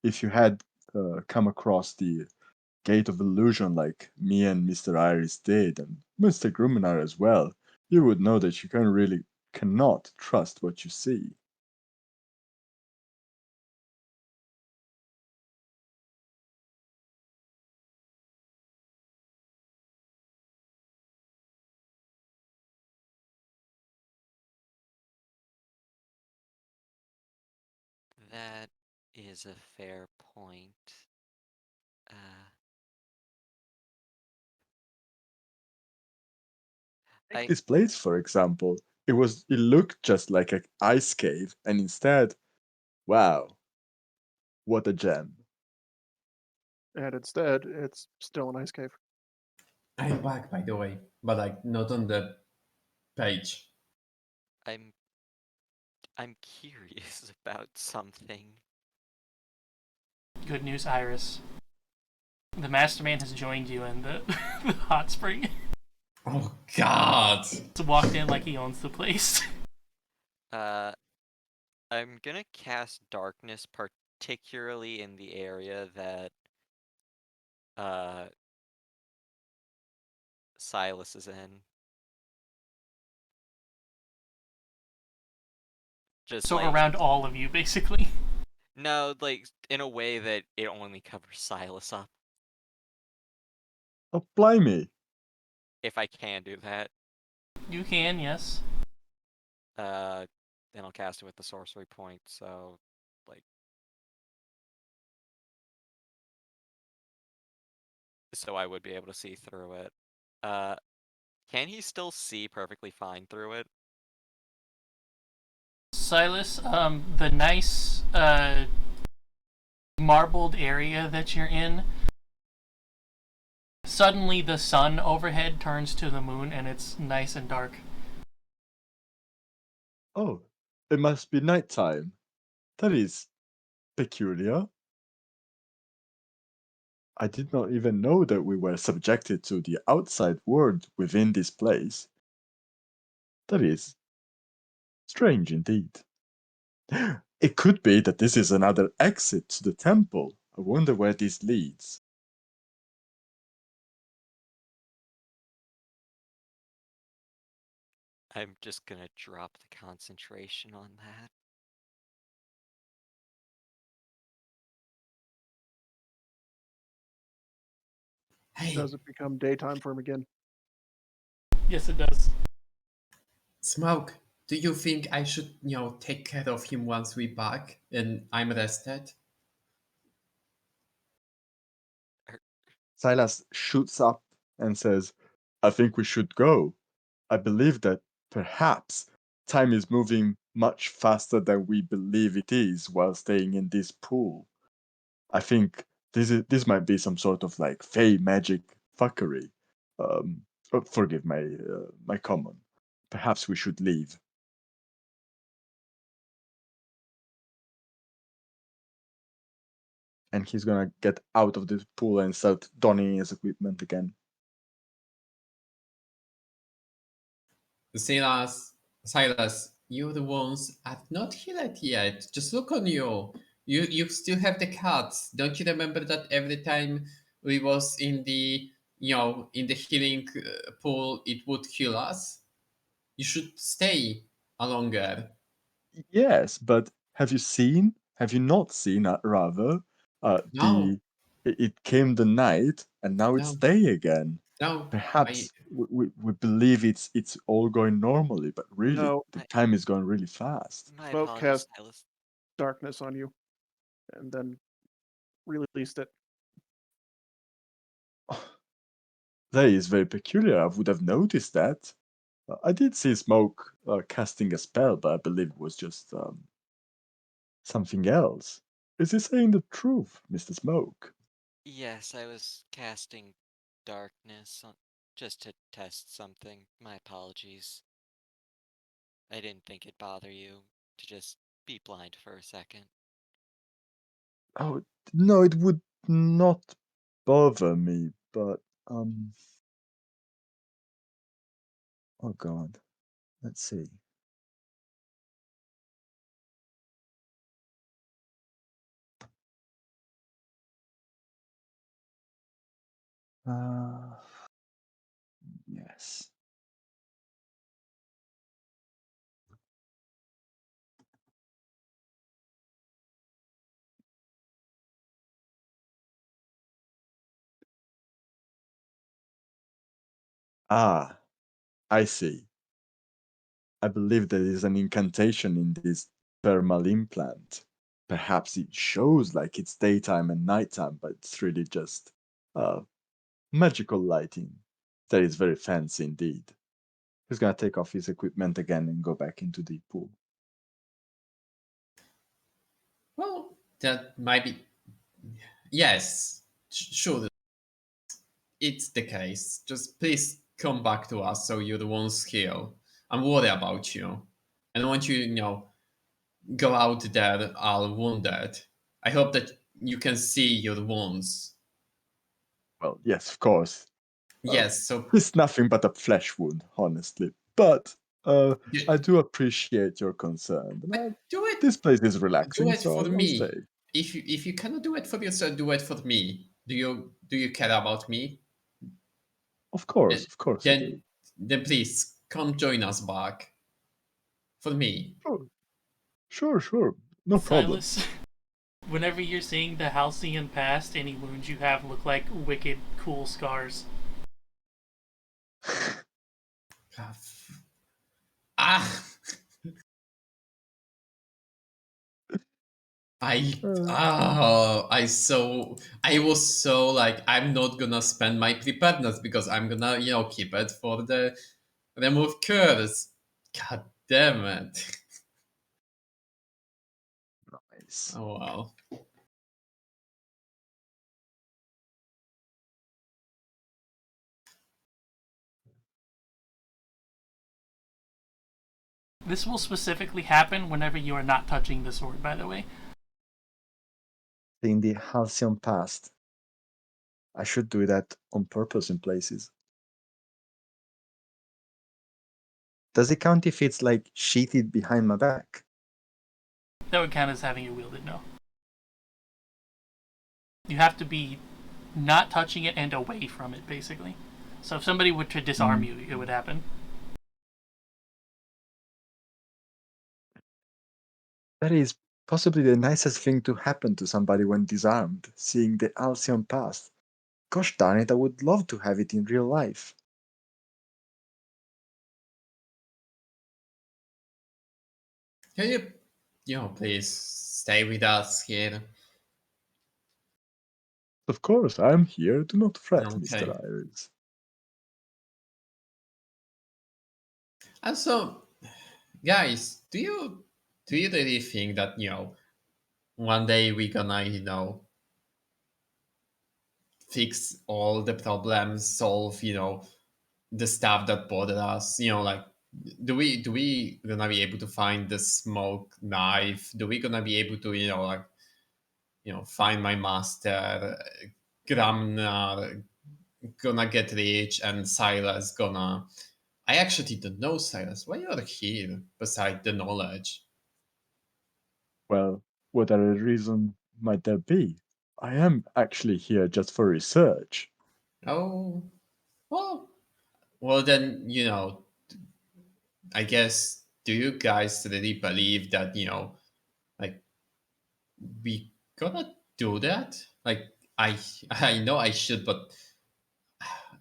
If you had come across the Gate of Illusion like me and Mr. Iris did, and Mr. Gruminar as well, you would know that you cannot trust what you see. That is a fair point. Take this place, for example. it looked just like an ice cave, and instead, wow, what a gem. And instead, it's still an ice cave. I'm back, by the way, but like not on the page. I'm curious about something. Good news, Iris. The Masterman has joined you in the, the hot spring. Oh God! He's walked in like he owns the place. I'm gonna cast darkness, particularly in the area that Silas is in. Just So like around all of you, basically. no, like in a way that it only covers Silas up. Oh, blimey. If I can do that, You can, yes. then I'll cast it with the sorcery point. So, like, so I would be able to see through it. Can he still see perfectly fine through it? Silas, the nice, marbled area that you're in, suddenly the sun overhead turns to the moon and it's nice and dark. Oh, it must be nighttime. That is peculiar. I did not even know that we were subjected to the outside world within this place. That is strange indeed. It could be that this is another exit to the temple. I wonder where this leads. I'm just gonna drop the concentration on that. Hey, Does it become daytime for him again? Yes, it does. Smoke. Do you think I should, take care of him once we back and I'm rested? Silas shoots up and says, I think we should go. I believe that perhaps time is moving much faster than we believe it is while staying in this pool. I think this might be some sort of like fey magic fuckery. Forgive my common. Perhaps we should leave. And he's gonna get out of the pool and start donning his equipment again. Silas, your wounds are not healed yet. Just look on you. You still have the cuts. Don't you remember that every time we was in the in the healing pool, it would heal us? You should stay longer. Yes, but have you seen? Have you not seen, rather? No, It came the night, and now it's no, day again. no. I Perhaps we believe it's all going normally, but really, No, the time is going really fast. My Smoke apologies, cast Silas. darkness on you, and then released it. That is very peculiar. I would have noticed that. I did see Smoke casting a spell, but I believe it was just something else. Is he saying the truth, Mr. Smoke? Yes, I was casting darkness just to test something. My apologies. I didn't think it'd bother you to just be blind for a second. Oh, no, it would not bother me, but, um... Oh god. Let's see. Uh... Yes. Ah, I see. I believe there is an incantation in this thermal implant. Perhaps it shows like it's daytime and nighttime, but it's really just uh, magical lighting. That is very fancy indeed. He's gonna take off his equipment again and go back into the pool. Well, that might be. Yes, sure. It's the case. Just please come back to us so you're the ones here. I'm worried about you. I don't want you, go out there all wounded. I hope that you can see your wounds. Well, yes, of course. Yes, so It's nothing but a flesh wound, honestly. But I do appreciate your concern. do it. This place is Do relaxing, it so for I'll me. stay. If you cannot do it for yourself, do it for me. Do you care about me? Of course I do. Then please come join us back. For me. Sure. No problem. Silas, whenever you're seeing the halcyon past, any wounds you have look like wicked cool scars. Ah. I was so like, I'm not gonna spend my preparedness because I'm gonna keep it for the remove curse. God damn it. Nice. Oh well. This will specifically happen whenever you are not touching the sword, by the way. In the halcyon past. I should do that on purpose in places. Does it count if it's like sheathed behind my back? That would count as having it wielded, no. You have to be not touching it and away from it, basically. So if somebody were to disarm you, it would happen. That is possibly the nicest thing to happen to somebody when disarmed, seeing the halcyon past. Gosh darn it, I would love to have it in real life. Can you please stay with us here? Of course, I'm here. Do not fret, Okay. Mr. Iris. And so, guys, do you really think that one day we're gonna fix all the problems, solve the stuff that bother us? Like, do we gonna be able to find the smoke knife? Do we gonna be able to find my master? Gramnar gonna get rich, and Silas gonna. I actually don't know, Silas. Why you're here beside the knowledge? Well, what other reason might there be? I am actually here just for research. Oh, well then, I guess, do you guys really believe that, like, we gonna do that? Like, I I know I should, but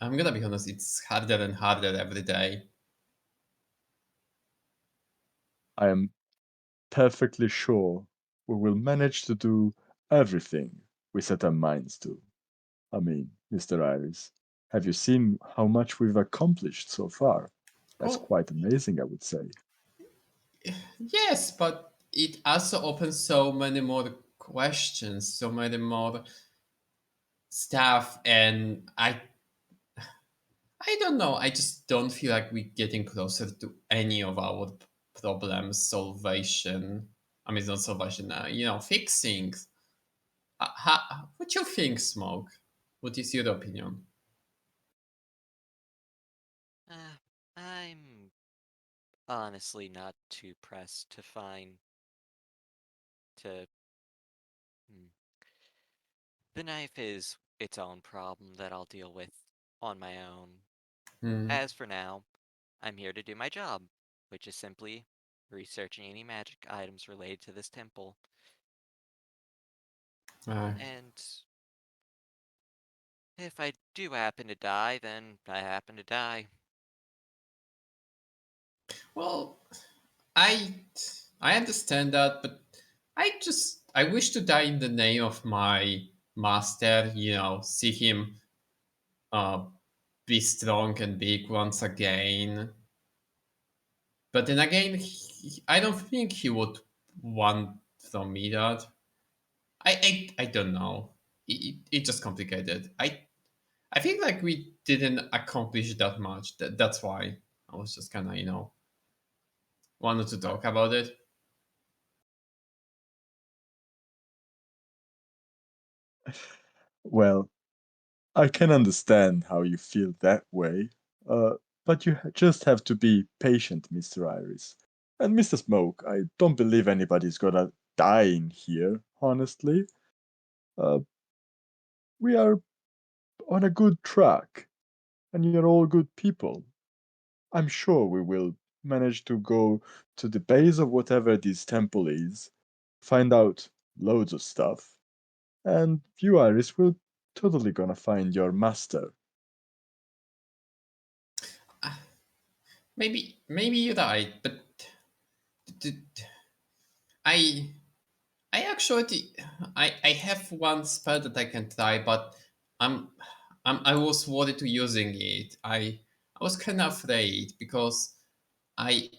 I'm gonna be honest, it's harder and harder every day. I am perfectly sure we will manage to do everything we set our minds to. I mean, Mr. Iris, have you seen how much we've accomplished so far? That's Oh, quite amazing, I would say. yes, but it also opens so many more questions, so many more stuff, and I don't know. I just don't feel like we're getting closer to any of our problems salvation. I mean, not salvation. Fixing. What you think, Smoke? What is your opinion? I'm honestly not too pressed to find to. Hmm. The knife is its own problem that I'll deal with on my own. Hmm. As for now, I'm here to do my job, which is simply researching any magic items related to this temple. And if I do happen to die, then I happen to die. Well, I I understand that, but I wish to die in the name of my master. See him uh be strong and big once again. But then again, I don't think he would want from me that. I don't know. It just complicated. I think like we didn't accomplish that much. That's why I was just kind of wanted to talk about it. Well, I can understand how you feel that way, but you just have to be patient, Mr. Iris. And Mr. Smoke, I don't believe anybody's gonna die in here, honestly. Uh, we are on a good track, and you're all good people. I'm sure we will manage to go to the base of whatever this temple is, find out loads of stuff, and you, Iris, will totally gonna find your master. Maybe you're right, but I I actually I have one spell that I can try, but I'm I was worried to using it. I was kind of afraid because I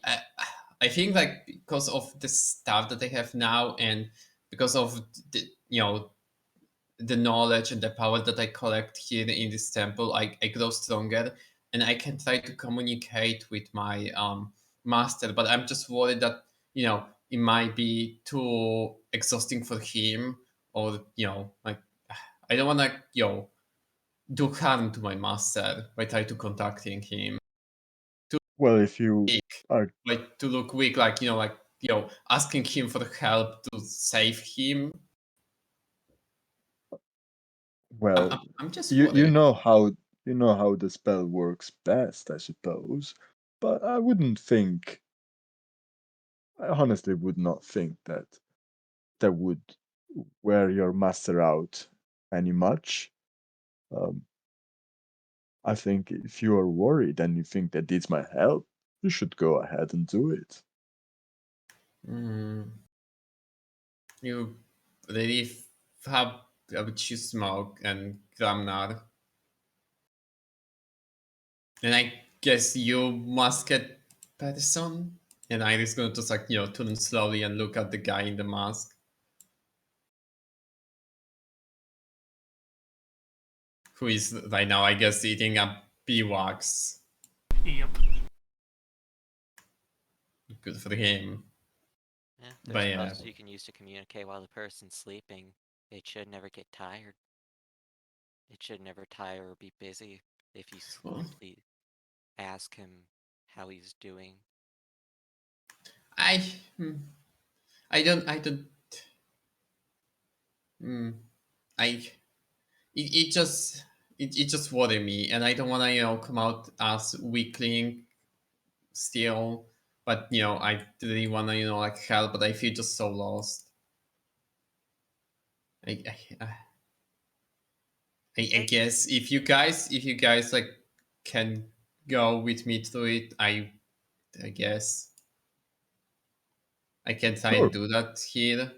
I think like because of the stuff that I have now and because of the knowledge and the power that I collect here in this temple, I grow stronger and I can try to communicate with my master. But I'm just worried that it might be too exhausting for him, or like I don't want to do harm to my master by trying to contacting him. Well, if you Weak, are like to look weak, like asking him for help to save him. well, I'm just you worried. you know how the spell works best, I suppose. But I honestly would not think that would wear your master out any much. Um, I think if you are worried and you think that this might help, you should go ahead and do it. Mm, you really have about you smoke and Gramnar. And I guess you must get Patterson. And Iris gonna just like, turn slowly and look at the guy in the mask. Who is right now, I guess, eating a beeswax. Yep. Good for him. Yeah, But there's yeah. spells you can use to communicate while the person's sleeping. It should never get tired. It should never tire or be busy if you Well, simply ask him how he's doing. I hmm, I don't I it just worried me, and I don't want to come out as weakling still, but I really want to like help, but I feel just so lost. I I guess if you guys like can go with me through it, I guess I can try and Sure. do that here.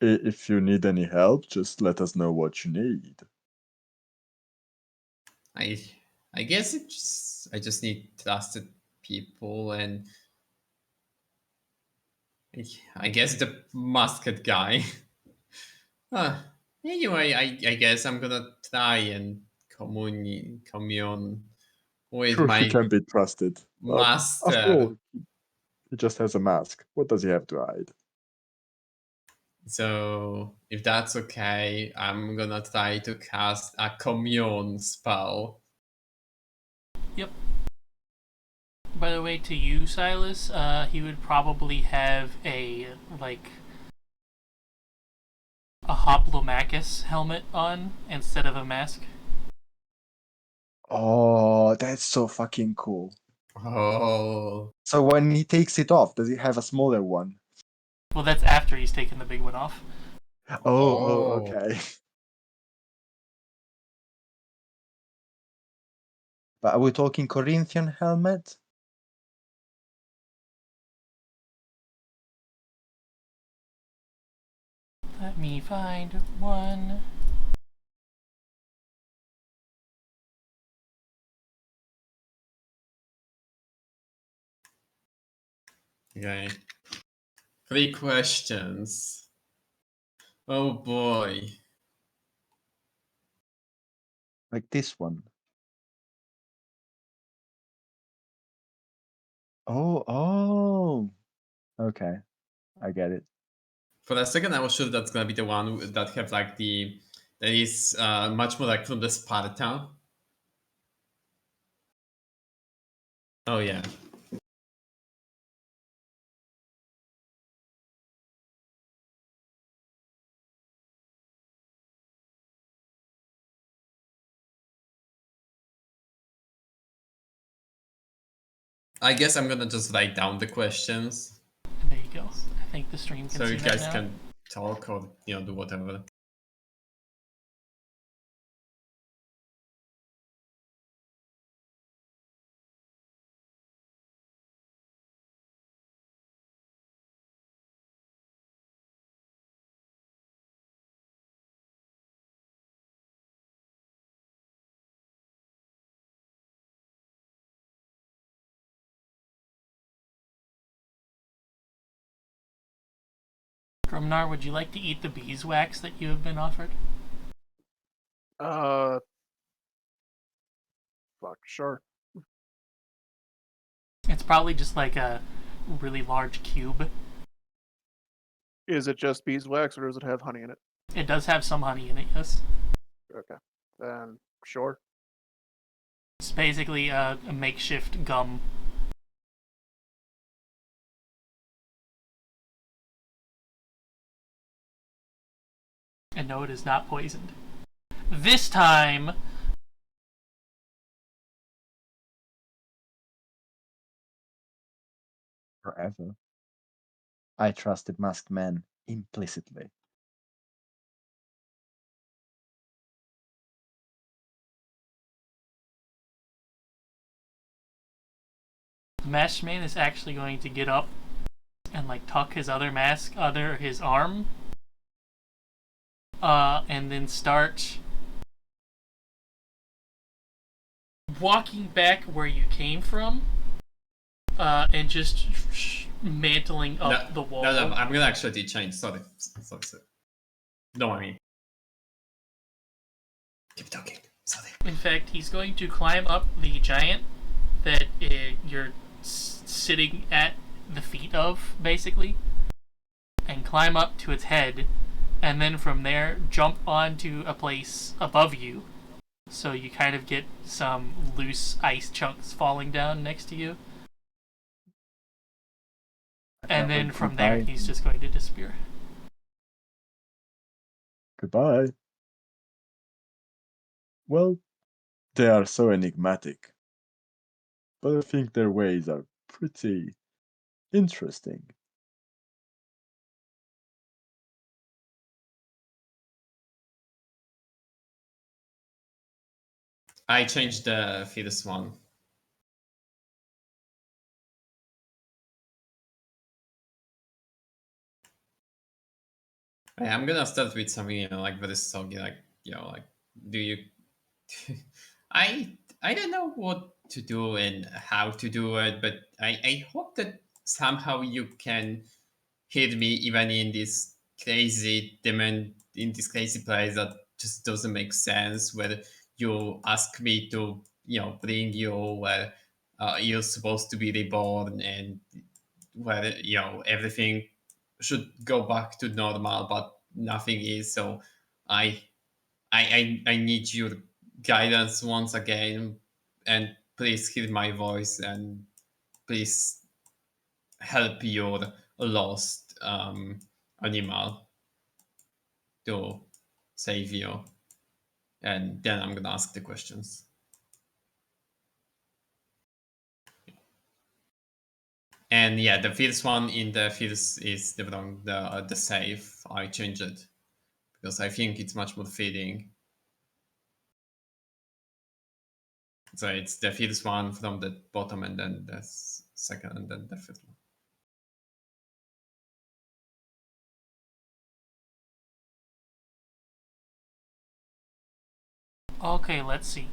If you need any help, just let us know what you need. I I guess I just need trusted people, and I guess the musket guy. Anyway, I guess I'm gonna try and commune with Sure, he my can be trusted. After master. all, he just has a mask. What does he have to hide? So if that's okay, I'm gonna try to cast a commune spell. Yep. By the way, to you, Silas, he would probably have a Hoplomachus helmet on instead of a mask. Oh, that's so fucking cool. Oh, So when he takes it off, does he have a smaller one? Well, that's after he's taken the big one off. Oh, okay. But are we talking Corinthian helmet? Let me find one. Okay. 3 questions. Oh boy. Like this one. Oh. Okay, I get it. For a second, I was sure that's gonna be the one that have like that is much more like from the Sparta. Oh yeah. I guess I'm gonna just write down the questions There you go. I think the stream can so see you that guys now. can talk or do whatever. Grumnar, would you like to eat the beeswax that you have been offered? Fuck, sure. It's probably just like a really large cube. Is it just beeswax or does it have honey in it? It does have some honey in it, yes. Okay. Then, sure. It's basically a makeshift gum. And no, it is not poisoned. This time, Forever. I trusted masked men implicitly. the masked man is actually going to get up and like tuck his other mask under his arm. And then start walking back where you came from. And just mantling up the wall. No, I'm gonna actually change. Sorry. Don't worry. Keep talking. Sorry. In fact, he's going to climb up the giant that you're sitting at the feet of, basically, and climb up to its head, and then from there jump onto a place above you, so you kind of get some loose ice chunks falling down next to you. And then from there, he's just going to disappear. Goodbye. Well, they are so enigmatic. But I think their ways are pretty interesting. I changed the first one. I'm gonna start with something like very soggy, like like do you? I don't know what to do and how to do it, but I hope that somehow you can hit me even in this crazy demand in this crazy place that just doesn't make sense. Where you ask me to bring you where you're supposed to be reborn and where everything should go back to normal, but nothing is. So I I need your guidance once again, and please hear my voice and please help your lost animal to save you. And then I'm gonna ask the questions. And yeah, the first one in the first is the wrong, the save. I changed it because I think it's much more fitting. So it's the first one from the bottom, and then the second, and then the fifth one. Okay, let's see.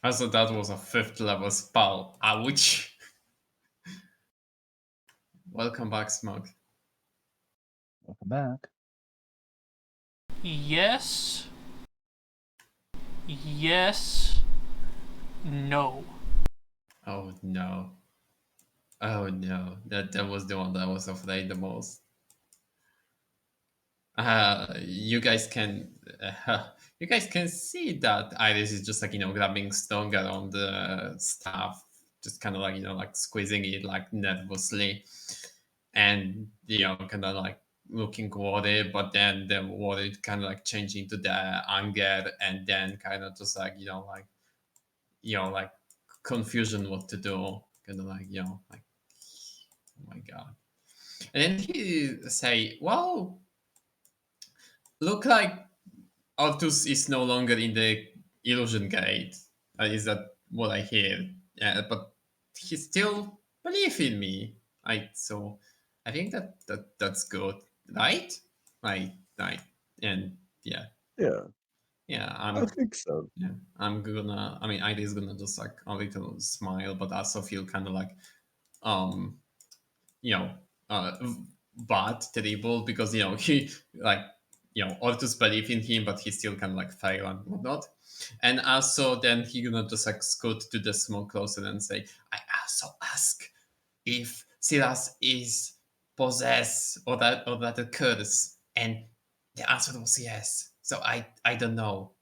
Also, that was a 5th level spell. Ouch. Welcome back, Smug. Welcome back. Yes. Yes. No. Oh no. Oh no. That was the one that I was afraid the most. You guys can you guys can see that Iris is just like, grabbing stronger on the staff, just kind of like, like squeezing it like nervously, and kind of like looking worried, but then the worry kind of like changing to the anger, and then kind of just like, like confusion what to do, kind of like, like, oh my god. And then he say, well, look like Artus is no longer in the illusion gate. Is that what I hear? Yeah, but he still believe in me. So I think that's good, right? Right, and yeah, Yeah, yeah. I think so. Yeah, I'm gonna. I mean, Ida's gonna just like a little smile, but also feel kind of like, um, you know, uh, bad, terrible, because he like, Ortus believe in him, but he still kind of like fail and whatnot. And also, then he gonna just like scoot to the small closer and say, I also ask if Silas is possessed or that occurs, and the answer was yes. So I don't know.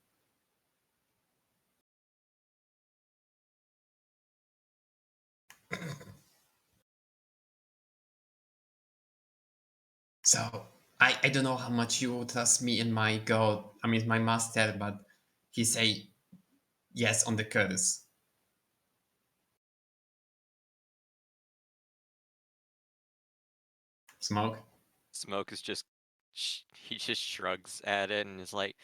So I don't know how much you trust me in my god. I mean my master, but he say yes on the curse. Smoke. Smoke is just he just shrugs at it and is like,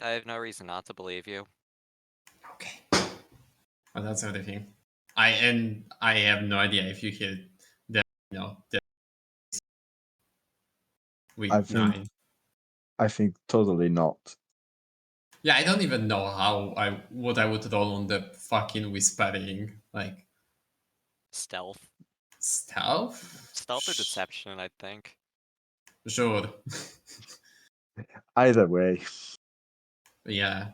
I have no reason not to believe you. Okay. Well, that's everything. I have no idea if you hear the the week I think 9. I think totally not. Yeah, I don't even know how I would roll on the fucking whispering, like Stealth. stealth. Stealth or deception, I think. Sure. Either way. Yeah.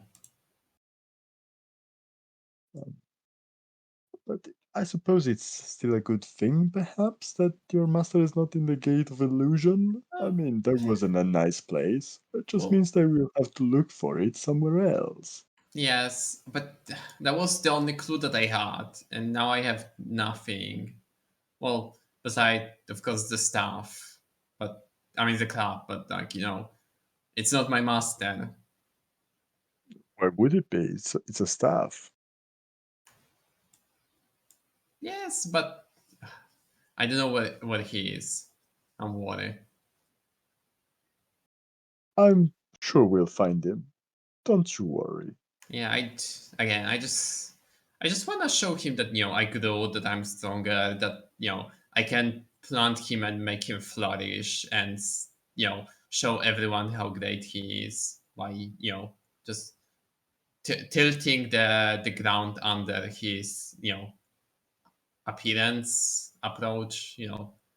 But I suppose it's still a good thing, perhaps, that your master is not in the Gate of Illusion. I mean, that wasn't a nice place. It just Well, means that we'll have to look for it somewhere else. yes, but that was the only clue that I had, and now I have nothing. Well, beside, of course, the staff, but I mean the club, but like, it's not my master. Where would it be? It's a staff. Yes, but I don't know what he is. I'm worried. I'm sure we'll find him. Don't you worry. Yeah, I just want to show him that I grow, that I'm stronger, that I can plant him and make him flourish, and show everyone how great he is by just tilting the ground under his appearance, approach,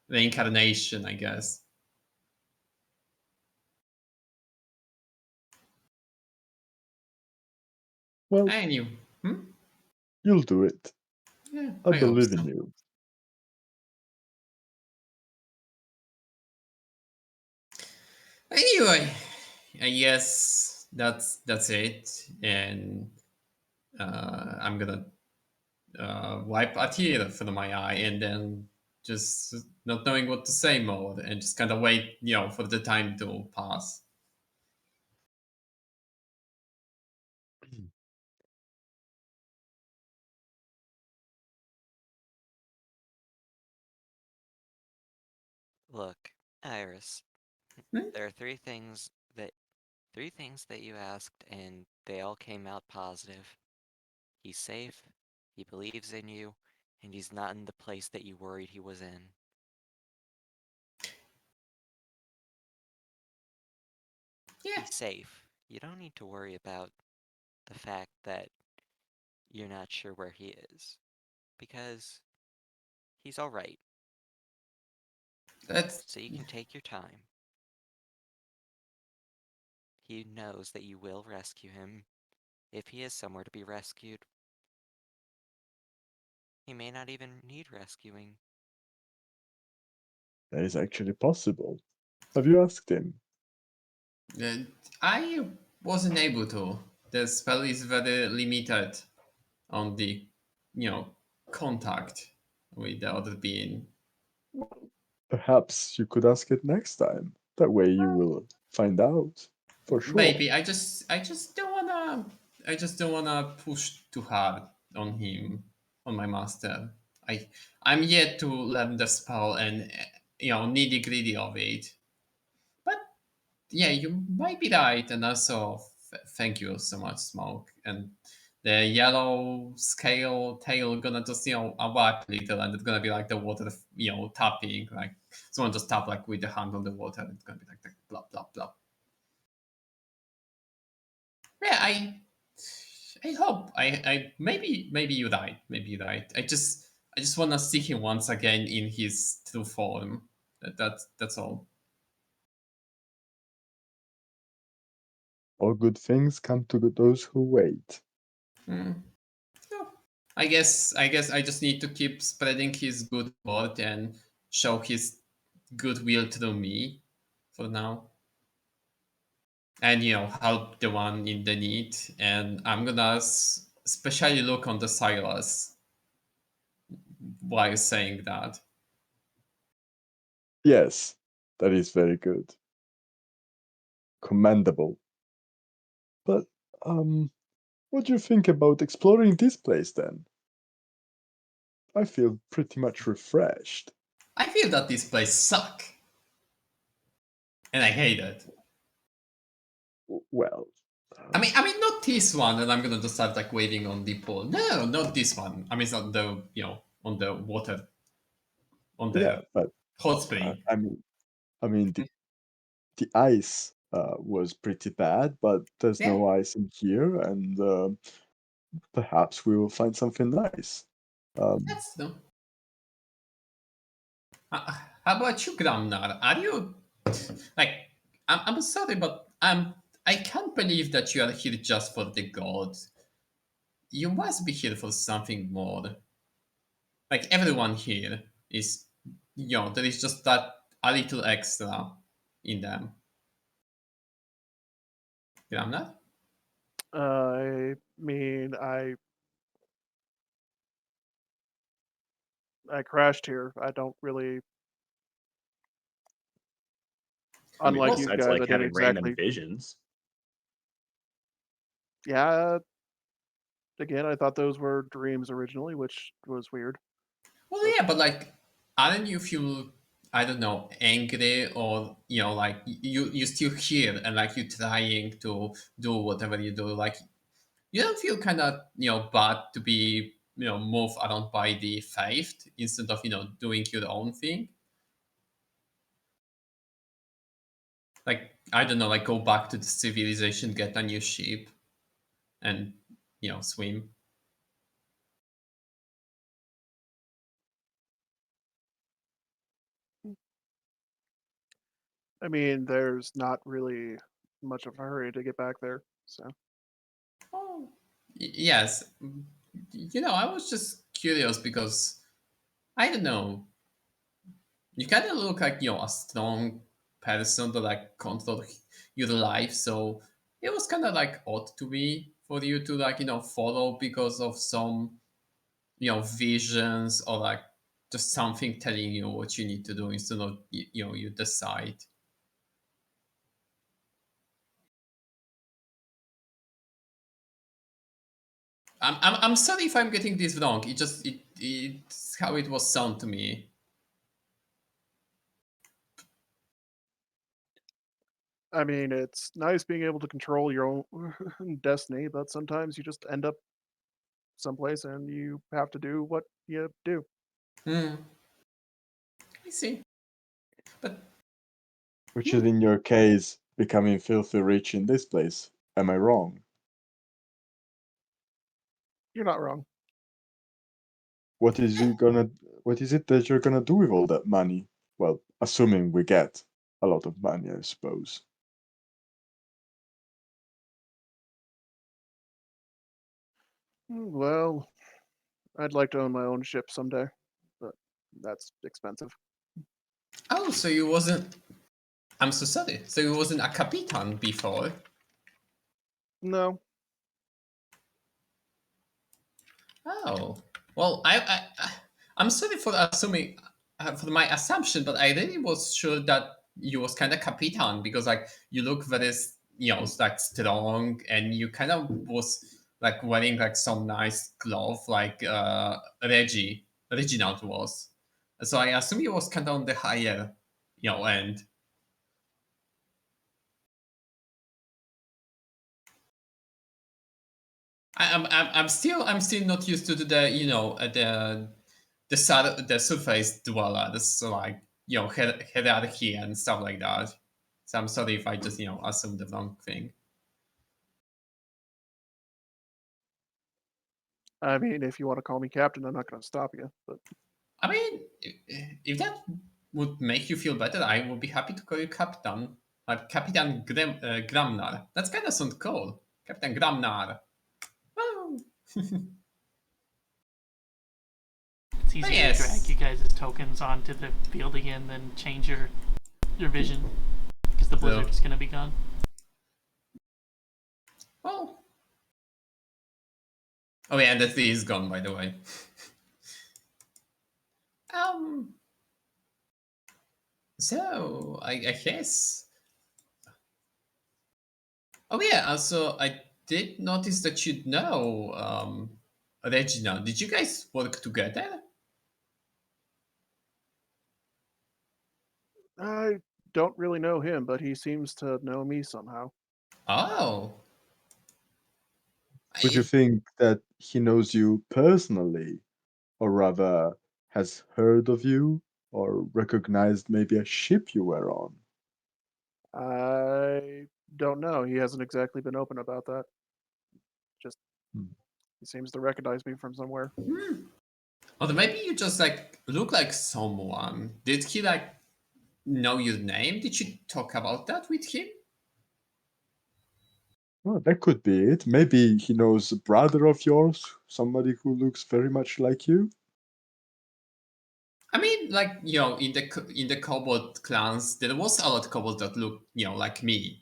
reincarnation, I guess. Well, And you, you'll do it. yeah, I I hope believe in so. you. Anyway, I guess that's it, and I'm gonna wipe a tear from my eye, and then just not knowing what to say more, and just kind of wait, for the time to pass. Look, Iris, Hmm? there are three things that you asked, and they all came out positive. He's safe, he believes in you, and he's not in the place that you worried he was in. Yeah, He's safe. You don't need to worry about the fact that you're not sure where he is, because he's all right. That's So you can take your time. He knows that you will rescue him if he is somewhere to be rescued. He may not even need rescuing. That is actually possible. Have you asked him? I wasn't able to. The spell is very limited on the, contact with the other being. Perhaps you could ask it next time. That way you will find out for sure. Maybe I just don't wanna push too hard on him, on my master. I'm yet to learn the spell and nitty gritty of it. But yeah, you might be right, and also thank you so much, Smoke. And the yellow scale tail gonna just whack a little, and it's gonna be like the water tapping, like someone just tap like with the hand on the water. It's gonna be like the blah blah blah. Yeah, I hope I maybe you're right. Maybe you're right. I just wanna see him once again in his true form. That's all. All good things come to those who wait. Hmm. So, I guess I just need to keep spreading his good word and show his goodwill through me for now. And help the one in the need. And I'm gonna especially look on the Silas while saying that. Yes, that is very good. Commendable. But, what do you think about exploring this place then? I feel pretty much refreshed. I feel that this place suck. And I hate it. Well, I mean, not this one, and I'm gonna just start like waving on the pole. No, not this one. I mean, it's not the on the water, on the yeah, but hot spring. I mean the ice was pretty bad, but there's Yeah, no ice in here, and perhaps we will find something nice. that's no. How about you, Gramnar? Are you like? I'm sorry, but I can't believe that you are here just for the gods. You must be here for something more. Like everyone here is, there is just that a little extra in them. Gramnar? I mean, I crashed here. I don't really, I mean, unlike you besides guys, I like didn't having random exactly. visions. Yeah. Again, I thought those were dreams originally, which was weird. Well, yeah, but like, aren't you feel, I don't know, angry or like you still here and like you trying to do whatever you do, like you don't feel kind of bad to be moved around by the faith instead of doing your own thing. Like I don't know, like go back to the civilization, get a new ship, and swim. I mean, there's not really much of a hurry to get back there. So Oh, yes. I was just curious because I don't know. You kind of look like a strong person that like control your life. So it was kind of like odd to me for you to like follow because of some visions or like just something telling you what you need to do instead of you decide. I'm sorry if I'm getting this wrong. It's how it was sound to me. I mean, it's nice being able to control your own destiny, but sometimes you just end up someplace and you have to do what you do. Hmm. I see. But Which is in your case becoming filthy rich in this place. Am I wrong? You're not wrong. What is it that you're gonna do with all that money? Well, assuming we get a lot of money, I suppose. Well, I'd like to own my own ship someday, but that's expensive. Oh, so you wasn't. I'm so sorry. So you wasn't a capitan before. No, Oh, well, I'm sorry for assuming for my assumption, but I really was sure that you was kind of capitan because like you look very, like strong, and you kind of was like wearing like some nice glove like Reginald was. So I assume you was kind of on the higher, end. I'm still not used to the the surface dwellers, so like hierarchy and stuff like that. So I'm sorry if I just assumed the wrong thing. I mean, if you want to call me captain, I'm not going to stop you. But I mean, if that would make you feel better, I would be happy to call you Captain, like Captain Gramnar. That's kind of sound cool, Captain Gramnar. Well, It's easier yes. to drag you guys' tokens onto the field again than change your vision because the blizzard is going to be gone. Well. Oh yeah, and that is gone, by the way. So I guess. Oh yeah, also I did notice that you know Regina. Did you guys work together? I don't really know him, but he seems to know me somehow. Oh. Would you think that he knows you personally, or rather has heard of you, or recognized maybe a ship you were on? I don't know. He hasn't exactly been open about that. Just he seems to recognize me from somewhere. Or maybe you just like look like someone. Did he like know your name? Did you talk about that with him? Well, that could be it. Maybe he knows a brother of yours, somebody who looks very much like you. I mean, like in the kobold clans, there was a lot of kobolds that looked like me.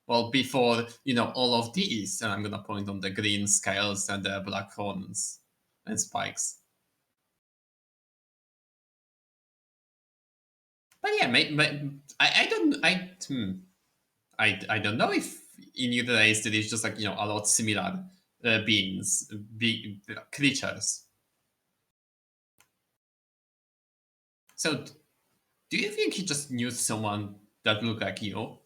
Well, before all of these, and I'm gonna point on the green scales and the black horns and spikes. But yeah, I don't know if in your race there is just like a lot similar beings, creatures. So, do you think he just knew someone that looked like you?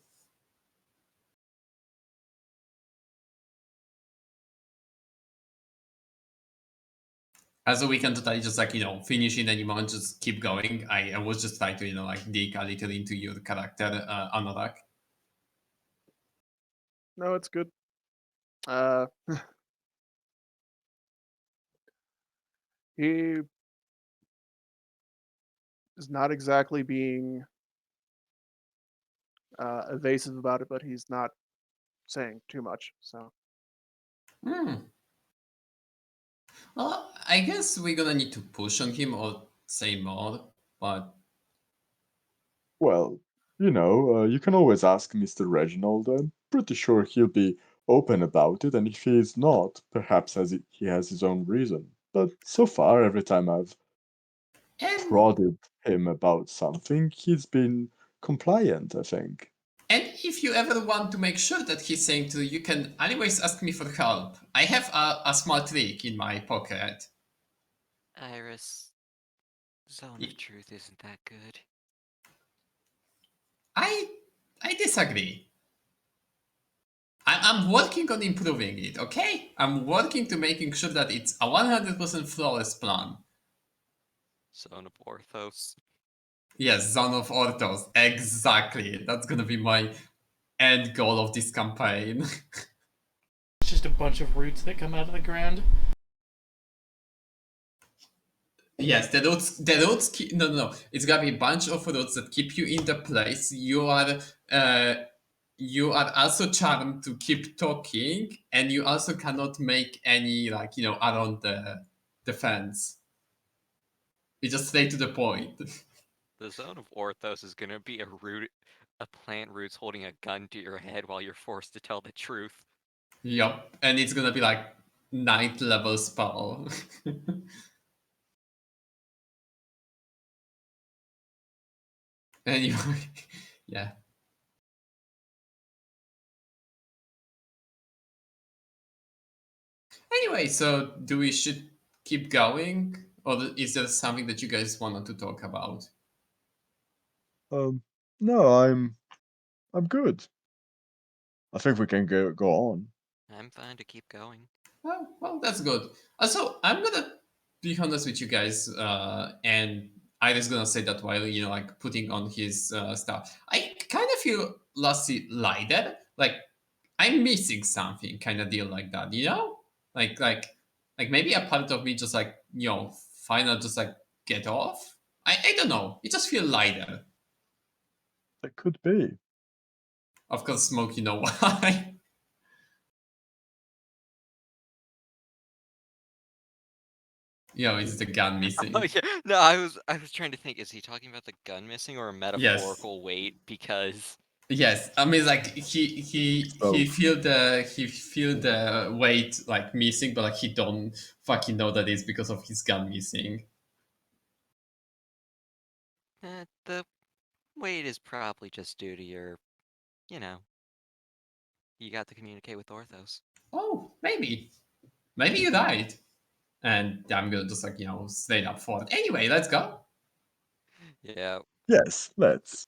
As a we can totally just like finish in any moment, just keep going. I was just trying to like dig a little into your character, Anorak. No, it's good. He is not exactly being evasive about it, but he's not saying too much. So Well, I guess we're gonna need to push on him or say more, but Well, you can always ask Mr. Reginald. I'm pretty sure he'll be open about it, and if he is not, perhaps he has his own reason. But so far, every time I've and prodded him about something, he's been compliant, I think. and if you ever want to make sure that he's saying to you, you can always ask me for help. I have a small trick in my pocket. Iris, Zone of Truth isn't that good. I disagree. I'm working on improving it, okay? I'm working to making sure that it's a 100% flawless plan. Zone of Orthos. Yes, Zone of Orthos. Exactly. That's gonna be my end goal of this campaign. bunch of roots that come out of the ground. Yes, the roots keep, no. It's gonna be a bunch of roots that keep you in the place. You are also charmed to keep talking, and you also cannot make any around the fence. It's just straight to the point. The zone of Orthos is gonna be a plant roots holding a gun to your head while you're forced to tell the truth. Yup, and it's gonna be like 9th level spell. Anyway, yeah. Anyway, so do we should keep going, or is there something that you guys wanted to talk about? No, I'm good. I think we can go on. I'm fine to keep going. Well, that's good. So I'm gonna be honest with you guys, and Iris gonna say that while like putting on his stuff. I kind of feel lighter, like I'm missing something, kind of deal like that, like maybe a part of me just like final just like get off. I don't know. It just feel lighter. That could be. Of course, Smoke, you know why. It's the gun missing. Oh yeah, no, I was trying to think. Is he talking about the gun missing or a metaphorical weight? Because yes, I mean like he feel the weight like missing, but like he don't fucking know that it's because of his gun missing. the weight is probably just due to your, you got to communicate with Orthos. Oh, maybe you're right. And I'm gonna just like straight up for it. Anyway, let's go. Yeah. Yes, let's.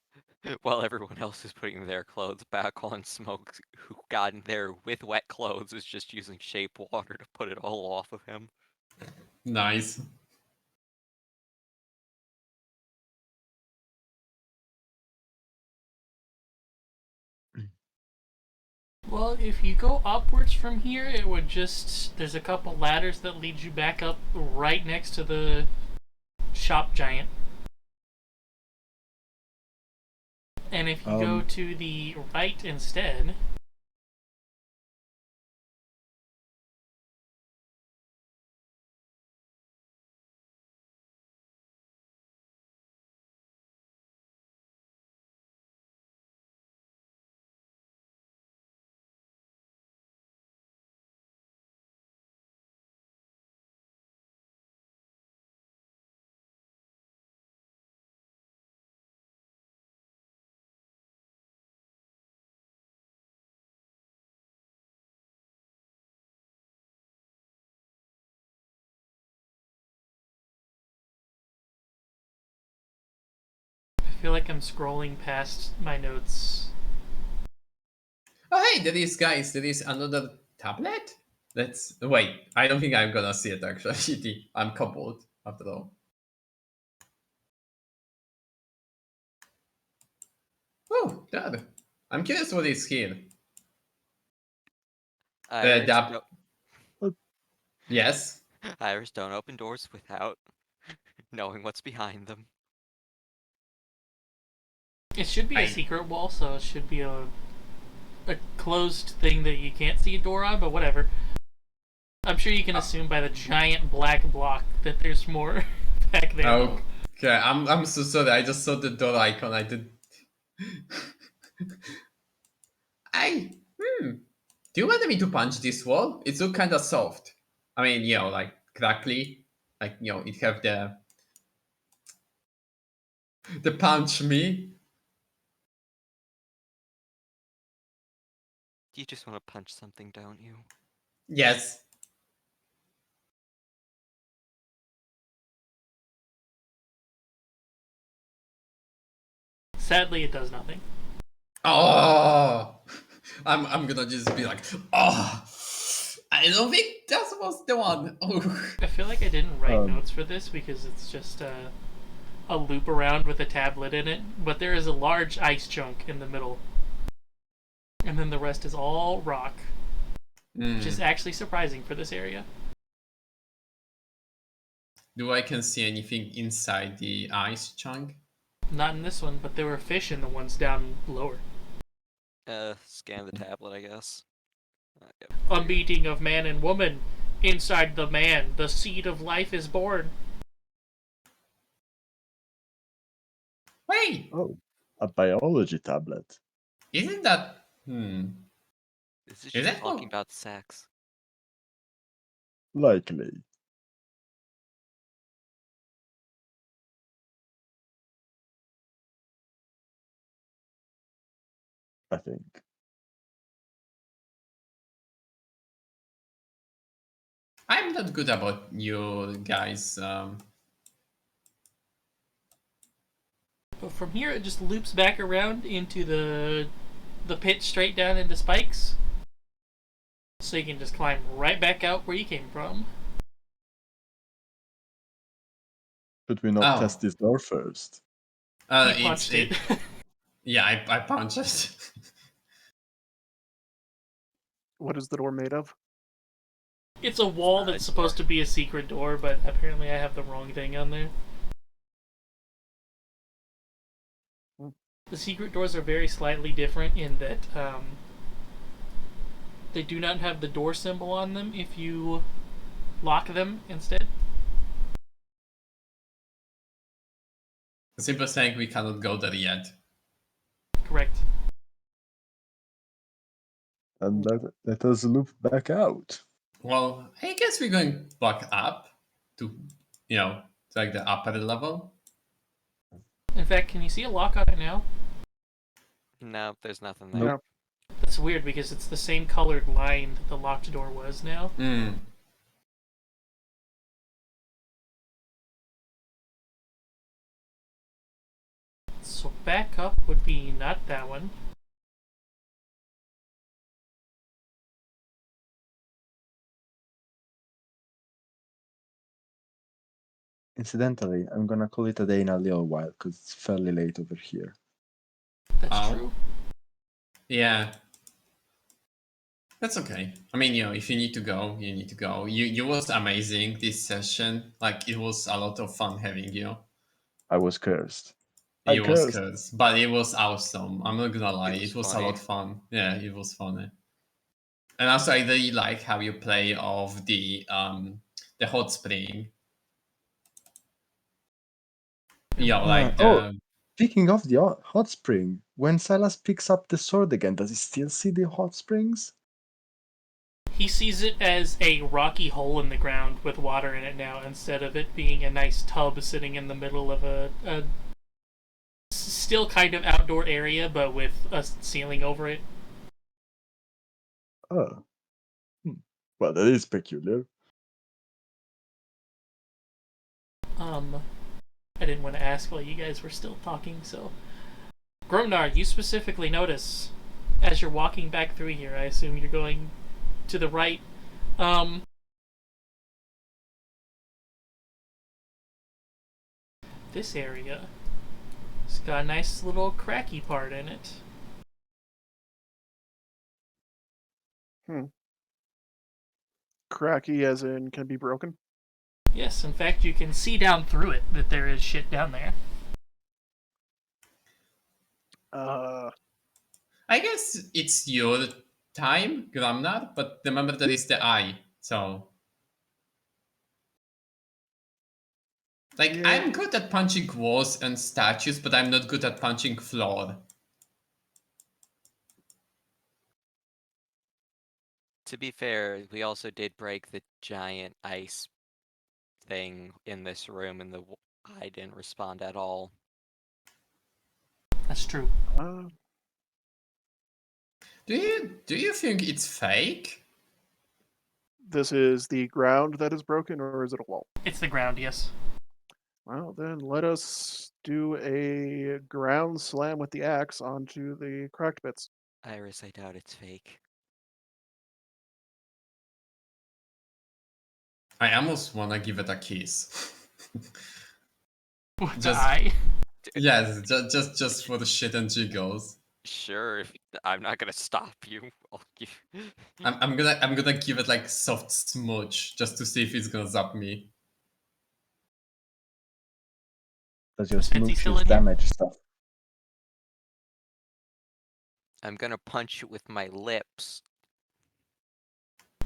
While everyone else is putting their clothes back on, Smoke, who got in there with wet clothes, is just using shape water to put it all off of him. Nice. Well, if you go upwards from here, it would there's a couple ladders that lead you back up right next to the shop giant. And if you go to the right instead, I feel like I'm scrolling past my notes. Oh hey, there is another tablet. Wait. I don't think I'm gonna see it actually. I'm coupled after all. Oh, Dad. I'm curious what is here. Iris, Yes. Iris, don't open doors without knowing what's behind them. It should be a secret wall, so it should be a closed thing that you can't see a door on, but whatever. I'm sure you can assume by the giant black block that there's more back there. Okay, I'm so sorry. I just saw the door icon. I did. Do you want me to punch this wall? It's look kind of soft. I mean, like crackly. Like it have the punch me. You just want to punch something, don't you? Yes. Sadly, it does nothing. Oh, I'm gonna just be like, oh, I don't think that was the one. Oh. I feel like I didn't write notes for this because it's just a loop around with a tablet in it, but there is a large ice chunk in the middle. And then the rest is all rock. which is Mm. actually surprising for this area. Do I can see anything inside the ice chunk? Not in this one, but there were fish in the ones down lower. Scan the tablet, I guess. Unbeating of man and woman. Inside the man, the seed of life is born. Wait, Oh, a biology tablet. isn't that? This is Is just that talking what- about sex. Likely. I think. I'm not good about you guys. But from here, it just loops back around into the pit straight down into spikes. So you can just climb right back out where you came from. Should we not Oh. test this door first? He punched it. Yeah, I punched it. What is the door made of? It's a wall that's supposed to be a secret door, but apparently I have the wrong thing on there. The secret doors are very slightly different in that they do not have the door symbol on them if you lock them instead. Simple saying we cannot go there yet. Correct. And let us loop back out. Well, I guess we're going back up to, to like the upper level. In fact, can you see a lock on it now? No, there's nothing there. Nope. That's weird because it's the same colored line that the locked door was now. Mm. So back up would be not that one. Incidentally, I'm gonna call it a day in a little while because it's fairly late over here. That's true. Yeah. That's okay. I mean, if you need to go, you need to go. You was amazing this session. Like it was a lot of fun having you. I was cursed. It was cursed, but it was awesome. I'm not gonna lie, it was a funny. lot of fun. Yeah, it was funny. And also, I really like how you play of the hot spring. Yeah, like the. Speaking of the hot spring, when Silas picks up the sword again, does he still see the hot springs? He sees it as a rocky hole in the ground with water in it now, instead of it being a nice tub sitting in the middle of a still kind of outdoor area, but with a ceiling over it. Oh. Well, that is peculiar. I didn't want to ask while you guys were still talking, so... Gromnar, you specifically notice, as you're walking back through here, I assume you're going to the right, this area, it's got a nice little cracky part in it. Cracky as in can be broken? Yes, in fact, you can see down through it that there is shit down there. I guess it's your time, Gramnar, but remember there is the eye, so. Like, Yeah. I'm good at punching walls and statues, but I'm not good at punching floor. To be fair, we also did break the giant ice thing in this room, and the eye didn't respond at all. That's true. Do you think it's fake? This is the ground that is broken, or is it a wall? It's the ground, yes. Well, then let us do a ground slam with the axe onto the cracked bits. Iris, I doubt it's fake. I almost wanna give it a kiss. With the Just- eye. Yes, just for the shit and giggles. Sure, if I'm not gonna stop you. I'll give... I'm gonna give it like soft smudge just to see if it's gonna zap me. Does your Is Fitzy still smooches in here? damage stuff? I'm gonna punch you with my lips.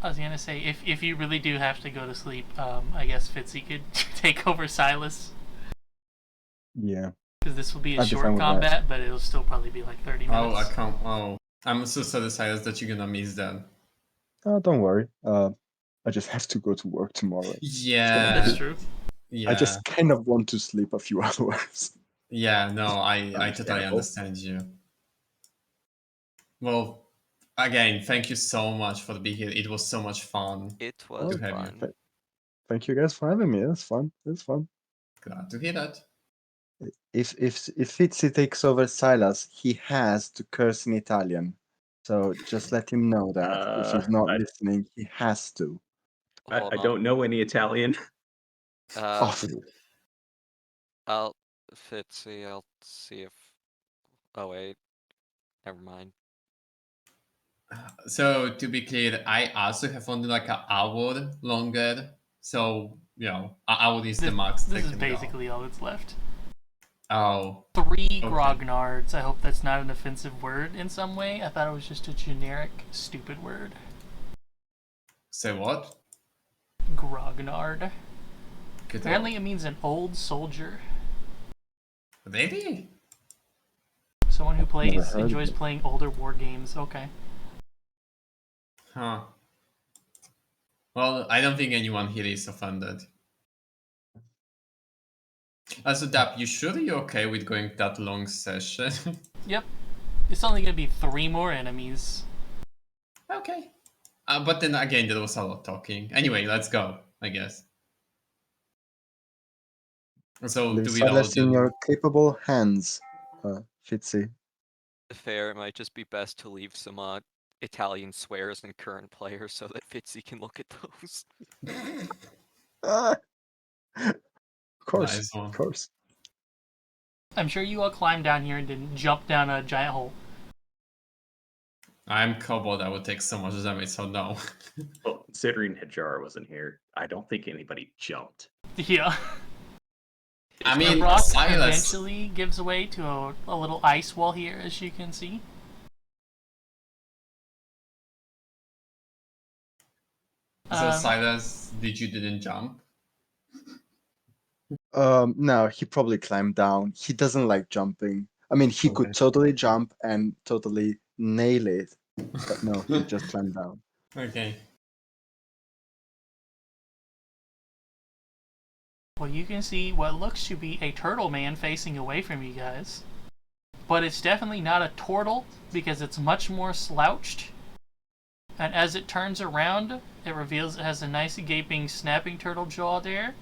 I was gonna say, if you really do have to go to sleep, I guess Fitzy could take over Silas. Yeah. Because this will be a I'd be fine short with that. combat, but it'll still probably be like 30 minutes. Oh, I can't. Oh, I'm so satisfied that you're gonna miss that. Don't worry. I just have to go to work tomorrow. Yeah, That's true. Yeah, I just kind of want to sleep a few hours. yeah. No, I totally Understandable. understand you. Well, again, thank you so much for being here. It was so much fun. It was to have you. fun. Thank you guys for having me. It's fun. It's fun. Glad to hear that. If Fitzy takes over Silas, he has to curse in Italian. So just let him know that if he's not I- listening, he has to. Hold I on. don't know any Italian. Oh, I'll Fitzy. I'll see if. Oh wait, never mind. So to be clear, I also have only like an hour longer. So an hour is the max. This they is can go. basically all that's left. Oh, 3 grognards. I hope that's not an offensive word in some way. I thought it was just a generic, stupid word. say what? Grognard. Good Apparently it means an old soldier. Really? Someone who Never heard of enjoys it. playing older war games. Okay. Huh. Well, I don't think anyone here is offended. Also, Dap, you sure you're okay with going that long session? Yep. It's only gonna be 3 more enemies. Okay. But then again, there was a lot talking. Anyway, let's go, I guess. So, leave do we all Silas in do... your capable hands, Fitzy. Fair. It might just be best to leave some Italian swears in current players so that Fitzy can look at those. Of course, Nice one. of course. I'm sure you all climbed down here and didn't jump down a giant hole. I'm Kobold, I would take so much damage, so no. Well, considering Hajar wasn't here, I don't think anybody jumped. Yeah. I The mean, rock Silas... eventually gives way to a little ice wall here, as you can see. So, Silas, didn't jump? No, he probably climbed down. He doesn't like jumping. I mean, he could Okay. totally jump and totally nail it, but no, he just climbed down. Okay. Well, you can see what looks to be a turtle man facing away from you guys. But it's definitely not a turtle because it's much more slouched. And as it turns around, it reveals it has a nice gaping snapping turtle jaw there.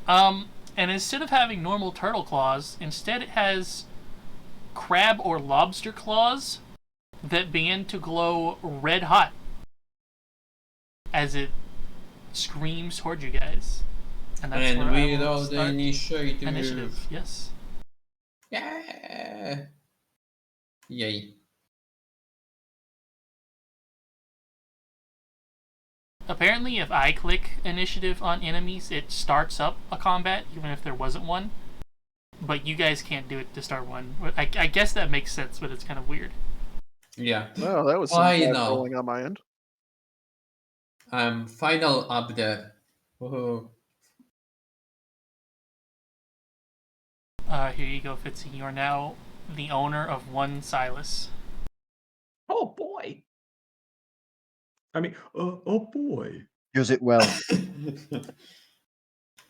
And instead of having normal turtle claws, instead it has crab or lobster claws that begin to glow red hot as it screams toward you guys. And that's where I will start initiative. Yes. Yeah. Yay. Apparently, if I click initiative on enemies, it starts up a combat, even if there wasn't one. But you guys can't do it to start one. I guess that makes sense, but it's kind of weird. Yeah. Well, that was some Why bad now? rolling on my end. I'm final up there. Woohoo. Here you go, Fitzy. You are now the owner of one Silas. Oh boy! I mean, oh boy! Use it well. That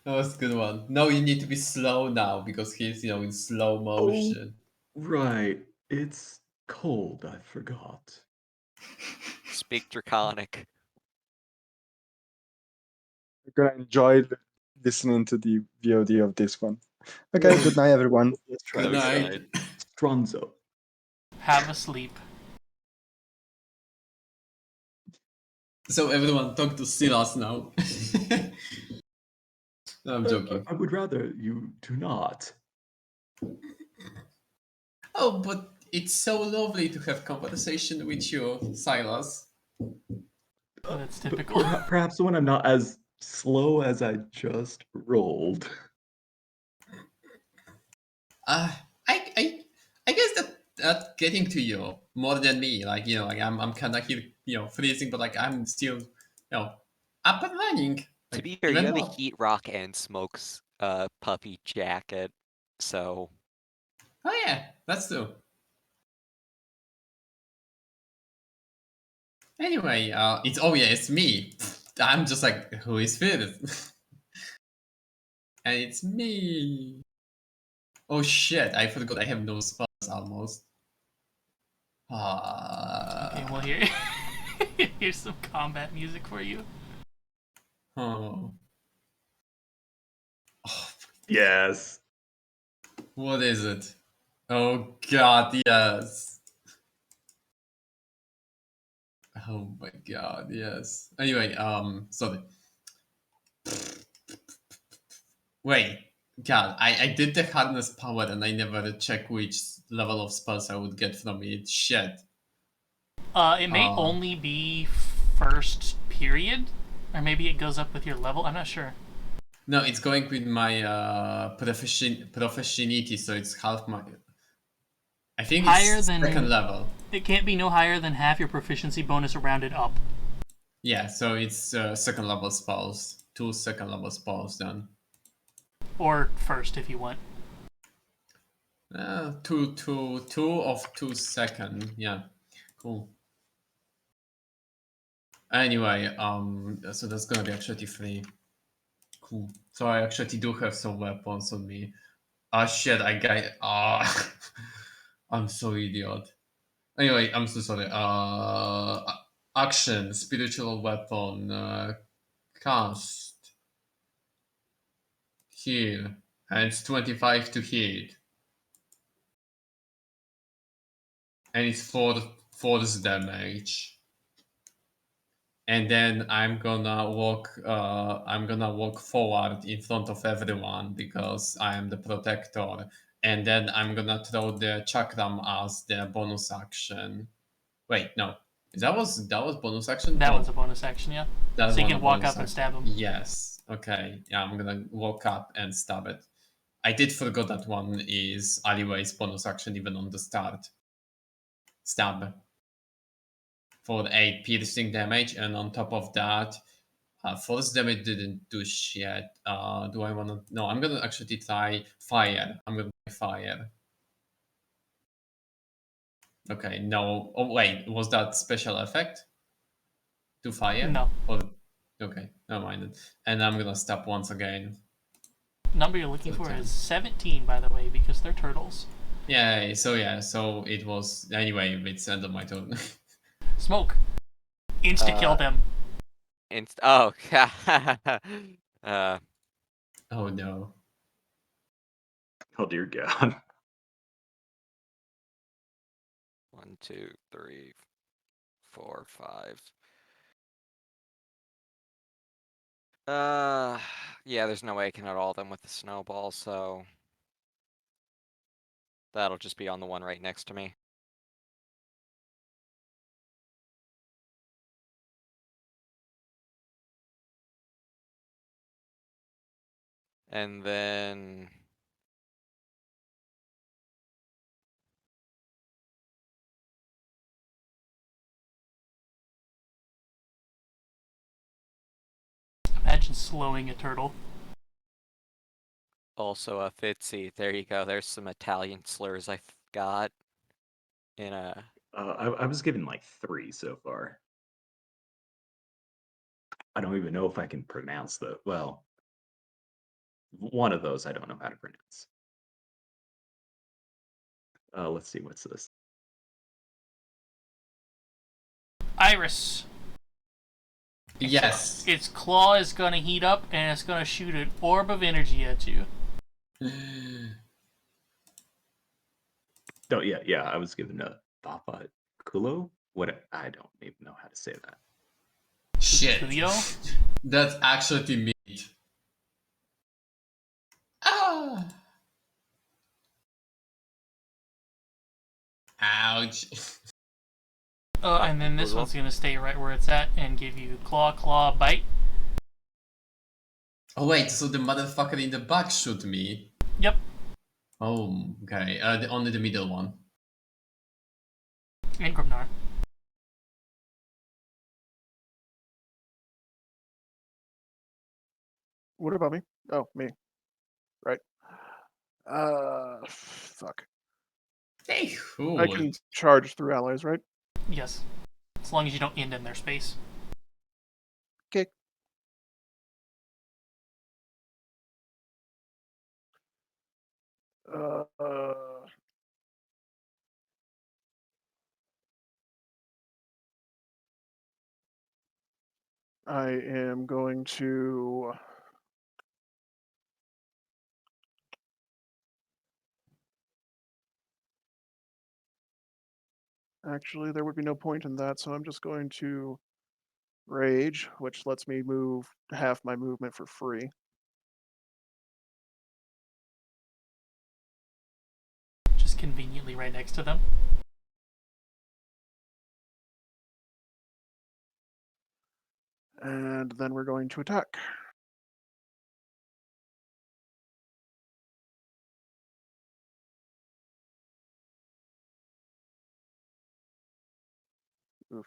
was a good one. No, you need to be slow now because he's, in slow motion. Right. It's cold. I forgot. Speak Draconic. You're gonna enjoy listening to the VOD of this one. Okay, good night, everyone. Let's try Good this night. side. Stronzo. Have a sleep. So everyone talk to Silas now. No, I'm joking. I would rather you do not. Oh, but it's so lovely to have conversation with you, Silas. Oh, that's typical. Perhaps when I'm not as slow as I just rolled. I guess that getting to you more than me. Like like I'm kind of here, freezing, but like I'm still, up and running. To Like, be fair, even you have a more. heat rock and smokes puffy jacket, so Oh yeah, that's true. Anyway, it's me. I'm just like, who is first? And it's me. Oh shit! I forgot I have no spells almost. Okay, well here's some combat music for you. Oh, Yes. what is it? Oh god, yes. Oh my god, yes. Anyway, sorry. Wait, god, I did the hardness power and I never checked which level of spells I would get from it. Shit. It may only be first period, or maybe it goes up with your level. I'm not sure. No, it's going with my proficiency, so it's half my. I think Higher it's than- second level. It can't be no higher than half your proficiency bonus rounded up. Yeah, so it's second level spells. 2 second level spells then. Or first if you want. Two of 2 second. Yeah, cool. Anyway, so that's gonna be actually 3. Cool. So I actually do have some weapons on me. Ah, shit, I got. I'm so idiot. Anyway, I'm so sorry. Action, spiritual weapon, cast, heal, and it's 25 to hit, and it's 4 force damage. And then I'm gonna walk. I'm gonna walk forward in front of everyone because I am the protector. And then I'm gonna throw the chakram as the bonus action. Wait, no. That was bonus action? That No. was a bonus action, yeah. That's So you one can of walk bonus up and action. stab him. Yes. Okay. Yeah, I'm gonna walk up and stab it. I did forget that one is alleyways bonus action even on the start. Stab for 8 piercing damage, and on top of that, force damage didn't do shit. Do I wanna? No, I'm gonna actually try fire. I'm gonna try fire. Okay. No. Oh wait, was that special effect? To fire? No. Or okay, never mind it. And I'm gonna stop once again. Number you're looking So for 10. is 17, by the way, because they're turtles. Yeah, so it was anyway, it's end of my turn. Smoke. Insta kill them. oh Oh no. Oh dear God. 1, 2, 3, 4, 5. Yeah, there's no way I can hit all of them with the snowball, so that'll just be on the one right next to me. And then Imagine slowing a turtle. also a Fitzy. There you go. There's some Italian slurs I got in a. I was given like 3 so far. I don't even know if I can pronounce well, one of those I don't know how to pronounce. Let's see, what's this? Iris. Yes. Its claw is gonna heat up and it's gonna shoot an orb of energy at you. Oh yeah, I was given a Papa Kulo? What I don't even know how to say that. Shit. Kuyo? That's actually meat. Ah. damage. And then this Cool. one's gonna stay right where it's at and give you claw, bite. Oh wait, so the motherfucker in the back shoot me? Yep. Oh, okay. Only the middle one. And Grimnar. What about me? Oh, me. Right. Fuck. Hey, cool. I can charge through allies, right? Yes. As long as you don't end in their space. Okay. I am going to actually there would be no point in that, so I'm just going to rage, which lets me move half my movement for free. Just conveniently right next to them. And then we're going to attack. Oof.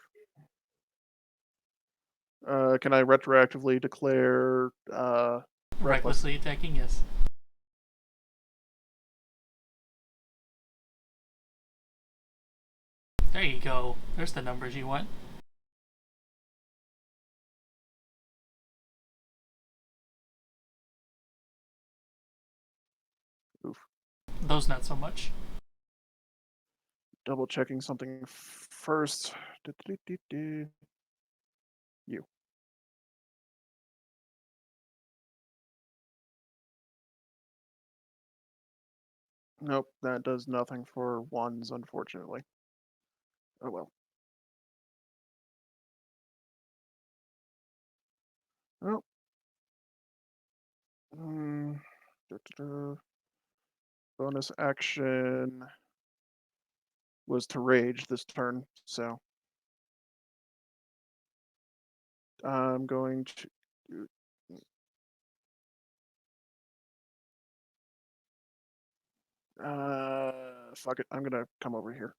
Can I retroactively declare Recklessly attacking, yes. There you go. There's the numbers you want. Oof. Those not so much. Double checking something first. You. Nope, that does nothing for ones, unfortunately. Oh well. Oh. Bonus action was to rage this turn, so I'm going to fuck it. I'm gonna come over here.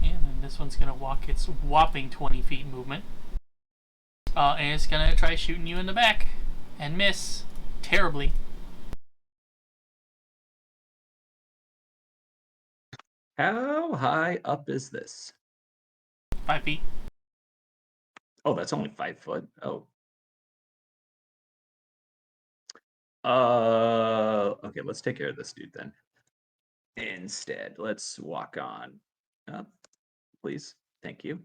And then this one's gonna walk its whopping 20 feet movement. And it's gonna try shooting you in the back. And miss. Terribly. How high up is this? 5 feet. Oh, that's only 5 foot. Oh. Okay, let's take care of this dude then. Instead, let's walk on up, please. Thank you.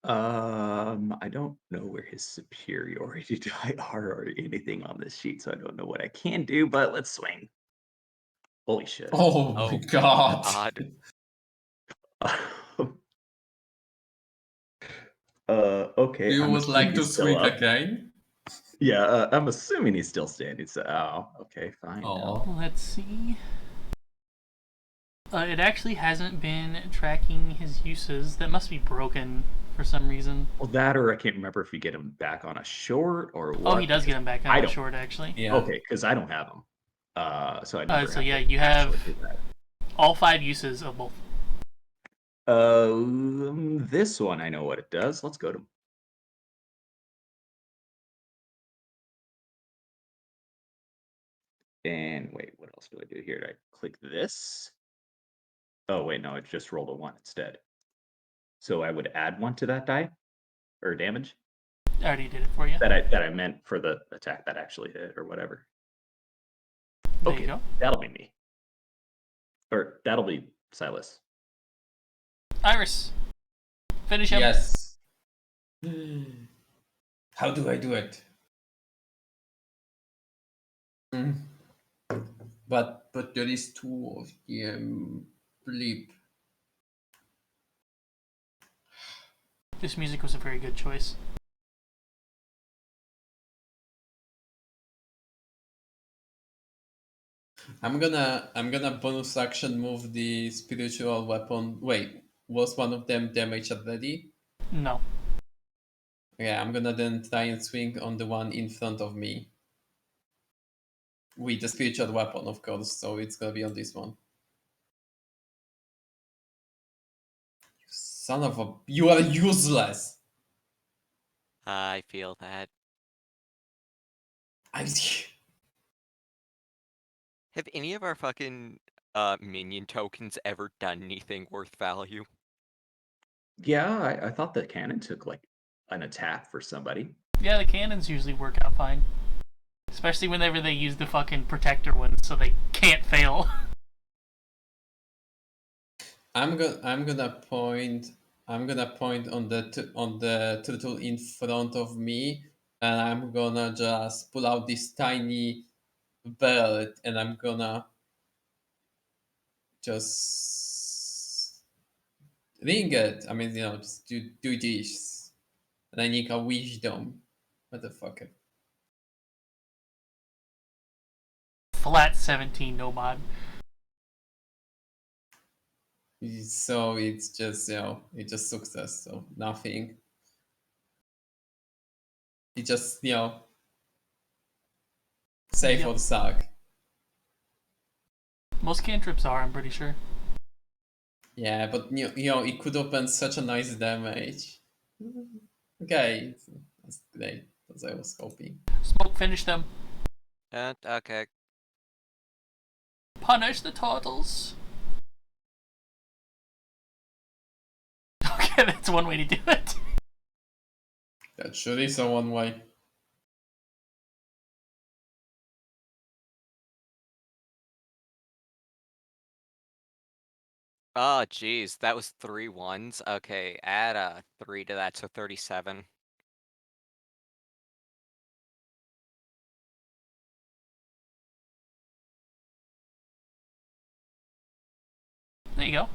I don't know where his superiority die are or anything on this sheet, so I don't know what I can do, but let's swing. Holy shit. Oh my god. God. Okay. Do you I'm would like assuming to he's still sweep up. again? Yeah, I'm assuming he's still standing. So, okay, fine. Oh. Let's see. It actually hasn't been tracking his uses. That must be broken for some reason. Well, that or I can't remember if you get him back on a short or what. Oh, he does get him back I on a don't. short, actually. Yeah. Okay, because I don't have him. So I never. So have yeah, to you have actually do that. all 5 uses of both. This one I know what it does. Let's go to. And wait, what else do I do here? Do I click this? Oh wait, no, it just rolled a 1 instead. So I would add 1 to that die or damage I already did it for you. that I meant for the attack that actually hit or whatever. There Okay, you go. that'll be me. Or that'll be Silas. Iris. Finish him. Yes. How do I do it? But there is 2 of them. Bleep. This music was a very good choice. I'm gonna bonus action move the spiritual weapon. Wait, was one of them damaged already? No. Yeah, I'm gonna then try and swing on the one in front of me. With the spiritual weapon, of course, so it's gonna be on this one. You son of a... You are useless! I feel that. I... Have any of our fucking minion tokens ever done anything worth value? Yeah, I thought the cannon took like an attack for somebody. Yeah, the cannons usually work out fine. Especially whenever they use the fucking protector ones, so they can't fail. I'm gonna point on the turtle in front of me, and I'm gonna just pull out this tiny belt, and I'm gonna just ring it. I mean, just do this, and I need a wisdom, motherfucker. Flat 17, no mod. So it's just it's just success, so nothing. It just save Yep. or suck. Most cantrips are, I'm pretty sure. Yeah, but it could open such a nice damage. Okay, that's great, as I was hoping. Smoke, finish them. Okay. Punish the turtles. Okay, that's one way to do it. That sure is a one way. Oh, geez, that was 3 ones. Okay, add a 3 to that, so 37. There you go.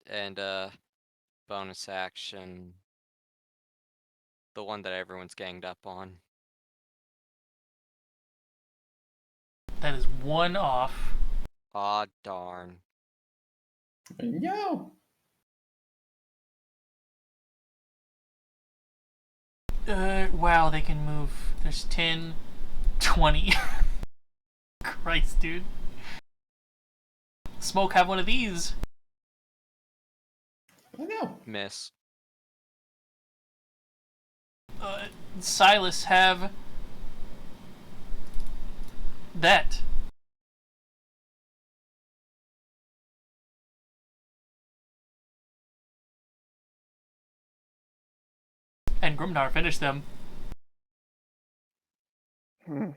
And bonus action. The one that everyone's ganged up on. That is one off. Aw, darn. No. Wow, they can move. There's 10, 20. Christ, dude. Smoke, have one of these. No. Miss. Silas, have that. And Grimnar, finish them. Hmm.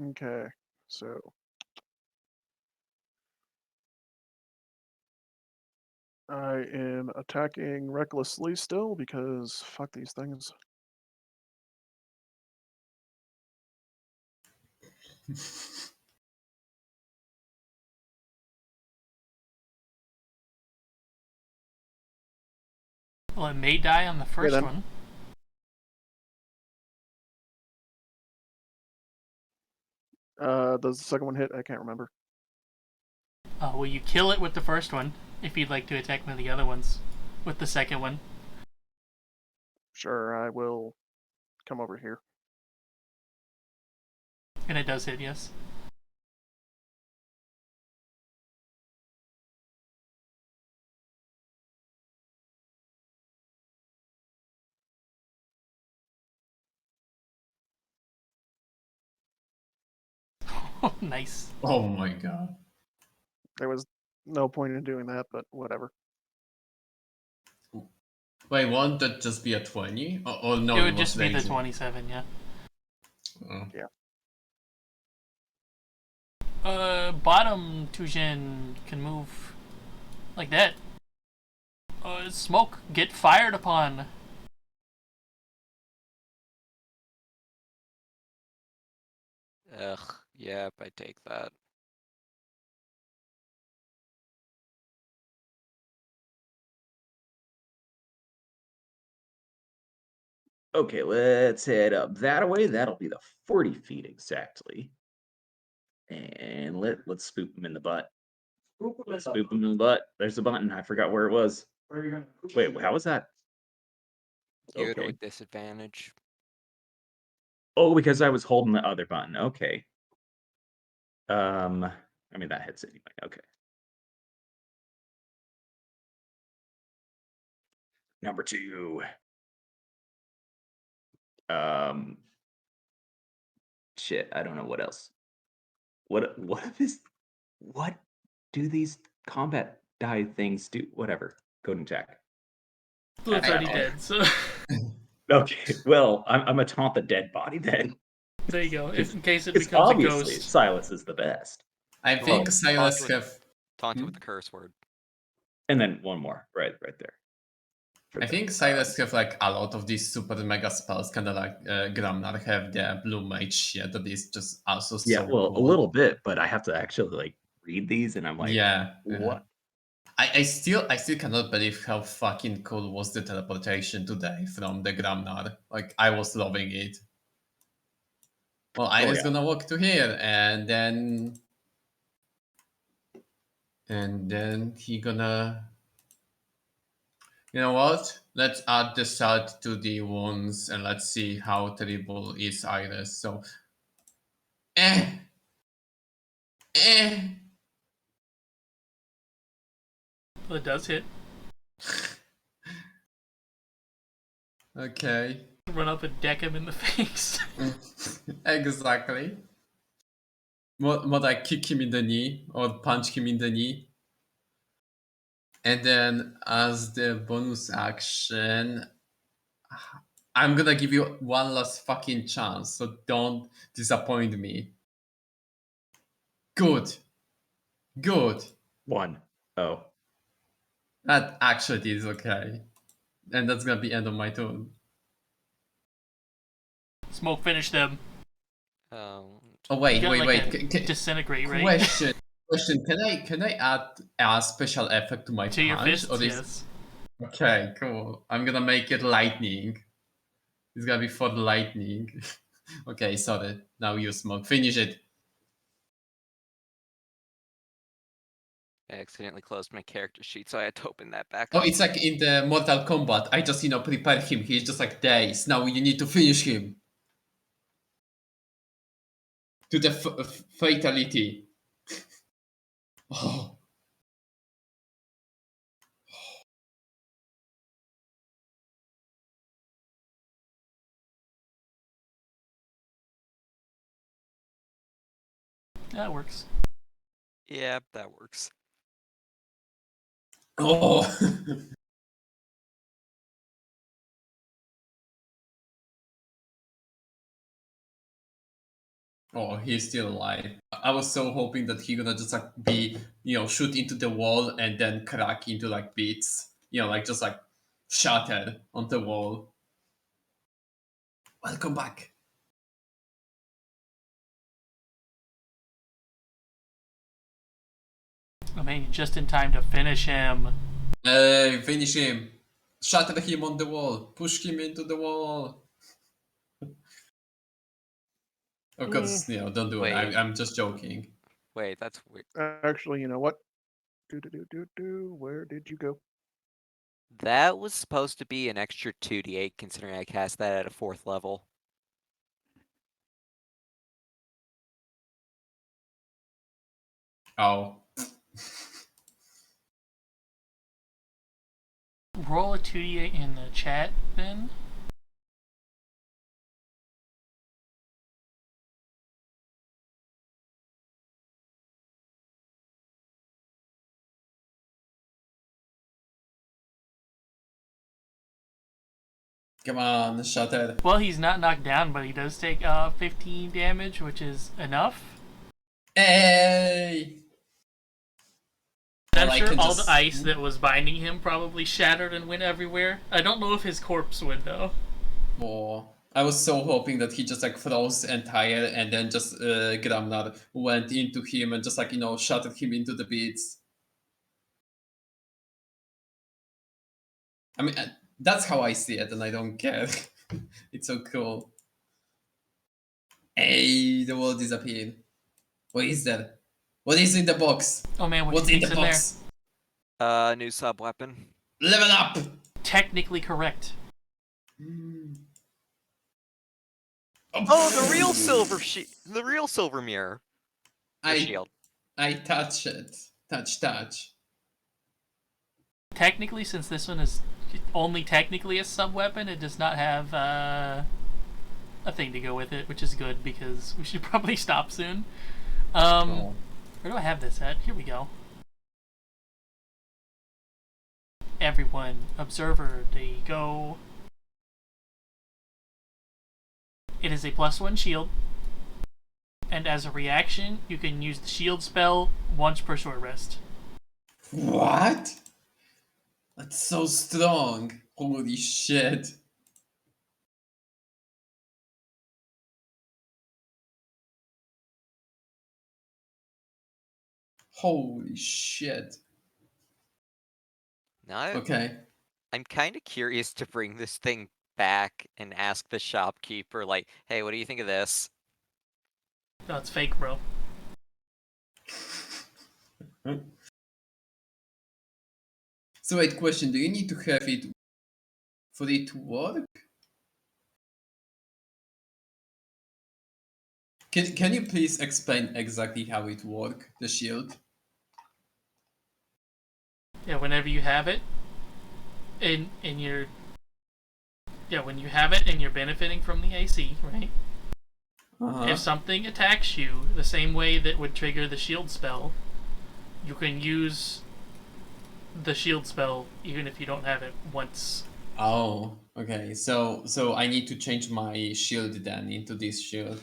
Okay, so I am attacking recklessly still because fuck these things. Well, it may die on the first then. one. Does the second one hit? I can't remember. Well, you kill it with the first one if you'd like to attack one of the other ones with the second one. Sure, I will come over here. And it does hit, yes. Oh, nice. Oh my god. There was no point in doing that, but whatever. Wait, won't that just be a 20? Oh no, It would was just be the lazy. 27, yeah. Oh. Bottom Tujin can move like that. Smoke, get fired upon. Ugh, yep, I take that. Okay, let's head up that way. That'll be the 40 feet exactly. And let's spook him in the butt. Let's spook him in the butt. There's the button. I forgot where it was. Wait, how was that? You Okay. with disadvantage. Oh, because I was holding the other button. Okay. I mean that hits anyway. Okay. Number 2. Shit, I don't know what else. What do these combat die things do? Whatever. Coding Jack. So it's I- already I- dead. So Okay, well, I'm gonna taunt the dead body then. there you go. If in case it Because becomes a obviously ghost. Silas is the best. I Well, think Silas with- have. Taunt it Hmm? with the curse word. And then one more, right there. I think Silas have like a lot of these super mega spells, kind of like Gramnar have the Blue Mage shit that is just also so Yeah, well, cool. a little bit, but I have to actually like read these, and I'm like, yeah. what? I still cannot believe how fucking cool was the teleportation today from the Gramnar. Like I was loving it. Well, Iris yeah. gonna walk to here, and then he gonna. You know what? Let's add the salt to the wounds, and let's see how terrible is Iris. So, eh. It does hit. Okay. Run up and deck him in the face. Exactly. More like kick him in the knee or punch him in the knee. And then as the bonus action, I'm gonna give you one last fucking chance, so don't disappoint me. Good. 1. Oh. That actually is okay. And that's gonna be end of my turn. Smoke finish them. Oh You wait. got like a Can, disintegrate rate. question. Can I add a special effect to my To your punch? fists, Or is... yes. Okay, cool. I'm gonna make it lightning. It's gonna be for the lightning. Okay, sorry. Now you smoke. Finish it. I accidentally closed my character sheet, so I had to open that back Oh, up. it's like in the Mortal Kombat. I just, prepare him. He's just like dazed. Now you need to finish him. To the fatality. Oh. That works. Yeah, that works. Oh. Oh, he's still alive. I was so hoping that he gonna just like be, shoot into the wall and then crack into like bits. Like just like shattered on the wall. Welcome back. I mean, just in time to finish him. Hey, finish him. Shatter him on the wall. Push him into the wall. Of course, don't do it. Wait. I'm just joking. Wait, that's weird. Actually, you know what? Where did you go? That was supposed to be an extra 2d8, considering I cast that at a 4th level. Oh. Roll a 2d8 in the chat, then. Come on, shatter. Well, he's not knocked down, but he does take 15 damage, which is enough. Hey! I'm Well, I sure can all just- the ice that was binding him probably shattered and went everywhere. I don't know if his corpse would, though. Oh, I was so hoping that he just like froze entire and then just Gramnar went into him and just like, shattered him into the bits. I mean, that's how I see it and I don't care. It's so cool. Hey, the wall disappeared. What is that? What is in the box? Oh man, what What's do you in the think's in there? box? New sub weapon. Level up! Technically correct. Oh, the real silver mirror. Or shield. I touch it. Touch. Technically, since this one is only technically a sub weapon, it does not have a thing to go with it, which is good because we should probably stop soon. Oh. Where do I have this at? Here we go. Everyone, observer, there you go. It is a +1 shield, and as a reaction, you can use the shield spell once per short rest. What? That's so strong. Holy shit. Holy shit. Now Okay. I'm kind of curious to bring this thing back and ask the shopkeeper, like, hey, what do you think of this? No, it's fake, bro. So wait, question, do you need to have it for it to work? Can you please explain exactly how it works, the shield? Yeah, whenever you have it, in your when you have it and you're benefiting from the AC, right? Uh-huh. If something attacks you the same way that would trigger the shield spell, you can use the shield spell even if you don't have it once. Oh, okay. So I need to change my shield then into this shield.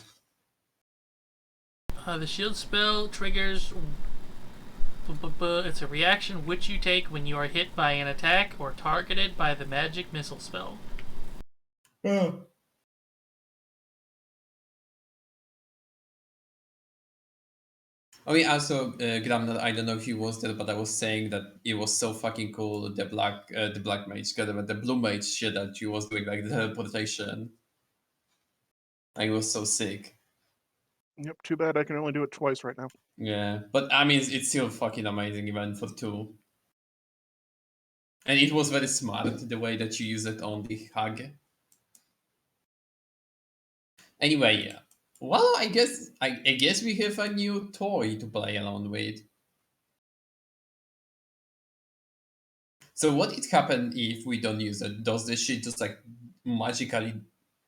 The shield spell triggers. It's a reaction which you take when you are hit by an attack or targeted by the magic missile spell. Oh. Oh yeah, also, Gramner, I don't know if he was there, but I was saying that it was so fucking cool, the black mage, the blue mage shit that he was doing, like the teleportation. Like, it was so sick. Yep. Too bad I can only do it twice right now. Yeah, but I mean, it's still fucking amazing even for 2. And it was very smart, the way that you use it on the hug. Anyway, well, I guess we have a new toy to play around with. So what would happen if we don't use it? Does this shit just like magically,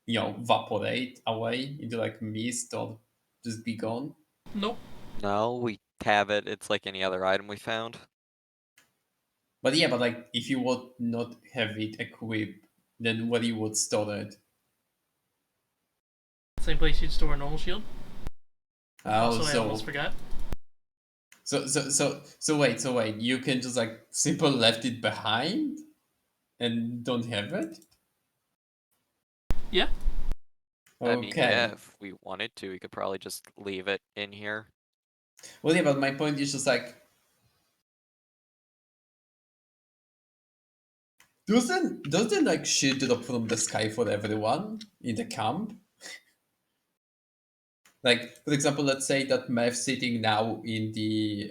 evaporate away into like mist or just be gone? Nope. No, we have it. It's like any other item we found. But yeah, but like if you would not have it equipped, then where you would store it? Same place you'd store a normal shield. Oh, Also, I almost forgot. So wait, you can just like simply left it behind and don't have it? Yeah. I mean, yeah, Okay. if we wanted to, we could probably just leave it in here. Well, yeah, but my point is just like, doesn't like shit drop from the sky for everyone in the camp? Like, for example, let's say that Mev's sitting now in the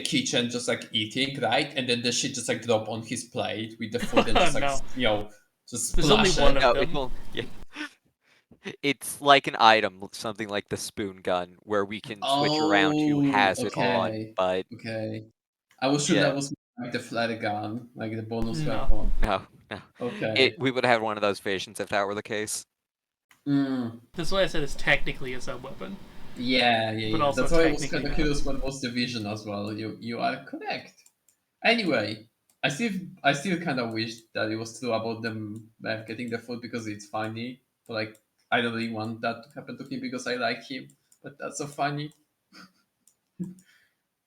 kitchen, just like eating, right? And then the shit just like drop on his plate with the food and just like No. just There's only splash one it. of No, it them. won't. Yeah. It's like an item, something like the spoon gun, where we can switch around who has it on. Okay, But okay. I was sure yeah, that was like the flare gun, like the bonus No. weapon. no. Okay. We would have one of those visions if that were the case. Mm. That's why I said it's technically a sub weapon. Yeah. But also That's why I was technically kind of not. curious what was the vision as well. You are correct. Anyway, I still kind of wish that it was true about them getting the food because it's funny. But like, I don't really want that to happen to him because I like him. But that's so funny.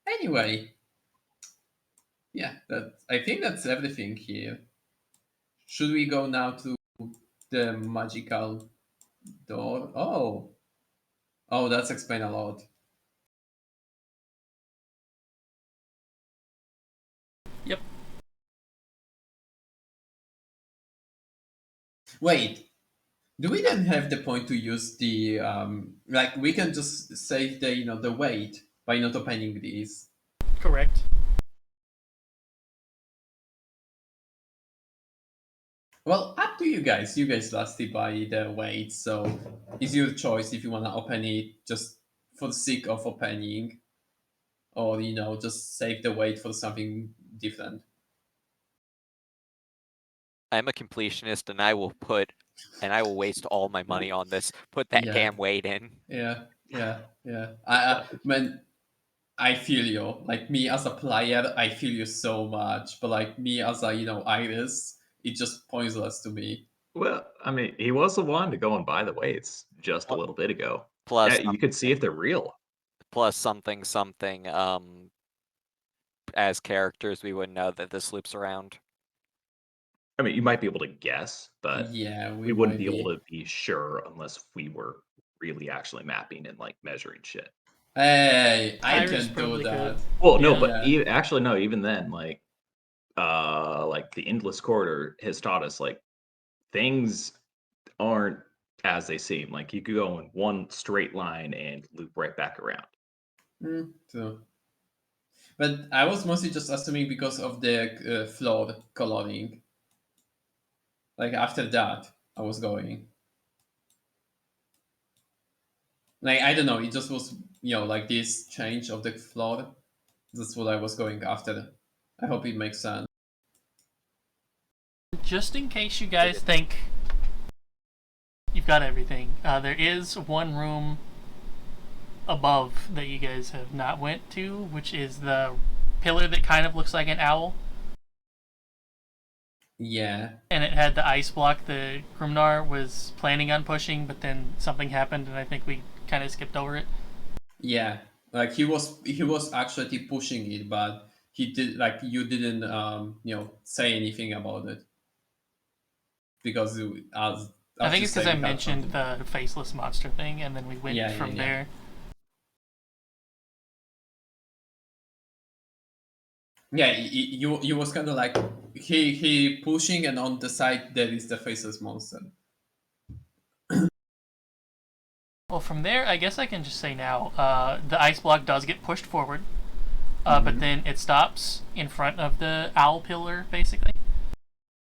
Anyway, yeah, I think that's everything here. Should we go now to the magical door? Oh, that's explain a lot. Yep. Wait, do we then have the point to use the like we can just save the the weight by not opening these? Correct. Well, up to you guys. You guys lastly buy the weight, so it's your choice if you wanna open it just for the sake of opening, or just save the weight for something different. I'm a completionist, and I will waste all my money on this. Put that Yeah. damn weight in. Yeah. I feel you. Like me as a player, I feel you so much. But like me as a Iris, it's just pointless to me. Well, I mean, he was the one to go and buy the weights just a little bit ago. Plus, You could see if they're real. plus something. As characters, we wouldn't know that this loops around. I mean, you might be able to guess, but Yeah, we wouldn't might be able to be sure unless we were really actually mapping and like measuring shit. Hey, I Iris can do probably that. could. Well, no, Yeah. but actually, no. Even then, like the endless corridor has taught us like things aren't as they seem. Like you could go in one straight line and loop right back around. True. But I was mostly just assuming because of the flawed coloring. Like after that, I was going. Like I don't know, it just was like this change of the floor. That's what I was going after. I hope it makes sense. Just in case you guys think you've got everything, there is one room above that you guys have not went to, which is the pillar that kind of looks like an owl. Yeah. And it had the ice block that Grimnar was planning on pushing, but then something happened, and I think we kind of skipped over it. Yeah. Like he was actually pushing it, but he did like you didn't say anything about it because I think it's because I we had mentioned something. the faceless monster thing, and then we went from there. Yeah, you was kind of like he pushing, and on the side there is the faceless monster. Well, from there, I guess I can just say now, the ice block does get pushed forward, but then it stops in front of the owl pillar, basically.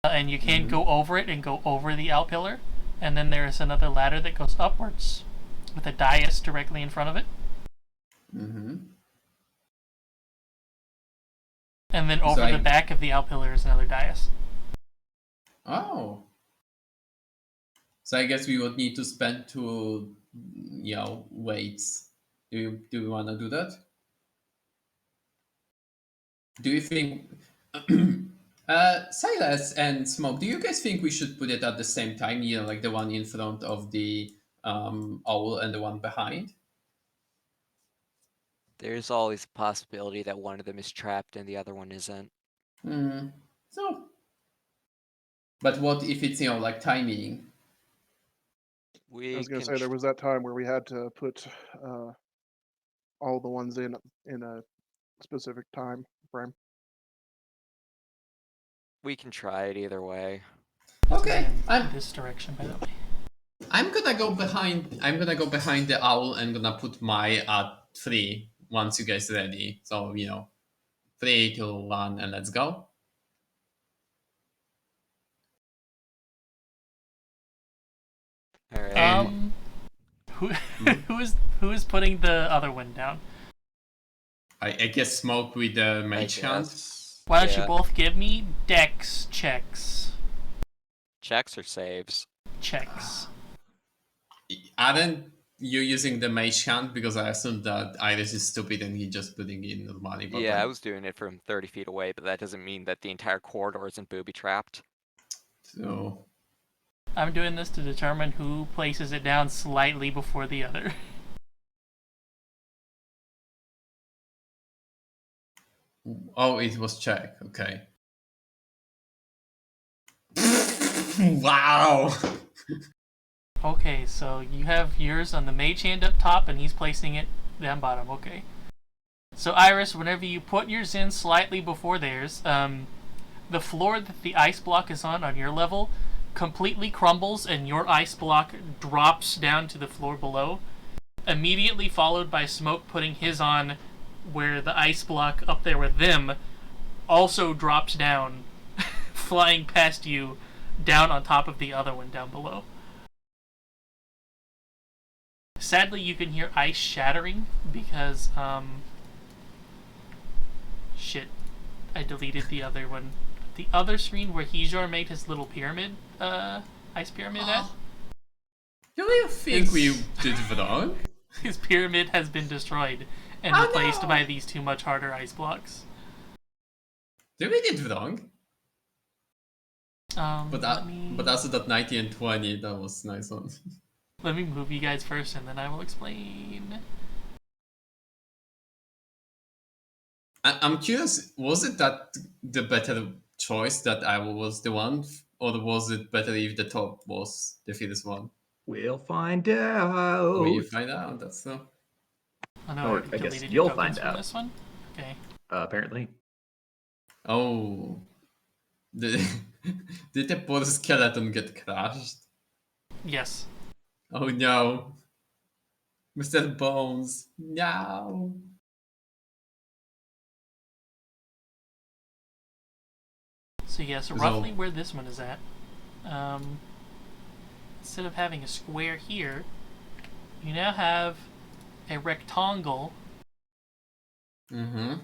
And you can go over it and go over the owl pillar, and then there is another ladder that goes upwards with a dais directly in front of it. And then over the back of the owl pillar is another dais. Oh. So I guess we would need to spend 2 weights. Do you want to do that? Do you think Silas and Smoke, do you guys think we should put it at the same time, like the one in front of the owl and the one behind? There's always a possibility that one of them is trapped and the other one isn't. So, but what if it's like timing? I was going to say there was that time where we had to put all the ones in a specific time frame. We can try it either way. Okay, I'm this direction, by the way. I'm gonna go behind the owl and gonna put my at 3 once you guys ready. So 3, 2, 1, and let's go. All right. Who is putting the other one down? I guess Smoke with the mage hand. Why don't you both give me dex checks? Checks or saves? Checks. Aren't you using the mage hand? Because I assumed that Iris is stupid and he's just putting in the money. But Yeah, I was doing it from 30 feet away, but that doesn't mean that the entire corridor isn't booby trapped. So I'm doing this to determine who places it down slightly before the other. Oh, it was check. Okay. Wow. Okay, so you have yours on the mage hand up top, and he's placing it down bottom. Okay. So Iris, whenever you put yours in slightly before theirs, the floor that the ice block is on your level completely crumbles and your ice block drops down to the floor below, immediately followed by Smoke putting his on where the ice block up there with them also drops down, flying past you down on top of the other one down below. Sadly, you can hear ice shattering because, shit, I deleted the other one. The other screen where Hijor made his little pyramid, ice pyramid at, Do you think we did wrong? his pyramid has been destroyed and Oh, replaced no. by these two much harder ice blocks. Did we did wrong? But Let me also that 90 and 20, that was nice one. let me move you guys first, and then I will explain. I'm curious, was it that the better choice that I was the one, or was it better if the top was the fittest one? We'll find out. We find out, that's so. Oh no, Or, I I guess deleted you'll your tokens find from out. this one. Okay. Apparently. Oh. Did the poor skeleton get crushed? Yes. Oh no. Mr. Bones. No. So yes, So- roughly where this one is at. Instead of having a square here, you now have a rectangle Mm-hmm.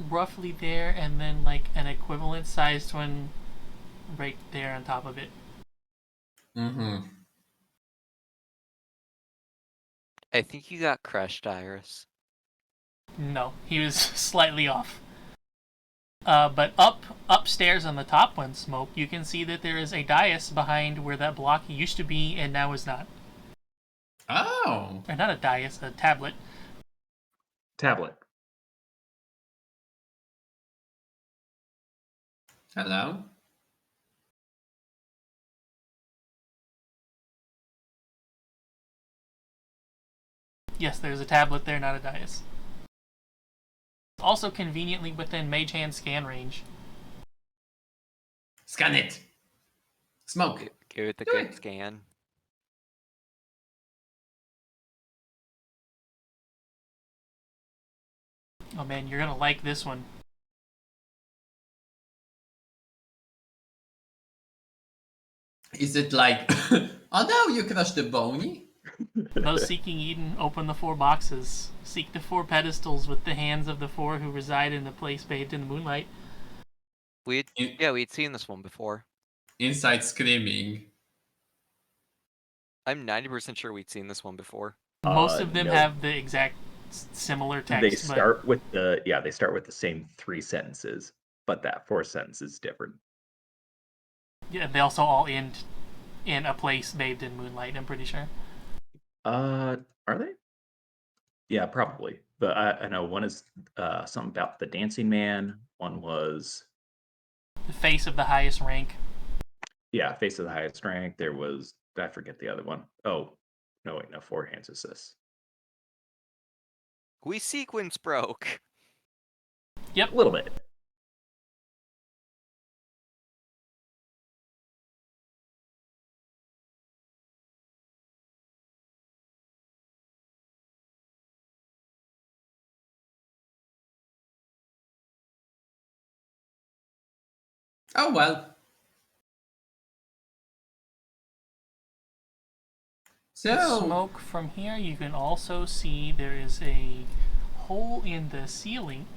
roughly there, and then like an equivalent sized one right there on top of it. Mm-hmm. I think you got crushed, Iris. No, he was slightly off. But upstairs on the top one, Smoke, you can see that there is a dais behind where that block used to be and now is not. Oh. Or not a dais, a tablet. Tablet. Hello. Yes, there's a tablet there, not a dais. Also conveniently within Mage Hand scan range. Scan it. Smoke. Give it the Do good it. scan. Oh man, you're gonna like this one. Is it like, oh no, you crushed the bony? No seeking Eden, open the 4 boxes. Seek the 4 pedestals with the hands of the 4 who reside in the place bathed in the moonlight. We'd seen this one before. Inside screaming. I'm 90% sure we'd seen this one before. Most of them no. have the exact similar text. They but start with the same 3 sentences, but that 4th sentence is different. yeah, they also all end in a place bathed in moonlight, I'm pretty sure. Are they? Yeah, probably. But I know one is something about the dancing man. One was The face of the highest rank. face of the highest rank. There was I forget the other one. Oh, no, wait, no, 4 hands assist. We sequence broke. A little bit. Oh well. So, Smoke from here, you can also see there is a hole in the ceiling.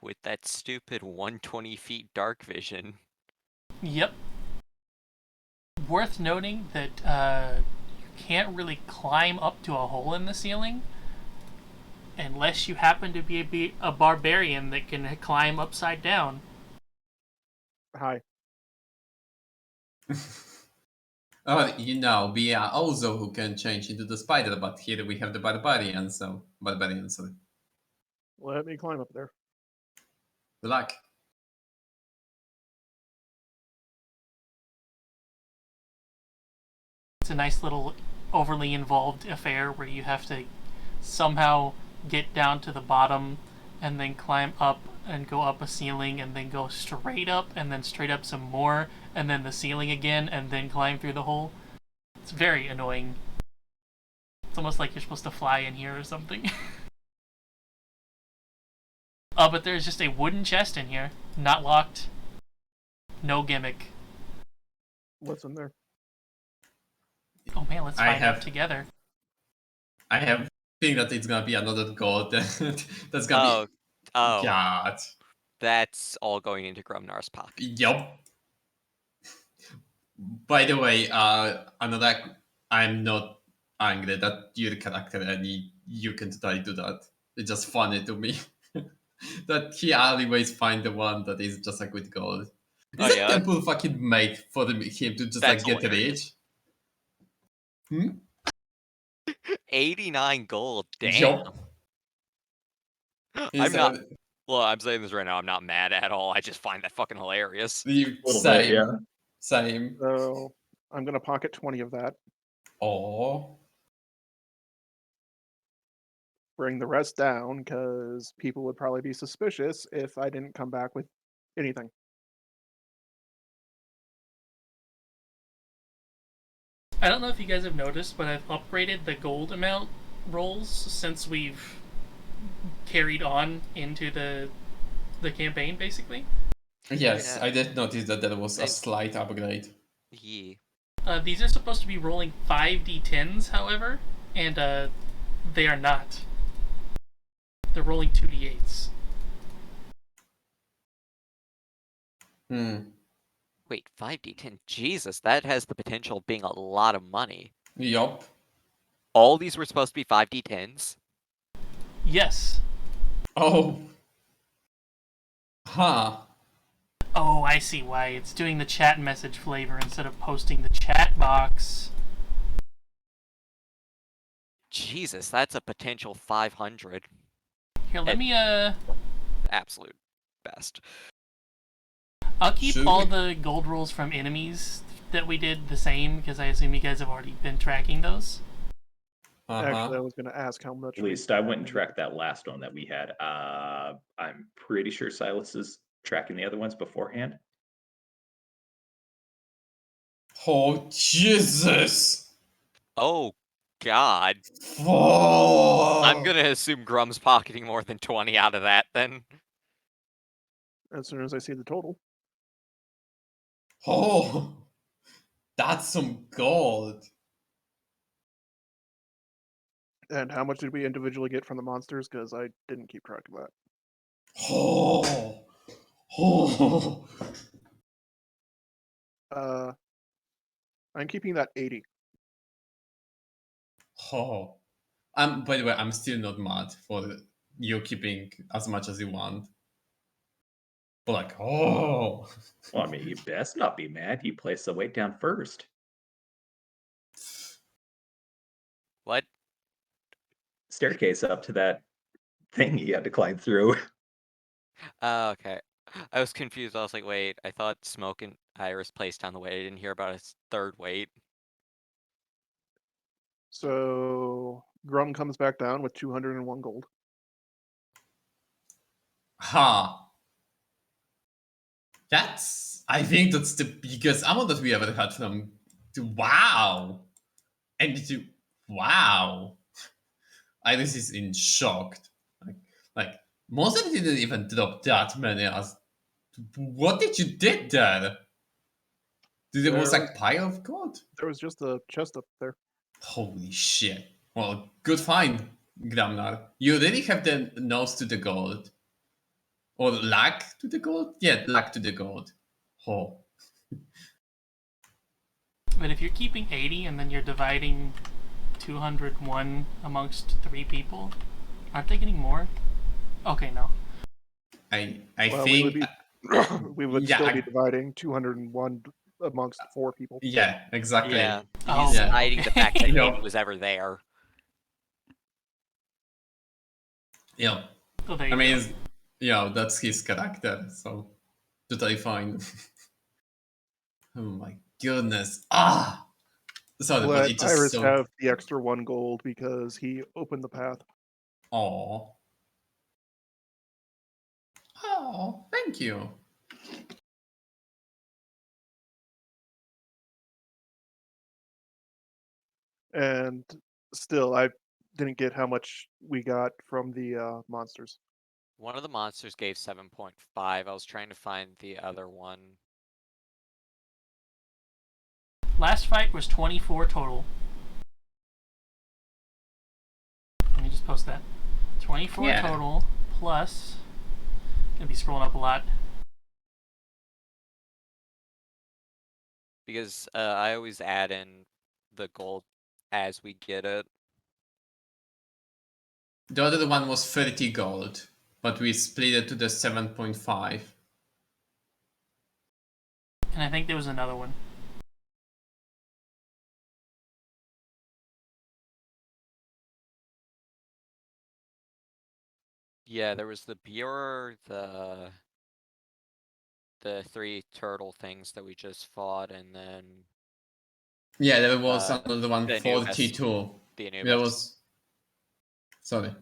With that stupid 120 feet dark vision. Yep. Worth noting that you can't really climb up to a hole in the ceiling unless you happen to be a barbarian that can climb upside down. Hi. oh, we are also who can change into the spider, but here we have the barbarian, so sorry. Let me climb up there. Good luck. It's a nice little overly involved affair where you have to somehow get down to the bottom, and then climb up and go up a ceiling, and then go straight up, and then straight up some more, and then the ceiling again, and then climb through the hole. It's very annoying. It's almost like you're supposed to fly in here or something. Oh, but there's just a wooden chest in here. Not locked. No gimmick. What's in there? Oh man, let's I find out have- together. I have a feeling that it's gonna be another gold. That's gonna be. Oh, God. that's all going into Grumnar's pocket. Yup. By the way, another. I'm not angry that your character and you can totally do that. It's just funny to me that he always find the one that is just like with gold. Is Oh, that yeah? temple fucking made for him to just That's like get hilarious. rich? 89 gold. Damn. Yup. I'm not. Well, I'm saying this right now. I'm not mad at all. I just find that fucking hilarious. Little Same. bit, yeah. Same. So I'm gonna pocket 20 of that. Oh. Bring the rest down because people would probably be suspicious if I didn't come back with anything. I don't know if you guys have noticed, but I've upgraded the gold amount rolls since we've carried on into the campaign, basically. Yes, Yeah. I did notice that there was a And- slight upgrade. Yeah. These are supposed to be rolling 5d10s, however, and they are not. They're rolling 2d8s. Wait, 5d10? Jesus, that has the potential of being a lot of money. Yup. All these were supposed to be 5d10s? Yes. Oh. Huh. Oh, I see why. It's doing the chat message flavor instead of posting the chat box. Jesus, that's a potential 500. Here, let me, Absolute best. I'll keep Should all we- the gold rolls from enemies that we did the same, because I assume you guys have already been tracking those. Actually, I Uh-huh. was gonna ask how much. At least I went and tracked that last one that we had. I'm pretty sure Silas is tracking the other ones beforehand. Oh, Jesus. Oh, God. Oh. I'm gonna assume Grum's pocketing more than 20 out of that, then. As soon as I see the total. Oh. That's some gold. And how much did we individually get from the monsters? Because I didn't keep track of that. Oh. Oh. I'm keeping that 80. Oh. By the way, I'm still not mad for you keeping as much as you want. But like, oh. Well, I mean, you best not be mad. You placed the weight down first. What? Staircase up to that thing you had to climb through. Oh, okay. I was confused. I was like, wait, I thought Smoke and Iris placed down the weight. I didn't hear about his third weight. So Grum comes back down with 201 gold. Ha. I think that's the biggest amount that we ever had from. Wow. And wow. Iris is in shock. Like Monster didn't even drop that many. What did you did there? It was like pile of gold. There was just a chest up there. Holy shit. Well, good find, Gramnar. You really have the nose to the gold. Or lack to the gold? Yeah, lack to the gold. Oh. But if you're keeping 80 and then you're dividing 201 amongst 3 people, aren't they getting more? Okay, no. I Well, think. we would Yeah, still be dividing 201 amongst 4 people. Yeah, exactly. Yeah. Oh, He's yeah. hiding the fact that Yup. he was ever there. Yeah. So there you I mean, go. that's his character, so totally fine. Oh my goodness. Ah! Sorry, but Let it just Iris so. have the extra 1 gold because he opened the path. Oh. Oh, thank you. And still, I didn't get how much we got from the monsters. One of the monsters gave 7.5. I was trying to find the other one. Last fight was 24 total. Let me just post that. 24 Yeah. total plus. Gonna be scrolling up a lot. Because I always add in the gold as we get it. The other one was 30 gold, but we split it to the 7.5. And I think there was another one. Yeah, there was the Buer, the 3 turtle things that we just fought, and then Yeah, there was another one, the Anubis. 42. The Anubis. There was... Sorry.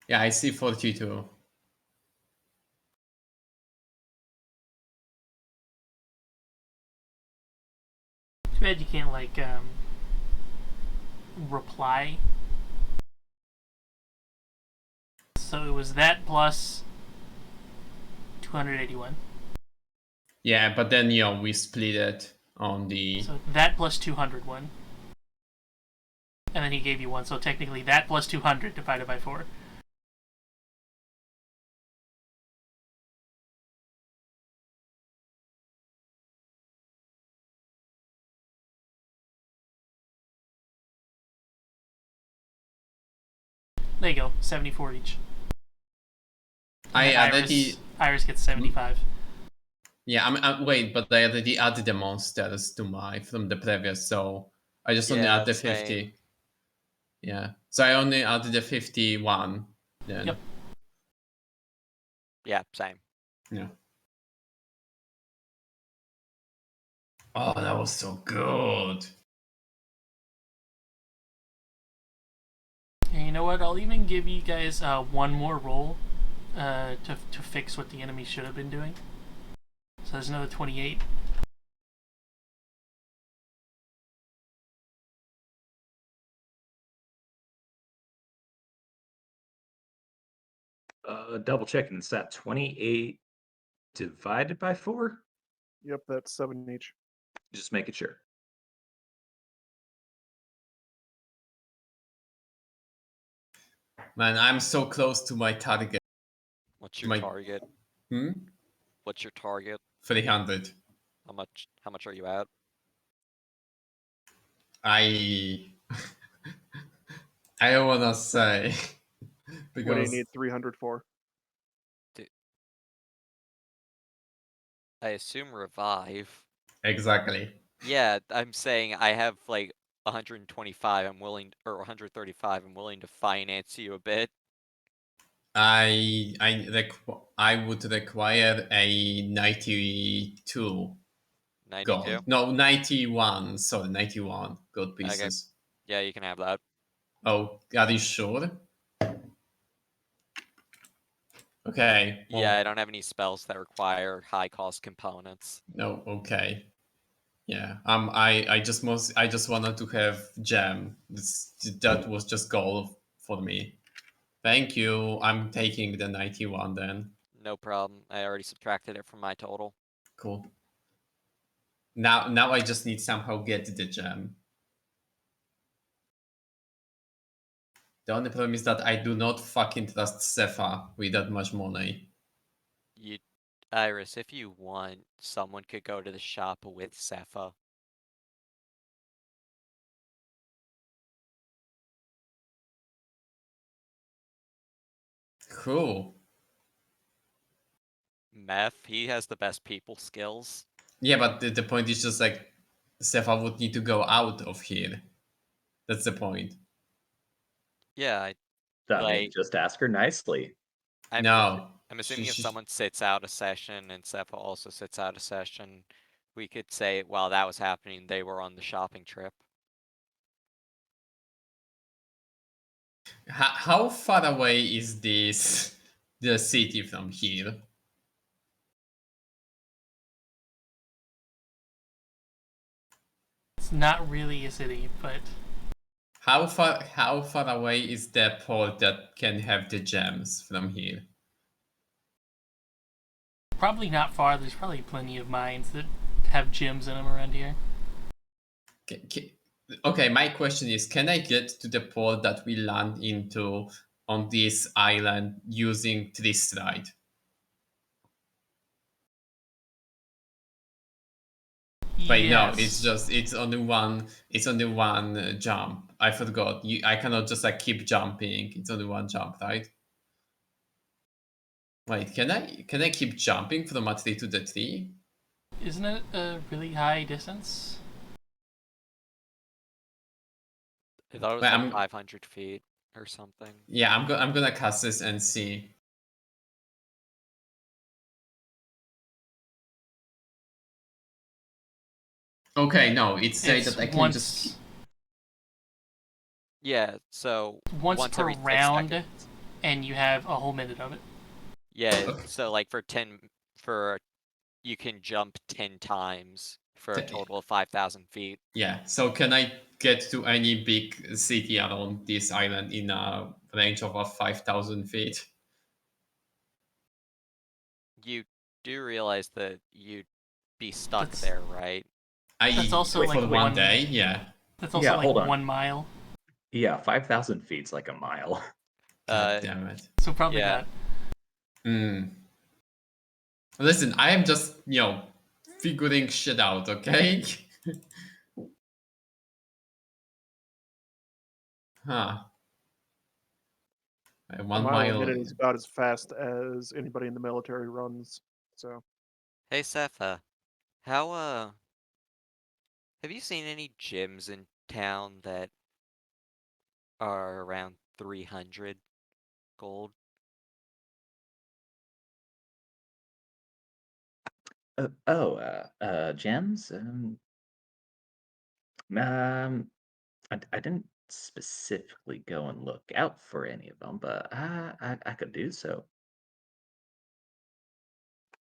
Yeah, I see 42. Too bad you can't, like, reply. So it was that plus 281. Yeah, but then, you know, we split it on the... So that plus 201. And then he gave you one, so technically that plus 200 divided by 4. There you go, 74 each. I already... Iris gets 75. Yeah, wait, but I already added the monsters to from the previous, so I just only Yeah, add the 50. same. Yeah, so I only added the 51 then. Yep. Yeah, same. Yeah. Oh, that was so good. And you know what? I'll even give you guys one more roll to fix what the enemy should have been doing. So there's another 28. Double checking. Is that 28 divided by 4? Yep, that's 7 each. Just making sure. Man, I'm so close to my target. What's your My- target? Hmm? What's your target? 300. How much are you at? I don't wanna say because What do you need 300 for? I assume revive. exactly. Yeah, I'm saying I have like 125. I'm willing, or 135. I'm willing to finance you a bit. I would require a 92 92. gold. No, 91. Sorry, 91 gold pieces. Yeah, you can have that. Oh, are you sure? Okay. Well, Yeah, I don't have any spells that require high cost components. no. Okay. Yeah. I just wanted to have gem. That was just goal for me. Thank you. I'm taking the 91 then. No problem. I already subtracted it from my total. Cool. Now I just need somehow get the gem. The only problem is that I do not fucking trust Sepha with that much money. Iris, if you want, someone could go to the shop with Sepha. Cool. Meth, he has the best people skills. Yeah, but the point is just like Sepha would need to go out of here. That's the point. Yeah, I mean, Like- just ask her nicely. I'm assuming if She- someone sits out a session and Sepha also sits out a session, we could say while that was happening, they were on the shopping trip. How far away is the city from here? It's not really a city, but How far away is the port that can have the gems from here? probably not far. There's probably plenty of mines that have gems in them around here. Okay, my question is, can I get to the port that we land into on this island using Trist Ride? Wait, no, it's only one jump. I forgot. I cannot just like keep jumping. It's only one jump, right? Wait, can I keep jumping from a tree to the tree? Isn't it a really high distance? I thought it was Wait, like 500 feet or something. Yeah, I'm gonna cast this and see. Okay, no, it says that I can just. Yeah, so once per every 6 round, seconds. and you have a whole minute of it. Yeah, so like you can jump 10 times for a total of 5,000 feet. Yeah, so can I get to any big city around this island in a range of 5,000 feet? You do realize that you'd be stuck there, right? That's also like for one day, yeah. That's also like 1 mile. Yeah, 5,000 feet's like a mile. God damn it. So probably yeah. not. Listen, I am just, figuring shit out, okay? Huh. A 1 mile a mile. minute is about as fast as anybody in the military runs. So. Hey, Sepha, how have you seen any gyms in town that are around 300 gold? Gems? I didn't specifically go and look out for any of them, but I could do so.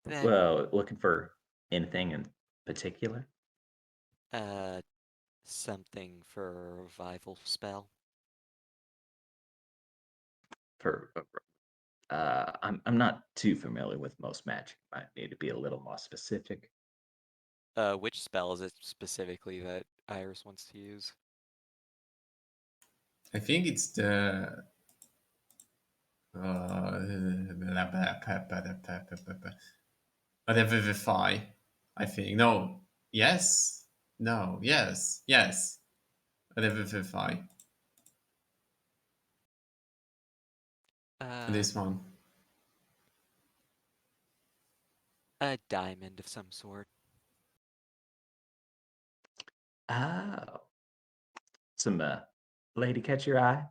Then, Well, looking for anything in particular? something for a revival spell. I'm not too familiar with most magic. Might need to be a little more specific. Which spell is it specifically that Iris wants to use? I think it's the. Revivify. I think. No. Yes. No. Yes. Yes. Revivify. This one. A diamond of some sort. Oh. Some lady catch your eye?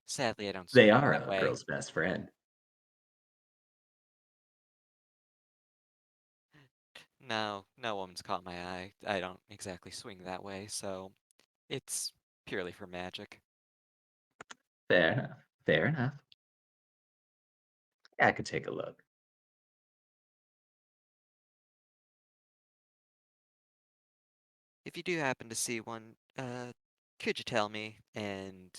Sadly, I don't They swing are that a way. girl's best friend. No woman's caught my eye. I don't exactly swing that way, so it's purely for magic. Fair enough. Fair enough. Yeah, I could take a look. If you do happen to see one, could you tell me? And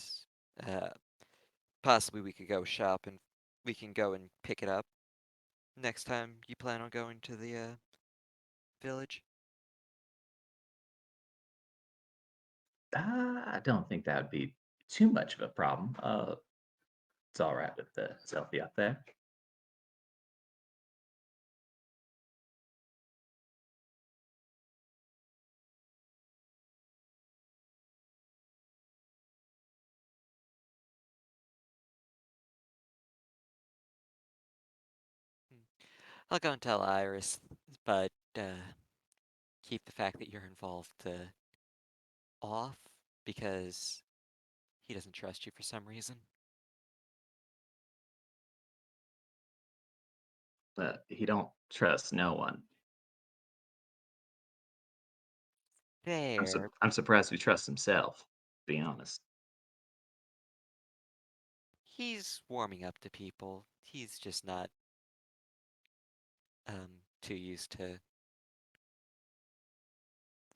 possibly we could go shop and we can go and pick it up next time you plan on going to the village. I don't think that would be too much of a problem. It's all right with the selfie up there. I'll go and tell Iris, but keep the fact that you're involved off because he doesn't trust you for some reason. But he don't trust no one. Fair. I'm surprised he trusts himself. be honest. He's warming up to people. He's just not too used to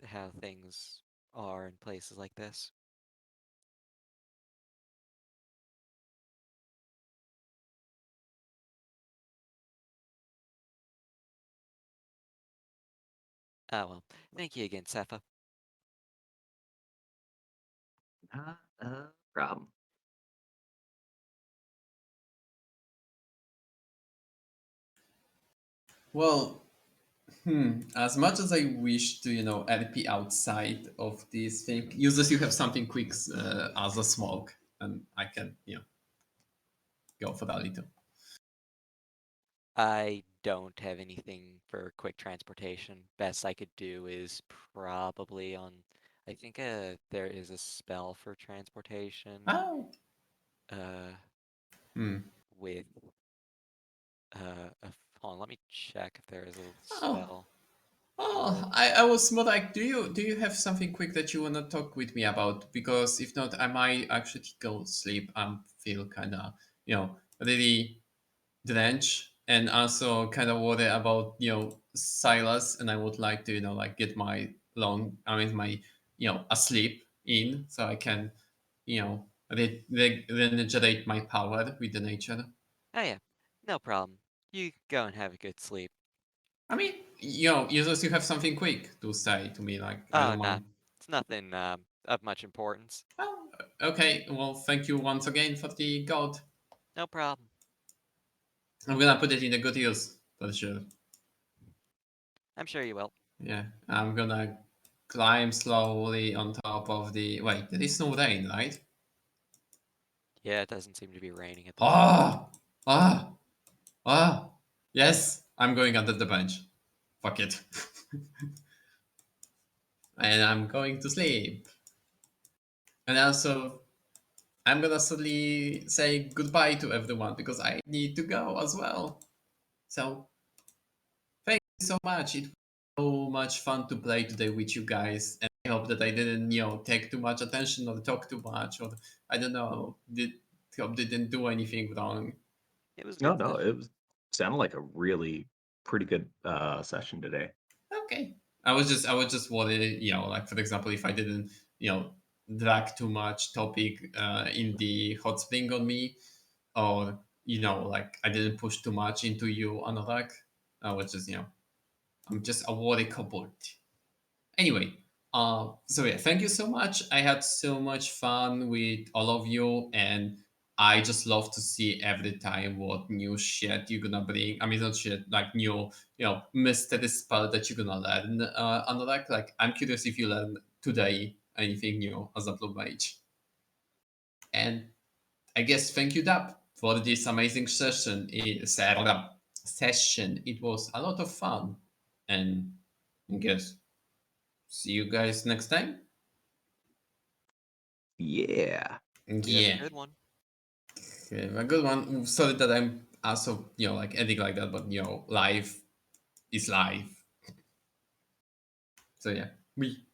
how things are in places like this. Oh well. Thank you again, Sepha. Not a problem. Well, as much as I wish to, LP outside of this thing, users, you have something quick as a smoke, and I can, go for that little. I don't have anything for quick transportation. Best I could do is probably on. I think there is a spell for transportation. Oh. With hold on, let me check if there is a Oh. spell. I was more like, do you have something quick that you wanna talk with me about? Because if not, I might actually go sleep. Feel kind of, really drenched, and also kind of worried about Silas, and I would like to like get my asleep in, so I can regenerate my power with the nature. Oh yeah, no problem. You go and have a good sleep. I mean, users, you have something quick to say to me, like I Oh, don't mind. it's nothing of much importance. Oh, okay. Well, thank you once again for the gold. No problem. I'm gonna put it in a good use for sure. I'm sure you will. Yeah, I'm gonna climb slowly on top of the. Wait, there is no rain, right? Yeah, it doesn't seem to be raining at the moment. Ah, ah, ah. Yes, I'm going under the bench. Fuck it. And I'm going to sleep. And also, I'm gonna suddenly say goodbye to everyone because I need to go as well. So, thank you so much. It was so much fun to play today with you guys. And I hope that I didn't, take too much attention or talk too much, or I don't know, hope didn't do anything wrong. It was No, good no, stuff. it was sounded like a really pretty good session today. Okay. I was just worried, like for example, if I didn't, drag too much topic in the hot spring on me, or like I didn't push too much into you, Anurag. I was just, I'm just a worry cupboard. Anyway, so yeah, thank you so much. I had so much fun with all of you, and I just love to see every time what new shit you're gonna bring. I mean, not shit, like new, mystery spell that you're gonna learn. Anurag, like I'm curious if you learn today anything new as a blue mage. And I guess thank you, Dab, for this amazing session. Session. It was a lot of fun, and I guess see you guys next time. Yeah. You have Yeah, a good one. okay, a good one. Sorry that I'm also like ending like that, but life is life. So yeah, we.